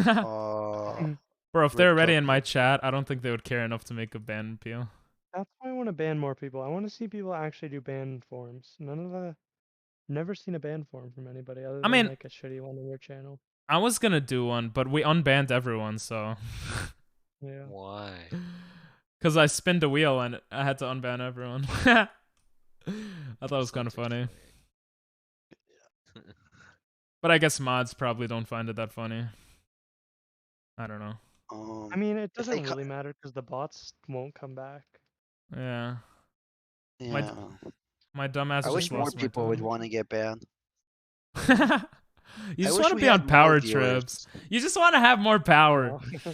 Oh, bro." If they're Rip already in my Cookie. chat, I don't think they would care enough to make a ban appeal. That's why I want to ban more people. I want to see people actually do ban forms. Never seen a ban form from anybody other than mean- like a shitty one on your channel. I was gonna do one, but we unbanned everyone, so. Yeah. Why? Because I spinned a wheel and I had to unban everyone. I thought it was kind of Sounds funny. exciting. But I guess mods probably don't find it that funny. I don't know. I mean, it if they doesn't co- really matter because the bots won't come back. Yeah. yeah. My dumbass I just wish more lost my people would time. want to get banned. You just wish want to we be had on power more trips. viewers. You just want to have more power. No.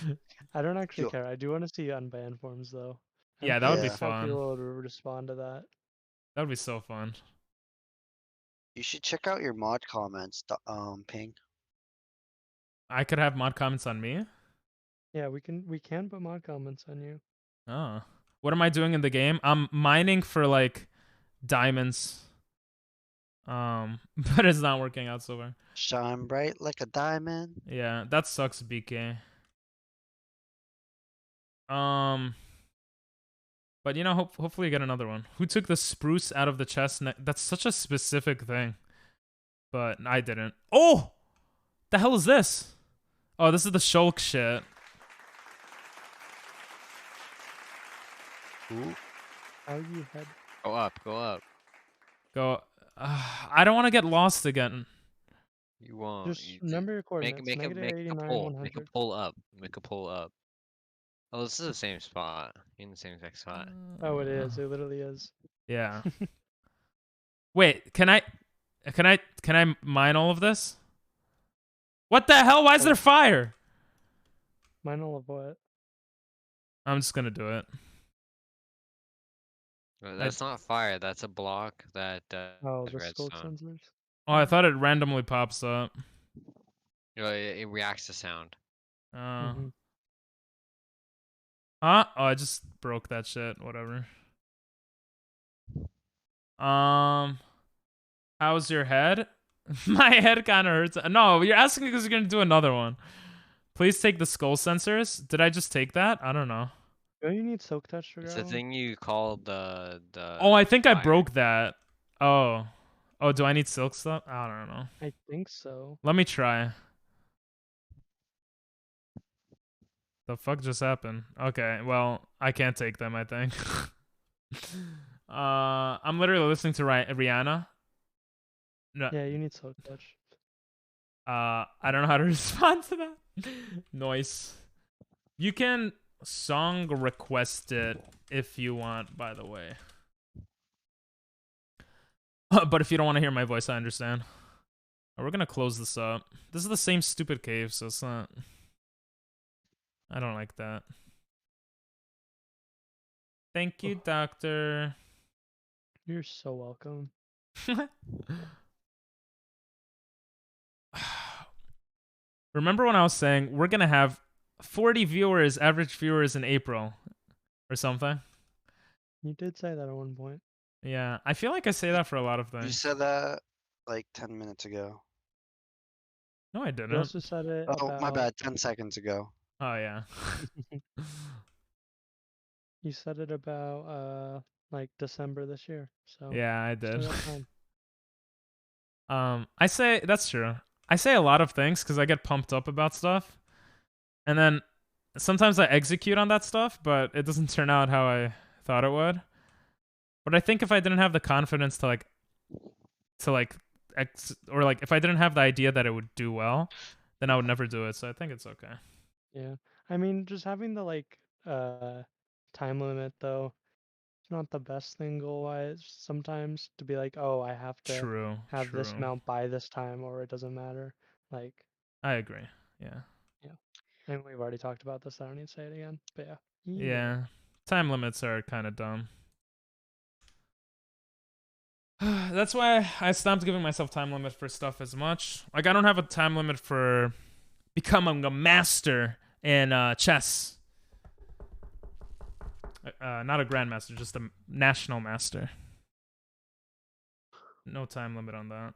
I don't actually Yo- care. I do want to see unban forms though. I'm Yeah, that would be curious how fun. people would respond to that. That would be so fun. You should check out your mod comments, Ping. I could have mod comments on me. Yeah, we can put mod comments on you. Oh. What am I doing in the game? I'm mining for like diamonds. But it's not working out so far. Shine bright like a diamond. Yeah, that sucks, BK. But you know, hopefully you get another one. Who took the spruce out of the chest? That's such a specific thing. But I didn't. Oh! The hell is this? Oh, this is the shulk shit. Ooh. How you had Go up, go up. Go. I don't want to get lost again. You won't. just You remember your make coordinates. make a negative make a 89, pull. 100. Make a pull up. Make a pull up. Oh, this is the same spot. You're in the same exact spot. Oh, it is. It literally is. Yeah. Wait, can I mine all of this? What the hell? Why is there fire? Mine all of what? I'm just gonna do it. That's not fire. That's a block that Oh, is the skulk redstone. sensors. Oh, I thought it randomly pops up. You know, it reacts to sound. Oh. Mhm. Huh? Oh, I just broke that shit. Whatever. How's your head? My head kind of hurts. No, you're asking because you're gonna do another one. Please take the skull sensors. Did I just take that? I don't know. Don't you need soak touch to It's grab the 'em? thing you call the. Oh, I think I fire. broke that. Oh. Oh, do I need silk stuff? I don't know. I think so. Let me try. The fuck just happened? Okay, well, I can't take them, I think. I'm literally listening to Rihanna. No, Yeah, you need soak touch. I don't know how to respond to that. Noise. You can song request it if you want, by the way. But if you don't want to hear my voice, I understand. We're gonna close this up. This is the same stupid cave, so it's not. I don't like that. Thank you, doctor. You're so welcome. Remember when I was saying we're gonna have 40 viewers, average viewers in April, or something? You did say that at one point. Yeah, I feel like I say that for a lot of You things. said that like 10 minutes ago. No, I You didn't. also said it Oh, about. my bad. 10 seconds ago. Oh yeah. You said it about like December this year. So Yeah, I still did. got time. I say that's true. I say a lot of things because I get pumped up about stuff, and then sometimes I execute on that stuff, but it doesn't turn out how I thought it would. But I think if I didn't have the confidence to like or like if I didn't have the idea that it would do well, then I would never do it. So I think it's okay. Yeah. I mean, just having the like time limit though, it's not the best thing goal wise sometimes to be like, oh, I have to True. have this True. amount by this time or it doesn't matter. Like, I agree. Yeah. and we've already talked about this, I don't need to say it again. But yeah. Either way. Yeah. Time limits are kind of dumb. That's why I stopped giving myself time limit for stuff as much. Like I don't have a time limit for becoming a master in chess. Not a grandmaster, just a national master. No time limit on that.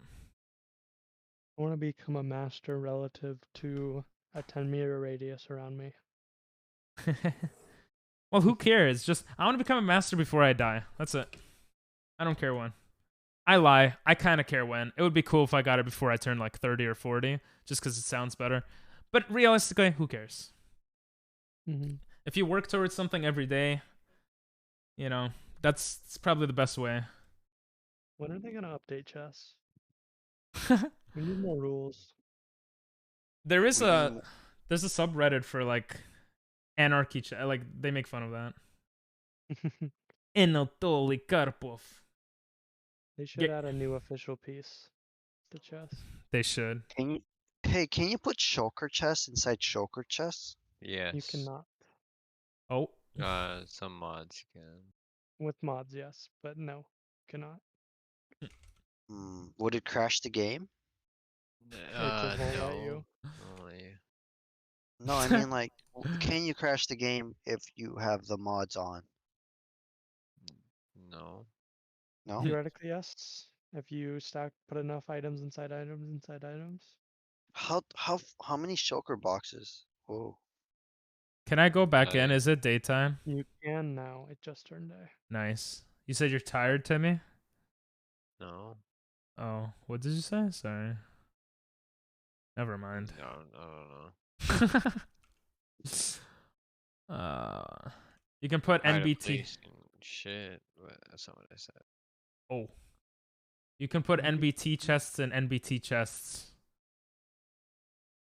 I want to become a master relative to a 10-meter radius around me. Well, who cares? Just I want to become a master before I die. That's it. I don't care when. I lie. I kind of care when. It would be cool if I got it before I turned like 30 or 40, just because it sounds better. But realistically, who cares? Mm-hmm. If you work towards something every day, that's probably the best way. When are they gonna update chess? We need more rules. There's a subreddit for like anarchy like they make fun of that. Anatoly Karpov. They should add a new official piece to chess. They should. Can you put Shulker chess inside Shulker chess? Yes. You cannot. Oh. Some mods can. With mods, yes, but no, cannot. Would it crash the game? It just won't let you. No, I mean like, can you crash the game if you have the mods on? No. No. Theoretically, yes. If you put enough items inside items. How many Shulker boxes? Whoa. Can I go back in? Is it daytime? You can now. It just turned day. Nice. You said you're tired, Timmy? No. Oh, what did you say? Sorry. Never mind. No. You can put NBT. Shit. That's not what I said. Oh. You can put NBT chests in NBT chests.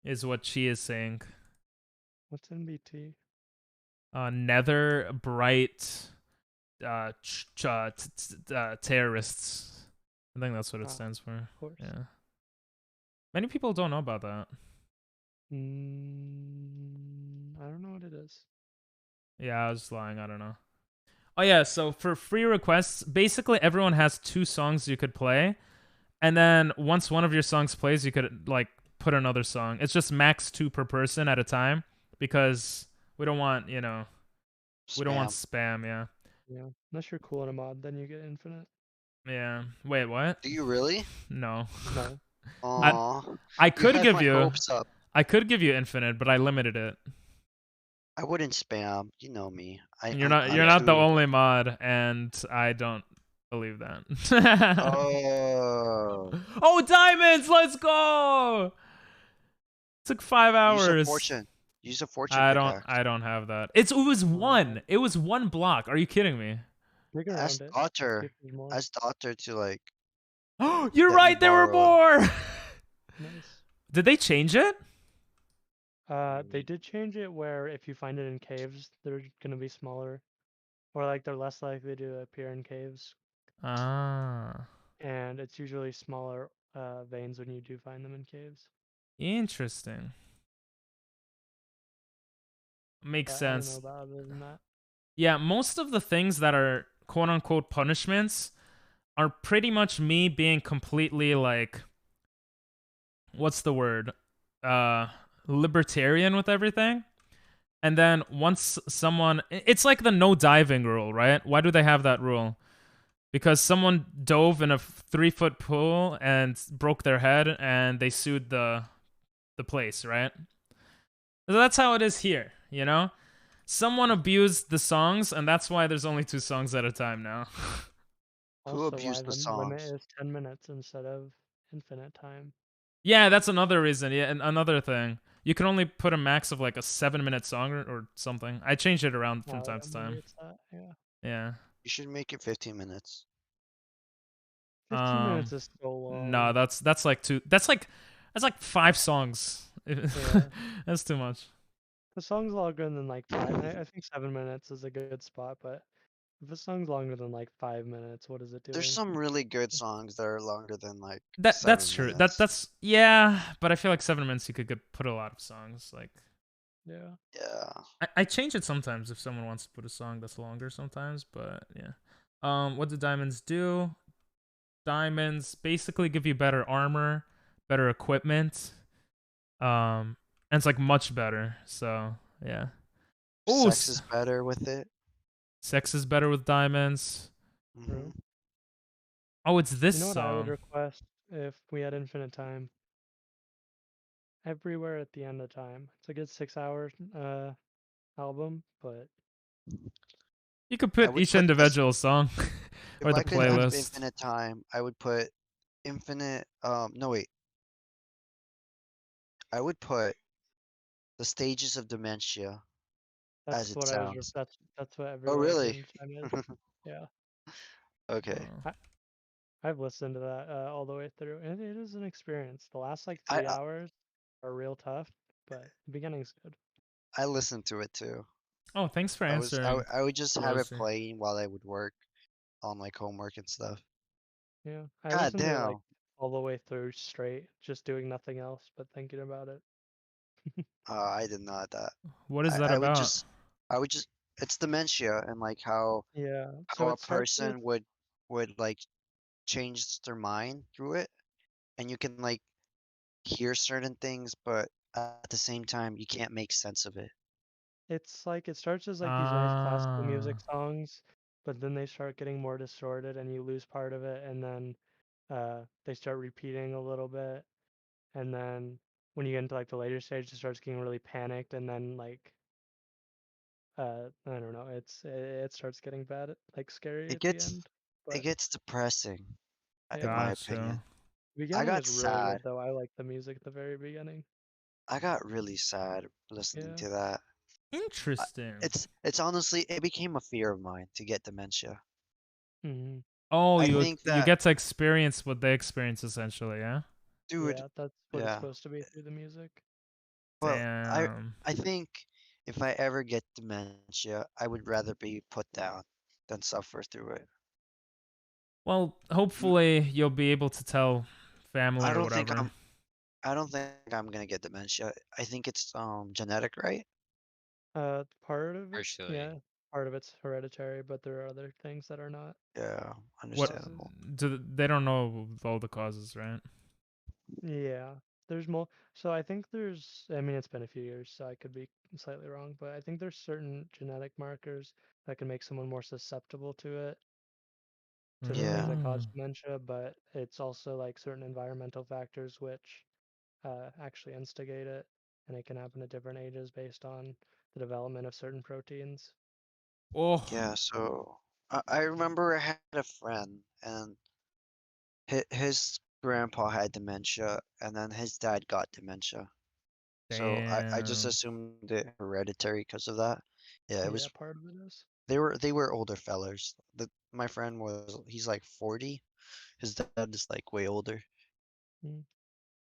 Is what she is saying. What's NBT? Nether bright terrorists. I think that's what it stands for. Of course. Yeah. Many people don't know about that. I don't know what it is. Yeah, I was lying. I don't know. Oh yeah, so for free requests, basically everyone has 2 songs you could play, and then once one of your songs plays, you could like put another song. It's just max 2 per person at a time because we don't want, we don't want spam. Yeah. Yeah, unless you're cool in a mod, then you get infinite. Yeah. Wait, what? Do you really? No. No. I could give you. Hopes up. I could give you infinite, but I limited it. I wouldn't spam. You know me. You're not the only mod, and I don't believe that. Oh, diamonds! Let's go! Took 5 hours. Use a fortune. I don't have that. It was 1. It was 1 block. Are you kidding me? Ask daughter to like. Oh, you're right. There were more. Nice. Did they change it? They did change it where if you find it in caves, they're gonna be smaller, or like they're less likely to appear in caves. Ah. And it's usually smaller veins when you do find them in caves. Interesting. Makes sense. I don't know about other than that. Yeah, most of the things that are quote unquote punishments are pretty much me being completely like, what's the word? Libertarian with everything. And then once someone, it's like the no diving rule, right? Why do they have that rule? because someone dove in a 3-foot pool and broke their head, and they sued the place, right? So that's how it is here, you know? Someone abused the songs, and that's why there's only 2 songs at a time now. Who Also, abused why the limit songs? is 10 minutes instead of infinite time. Yeah, that's another reason. Yeah, and another thing. You can only put a max of like a 7-minute song or something. I change it around from Oh, time yeah, to maybe time. it's that, yeah. Yeah. You should make it 15 minutes. 15 minutes is so long. No, that's like 5 songs. Yeah. That's too much. The song's longer than like 5. I think 7 minutes is a good spot, but if a song's longer than like 5 minutes, what is it doing? There's some really good songs that are longer than like That's 7 true. minutes. That's yeah, but I feel like 7 minutes you could put a lot of songs. Like Yeah. Yeah. I change it sometimes if someone wants to put a song that's longer sometimes, but yeah. What do diamonds do? Diamonds basically give you better armor, better equipment. And it's like much better. So yeah. Ooh, Sex is better with it. Sex is better with diamonds. True. Oh, it's this You know what I would song. request if we had infinite time? Everywhere at the End of Time. It's a good 6-hour album, but You could put would each put this- individual song or If the I could have playlist. infinite time, I would put infinite. No wait. I would put the stages of dementia. that's As it what sounds. that's what Oh Everywhere really? at the End of Time is. Yeah. Okay. I've listened to that all the way through, and it is an experience. The last like I- 3 hours are real tough, but the beginning's good. I listened to it too. Oh, thanks for answering. I would just have it Rosie. playing while I would work on like homework and stuff. Yeah, I God listened to it like damn. all the way through straight, just doing nothing else but thinking about it. I did not that. What is that I about? would just it's dementia and like how Yeah, how so a it starts person would like change their mind through it, and you can like hear certain things, but at the same time you can't make sense of it. It's like it starts as like these nice classical music songs, but then they start getting more distorted and you lose part of it, and then they start repeating a little bit, and then when you get into like the later stage, it starts getting really panicked, and then like I don't know, it starts getting bad, like scary It at the gets end. it But gets depressing, in yeah, my Gotcha. opinion. the beginning got is really sad. good though. I like the music at the very beginning. I got really sad listening Yeah. to that. Interesting. It's honestly it became a fear of mine to get dementia. Hmm. Oh, I you think you that- get to experience what they experience essentially, yeah? Dude, Yeah, that's what it's yeah. supposed to be through the music. Well, Damn. I think if I ever get dementia, I would rather be put down than suffer through it. Well, hopefully you'll be able to tell family I or don't think whatever. I don't think I'm gonna get dementia. I think it's genetic, right? Part of it, Partially. yeah, part of it's hereditary, but there are other things that are not. Yeah, What understandable. they don't know all the causes, right? Yeah, there's more. So I think there's, I mean, it's been a few years, so I could be slightly wrong, but I think there's certain genetic markers that can make someone more susceptible to it, to the things that cause dementia, but it's also like certain environmental factors which actually instigate it, and it can happen at different ages based on the development of certain proteins. Oh. Yeah, so I remember I had a friend and his grandpa had dementia and then his dad got dementia. So I just Damn. assumed it hereditary because of that. Yeah, it was part of it is. they were older fellers. My friend he's like 40. His dad is like way older.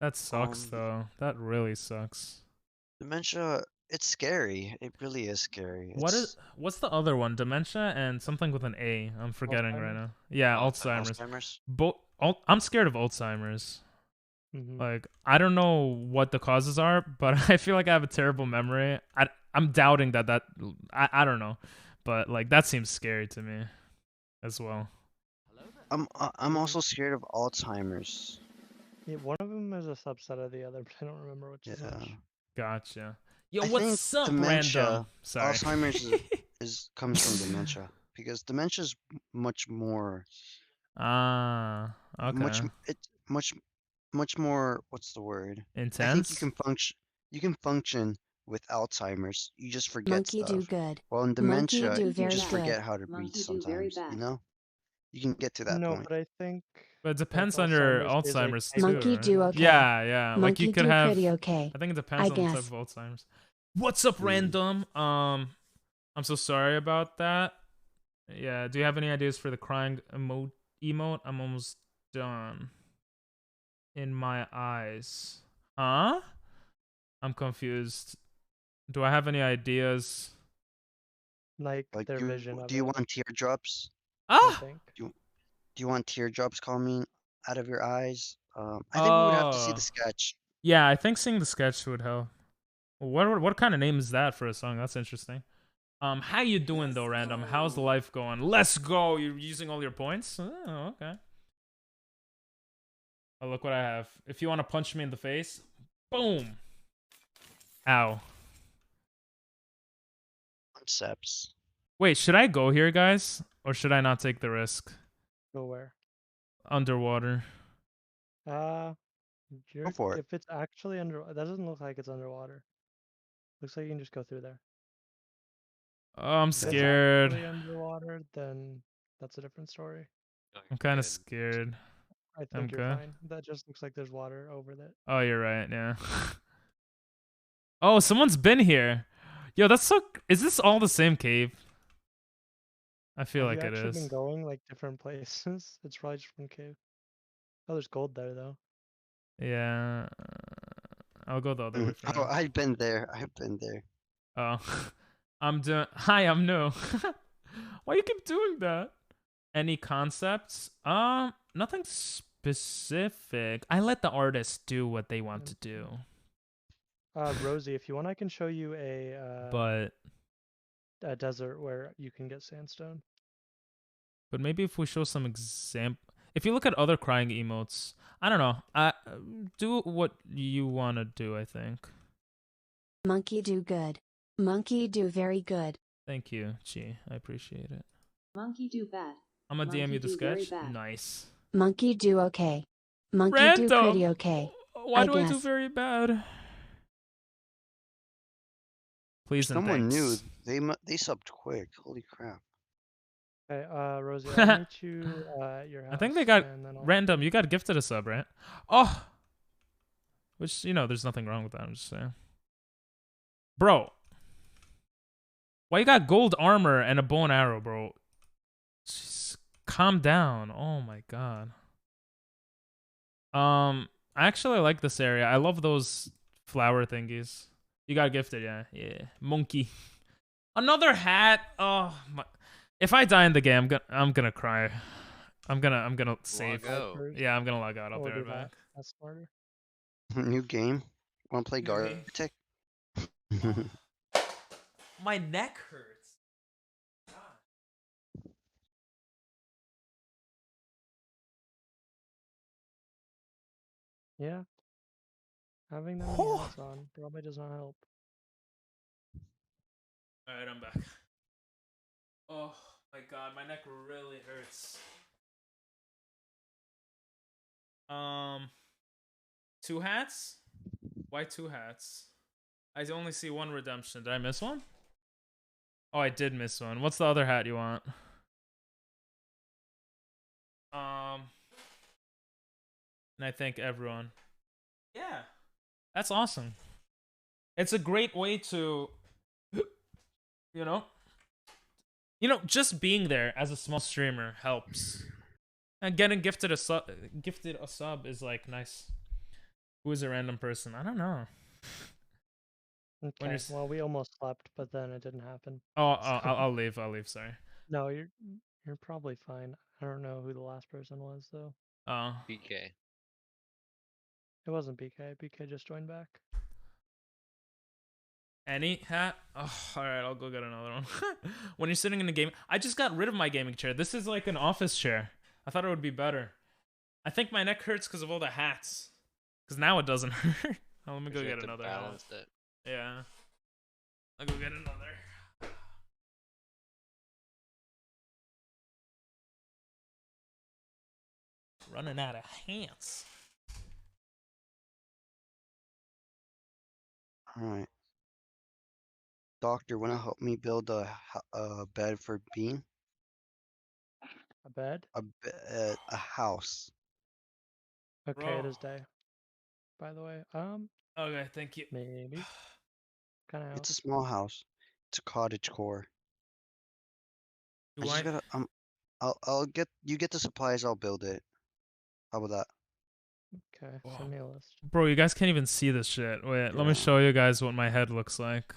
That sucks though. That really sucks. Dementia, it's scary. It really is scary. What's the other one? Dementia and something with an A. I'm forgetting right now. Yeah, Alzheimer's. Alzheimer's? I'm scared of Alzheimer's. Mhm. Like I don't know what the causes are, but I feel like I have a terrible memory. I'm doubting that I don't know, but like that seems scary to me as well. I'm also scared of Alzheimer's. Yeah, one of them is a subset of the other, but I don't remember which is which. Gotcha. Yo, I what's think up, dementia, random? Sorry. Alzheimer's comes from dementia because dementia's much more, Ah, much okay. it's much more. What's the word? I think Intense. you can function with Alzheimer's. You just forget Monkey do stuff. good. Well, in Monkey dementia, do you very just good. forget how to breathe Monkey do very sometimes. You bad. know, you can get to that No, point. but I think But it like depends on your Alzheimer's is a Alzheimer's type too. of Monkey Right? do okay. Yeah, yeah. Like Monkey you could do have. pretty okay. I think it depends I on the type guess. of Alzheimer's. What's up, random? I'm so sorry about that. Yeah. Do you have any ideas for the crying emote? I'm almost done. In my eyes. Huh? I'm confused. Do I have any ideas? like Like, their vision of do you it, want teardrops? I Ah! think. Do you want teardrops coming out of your eyes? I think we would have to see Oh. the sketch. Yeah, I think seeing the sketch would help. What kind of name is that for a song? That's interesting. How you doing though, random? How's life going? Let's go. You're using all your points? Oh, okay. Oh, look what I have. If you want to punch me in the face, boom. Ow. Concepts. Wait, should I go here, guys? Or should I not take the risk? Go where? Underwater. You're, for it. if it's actually under, that doesn't look like it's underwater. Looks like you can just go through there. Oh, I'm If it's scared. actually underwater, then that's a different story. I'm kind of scared. I think you're Okay. fine. That just looks like there's water over that. Oh, you're right. Yeah. Oh, someone's been here. Yo, that's so. Is this all the same cave? I feel Have like you it actually is. been going like different places? It's probably just one cave. Oh, there's gold there though. Yeah. I'll go the other way for Oh, now. I've been there. I've been there. Oh. I'm doing. Hi, I'm new. Why you keep doing that? Any concepts? Nothing specific. I let the artists do what they want to do. Rosie, if you want, I can show you a But desert where you can get sandstone. maybe if we show some if you look at other crying emotes, I don't know. Do what you want to do, I think. Monkey do good. Monkey do very good. Thank you, Chi. I appreciate it. Monkey do bad. I'm gonna DM Monkey you the do very sketch. bad. Nice. Monkey do okay. Monkey Random. do pretty okay. Why I do I do guess. very bad? Please and Someone thanks. new. They subbed quick. Holy crap. Okay, Rosie, I'll meet you at your house. I think they got and then I'll... random. You got gifted a sub, right? Oh, which there's nothing wrong with that. I'm just saying, bro. Why you got gold armor and a bow and arrow, bro? Just calm down. Oh my god. I actually like this area. I love those flower thingies. You got gifted, yeah. Monkey. Another hat. Oh my. If I die in the game, I'm gonna cry. I'm gonna save. Log out. Yeah, I'm gonna log out. I'll We'll be right do that. back. That's smarter. New game. Want to play New game. Gartic? My neck hurts. Yeah. Having that many hats on probably does not help. Alright, I'm back. Oh my god, my neck really hurts. 2 hats? Why 2 hats? I only see 1 redemption. Did I miss one? Oh, I did miss one. What's the other hat you want? And I thank everyone. Yeah. That's awesome. It's a great way to just being there as a small streamer helps. And getting gifted a sub is like nice. Who is a random person? I don't know. Okay. Well, we almost slept, but then it didn't happen. Oh, I'll leave. Sorry. No, you're probably fine. I don't know who the last person was though. Oh. BK. It wasn't BK. BK just joined back. Any hat? Oh, alright, I'll go get another one. When you're sitting in a game, I just got rid of my gaming chair. This is like an office chair. I thought it would be better. I think my neck hurts because of all the hats. Because now it doesn't hurt. Oh, let me go get another hat. Balance it. Yeah. I'll go get another. running out of hands. All right. Doctor, wanna help me build a bed for Bean? A bed? A house. Okay, it is Bro. day. By the way, Okay, thank you. maybe. Kind of It's a house. small house. It's a cottage core. I Do just I? gotta I'll get you get the supplies, I'll build it. How about that? Okay, send me a list. Bro, you guys can't even see this shit. Wait, let me Yeah. show you guys what my head looks like.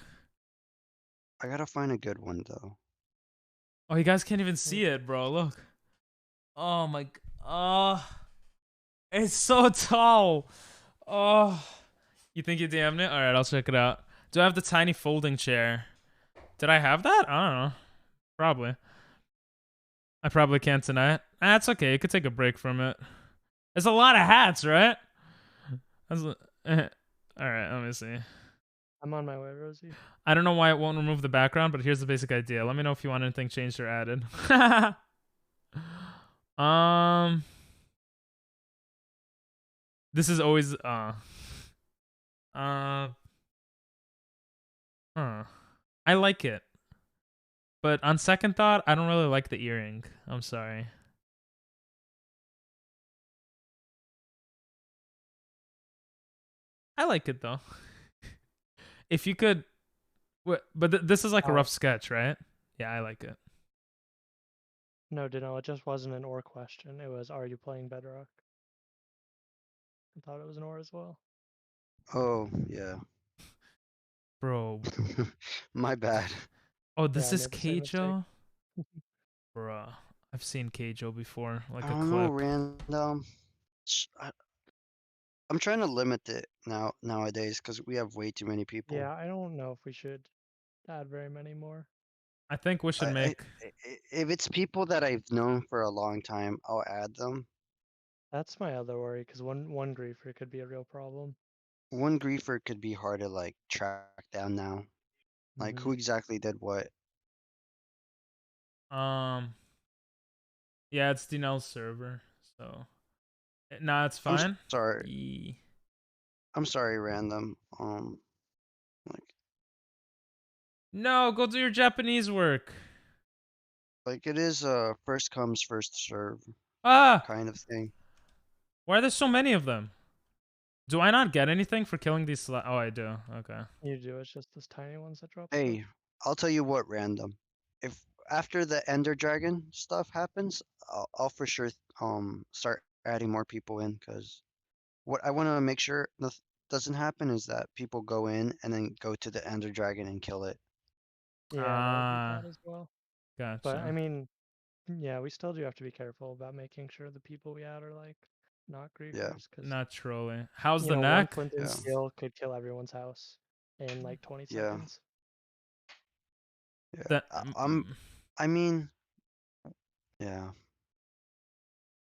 I gotta find a good one though. Oh, you guys can't even see it, bro. Look. Oh my. It's so tall. Oh. You think you DM'd it? All right, I'll check it out. Do I have the tiny folding chair? Did I have that? I don't know. Probably. I probably can't tonight. That's okay. You could take a break from it. It's a lot of hats, right? All right, let me see. I'm on my way, Rosie. I don't know why it won't remove the background, but here's the basic idea. Let me know if you want anything changed or added. This is always I like it. But on second thought, I don't really like the earring. I'm sorry. I like it though. If you could but this is like a rough sketch, right? Yeah, I like it. No, Dino, it just wasn't an or question. It was, are you playing Bedrock? I thought it was an or as well. Oh, yeah. Bro. My bad. Oh, this Yeah, I is made the same mistake. Keijo? Bruh. I've seen Keijo before, like I a don't clip. know, random. I'm trying to limit it nowadays because we have way too many people. Yeah, I don't know if we should add very many more. I think we should make If it's people that I've known for a long time, I'll add them. That's my other worry, because one griefer could be a real problem. One griefer could be hard to like track down now. Like who exactly did what? Yeah, it's Dinel's server, so nah, it's fine. I'm sorry. I'm sorry, random. Like no, go do your Japanese work. Like it is first comes first serve kind of thing. Why are there so many of them? Do I not get anything for killing these? Oh, I do. Okay. You do. It's just those tiny ones that drop. Hey, I'll tell you what, random. If after the Ender Dragon stuff happens, I'll for sure start adding more people in, because what I want to make sure doesn't happen is that people go in and then go to the Ender Dragon and kill it. Yeah, that would be bad as well. Gotcha. But I mean, yeah, we still do have to be careful about making sure the people we add are like not griefers. Cause, not trolling. How's you the know, neck? One flint and steel could kill everyone's house in like 20 seconds. Yeah. I mean, yeah.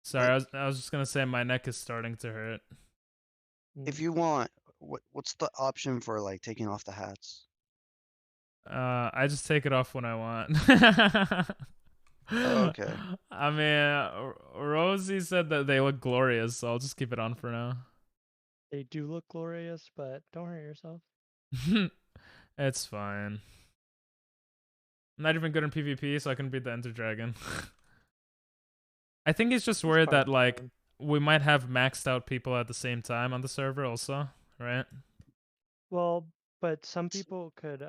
Sorry, I was just gonna say my neck is starting to hurt. If you want, what's the option for like taking off the hats? I just take it off when I want. Oh, okay. I mean, Rosie said that they look glorious, so I'll just keep it on for now. They do look glorious, but don't hurt yourself. It's fine. I'm not even good in PvP, so I can beat the Ender Dragon. I think he's just worried that like we might have maxed out people at the same time on the server also, right? Well, but some people could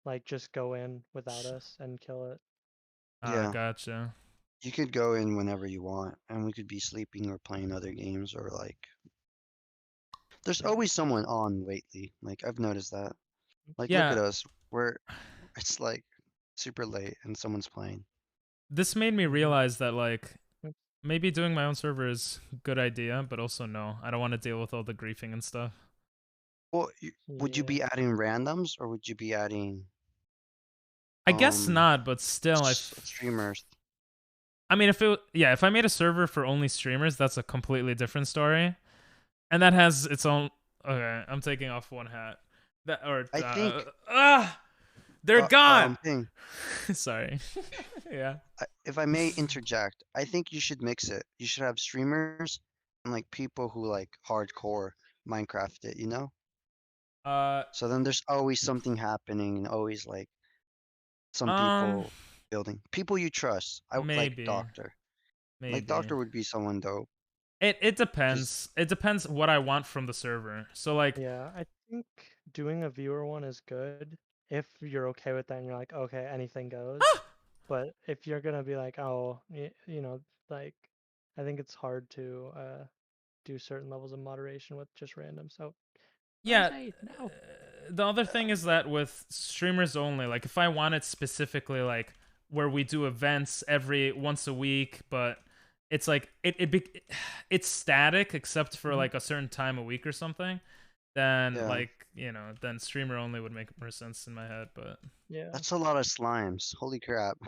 like just go in without us and kill it. Yeah. Gotcha. You could go in whenever you want, and we could be sleeping or playing other games, or like there's always someone on lately. Like I've noticed that. Like look at us. It's like super late and someone's playing. This made me realize that like maybe doing my own server is a good idea, but also no. I don't want to deal with all the griefing and stuff. Well, would you be adding randoms or would you be adding I guess not, but still streamers. I mean, if I made a server for only streamers, that's a completely different story. And that has its own okay, I'm taking off one hat. That or I think they're gone. Sorry. Yeah. If I may interject, I think you should mix it. You should have streamers and like people who like hardcore Minecraft it, you know? Uh, So then there's always something happening and always like some um, people building. People you trust. I would like maybe, Doctor. Like maybe. Doctor would be someone dope. It depends. It depends what I want from the server. So like, Yeah, I think doing a viewer one is good if you're okay with that and you're like, okay, anything goes. But if you're gonna be like, oh, you know, like, I think it's hard to do certain levels of moderation with just random. So yeah. Rosé, no. The other thing is that with streamers only, like if I wanted specifically like where we do events every once a week, but it's like it's static except for like a certain time a week or something, then Yeah. like, you know, then streamer only would make more sense in my head. But Yeah. That's a lot of slimes. Holy crap.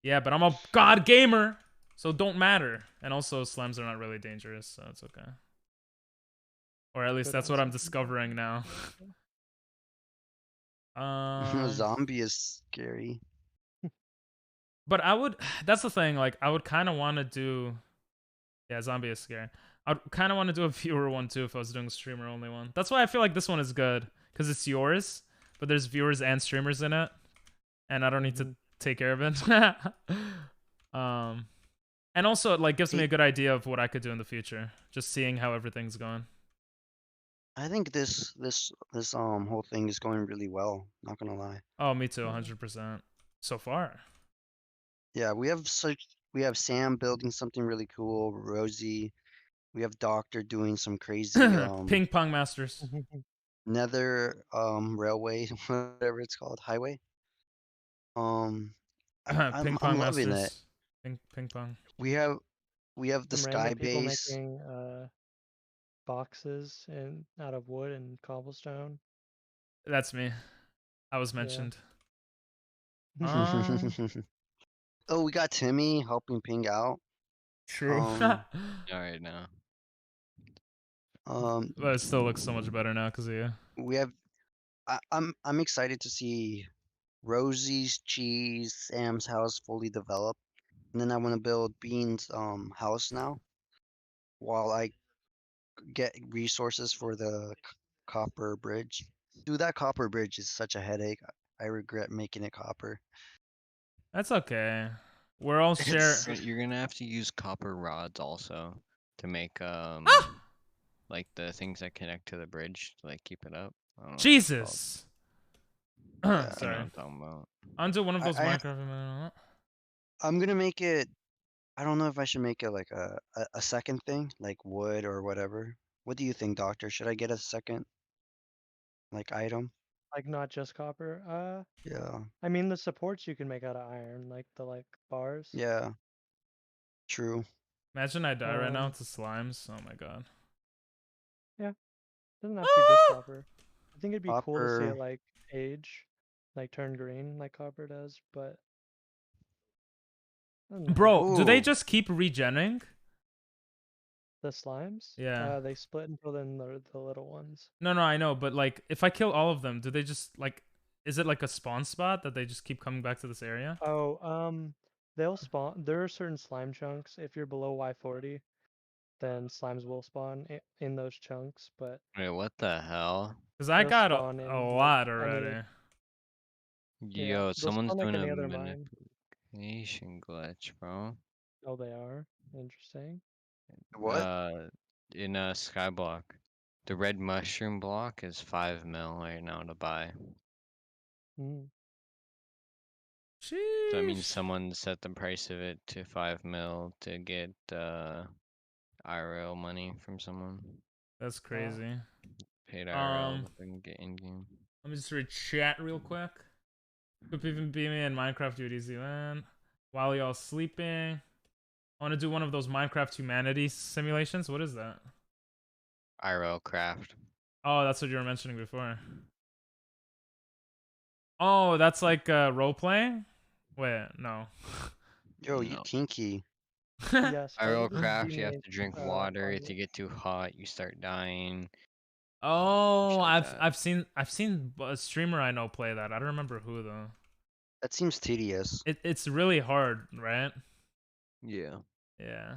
yeah, but I'm a god gamer, so it don't matter. And also slimes are not really dangerous, so it's okay. Or at least Good that's what I'm answer. discovering now. Zombie is scary. But I would, that's the thing, like I would kind of want to do, yeah, zombie is scary. I'd kind of want to do a viewer one too if I was doing a streamer only one. That's why I feel like this one is good, because it's yours, but there's viewers and streamers in it, and I don't need to take care of it. And also it like gives me a good idea of what I could do in the future, just seeing how everything's going. I think this whole thing is going really well, not gonna lie. Oh, me too, 100%. So far. Yeah, we have Sam building something really cool, Rosie. We have Doctor doing some crazy Ping pong masters. Nether railway, whatever it's called, highway. Ping I'm pong loving masters. it. Ping pong. We have the Some sky random people base. making boxes out of wood and cobblestone. That's me. I was mentioned. Oh, we got Timmy helping Ping out. True. Um, Alright now. But it still looks so much better now because of you. We have. I'm excited to see Rosie's cheese, Sam's house fully developed, and then I want to build Bean's house now, while I get resources for the copper bridge. Dude, that copper bridge is such a headache. I regret making it copper. That's okay. We're all share. You're gonna have to use copper rods also to make like the things that connect to the bridge to like keep it up. I don't know what it's called. Jesus. You know Sorry. what I'm talking about. Onto one of those I- Minecraft. I'm gonna make it. I don't know if I should make it like a second thing, like wood or whatever. What do you think, Doctor? Should I get a second, like, item? Like not just copper. Yeah. I mean the supports you can make out of iron, like the bars. Yeah. True. Imagine I die right now to slimes. Oh my god. Doesn't have to be just copper. I think it'd be cool to see Copper. it like age, like turn green like copper does, but I don't know. Bro, do they Ooh. just keep regenerating? The slimes? Yeah. They split until then the little ones. No, I know, but like if I kill all of them, do they just like, is it like a spawn spot that they just keep coming back to this area? Oh, they'll spawn. There are certain slime chunks. If you're below Y40, then slimes will spawn in those chunks. But Wait, what the hell? Because I they'll got spawn a in, like, lot any- already. Yeah, Yo, they'll someone's spawn like doing any a other mine. manipulation glitch, bro. Oh, they are interesting. What? In a skyblock, the red mushroom block is 5 mil right now to buy. Hmm. So that means Sheesh. someone set the price of it to 5 mil to get IRL money from someone. That's crazy. Paid IRL but then get in game. Let me just read chat real quick. Could even be me in Minecraft do it easy, man. While y'all sleeping. I want to do one of those Minecraft humanity simulations. What is that? IRL craft. Oh, that's what you were mentioning before. Oh, that's like role playing? Wait, no. Yo, you No. kinky. Yes. IRL but craft, we you have made, to drink water. If puzzles. you get too hot, you start dying. Oh, Shit like I've seen a streamer I know play that. I don't remember who though. That seems tedious. It's really hard, right? Yeah. Yeah.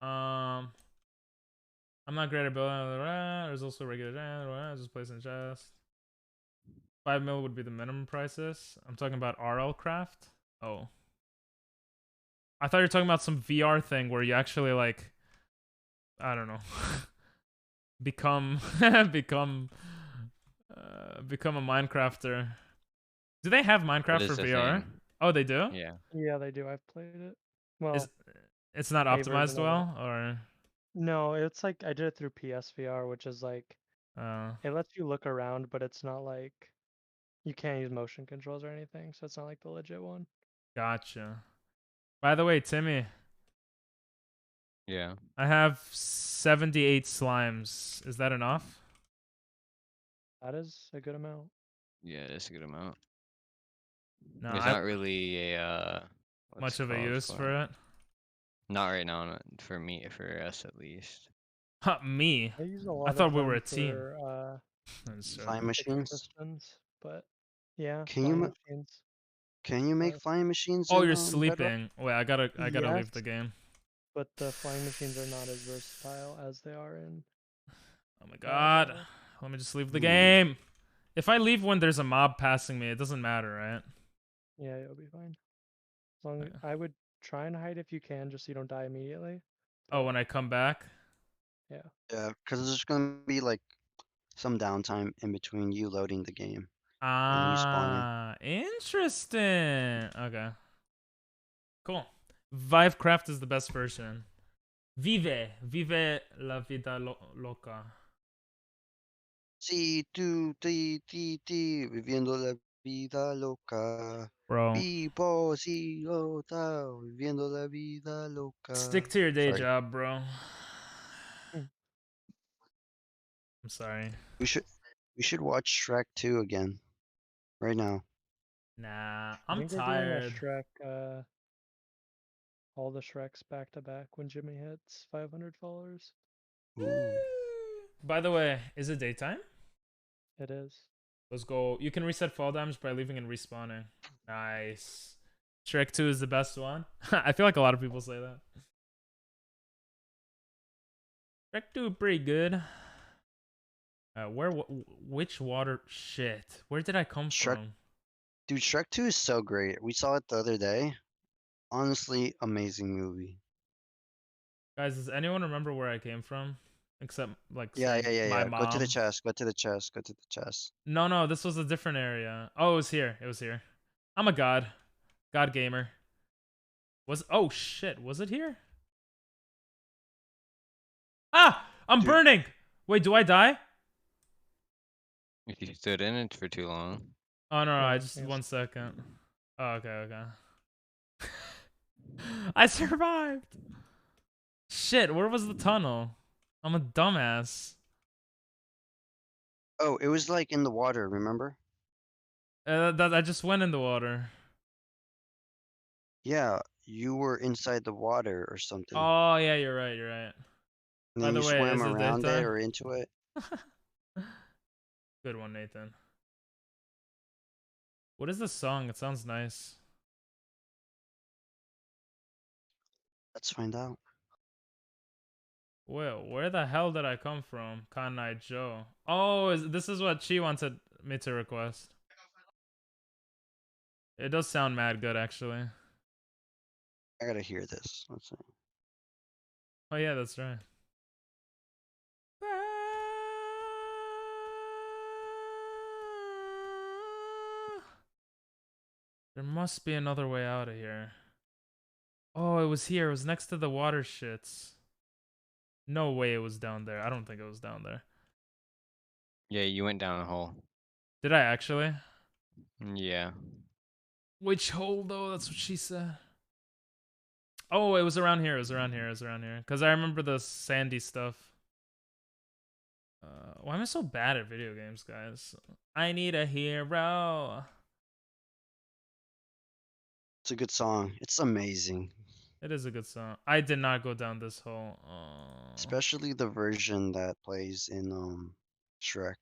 I'm not great at building. There's also regular. Just placing chest. 5 mil would be the minimum prices. I'm talking about RL craft. Oh. I thought you were talking about some VR thing where you actually like, I don't know, become become a Minecrafter. Do they have Minecraft is for the VR? thing. Oh, they do. Yeah. Yeah, they do. I've played it. Well, It's not a optimized version of it. well, or No, it's like I did it through PSVR, which is like uh, it lets you look around, but it's not like you can't use motion controls or anything, so it's not like the legit one. gotcha. By the way, Timmy, Yeah. I have 78 slimes. Is that enough? That is a good amount. Yeah, that's a good amount. No, There's not really a what's much it of a called use for it. Not right now, not for me, for us at least. Huh, me. I use a lot I of thought we were them a team. for, I'm just Flying joking. machines. systems, but yeah, Can flying you machines. can you make Nice. flying machines? Oh, in, you're Bedrock? sleeping. Wait, I gotta leave Yes. the game. But the flying machines are not as versatile as they are in. Oh my god. Java. Let me just leave the game. If I leave when there's a mob passing me, it doesn't matter, right? Yeah, it'll be fine. As long as Okay. I would try and hide if you can, just so you don't die immediately. Oh, when I come back? Yeah. Yeah, because there's gonna be like some downtime in between you loading the game. And you spawning. Ah, interesting. Okay. Cool. Vivecraft is the best version. Vive la vida loca. Sí, tú, ti, viviendo la vida loca. Bro, Vivo, sí, viviendo la vida loca. stick to your day Sorry. job, bro. Hmm. I'm sorry. We should watch Shrek 2 again. Right now. Nah, I I'm think tired. We're doing a Shrek, all the Shreks back to back when Jimmy hits 500 followers. Ooh. By the way, is it daytime? It is. Let's go. You can reset fall damage by leaving and respawning. Nice. Shrek 2 is the best one. I feel like a lot of people say that. Shrek 2 pretty good. Which water? Shit. Where did I come from? Dude, Shrek 2 is so great. We saw it the other day. Honestly, amazing movie. Guys, does anyone remember where I came from? Except, like, Yeah. my mom. Go to the chest. Go to the chest. No, this was a different area. Oh, it was here. It was here. I'm a god. God gamer. Oh, shit. Was it here? Ah! I'm Dude. burning! Wait, do I die? If you stood in it for too long. Oh, no, I Yes, just... yes. 1 second. Oh, okay. I survived! Shit, where was the tunnel? I'm a dumbass. Oh, it was like in the water, remember? I just went in the water. Yeah, you were inside the water or something. Oh, yeah, you're right. And by then the you way, swam is it around it daytime? or into it. Good one, Nathan. What is this song? It sounds nice. Let's find out. Well, where the hell did I come from? Kanai Joe. Oh, this is what she wanted me to request. It does sound mad good, actually. I gotta hear this. Let's see. Oh, yeah, that's right. There must be another way out of here. Oh, it was here. It was next to the water shits. No way it was down there. I don't think it was down there. Yeah, you went down a hole. Did I actually? Yeah. Which hole, though? That's what she said. Oh, it was around here. Because I remember the sandy stuff. Why am I so bad at video games, guys? I need a hero. It's a good song. It's amazing. It is a good song. I did not go down this hole. Especially the version that plays in Shrek.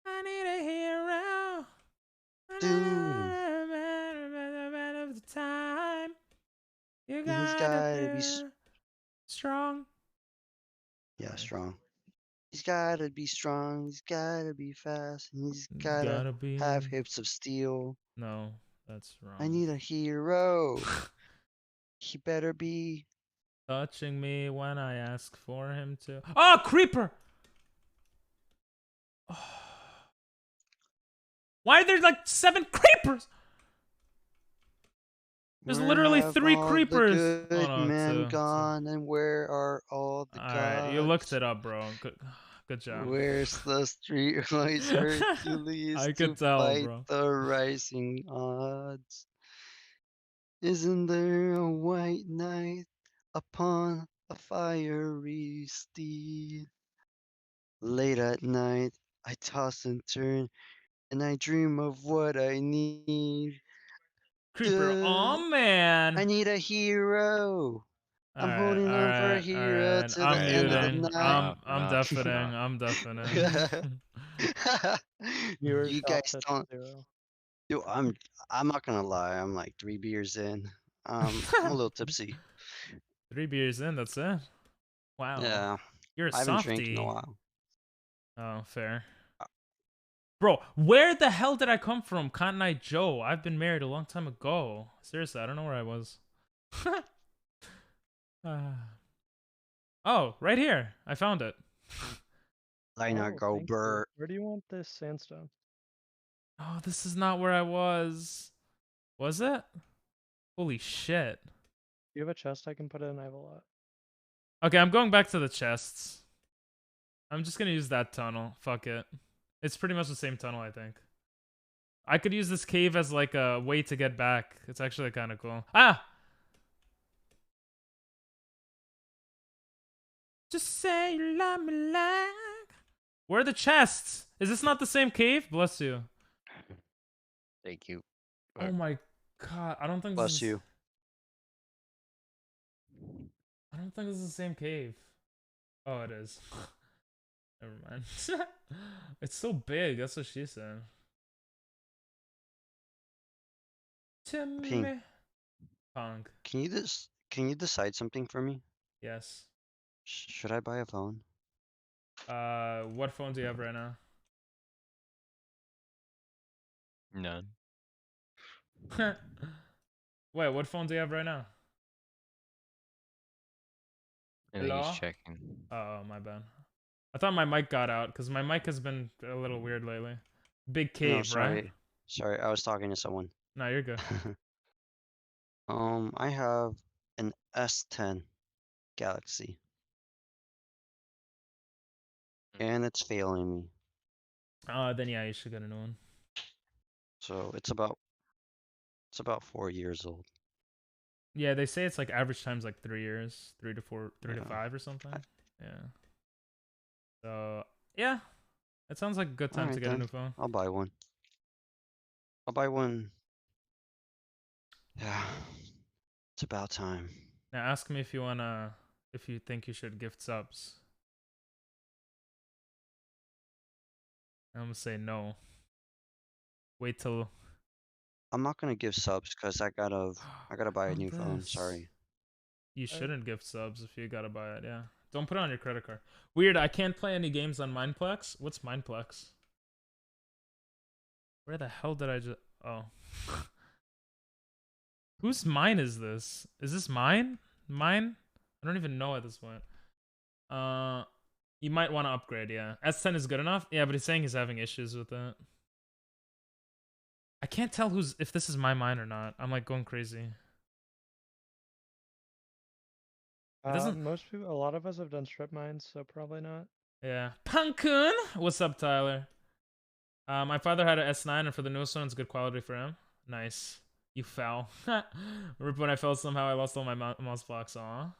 I need a hero. Dude. gotta be strong. Yeah, strong. He's gotta be strong. He's gotta be fast. And he's gotta Gotta be. have hips of steel. No, that's wrong. I need a hero. He better be. Touching me when I ask for him to. Oh, creeper! Why are there like 7 creepers? There's Where literally have 3 all the creepers. good Oh, no, men 2. gone, and where are all the gods? Alright, you looked it up, bro. Good job. Where's the streetwise Hercules I to could tell, fight bro. the rising odds? Isn't there a white knight upon a fiery steed? Late at night, I toss and turn, and I dream of what I need. Creeper, oh man. I need a hero. I'm holding on for a hero to the end of the muting. night. I'm deafening. I'm deafening. You guys don't. Dude, I'm not gonna lie. I'm like 3 beers in. I'm a little tipsy. 3 beers in, that's it. Wow. Yeah. You're a I haven't softie. drank in a while. Oh, fair. Bro, where the hell did I come from, Cotton Eye Joe? I've been married a long time ago. Seriously, I don't know where I was. Oh, right here. I found it. Liner go thank you. Bert. Where do you want this sandstone? Oh, this is not where I was. Was it? Holy shit. Do you have a chest I can put in? I have a lot. Okay, I'm going back to the chests. I'm just gonna use that tunnel. Fuck it. It's pretty much the same tunnel, I think. I could use this cave as like a way to get back. It's actually kind of cool. Ah! Just say you love me like. Where are the chests? Is this not the same cave? Bless you. Thank you. Oh my god, I don't think Bless this is... you. I don't think this is the same cave. Oh, it is. Never mind. It's so big, that's what she said. Ping. Punk. Can you decide something for me? Yes. Should I buy a phone? What phone do you have right now? None. Wait, what phone do you have right now? I think Hello? he's checking. Oh, my bad. I thought my mic got out because my mic has been a little weird lately. Big cave, No, sorry. right? Sorry, I was talking to someone. No, you're good. I have an S10 Galaxy. And it's failing me. Then yeah, you should get a new one. So it's about 4 years old. Yeah, they say it's like average time's like 3 years, 3 to 4, 3 to Yeah. 5 or something. Yeah. So yeah, it sounds like a good time to Alright get a then. new phone. I'll buy one. I'll buy one. Yeah. It's about time. Now ask me if you think you should gift subs. I'm gonna say no. Wait till I'm not gonna give subs because I gotta buy a Oh, new phone. this. Sorry. You shouldn't gift subs if you gotta buy it, yeah. Don't put it on your credit card. Weird, I can't play any games on Mineplex. What's Mineplex? Where the hell did I just... Oh. Whose mine is this? Is this mine? Mine? I don't even know at this point. You might want to upgrade, yeah. S10 is good enough? Yeah, but he's saying he's having issues with it. I can't tell if this is my mine or not. I'm like going crazy. It doesn't... Most people, a lot of us have done strip mines, so probably not. Yeah. Punkun! What's up, Tyler? My father had an S9, and for the newest one, it's good quality for him. Nice. You fell. Rip when I fell somehow, I lost all my mouse blocks. Aw.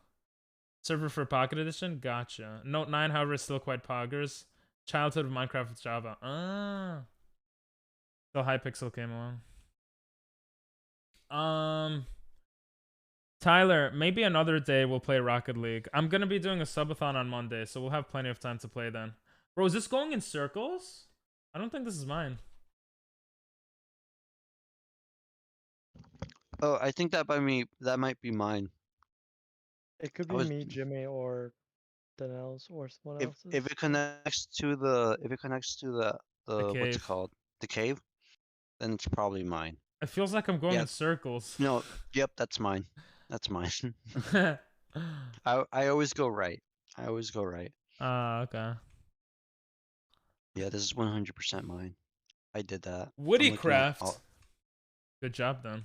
Server for Pocket Edition? Gotcha. Note 9, however, is still quite poggers. Childhood of Minecraft with Java. Ah. Till Hypixel came along. Tyler, maybe another day we'll play Rocket League. I'm gonna be doing a subathon on Monday, so we'll have plenty of time to play then. Bro, is this going in circles? I don't think this is mine. Oh, I think that might be mine. It could I be was me, Jimmy, or Danelle's, or someone if else's. if it connects to the what's it cave. called? The cave, then it's probably mine. It feels like I'm going Yeah. in circles. No, yep, that's mine. That's mine. I always go right. I always go right. Okay. Yeah, this is 100% mine. I did that. I'm Woody looking at Craft. all- Good job done.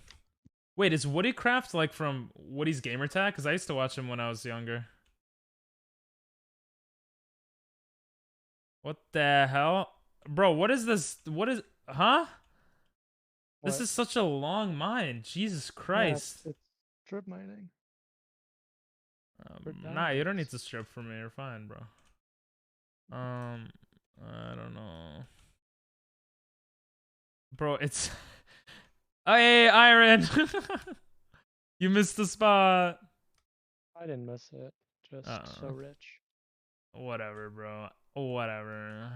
Wait, is Woody Craft like from Woody's Gamertag? Because I used to watch him when I was younger. What the hell? Bro, what is this? What is... Huh? This What? is such a long mine. Jesus Yeah, Christ. it's strip mining. for Nah, you don't diamonds. need to strip for me. You're fine, bro. I don't know. Bro, it's... Hey, Iron! You missed the spot. I didn't miss it. Just so rich. Whatever, bro. Whatever.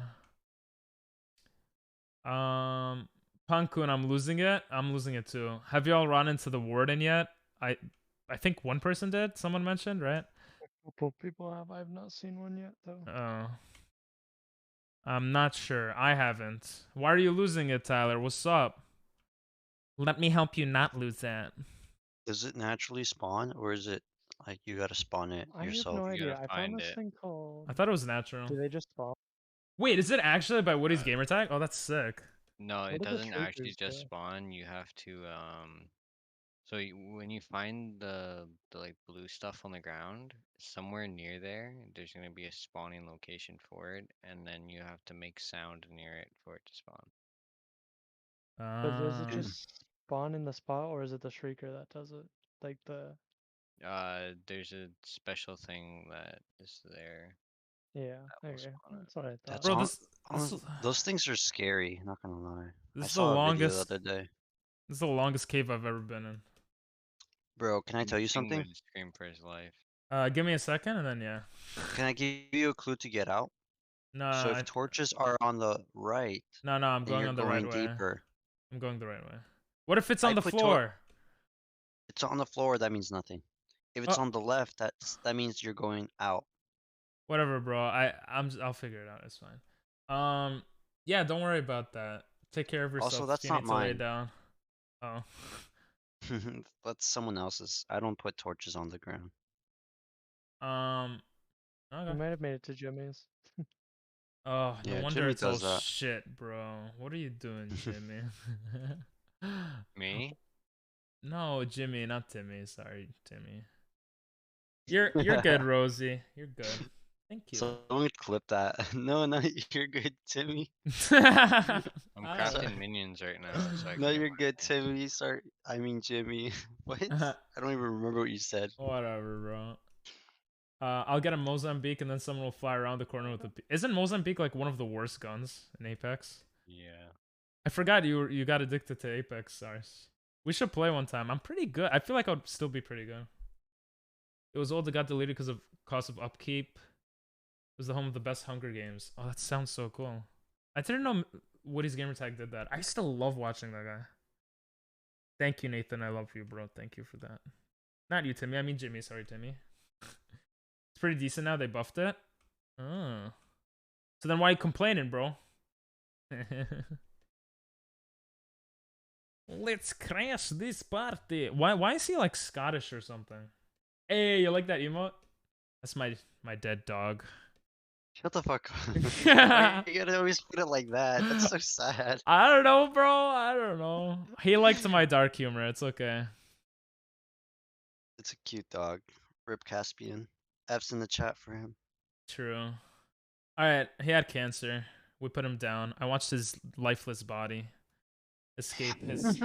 Punkun, I'm losing it. I'm losing it too. Have y'all run into the warden yet? I think one person did. Someone mentioned, right? A couple people have. I've not seen one yet, though. Oh. I'm not sure. I haven't. Why are you losing it, Tyler? What's up? Let me help you not lose it. Does it naturally spawn, or is it like you gotta spawn it I have yourself? no You idea. gotta I found find this it. thing called. I thought it was natural. Do they just spawn? Wait, is it actually by Woody's Gamertag? Oh, that's sick. No, What it do the doesn't actually shriekers just do? spawn. You have to So when you find the like blue stuff on the ground, somewhere near there, there's gonna be a spawning location for it, and then you have to make sound near it for it to spawn. But does it Um, just spawn in the spot, or is it the shrieker that does it? Like the There's a special thing that is there yeah. that will Okay, spawn it. that's what I thought. That's bro, on, this those things are scary. Not gonna lie. I is the saw a video the longest. other day. This is the longest cave I've ever been in. Bro, can I tell you King something? would scream for his life. Give me a second and then yeah. Can I give you a clue to get out? No, So if torches are on the right, no, I'm then going you're on the going right way. deeper. I'm going the right way. What if it's on I the put floor? It's on the floor, that means nothing. If it's Oh. on the left, that means you're going out. Whatever, bro. I'll figure it out. It's fine. Yeah, don't worry about that. Take care of yourself. Also, that's if you not need to lay mine. down. Oh. That's someone else's. I don't put torches on the ground. We Okay. might have made it to Jimmy's. Oh, no Yeah, wonder Jimmy it's all does that. shit, bro. What are you doing, Jimmy? Me? No, Jimmy, not Timmy. Sorry, Timmy. You're good, Rosie. You're good. Thank you. So don't clip that. No, you're good, Timmy. I'm Ah. crafting minions right now. So I No, can get you're more good, things. Timmy. Sorry, I mean Jimmy. What? I don't even remember what you said. Whatever, bro. I'll get a Mozambique and then someone will fly around the corner with a... Isn't Mozambique like one of the worst guns in Apex? Yeah. I forgot you got addicted to Apex, Sars. We should play one time. I'm pretty good. I feel like I would still be pretty good. It was old that got deleted because of cost of upkeep. It was the home of the best Hunger Games. Oh, that sounds so cool. I didn't know Woody's Gamertag did that. I still love watching that guy. Thank you, Nathan. I love you, bro. Thank you for that. Not you, Timmy. I mean Jimmy. Sorry, Timmy. It's pretty decent now. They buffed it. Oh. So then why are you complaining, bro? Let's crash this party. Why is he like Scottish or something? Hey, you like that emote? That's my dead dog. Shut the fuck up. Why you gotta always put it like that. That's so sad. I don't know, bro. I don't know. He liked my dark humor. It's okay. It's a cute dog. Rip Caspian. F's in the chat for him. True. Alright, he had cancer. We put him down. I watched his lifeless body escape his...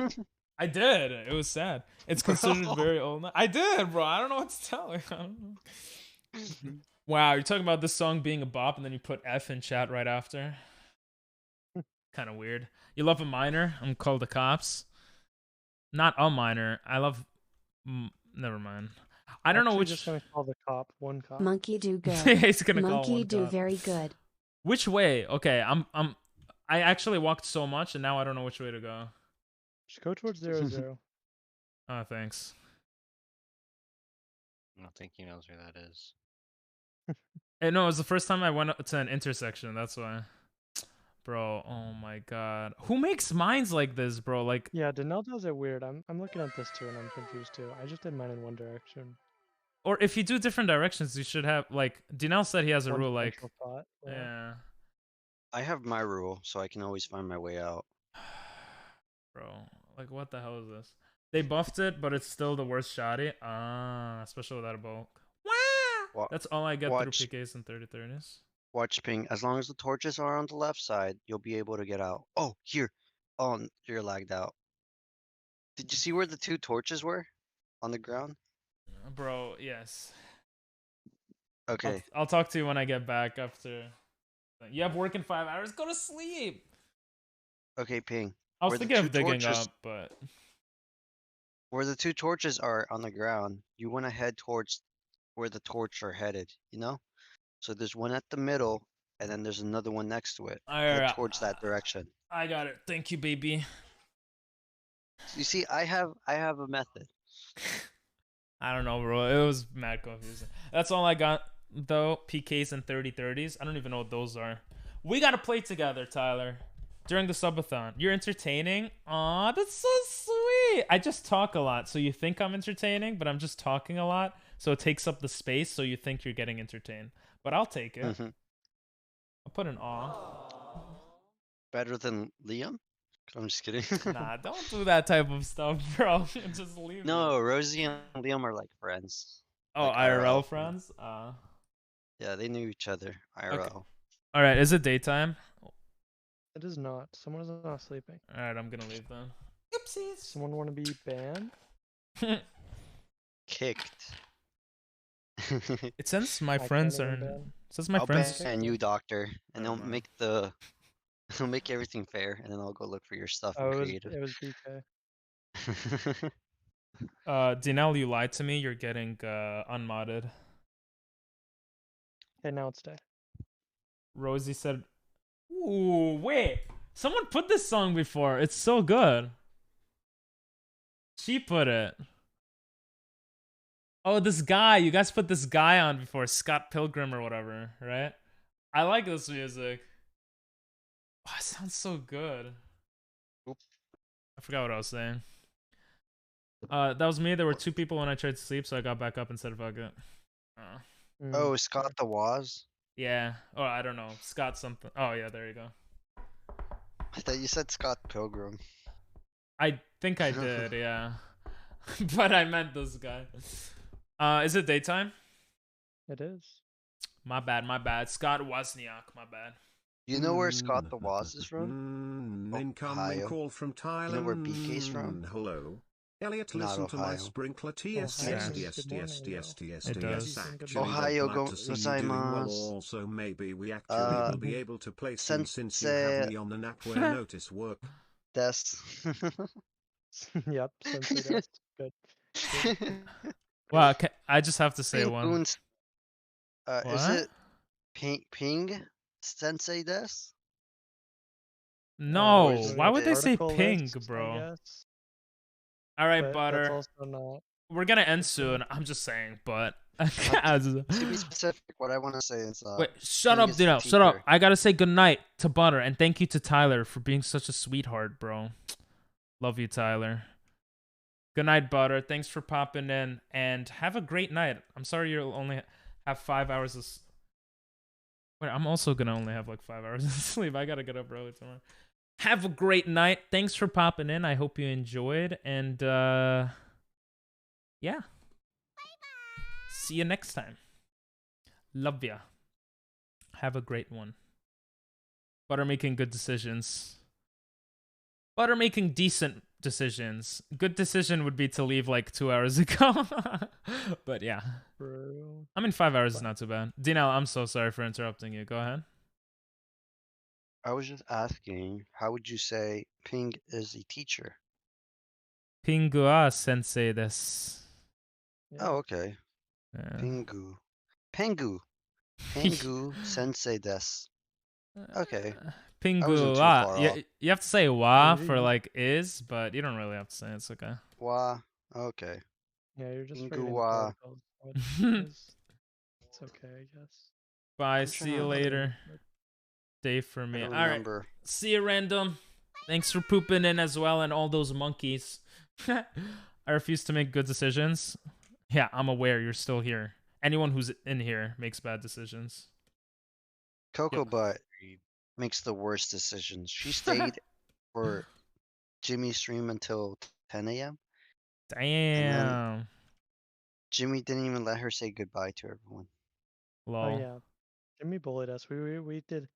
I did. It was sad. It's considered very old. I did, bro. I don't know what to tell you. I don't know. Wow, you're talking about this song being a bop and then you put F in chat right after? Kind of weird. You love a minor? I'm called the cops. Not a minor. I love... Never mind. I don't know which... Just gonna call the cop one cop. Monkey do good. He's gonna call Monkey one do cop. very good. Which way? Okay, I actually walked so much and now I don't know which way to go. Just go towards 0-0. Oh, thanks. I don't think he knows where that is. Hey, no, it was the first time I went to an intersection. That's why. Bro, oh my god. Who makes mines like this, bro? Like, Yeah, Denell does it weird. I'm looking at this too, and I'm confused too. I just did mine in one direction. or if you do different directions, you should have, like, Dinell said he has a One rule, like, central thought, yeah. I have my rule, so I can always find my way out. Bro, like, what the hell is this? They buffed it, but it's still the worst shoddy. Especially without a bulk. That's all I get through PKs and 30-30s. Watch ping. As long as the torches are on the left side, you'll be able to get out. Oh, here. Oh, you're lagged out. Did you see where the 2 torches were? On the ground? Bro, yes. Okay. I'll talk to you when I get back after. You have work in 5 hours? Go to sleep! Okay, ping. I was Where the thinking of 2 digging torches- up, but... Where the 2 torches are on the ground, you want to head towards where the torch are headed, you know? So there's one at the middle, and then there's another one next to it. Head Alright. towards that direction. I got it. Thank you, baby. You see, I have a method. I don't know, bro. It was mad confusing. That's all I got, though. PKs and 30-30s. I don't even know what those are. We gotta play together, Tyler. During the subathon. You're entertaining? Aw, that's so sweet. I just talk a lot, so you think I'm entertaining, but I'm just talking a lot, so it takes up the space, so you think you're getting entertained. But I'll take it. I'll put an aw. Better than Liam? I'm just kidding. Nah, don't do that type of stuff, bro. Just leave it. No, Rosie and Liam are like friends. Oh, like IRL friends? Yeah, they knew each other. IRL. Alright, is it daytime? It is not. Someone is not sleeping. Alright, I'm gonna leave then. Oopsies. Someone want to be banned? Kicked. It says my I friends can't are. even It ban. says my I'll friends. ban you, doctor, and they'll Never mind. make the they'll make everything fair, and then I'll go look for your stuff Oh, and it was BK. creative. Dinell, you lied to me. You're getting unmodded. Okay, now it's day. Rosie said, "Ooh, wait! Someone put this song before. It's so good." She put it. Oh, this guy. You guys put this guy on before, Scott Pilgrim or whatever, right? I like this music. Oh, it sounds so good. Oop. I forgot what I was saying. That was me. There were 2 people when I tried to sleep, so I got back up and said, "Fuck it." Oh, Scott the Waz? Yeah. Oh, I don't know. Scott something. Oh, yeah, there you go. I thought you said Scott Pilgrim. I think I did, yeah. But I meant this guy. Is it daytime? It is. My bad. Scott Wozniak, my bad. You know where Scott the Waz is from? Incoming Ohio. call from Thailand. You know where BK's from? Hello. Elliot, Not listen to my Ohio. sprinkler. Ohio TSTSTSTSTSTS. It does. Actually, Ohio glad to see you doing well. gozaimasu. Also, maybe we actually will be able to play soon since you have me on the nap where notice work. Des. Yep, Sensei does. Good. Wow, I just have to say Ping one. Boons- is What? it Ping Sensei Des? No, is it why would they say Article ping, list, I bro? guess, All right, but Butter. That's also not. We're gonna end soon. I'm just saying, but. To be specific, what I want to say is Wait, shut Ping up, is the Dino. Shut up. teacher. I gotta say goodnight to Butter and thank you to Tyler for being such a sweetheart, bro. Love you, Tyler. Good night, Butter. Thanks for popping in and have a great night. I'm sorry you'll only have 5 hours of. Wait, I'm also gonna only have like 5 hours of sleep. I gotta get up early tomorrow. Have a great night. Thanks for popping in. I hope you enjoyed. And yeah. See you next time. Love ya. Have a great one. Butter making good decisions. Butter making decent decisions. Good decision would be to leave like 2 hours ago. But yeah. True. I mean, 5 hours is not too bad. Dinal, I'm so sorry for interrupting you. Go ahead. I was just asking, how would you say Ping is a teacher? Pingua sensei desu. Oh, okay. Yeah. Pingu. Pengu. Pengu Sensei des. Okay. I wasn't too Pingua. far off. You have to say wa Maybe. for like is, but you don't really have to say it. It's okay. Wa. Okay. Yeah, you're just Pingu forgetting the wa. particles. It's okay, I guess. Bye. I'm See you trying to- later. Day for I me. don't All right. remember. See you, random. Thanks for pooping in as well and all those monkeys. I refuse to make good decisions. Yeah, I'm aware you're still here. Anyone who's in here makes bad decisions. Cocoa Butt makes the worst decisions. She stayed for Jimmy's stream until 10 a.m. Damn. Jimmy didn't even let her say goodbye to everyone. Lol. Oh yeah, Jimmy bullied us. We did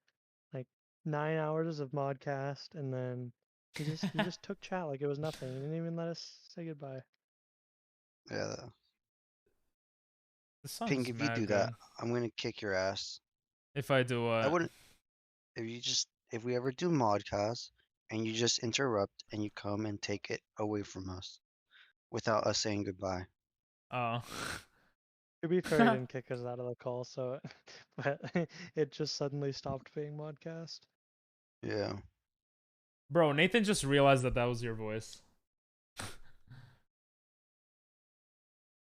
like 9 hours of modcast, and then he just took chat like it was nothing. He didn't even let us say goodbye. Yeah. This song's Pink, if you mad do good. that, I'm gonna kick your ass. If I do what? I wouldn't. If we ever do modcast and you just interrupt and you come and take it away from us without us saying goodbye. Oh. To be fair, he didn't kick us out of the call, so but it just suddenly stopped being modcast. Yeah. Bro, Nathan just realized that was your voice.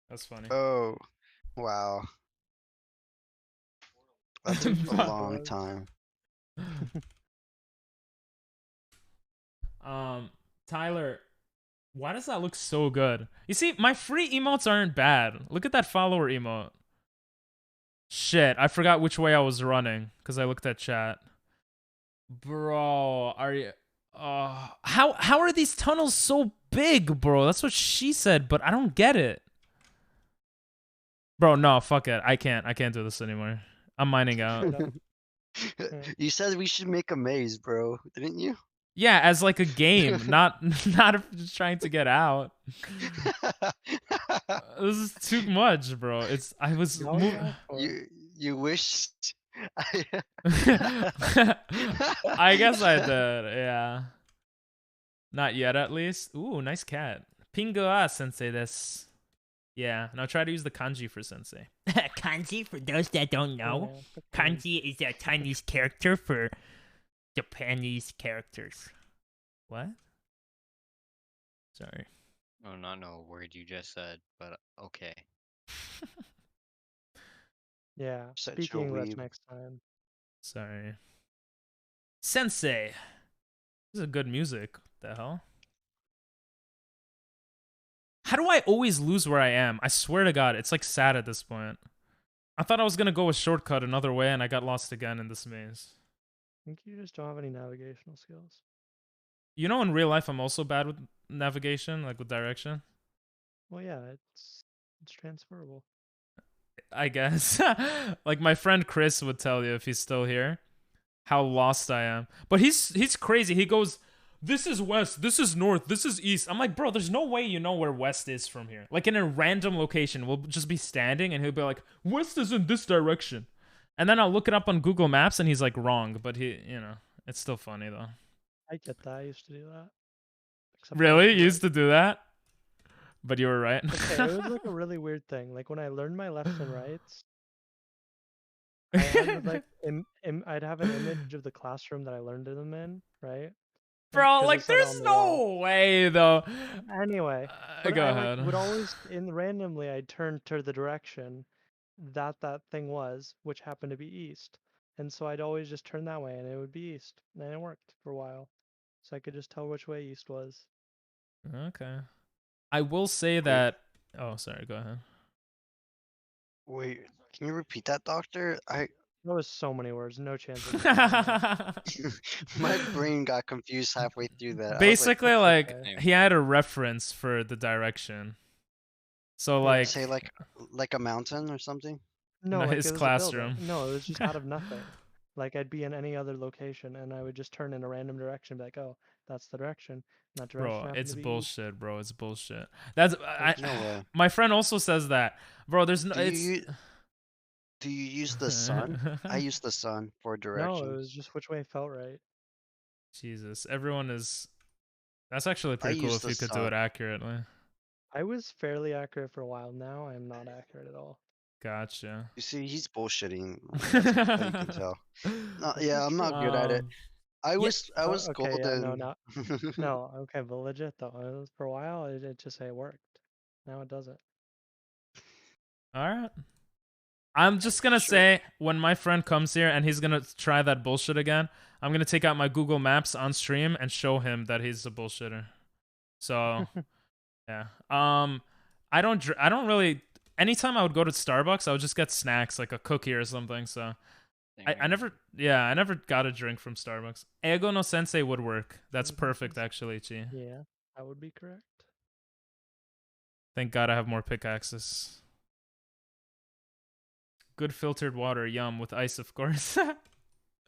That's funny. Oh, wow. That took a Fuck. long time. Tyler, why does that look so good? You see, my free emotes aren't bad. Look at that follower emote. Shit, I forgot which way I was running because I looked at chat. Bro, are you... how are these tunnels so big, bro? That's what she said, but I don't get it. Bro, no, fuck it. I can't do this anymore. I'm mining out. You said we should make a maze, bro, didn't you? Yeah, as like a game, not just trying to get out. This is too much, bro. I was you wished. I guess I did, yeah. Not yet, at least. Ooh, nice cat. Pingo sensei this. Yeah, now try to use the kanji for sensei. Kanji, for those that don't know, kanji is a Chinese character for Japanese characters. What? Sorry. Oh, not know a word you just said, but okay. Yeah, Such speak a English weeb. next time. Sorry. Sensei! This is a good music. What the hell? How do I always lose where I am? I swear to God, it's like sad at this point. I thought I was gonna go a shortcut another way and I got lost again in this maze. I think you just don't have any navigational skills. You know, in real life, I'm also bad with navigation, like with direction. Well, yeah, it's transferable. I guess. Like my friend Chris would tell you if he's still here, how lost I am. But he's crazy. He goes, "This is west, this is north, this is east." I'm like, bro, there's no way you know where west is from here. Like in a random location, we'll just be standing and he'll be like, "West is in this direction." And then I'll look it up on Google Maps and he's like wrong, but it's still funny though. I get that. I used to do that. Really? You used to do that? But you were right. Okay, it was like a really weird thing. Like when I learned my lefts and rights, I had like I'd have an image of the classroom that I learned them in, right? Bro, like there's no way though. Anyway, Go I ahead. would always randomly I'd turn to the direction that thing was, which happened to be east. And so I'd always just turn that way and it would be east. And it worked for a while. So I could just tell which way east was. Okay. I will say that... Oh, sorry, go ahead. Wait, can you repeat that, Doctor? That was so many words, no chance. My brain got confused halfway through that. Basically, like he had a reference for the direction. So like... Say like a mountain or something? No, like his it was classroom. No, it was just out of nothing. Like I'd be in any other location and I would just turn in a random direction, be like, oh, that's the direction. That direction. Bro, it's to be bullshit, east. bro. It's bullshit. That's no way. My friend also says that, bro. There's no. Do you use the sun? I use the sun for directions. No, it was just which way felt right. Jesus, everyone is. That's actually pretty cool if you could do it accurately. I was fairly accurate for a while. Now I'm not accurate at all. Gotcha. You see, he's bullshitting. That's how you can tell. No, yeah, I'm not good at it. I was okay, golden. Yeah, no, okay, but legit though, for a while it just worked. Now it doesn't. All right. I'm just gonna say when my friend comes here and he's gonna try that bullshit again, I'm gonna take out my Google Maps on stream and show him that he's a bullshitter. So, yeah. I don't really. Anytime I would go to Starbucks, I would just get snacks like a cookie or something. So, I never got a drink from Starbucks. Ego no Sensei would work. That's perfect, actually, Chi. Yeah, that would be correct. Thank God I have more pickaxes. Good filtered water, yum, with ice, of course.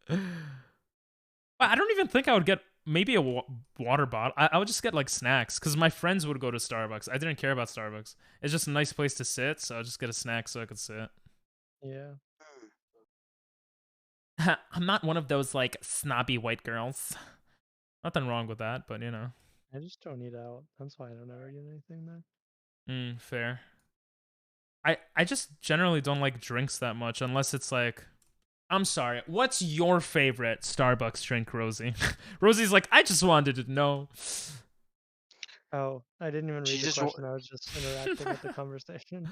I don't even think I would get maybe a water bottle. I would just get like snacks because my friends would go to Starbucks. I didn't care about Starbucks. It's just a nice place to sit, so I'll just get a snack so I could sit. Yeah. I'm not one of those like snobby white girls. Nothing wrong with that, but you know. I just don't eat out. That's why I don't ever get anything there. Fair. I just generally don't like drinks that much unless it's like, I'm sorry, what's your favorite Starbucks drink, Rosie? Rosie's like, I just wanted to know. Oh, I didn't even read the question. I was just interacting with the conversation.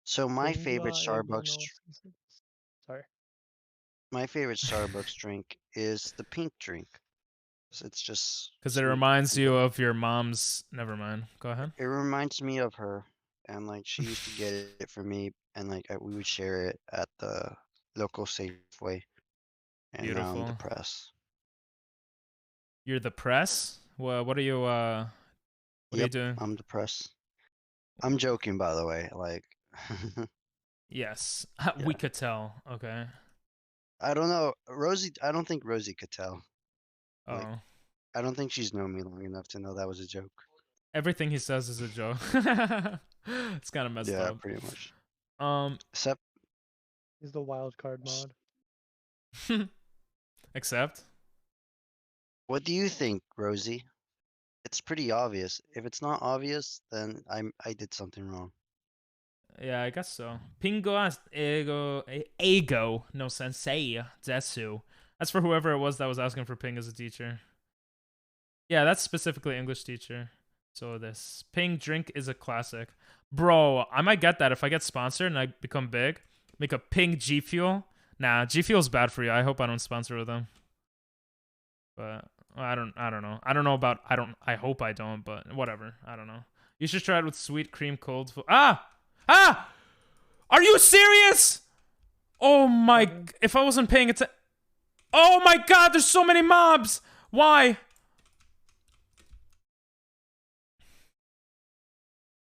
So my favorite Starbucks. Sorry. My favorite Starbucks drink is the pink drink. It's just because it reminds you of your mom's. Never mind. Go ahead. It reminds me of her, and like she used to get it for me, and like we would share it at the local Safeway. And Beautiful. now I'm the press. You're the press? Well, what are you? What are you doing? I'm the press. I'm joking, by the way. Like. Yes, we could tell. Okay. I don't know, Rosie. I don't think Rosie could tell. Oh. Like, I don't think she's known me long enough to know that was a joke. Everything he says is a joke. It's kind of messed up. Yeah, pretty much. Except he's the wild card mod. Except. What do you think, Rosie? It's pretty obvious. If it's not obvious, then I did something wrong. Yeah, I guess so. Pingo ego no sensei desu. That's for whoever it was that was asking for Ping as a teacher. Yeah, that's specifically English teacher. So this Ping drink is a classic. Bro, I might get that if I get sponsored and I become big. Make a Ping G Fuel. Nah, G Fuel's bad for you. I hope I don't sponsor with them. But I don't know. I hope I don't, but whatever. I don't know. You should try it with sweet cream cold. Ah! Are you serious? Oh my! If I wasn't paying attention. Oh my God! There's so many mobs. Why?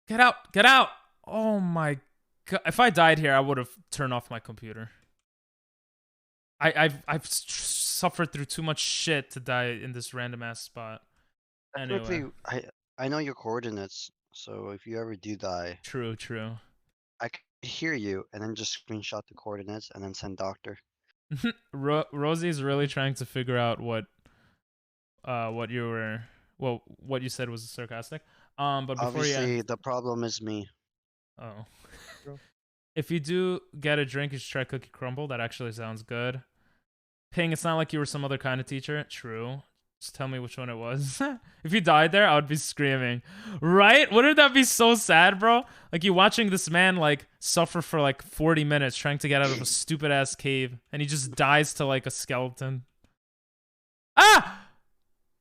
Get out! Get out! Oh my God! If I died here, I would have turned off my computer. I've suffered through too much shit to die in this random ass spot. Anyway, I know your coordinates, so if you ever do die. True. I can hear you, and then just screenshot the coordinates, and then send doctor. Rosie's really trying to figure out what you said was sarcastic. But before obviously the problem is me. Oh. If you do get a drink, you should try Cookie Crumble. That actually sounds good. Ping, it's not like you were some other kind of teacher. True. Just tell me which one it was. If you died there, I would be screaming. Right? Wouldn't that be so sad, bro? Like you watching this man like suffer for like 40 minutes trying to get out of a stupid ass cave, and he just dies to like a skeleton. Ah!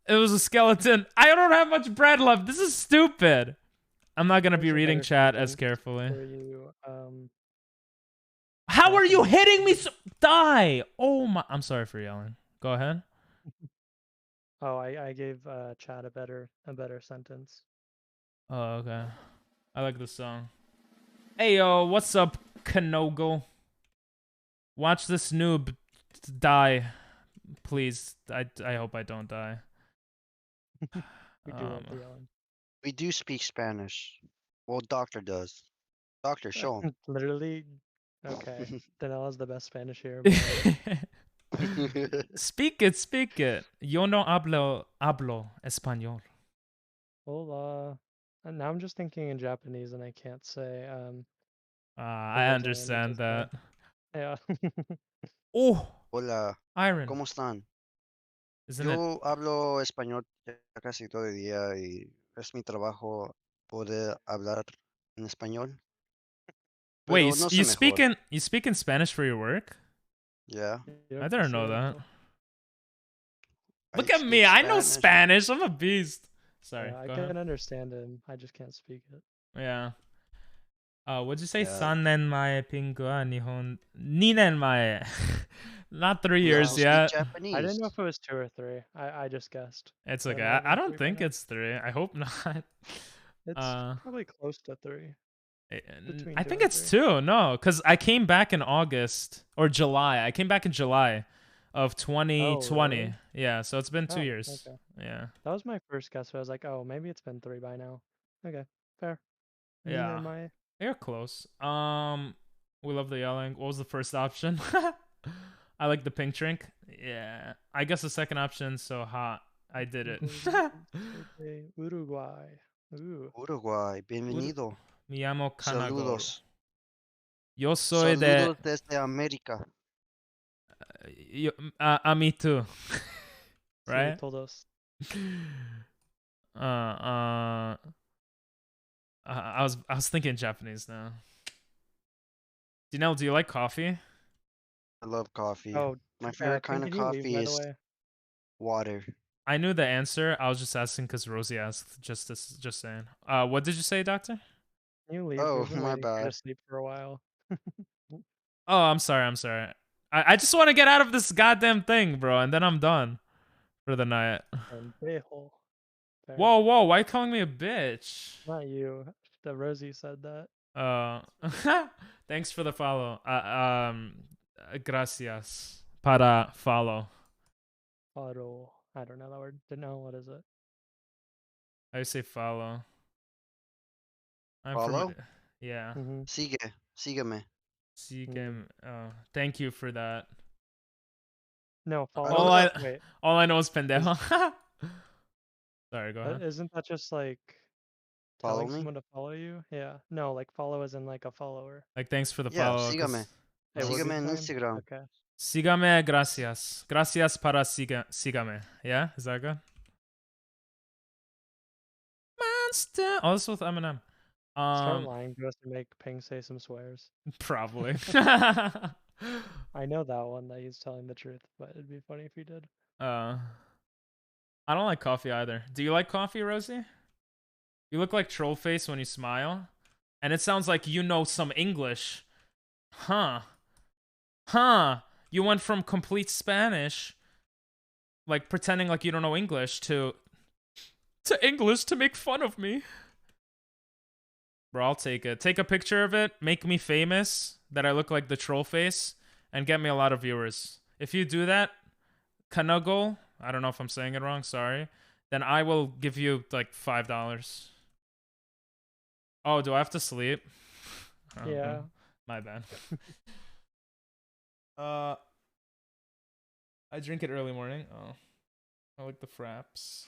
It was a skeleton. I don't have much bread left. This is stupid. I'm not gonna be reading chat as carefully. How are you hitting me? Die! Oh my! I'm sorry for yelling. Go ahead. Oh, I gave Chad a better sentence. Oh, okay. I like this song. Hey yo, what's up, Kanogle? Watch this noob die, please. I hope I don't die. We do speak Spanish. Well, Doctor does. Doctor, show him. Literally. Okay. Danella's the best Spanish here. Speak it. Yo no hablo español. Well, and now I'm just thinking in Japanese and I can't say. I understand that. Yeah. Oh. Hola. Iron. ¿Cómo están? Isn't Yo hablo español casi todo el día y es mi trabajo poder hablar en español. Wait, Pero no se you mejora. speak in Spanish for your work? Yeah. I didn't know that. Look I at me, speak I know Spanish. I'm a beast. Sorry, Yeah, I go can ahead. understand him. I just can't speak it. Yeah. What'd you say? Yeah. 3年前 pingu wa Nihon 2年前. Not 3 We years also speak yet. Japanese. I didn't know if it was 2 or 3. I just guessed. It's But it okay. might have I been don't 3 by think now. it's 3. I hope not. It's probably close to 3. Between I 2 think and it's 3. 2. No, because I came back in August or July. I came back in July of 2020. really? Yeah, so it's been 2 Oh, years. okay. Yeah. That was my first guess, but I was like, oh, maybe it's been 3 by now. Okay, fair. Yeah. My You're close. We love the yelling. What was the first option? I like the pink drink. Yeah. I guess the second option, so hot. I did it. Uruguay. Ooh. Uruguay, bienvenido. Me llamo Kanagoro. Saludos. Yo soy de... Saludos desde América. me too. So Right? you told us. I was thinking Japanese now. Dinelle, do you like coffee? I love coffee. Oh, My favorite kind of can you leave, coffee by is the way? water. I knew the answer. I was just asking because Rosie asked. Just saying. What did you say, Doctor? Can you leave? Oh, We've been my waiting for you to bad. sleep for a while. Oh, I'm sorry. I just want to get out of this goddamn thing, bro, and then I'm done for the night. Pendejo. Fair. Whoa, why are you calling me a bitch? Not you. The Rosie said that. Thanks for the follow. Gracias para follow. Auto. I don't know that word. Didn't know. What is it? How do you say follow? Follow? Yeah. Sígueme. Thank you for that. No, follow. All I know is pendejo. Sorry, go ahead. Isn't that just like Follow telling me? someone to follow you? Yeah. No, like follow as in like a follower. Like, thanks for the Yeah, follow. sígame. Hey, what Sígame are en you saying? Instagram. Okay. Sígame, gracias. Gracias para sígame. Yeah? Is that good? Monster. Oh, this is with Eminem. Start lying to us and make Ping say some swears. Probably. I know that one that he's telling the truth, but it'd be funny if he did. I don't like coffee either. Do you like coffee, Rosie? You look like Trollface when you smile. And it sounds like you know some English. Huh. You went from complete Spanish, like pretending like you don't know English, to English to make fun of me. Bro, I'll take it. Take a picture of it, make me famous, that I look like the troll face, and get me a lot of viewers. If you do that, Kanago, I don't know if I'm saying it wrong, sorry, then I will give you like $5. Oh, do I have to sleep? Oh, Yeah. my bad. I drink it early morning. Oh, I like the fraps.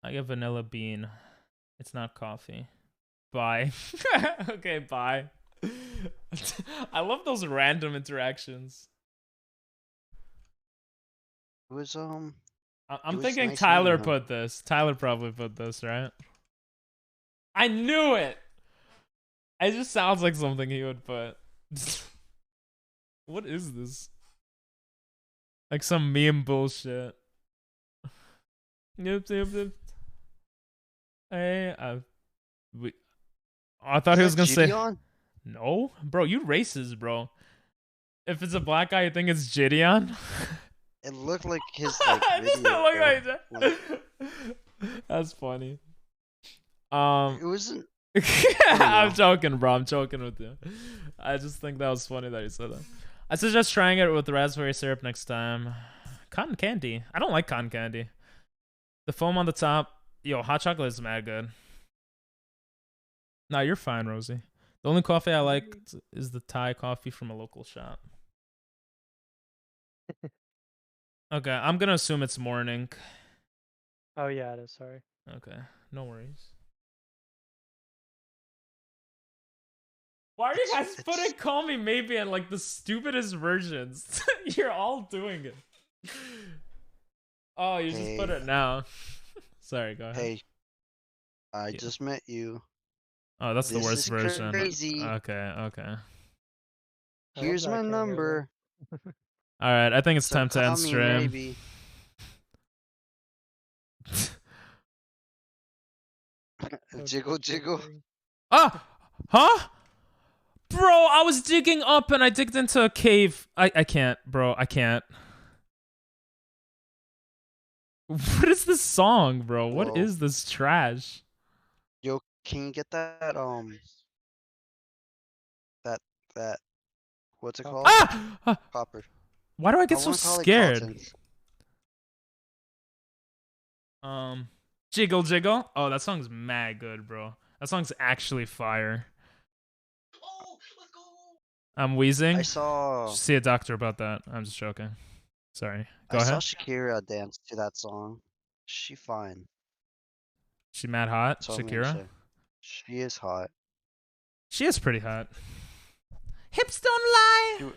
I get vanilla bean. It's not coffee. Bye. Okay, bye. I love those random interactions. It was I'm was thinking nice Tyler meeting him. put this. Tyler probably put this, right? I knew it. It just sounds like something he would put. What is this? Like some meme bullshit. Yep. Hey, I thought he was gonna say no, bro. You racist, bro. If it's a black guy, you think it's Gideon? It looked like his like It doesn't video. look like though. that. That's funny. It wasn't. I'm joking, bro. I'm joking with you. I just think that was funny that you said that. I suggest trying it with raspberry syrup next time. Cotton candy. I don't like cotton candy. The foam on the top. Yo, hot chocolate is mad good. Nah, you're fine, Rosie. The only coffee I like is the Thai coffee from a local shop. Okay, I'm gonna assume it's morning. Oh yeah, it is. Sorry. Okay, no worries. Why are you guys putting "Call Me Maybe" in like the stupidest versions? You're all doing it. Oh, you just put it now. Sorry, go ahead. Hey, I just met you. Oh, that's the This worst is version. crazy. Okay, okay. I love Here's that my cameo, though. number. All right, I think it's So time to call end me stream. maybe. Jiggle, jiggle. Ah! Huh? Bro, I was digging up and I digged into a cave. I can't, bro. I can't. What is this song, bro? What Whoa. is this trash? Yo, can you get that that what's it called? Ah! Copper. Why do I get I so wanna call it scared? contents. Jiggle Jiggle. Oh, that song's mad good, bro. That song's actually fire. I'm wheezing. I saw See a doctor about that. I'm just joking. Sorry. Go I ahead. saw Shakira dance to that song. She fine. She mad hot, That's all I'm gonna Shakira. say. She is hot. She is pretty hot. Hips don't lie.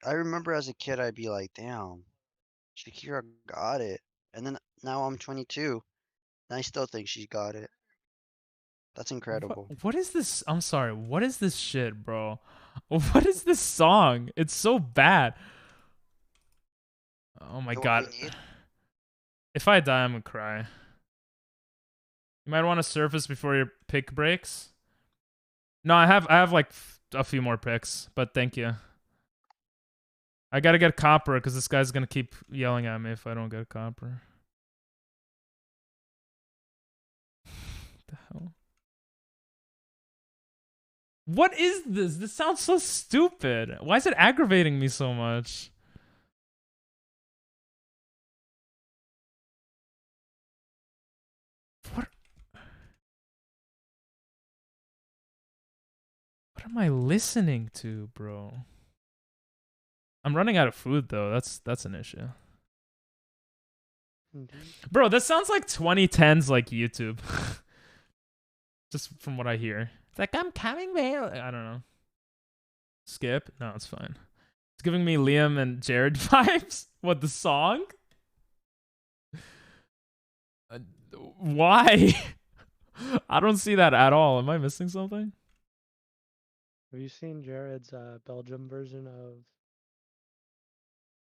I remember as a kid I'd be like, damn, Shakira got it. And then now I'm 22 and I still think she got it. That's incredible. What is this? I'm sorry. What is this shit, bro? What is this song? It's so bad. Oh my You know what god. we need? If I die, I'm gonna cry. You might want to surface before your pick breaks. No, I have like a few more picks, but thank you. I gotta get copper because this guy's gonna keep yelling at me if I don't get copper. What the hell? What is this? This sounds so stupid. Why is it aggravating me so much? What am I listening to, bro? I'm running out of food though. That's an issue. Bro, this sounds like 2010s like YouTube. Just from what I hear. It's like, I'm coming, man. I don't know. Skip? No, it's fine. It's giving me Liam and Jared vibes. What, the song? Why? I don't see that at all. Am I missing something? Have you seen Jared's Belgium version of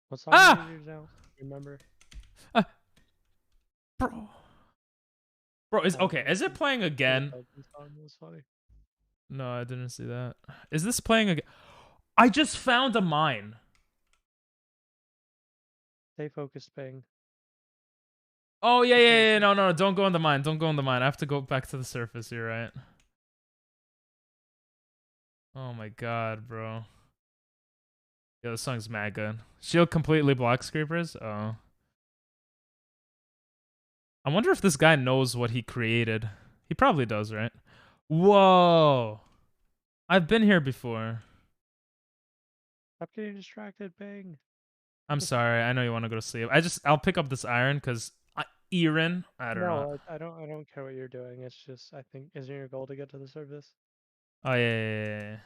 what song did he use now? Remember? Bro, is it playing again? Belgium song was funny. No, I didn't see that. Is this playing again? I just found a mine. Stay focused, Bing. Oh, yeah. No, don't go in the mine. Don't go in the mine. I have to go back to the surface. You're right. Oh my god, bro. Yo, this song's mad good. Shield completely blocks creepers? Oh. I wonder if this guy knows what he created. He probably does, right? Whoa. I've been here before. Stop getting distracted, Bing. I'm sorry. I know you want to go to sleep. I'll pick up this iron because Iron. I don't know. I don't care what you're doing. It's just I think isn't your goal to get to the surface? Oh yeah.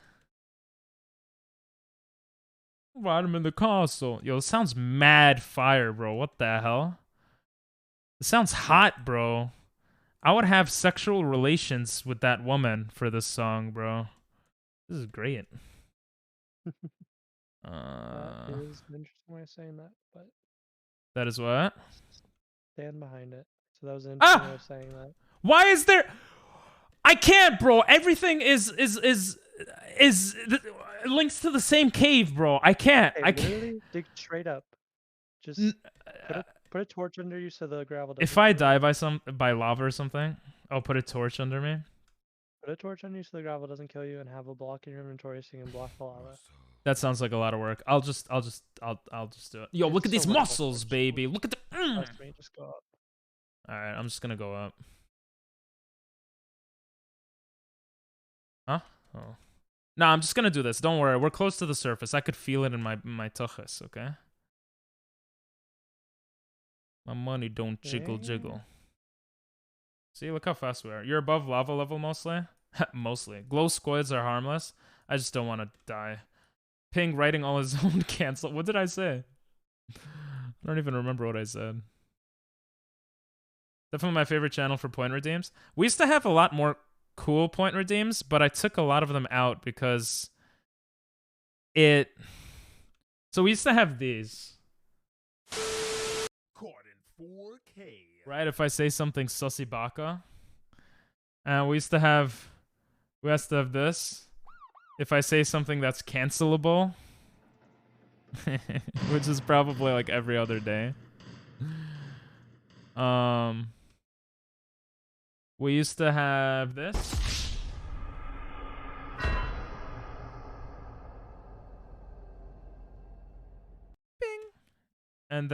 Right, I'm in the castle. Yo, it sounds mad fire, bro. What the hell? It sounds hot, bro. I would have sexual relations with that woman for this song, bro. This is great. That is an interesting way of saying that, but that is what? Stand behind it. So that was an interesting way of saying that. Why is there? I can't, bro. Everything is links to the same cave, bro. I can't. Hey, I can't. literally dig straight up. Just put a torch under you so the gravel doesn't. If I die by lava or something, I'll put a torch under me. Put a torch under you so the gravel doesn't kill you, and have a block in your inventory so you can block the lava. That sounds like a lot of work. I'll just do it. Yo, look at these muscles, baby. Look at the. Trust me, just go up. All right, I'm just gonna go up. Huh? Oh. No, I'm just gonna do this. Don't worry. We're close to the surface. I could feel it in my tuchus, okay? My money don't jiggle. See, look how fast we are. You're above lava level mostly? Mostly. Glow squids are harmless. I just don't want to die. Ping writing all his own cancel. What did I say? I don't even remember what I said. Definitely my favorite channel for point redeems. We used to have a lot more cool point redeems, but I took a lot of them out because it. So we used to have these. Caught in 4K. Right, if I say something sussy baka. And we used to have this. If I say something that's cancelable. Which is probably like every other day. We used to have this. Bing. And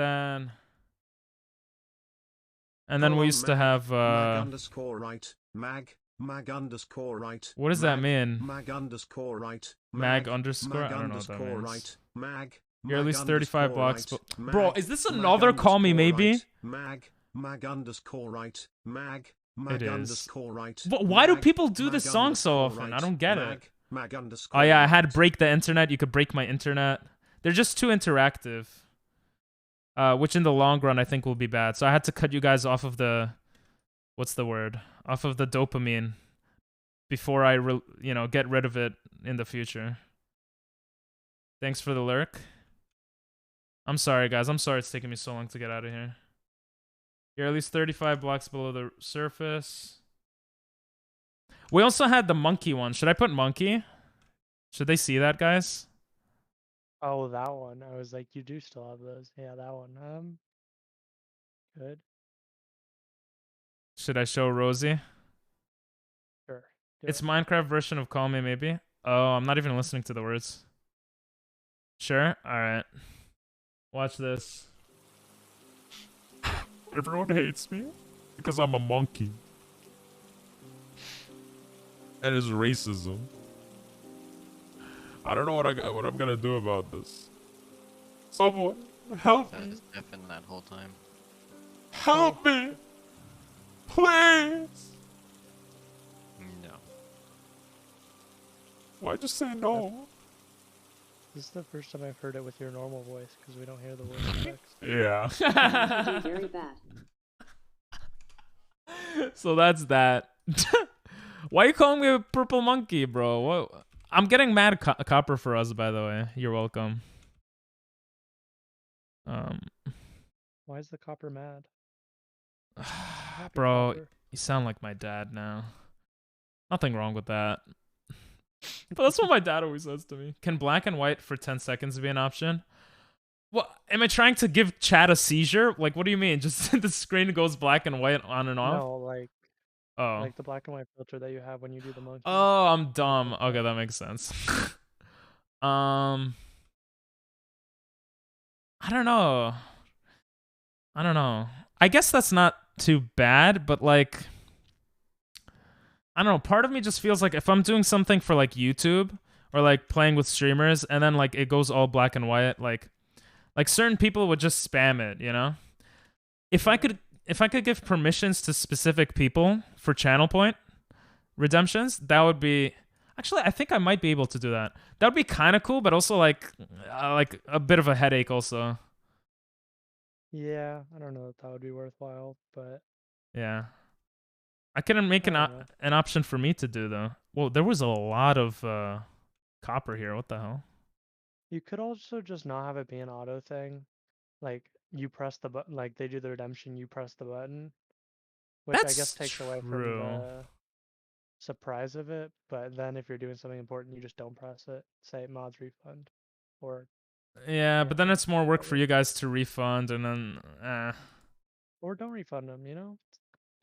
then we used to have mag underscore right, mag underscore right. What does that mean? Mag underscore right. Mag underscore? I don't know what that means. Right, mag. You're at least 35 blocks. Right, bro, is this another call me maybe? Mag underscore right. Mag underscore right. Why do people do this song so often? I don't get it. Oh yeah, I had break the internet. You could break my internet. They're just too interactive. Which in the long run I think will be bad. So I had to cut you guys off of the, what's the word? Off of the dopamine before I get rid of it in the future. Thanks for the lurk. I'm sorry, guys. I'm sorry it's taking me so long to get out of here. You're at least 35 blocks below the surface. We also had the monkey one. Should I put monkey? Should they see that, guys? Oh, that one. I was like, you do still have those. Yeah, that one. Good. Should I show Rosie? Sure. It's Minecraft version of Call Me Maybe. Oh, I'm not even listening to the words. Sure? Alright. Watch this. Everyone hates me because I'm a monkey. And it's racism. I don't know what I'm gonna do about this. Someone help me. Just effing that whole time. Help me, please. No. Why'd you say no? This is the first time I've heard it with your normal voice because we don't hear the word text. Yeah. Very bad. So that's that. Why are you calling me a purple monkey, bro? What? I'm getting mad copper for us, by the way. You're welcome. Why is the copper mad? Bro, copper. you sound like my dad now. Nothing wrong with that. But that's what my dad always says to me. Can black and white for 10 seconds be an option? What? Am I trying to give chat a seizure? Like, what do you mean? Just the screen goes black and white on and off? No, like the black and white filter that you have when you do the monkey. Oh, I'm dumb. Okay, that makes sense. I don't know. I guess that's not too bad, but like, I don't know. Part of me just feels like if I'm doing something for like YouTube or like playing with streamers and then like it goes all black and white, like certain people would just spam it, you know? If I could give permissions to specific people for channel point redemptions, that would be actually, I think I might be able to do that. That would be kind of cool, but also like a bit of a headache also. Yeah, I don't know if that would be worthwhile, but yeah. I couldn't make an option for me to do though. Well, there was a lot of copper here. What the hell? you could also just not have it be an auto thing. Like you press the button, like they do the redemption, you press the button, which I guess takes away from the surprise of it. But then if you're doing something important, you just don't press it. Say mods refund, or yeah, but then it's more work for you guys to refund, and then or don't refund them. You know,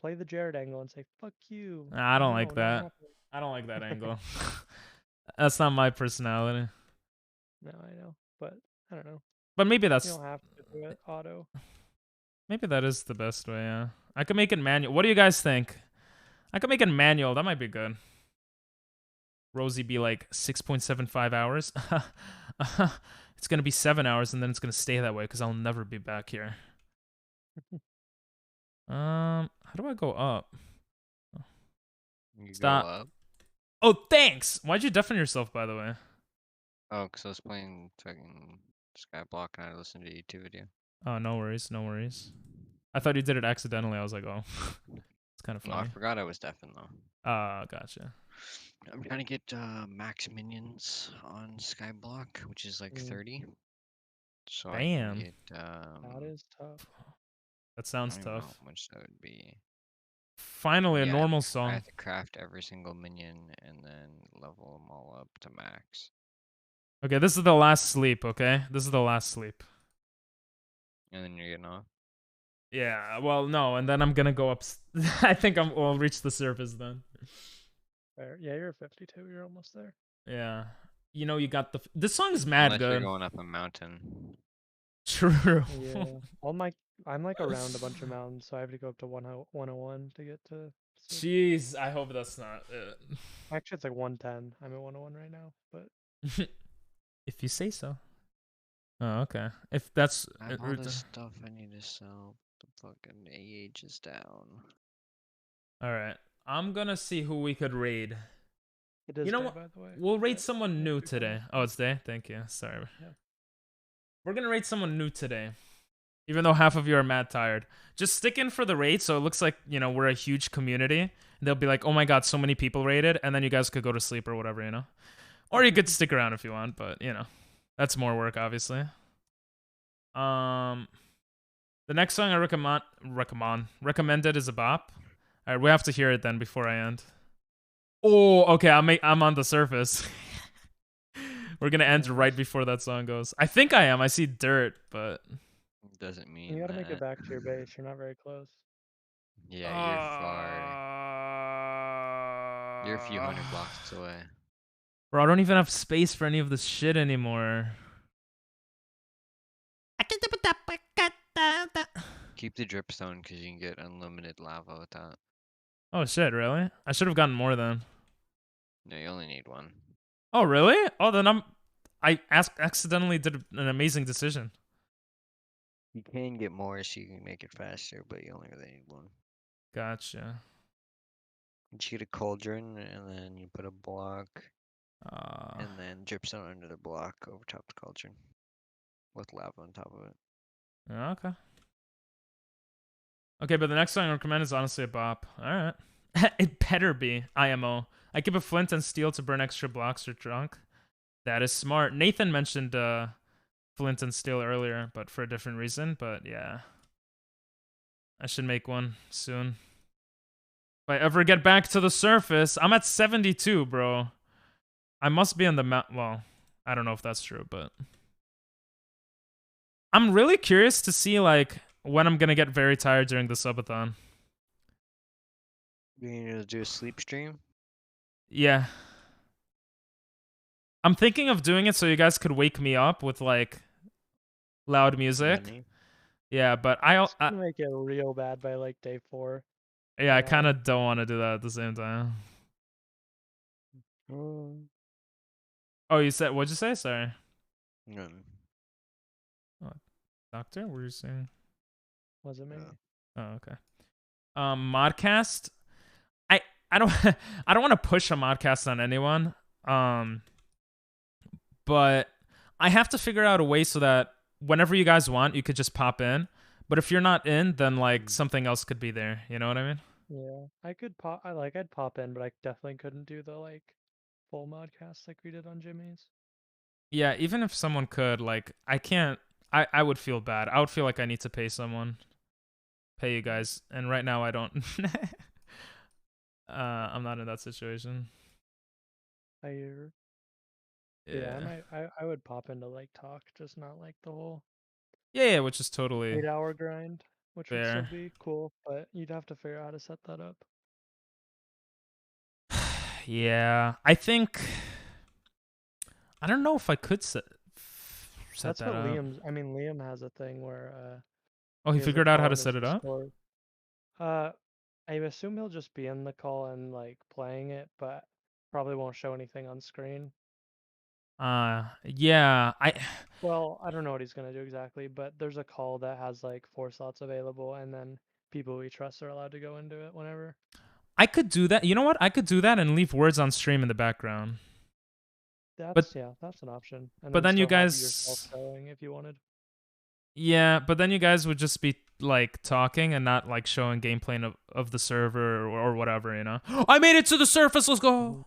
play the Jared angle and say fuck you. I don't like that. I don't like that angle. That's not my personality. No, I know, but I don't know. But maybe that's. You don't have to do it auto. Maybe that is the best way. Yeah, I could make it manual. What do you guys think? I could make it manual. That might be good. Rosie be like 6.75 hours. It's gonna be 7 hours, and then it's gonna stay that way because I'll never be back here. How do I go up? You Stop. Go up. Oh, thanks. Why'd you deafen yourself, by the way? Oh, because I was playing fucking Skyblock and I listened to a YouTube video. Oh, no worries, no worries. I thought you did it accidentally. I was like, oh, it's kind of No, I funny. forgot I was deafened though. Gotcha. I'm trying to get max minions on Skyblock, which is like 30. So I Damn. can get That is tough. That I sounds don't even know tough. how much that would be. Finally, a Yeah, normal I song. have to craft every single minion and then level them all up to max. Okay, this is the last sleep, okay? This is the last sleep. And then you're getting off. Yeah, well, no, and then I'm gonna go up. I think I'll reach the surface then. Fair. Yeah, you're 52. You're almost there. Yeah. You know, you got the. This song is mad Unless good. you're going up a mountain. True. Yeah. I'm like around a bunch of mountains, so I have to go up to 101 to get to. Jeez, I hope that's not it. Actually, it's like 110. I'm at 101 right now, but. If you say so. Oh, okay. If that's. I have all this stuff I need to sell. The fucking AH is down. Alright. I'm gonna see who we could raid. It is you know day, what? by the way. We'll raid someone new today. Oh, it's day? Thank you. Sorry. Yeah. We're gonna raid someone new today. Even though half of you are mad tired. Just stick in for the raid so it looks like, you know, we're a huge community. They'll be like, oh my god, so many people raided, and then you guys could go to sleep or whatever, you know? Or you could stick around if you want, but, you know. That's more work, obviously. The next song I recommended is a bop. Alright, we have to hear it then before I end. Oh, okay, I'm on the surface. We're gonna end right before that song goes. I think I am. I see dirt, but Doesn't mean You gotta make that. it back to your base. You're not very close. Yeah, you're far. You're a few hundred blocks away. Bro, I don't even have space for any of this shit anymore. Keep the dripstone because you can get unlimited lava with that. Oh shit, really? I should have gotten more then. No, you only need one. Oh really? Oh, then I accidentally did an amazing decision. You can get more so you can make it faster, but you only really need one. Gotcha. You just get a cauldron and then you put a block and then dripstone under the block over top the cauldron with lava on top of it. Okay. Okay, but the next song I recommend is honestly a bop. Alright. It better be IMO. I keep a flint and steel to burn extra blocks or trunk. That is smart. Nathan mentioned flint and steel earlier, but for a different reason. But yeah. I should make one soon. If I ever get back to the surface, I'm at 72, bro. I must be on the mount. Well, I don't know if that's true, but I'm really curious to see like when I'm gonna get very tired during the subathon. You need to do a sleep stream? Yeah. I'm thinking of doing it so you guys could wake me up with like loud music. Money. Yeah, but It's gonna make it real bad by like day 4. yeah, I kind of don't want to do that at the same time. Oh, you said, what'd you say? Sorry. None. Oh, doctor, what were you saying? Was it me? Oh, okay. Modcast. I don't I don't want to push a modcast on anyone. But I have to figure out a way so that whenever you guys want, you could just pop in. But if you're not in, then like something else could be there. You know what I mean? Yeah, I could pop. I'd pop in, but I definitely couldn't do the like full modcast like we did on Jimmy's. Yeah, even if someone could, like, I can't. I would feel bad. I would feel like I need to pay someone, pay you guys, and right now I don't. I'm not in that situation. I hear. Yeah, I would pop into like talk, just not like the whole Yeah, which is totally 8-hour grind, which would fair. still be cool, but you'd have to figure out how to set that up. Yeah, I think I don't know if I could set That's that what up. Liam has a thing where Oh, he has a figured out call how in to his set it up? Discord. I assume he'll just be in the call and like playing it, but probably won't show anything on screen. Yeah, Well, I don't know what he's gonna do exactly, but there's a call that has like 4 slots available, and then people we trust are allowed to go into it whenever. I could do that. You know what? I could do that and leave words on stream in the background. That's an option. And but then you still have guys yourself going if you wanted. Yeah, but then you guys would just be like talking and not like showing gameplay of the server or whatever, you know. I made it to the surface. Let's go.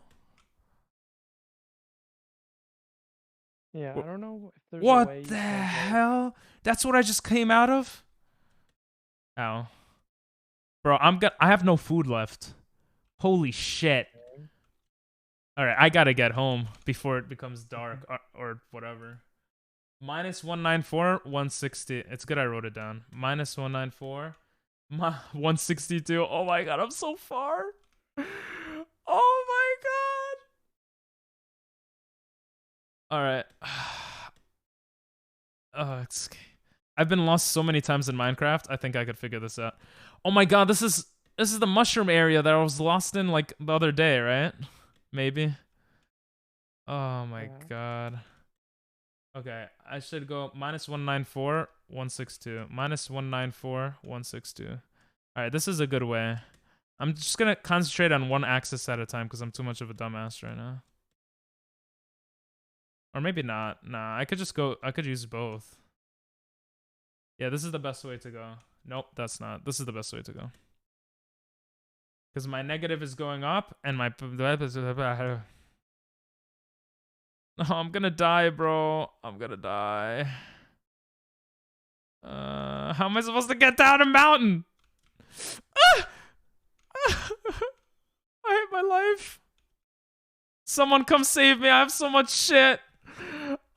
Yeah, I don't know if there's a What way you the can, like- hell? That's what I just came out of? Ow. Bro, I have no food left. Holy shit. Alright, I gotta get home before it becomes dark or whatever. Minus 194, 160. It's good I wrote it down. Minus 194, 162. Oh my god, I'm so far. Oh my god. Alright. I've been lost so many times in Minecraft. I think I could figure this out. Oh my god, this is the mushroom area that I was lost in like the other day, right? Maybe. Oh my god. Okay, I should go minus 194, 162. Minus 194, 162. Alright, this is a good way. I'm just gonna concentrate on one axis at a time because I'm too much of a dumbass right now. Or maybe not. Nah, I could use both. Yeah, this is the best way to go. Nope, that's not. This is the best way to go. Because my negative is going up and my... Oh, I'm gonna die, bro. I'm gonna die. How am I supposed to get down a mountain? Ah! I hate my life. Someone come save me. I have so much shit.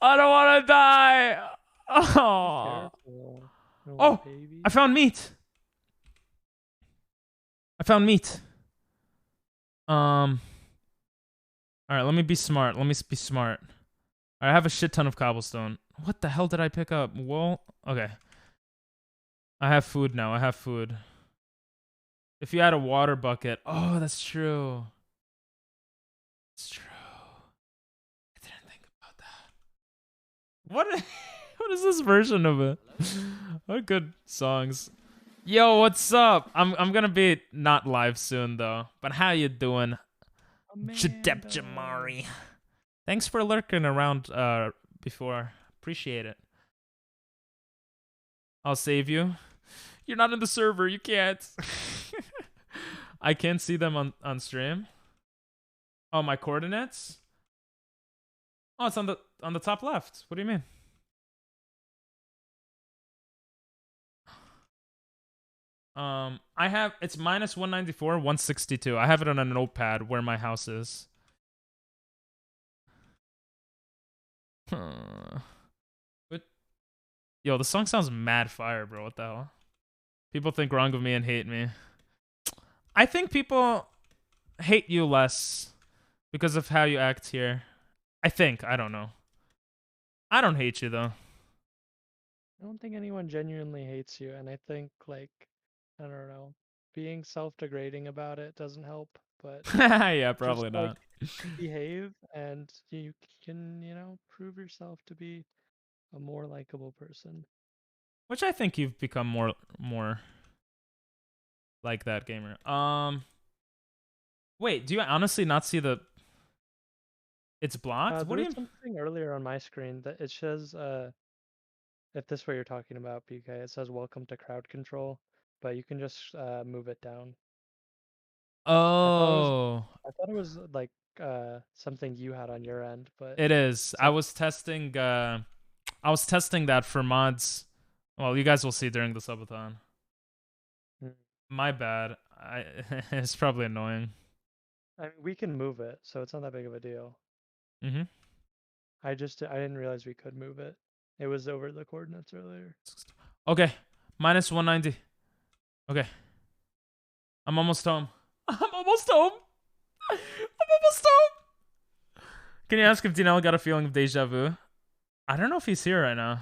I don't want to die. Oh. Oh, I found meat. All right, let me be smart. All right, I have a shit ton of cobblestone. What the hell did I pick up? Wool? Okay. I have food now. If you had a water bucket. Oh, that's true. It's true. I didn't think about that. What is this version of it? What good songs. Yo, what's up? I'm gonna be not live soon though. But how you doing? Jadep Jamari. Thanks for lurking around before. Appreciate it. I'll save you. You're not in the server, you can't. I can't see them on stream. Oh, my coordinates? Oh, it's on the top left. What do you mean? It's minus 194, 162. I have it on a notepad where my house is. But yo, the song sounds mad fire, bro. What the hell? People think wrong of me and hate me. I think people hate you less because of how you act here. I think. I don't know. I don't hate you though. I don't think anyone genuinely hates you, and I think like I don't know, being self-degrading about it doesn't help. But yeah, probably just, not. Like, behave, and you can prove yourself to be a more likable person. Which I think you've become more like that, gamer. Wait, do you honestly not see the? It's blocked. What do you? Something earlier on my screen that it says if this is what you're talking about, PK, it says welcome to crowd control, but you can just move it down. Oh. I thought it was like something you had on your end, but it is. I was testing that for mods. Well, you guys will see during the subathon. My bad. It's probably annoying. I mean, we can move it, so it's not that big of a deal. Mm-hmm. I didn't realize we could move it. It was over the coordinates earlier. Okay. Minus 190. Okay. I'm almost home. Can you ask if Dinell got a feeling of deja vu? I don't know if he's here right now.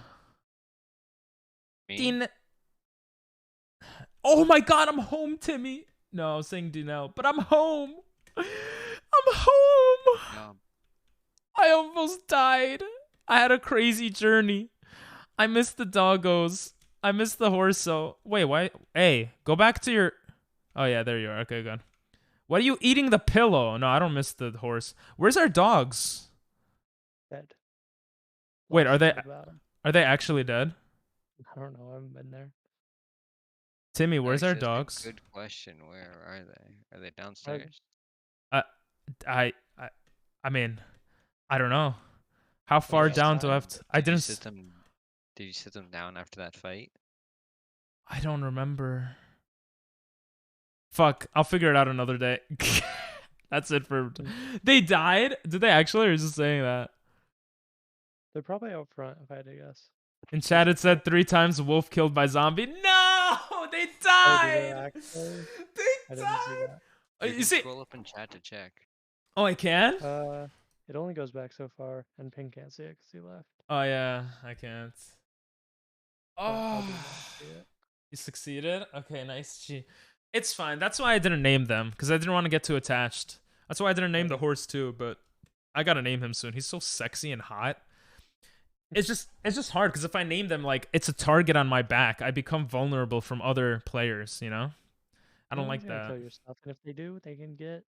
Oh my god, I'm home, Timmy. No, I was saying Dinell, but I'm home. Yeah. I almost died. I had a crazy journey. I missed the doggos. I missed the horso. Wait, why? Hey, go back to your... Oh yeah, there you are. Okay, good. What are you eating the pillow? No, I don't miss the horse. Where's our dogs? Dead. Wait, are they actually dead? I don't know. I haven't been there. Timmy, where's our Actually, that's a dogs? Good question. Where are they? Are they downstairs? I mean, I don't know. How far Did you down sit do I have to? I didn't. sit them. Did you sit them down after that fight? I don't remember. Fuck, I'll figure it out another day. That's it for. They died? Did they actually, or just saying that? They're probably out front, if I had to guess. In chat, it said 3 times wolf killed by zombie. No, they Oh, died. did they actually? They I didn't see died. that. You You can see? scroll up in chat to check. Oh, I can. It only goes back so far, and Ping can't see it because he left. Oh yeah, I can't. But I'll Oh, do that to see it. you succeeded. Okay, nice. Gee, it's fine. That's why I didn't name them because I didn't want to get too attached. That's why I didn't name the horse too. But I gotta name him soon. He's so sexy and hot. It's just hard because if I name them like it's a target on my back, I become vulnerable from other players. You know, I don't No like one's gonna that. kill your stuff, and if they do, they can get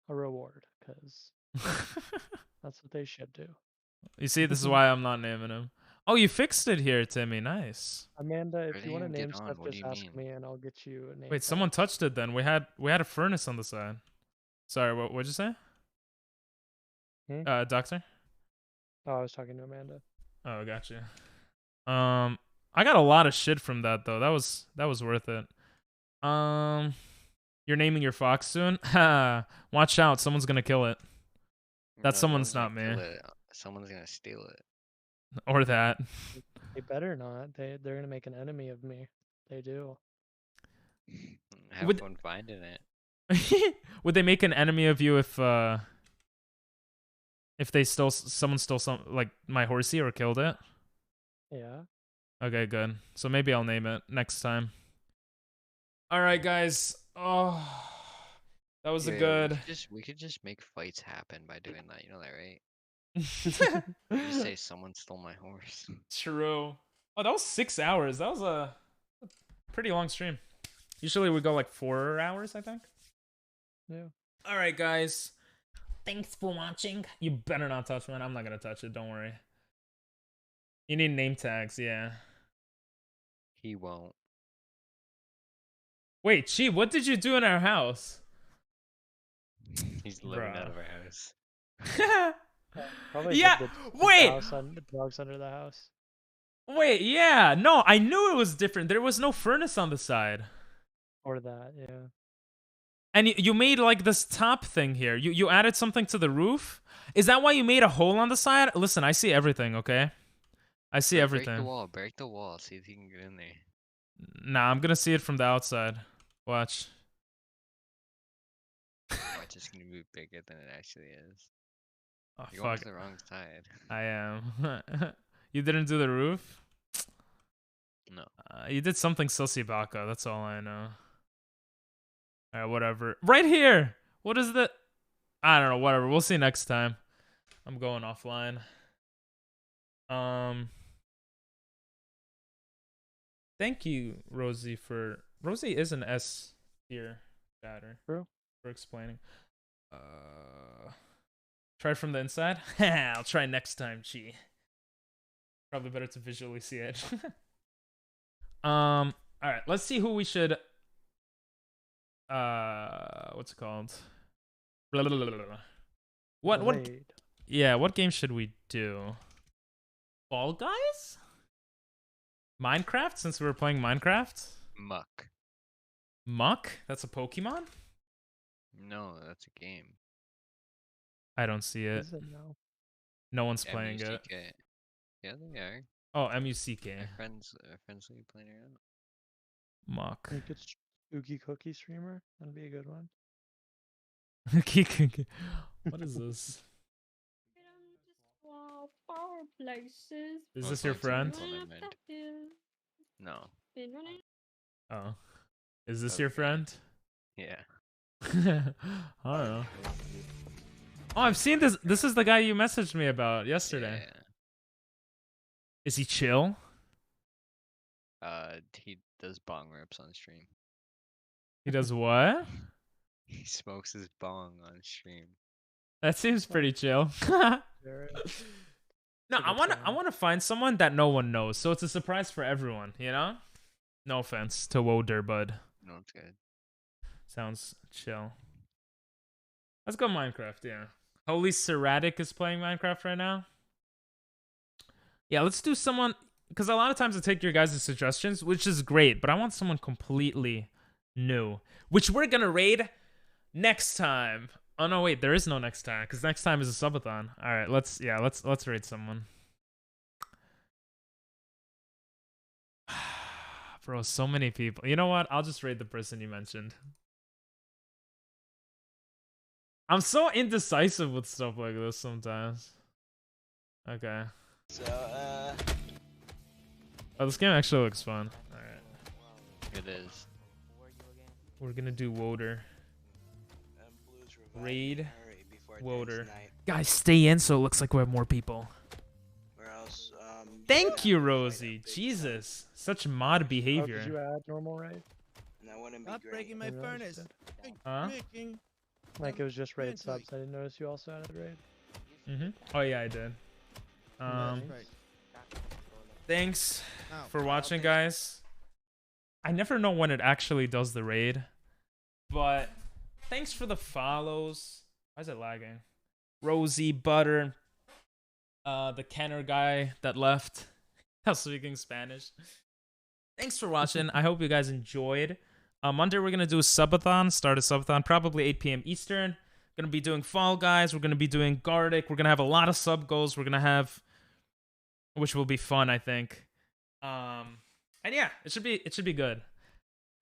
a reward because that's what they should do. You see, this is why I'm not naming him. Oh, you fixed it here, Timmy. Nice. Amanda, if Ready you want to and get name on, stuff, what do just you ask mean? me, and I'll get you a name. Wait, tag. someone touched it. Then we had a furnace on the side. Sorry, what'd you say? Doctor. Oh, I was talking to Amanda. Oh, gotcha. I got a lot of shit from that though. That was worth it. You're naming your fox soon? Ha! Watch out, someone's gonna kill it. That No, someone's no not one's gonna me. kill it. Someone's gonna steal it. Or that. They better not. They're gonna make an enemy of me. They do. Have Would- fun finding it. Would they make an enemy of you if someone stole some like my horsey or killed it? Yeah. Okay, good. So maybe I'll name it next time. All right, guys. Oh, that was a Yeah, good. We could just make fights happen by doing that. You know that, right? You say someone stole my horse. True. Oh, that was 6 hours. That was a pretty long stream. Usually we go like 4 hours, I think. Yeah. All right, guys. Thanks for watching. You better not touch one. I'm not gonna touch it. Don't worry. You need name tags, yeah. He won't. Wait, Chi, what did you do in our house? He's living out Bruh. of our house. Probably Yeah, the wait. the dogs under the house. Wait, yeah. No, I knew it was different. There was no furnace on the side. Or that, yeah. And you made like this top thing here. You added something to the roof? Is that why you made a hole on the side? Listen, I see everything, okay? I see everything. Break the wall. See if you can get in there. Nah, I'm gonna see it from the outside. Watch. Watch, it's gonna be bigger than it actually is. Oh, You're going fuck. to the wrong side. I am. You didn't do the roof? No. You did something Sosibaka, that's all I know. Alright, whatever. Right here! What is the... I don't know, whatever. We'll see next time. I'm going offline. Thank you, Rosie, for... Rosie is an S tier chatter. True. For explaining. Try it from the inside? I'll try next time, Chi. Probably better to visually see it. Alright, let's see who we should what's it called? Blah, blah, blah, blah, blah. What Raid. yeah, what game should we do? Fall Guys? Minecraft, since we were playing Minecraft? Muck. Muck? That's a Pokemon? No, that's a game. I don't see it. Is it no? No one's playing it. MUCK. Yeah, they are. Oh, MUCK. Our friends will be playing it out. Muck. Think it's Oogie Cookie Streamer? That'd be a good one. What is this? Places. Is this your friend? No. Oh. Is this your friend? Yeah. I don't know. Oh, I've seen this. This is the guy you messaged me about yesterday. Yeah. Is he chill? He does bong rips on stream. He does what? He smokes his bong on stream. That seems pretty chill. Jared. No, It's a I good want to. sign. I want to find someone that no one knows, so it's a surprise for everyone. You know. No offense to Woder, bud. No, it's good. Sounds chill. Let's go Minecraft. Yeah. Holy Serratic is playing Minecraft right now. Yeah, let's do someone, because a lot of times I take your guys' suggestions, which is great, but I want someone completely new, which we're gonna raid next time. Oh no, wait, there is no next time, because next time is a subathon. All right, let's raid someone. Bro, so many people. You know what? I'll just raid the person you mentioned. I'm so indecisive with stuff like this sometimes. Okay. So, Oh, this game actually looks fun. Alright. It is. We're gonna do Woder. Raid Woder. Guys, stay in so it looks like we have more people. Where else? Thank you, Rosie. Jesus. Such mod Oh, did you behavior. add normal raid? That wouldn't be Stop great. breaking my I noticed furnace. it. Huh? Making Like it was just raid Fancy. subs. I didn't notice you also added raid. Oh yeah, I did. Right. Thanks Oh, for well, watching, thanks. guys. I never know when it actually does the raid, but thanks for the follows. Why is it lagging? Rosie, Butter, the Kenner guy that left. Not speaking Spanish. Thanks for watching. I hope you guys enjoyed. Monday we're gonna do a subathon. Start a subathon, probably 8 p.m. Eastern. Gonna be doing Fall Guys. We're gonna be doing Gartic. We're gonna have a lot of sub goals. We're gonna have, which will be fun, I think. And yeah, it should be good.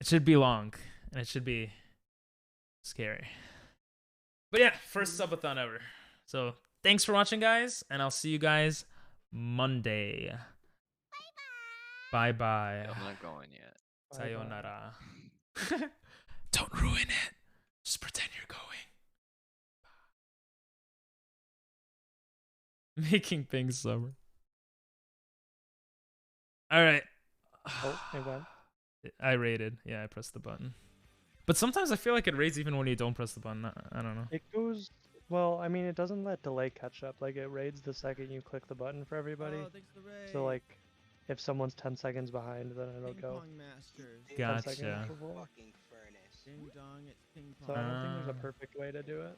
It should be long, and it should be scary. But yeah, first subathon ever. So thanks for watching, guys, and I'll see you guys Monday. Bye bye. I'm not going yet. Sayonara. Don't ruin it. Just pretend you're going. Making things summer. All right. Oh, hey, Ben. I rated. Yeah, I pressed the button. But sometimes I feel like it raids even when you don't press the button. I don't know. It goes. Well, I mean, it doesn't let delay catch up. Like it raids the second you click the button for everybody. Oh, thanks for the raid. So like, if someone's 10 seconds behind, then it'll Ping go pong masters. 10 seconds Gotcha. before. Fucking furnace. Ding dong, it's ping So pong. I don't think there's a Ah. perfect way to do it.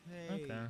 Hey. Okay.